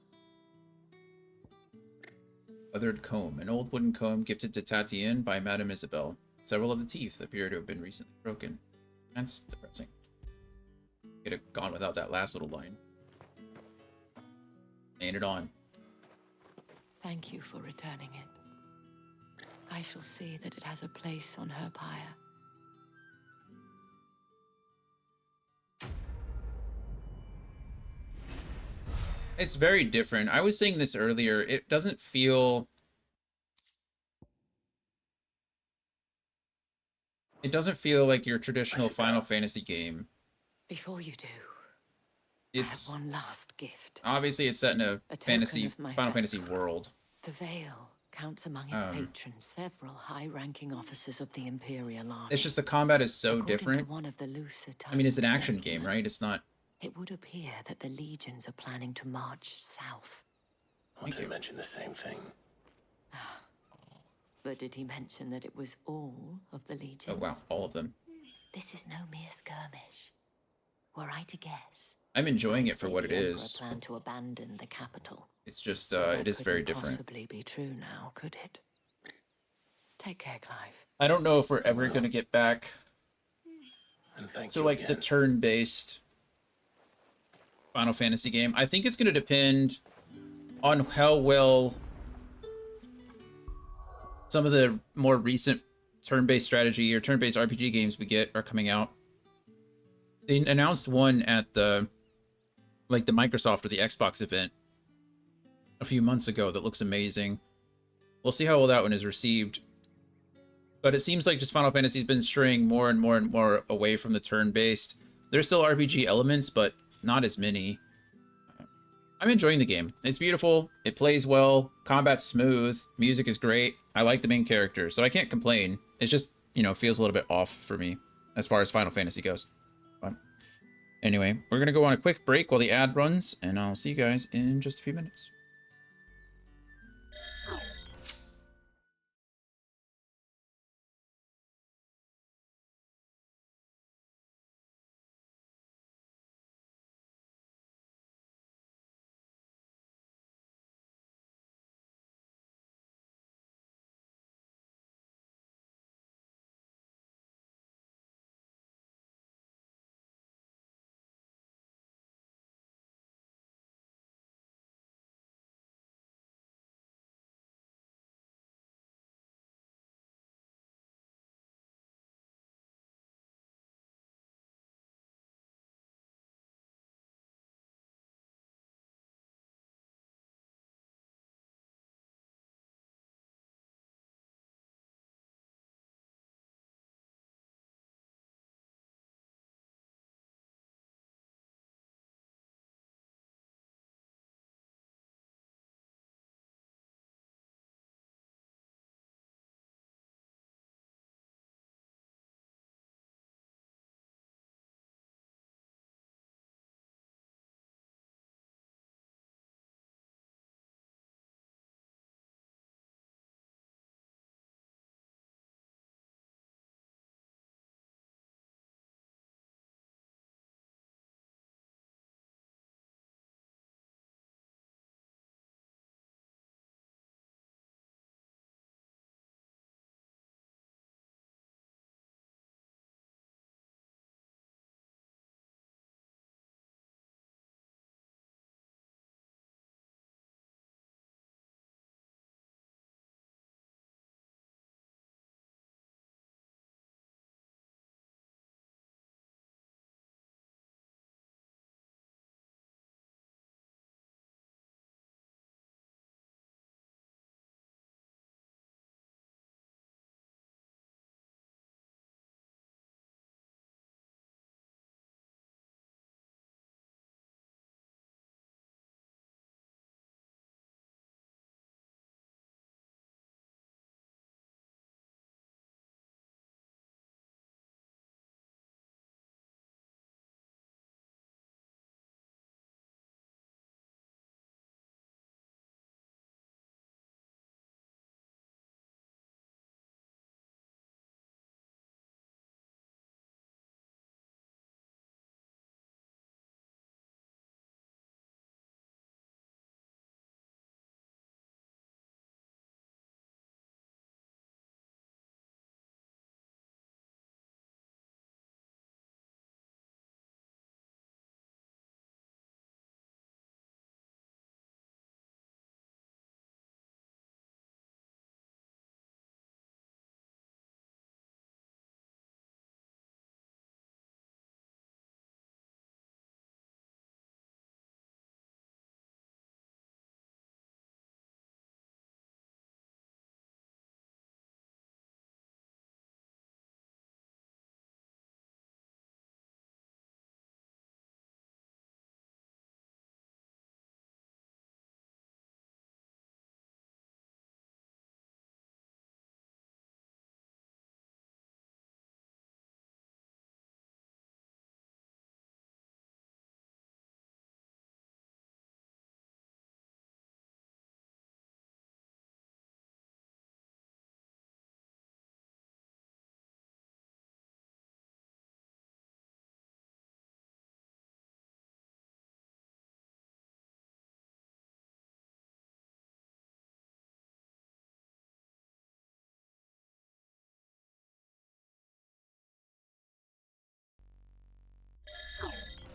Weathered comb. An old wooden comb gifted to Tatienne by Madame Isabel. Several of the teeth appear to have been recently broken. That's depressing. Could have gone without that last little line. Laying it on. Thank you for returning it. I shall see that it has a place on her pyre. It's very different. I was saying this earlier. It doesn't feel... It doesn't feel like your traditional Final Fantasy game. Before you do, It's I have one last gift. obviously it's set in a token fantasy of my Final Fantasy thanks. world. The veil counts among its Um, patrons several high-ranking officers of the Imperial Army. It's just the combat is so According different. To one of the looser I mean, it's an tongued action game, gentlemen, right? It's not. It would appear that the legions are planning to march south. Want to mention the same thing? But did he mention that it was all of the legions? Oh wow, all of them. This is no mere skirmish. Were I to guess, I'm enjoying I'd it for say what the it Emperor is. planned to abandon the capital. It's just, But it that is very couldn't different. Possibly be true now, could it? Take care, Clive. I don't know if we're ever gonna get back And thank to you like again. the turn-based Final Fantasy game. I think it's gonna depend on how well some of the more recent turn-based strategy or turn-based RPG games we get are coming out. They announced one at the like the Microsoft or the Xbox event a few months ago that looks amazing. We'll see how well that one is received. But it seems like just Final Fantasy's been straying more and more and more away from the turn-based. There's still RPG elements, but not as many. I'm enjoying the game. It's beautiful. It plays well. Combat's smooth. Music is great. I like the main character, so I can't complain. It's just, you know, feels a little bit off for me as far as Final Fantasy goes. But anyway, we're going to go on a quick break while the ad runs, and I'll see you guys in just a few minutes.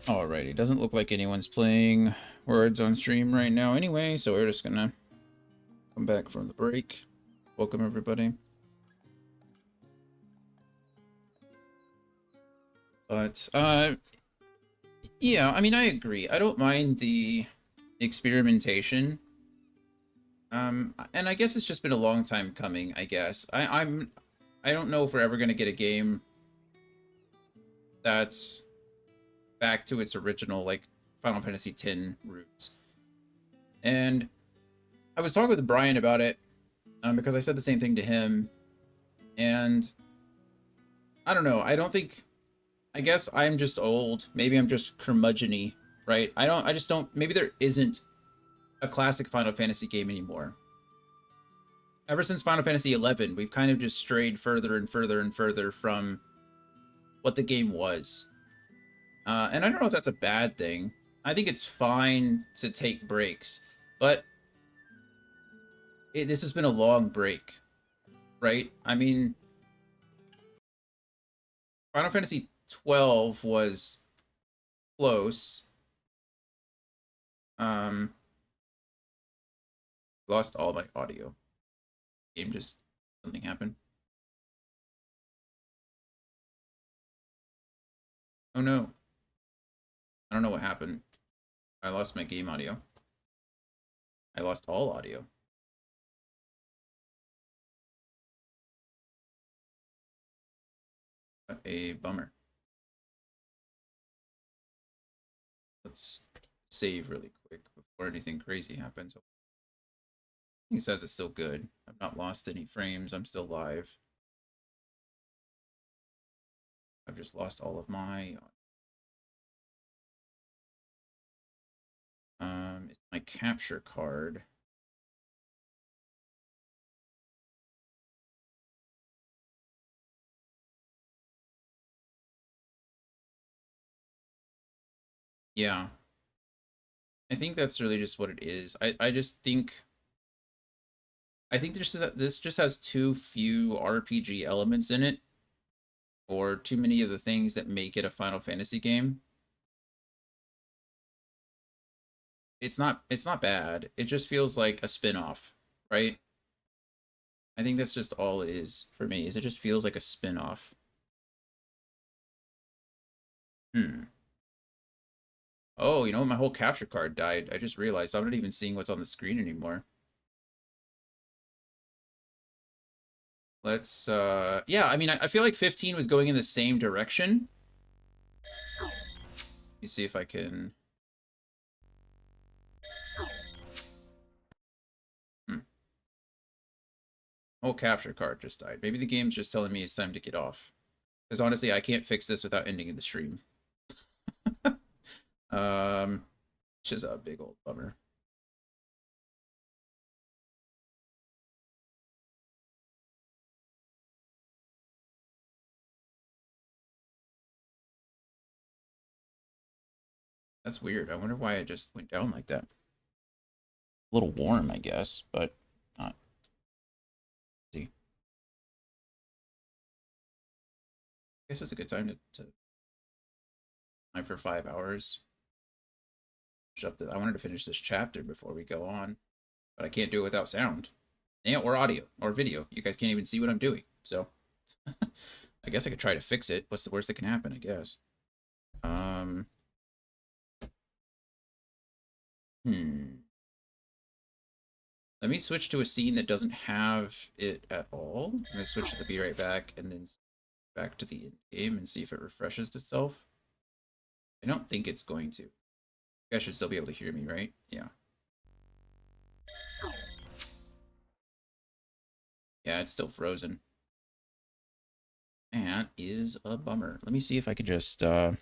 Alrighty, doesn't look like anyone's playing Words on stream right now anyway, so we're just gonna come back from the break. Welcome everybody. But yeah, I mean, I agree. I don't mind the experimentation. And I guess it's just been a long time coming, I guess. I don't know if we're ever gonna get a game that's back to its original, like, Final Fantasy X roots. And I was talking with Brian about it, because I said the same thing to him, and I don't know, I guess I'm just old, maybe I'm just curmudgeon-y, right? I just don't, maybe there isn't a classic Final Fantasy game anymore. Ever since Final Fantasy XI, we've kind of just strayed further and further and further from what the game was. And I don't know if that's a bad thing. I think it's fine to take breaks, but this has been a long break, right? I mean, Final Fantasy XII was close. Lost all my audio. Game just, something happened. Oh no. I don't know what happened. I lost my game audio. I lost all audio. What a bummer. Let's save really quick before anything crazy happens. I think it says it's still good. I've not lost any frames. I'm still live. I've just lost all of my... it's my capture card. Yeah. I think that's really just what it is. I just think... I think this just has too few RPG elements in it, or too many of the things that make it a Final Fantasy game. It's not bad. It just feels like a spin-off, right? I think that's just all it is for me, is it just feels like a spin-off. Oh, you know, my whole capture card died. I just realized I'm not even seeing what's on the screen anymore. Let's, yeah, I mean, I feel like 15 was going in the same direction. Let me see if I can... Whole capture card just died. Maybe the game's just telling me it's time to get off. Because honestly, I can't fix this without ending the stream. Which is a big old bummer. That's weird. I wonder why it just went down like that. A little warm, I guess, but not. See. I guess it's a good time to time for 5 hours. I wanted to finish this chapter before we go on, but I can't do it without sound. Yeah, or audio, or video. You guys can't even see what I'm doing, so I guess I could try to fix it. What's the worst that can happen, I guess? Let me switch to a scene that doesn't have it at all. I'm going to switch to the Be Right Back and then back to the game and see if it refreshes itself. I don't think it's going to. You guys should still be able to hear me, right? Yeah. Yeah, it's still frozen. That is a bummer. Let me see if I could just, I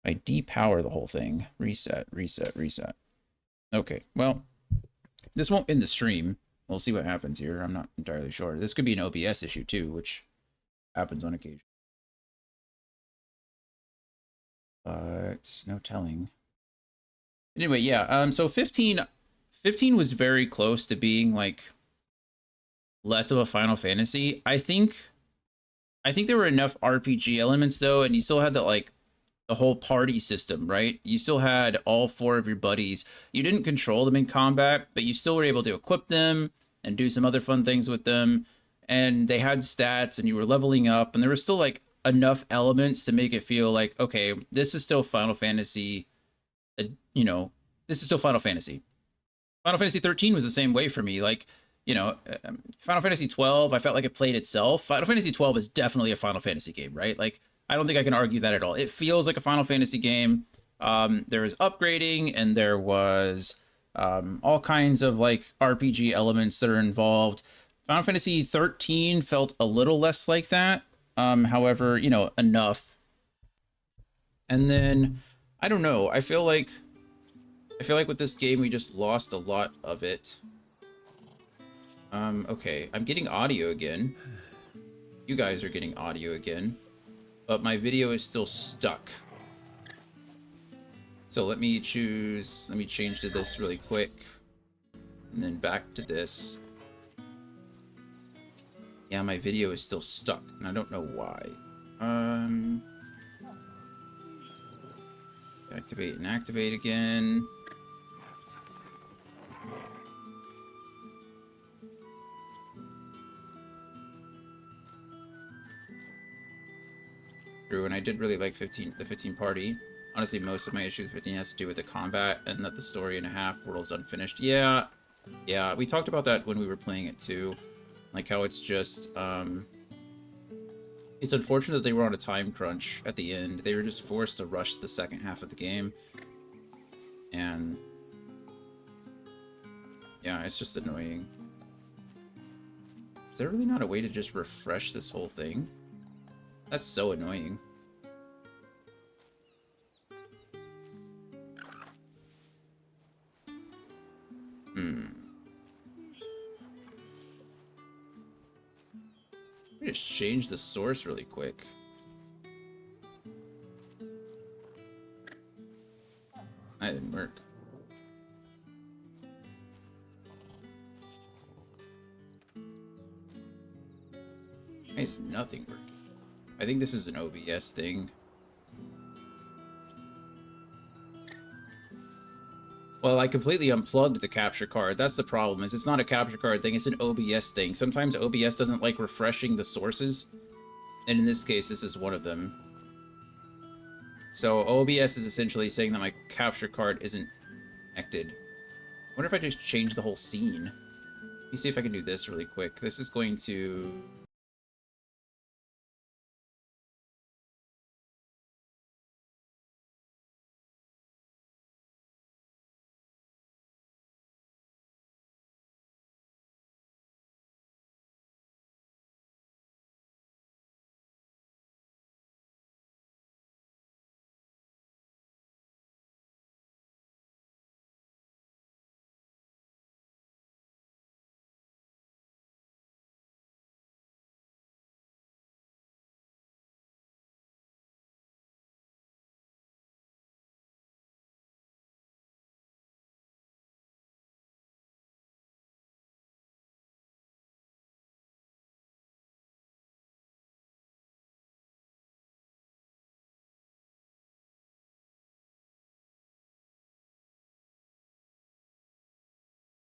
depower the whole thing. Reset, reset, reset. Okay, well, this won't end the stream. We'll see what happens here. I'm not entirely sure. This could be an OBS issue too, which happens on occasion. But no telling. Anyway, yeah, so 15 was very close to being like less of a Final Fantasy. I think I think there were enough RPG elements though, and you still had the whole party system, right? You still had all 4 of your buddies. You didn't control them in combat, but you still were able to equip them and do some other fun things with them. And they had stats and you were leveling up, and there was still like enough elements to make it feel like, okay, this is still Final Fantasy, you know, this is still Final Fantasy. Final Fantasy 13 was the same way for me. Like, you know, Final Fantasy 12, I felt like it played itself. Final Fantasy 12 is definitely a Final Fantasy game, right? Like, I don't think I can argue that at all. It feels like a Final Fantasy game. There was upgrading, and there was all kinds of like RPG elements that are involved. Final Fantasy 13 felt a little less like that. However, you know, enough. And then, I don't know, I feel like with this game, we just lost a lot of it. Okay, I'm getting audio again. You guys are getting audio again. But my video is still stuck. So let me change to this really quick. And then back to this. Yeah, my video is still stuck, and I don't know why. Activate and activate again. True, and I did really like the 15 party. Honestly, most of my issues with 15 has to do with the combat and that the story and a half world's unfinished. Yeah, we talked about that when we were playing it too. Like how it's just, it's unfortunate that they were on a time crunch at the end. They were just forced to rush the second half of the game. And yeah, it's just annoying. Is there really not a way to just refresh this whole thing? That's so annoying. Let me just change the source really quick. That didn't work. Why is nothing working? I think this is an OBS thing. Well, I completely unplugged the capture card. That's the problem, is it's not a capture card thing, it's an OBS thing. Sometimes OBS doesn't like refreshing the sources. And in this case, this is one of them. So OBS is essentially saying that my capture card isn't connected. I wonder if I just change the whole scene. Let me see if I can do this really quick. This is going to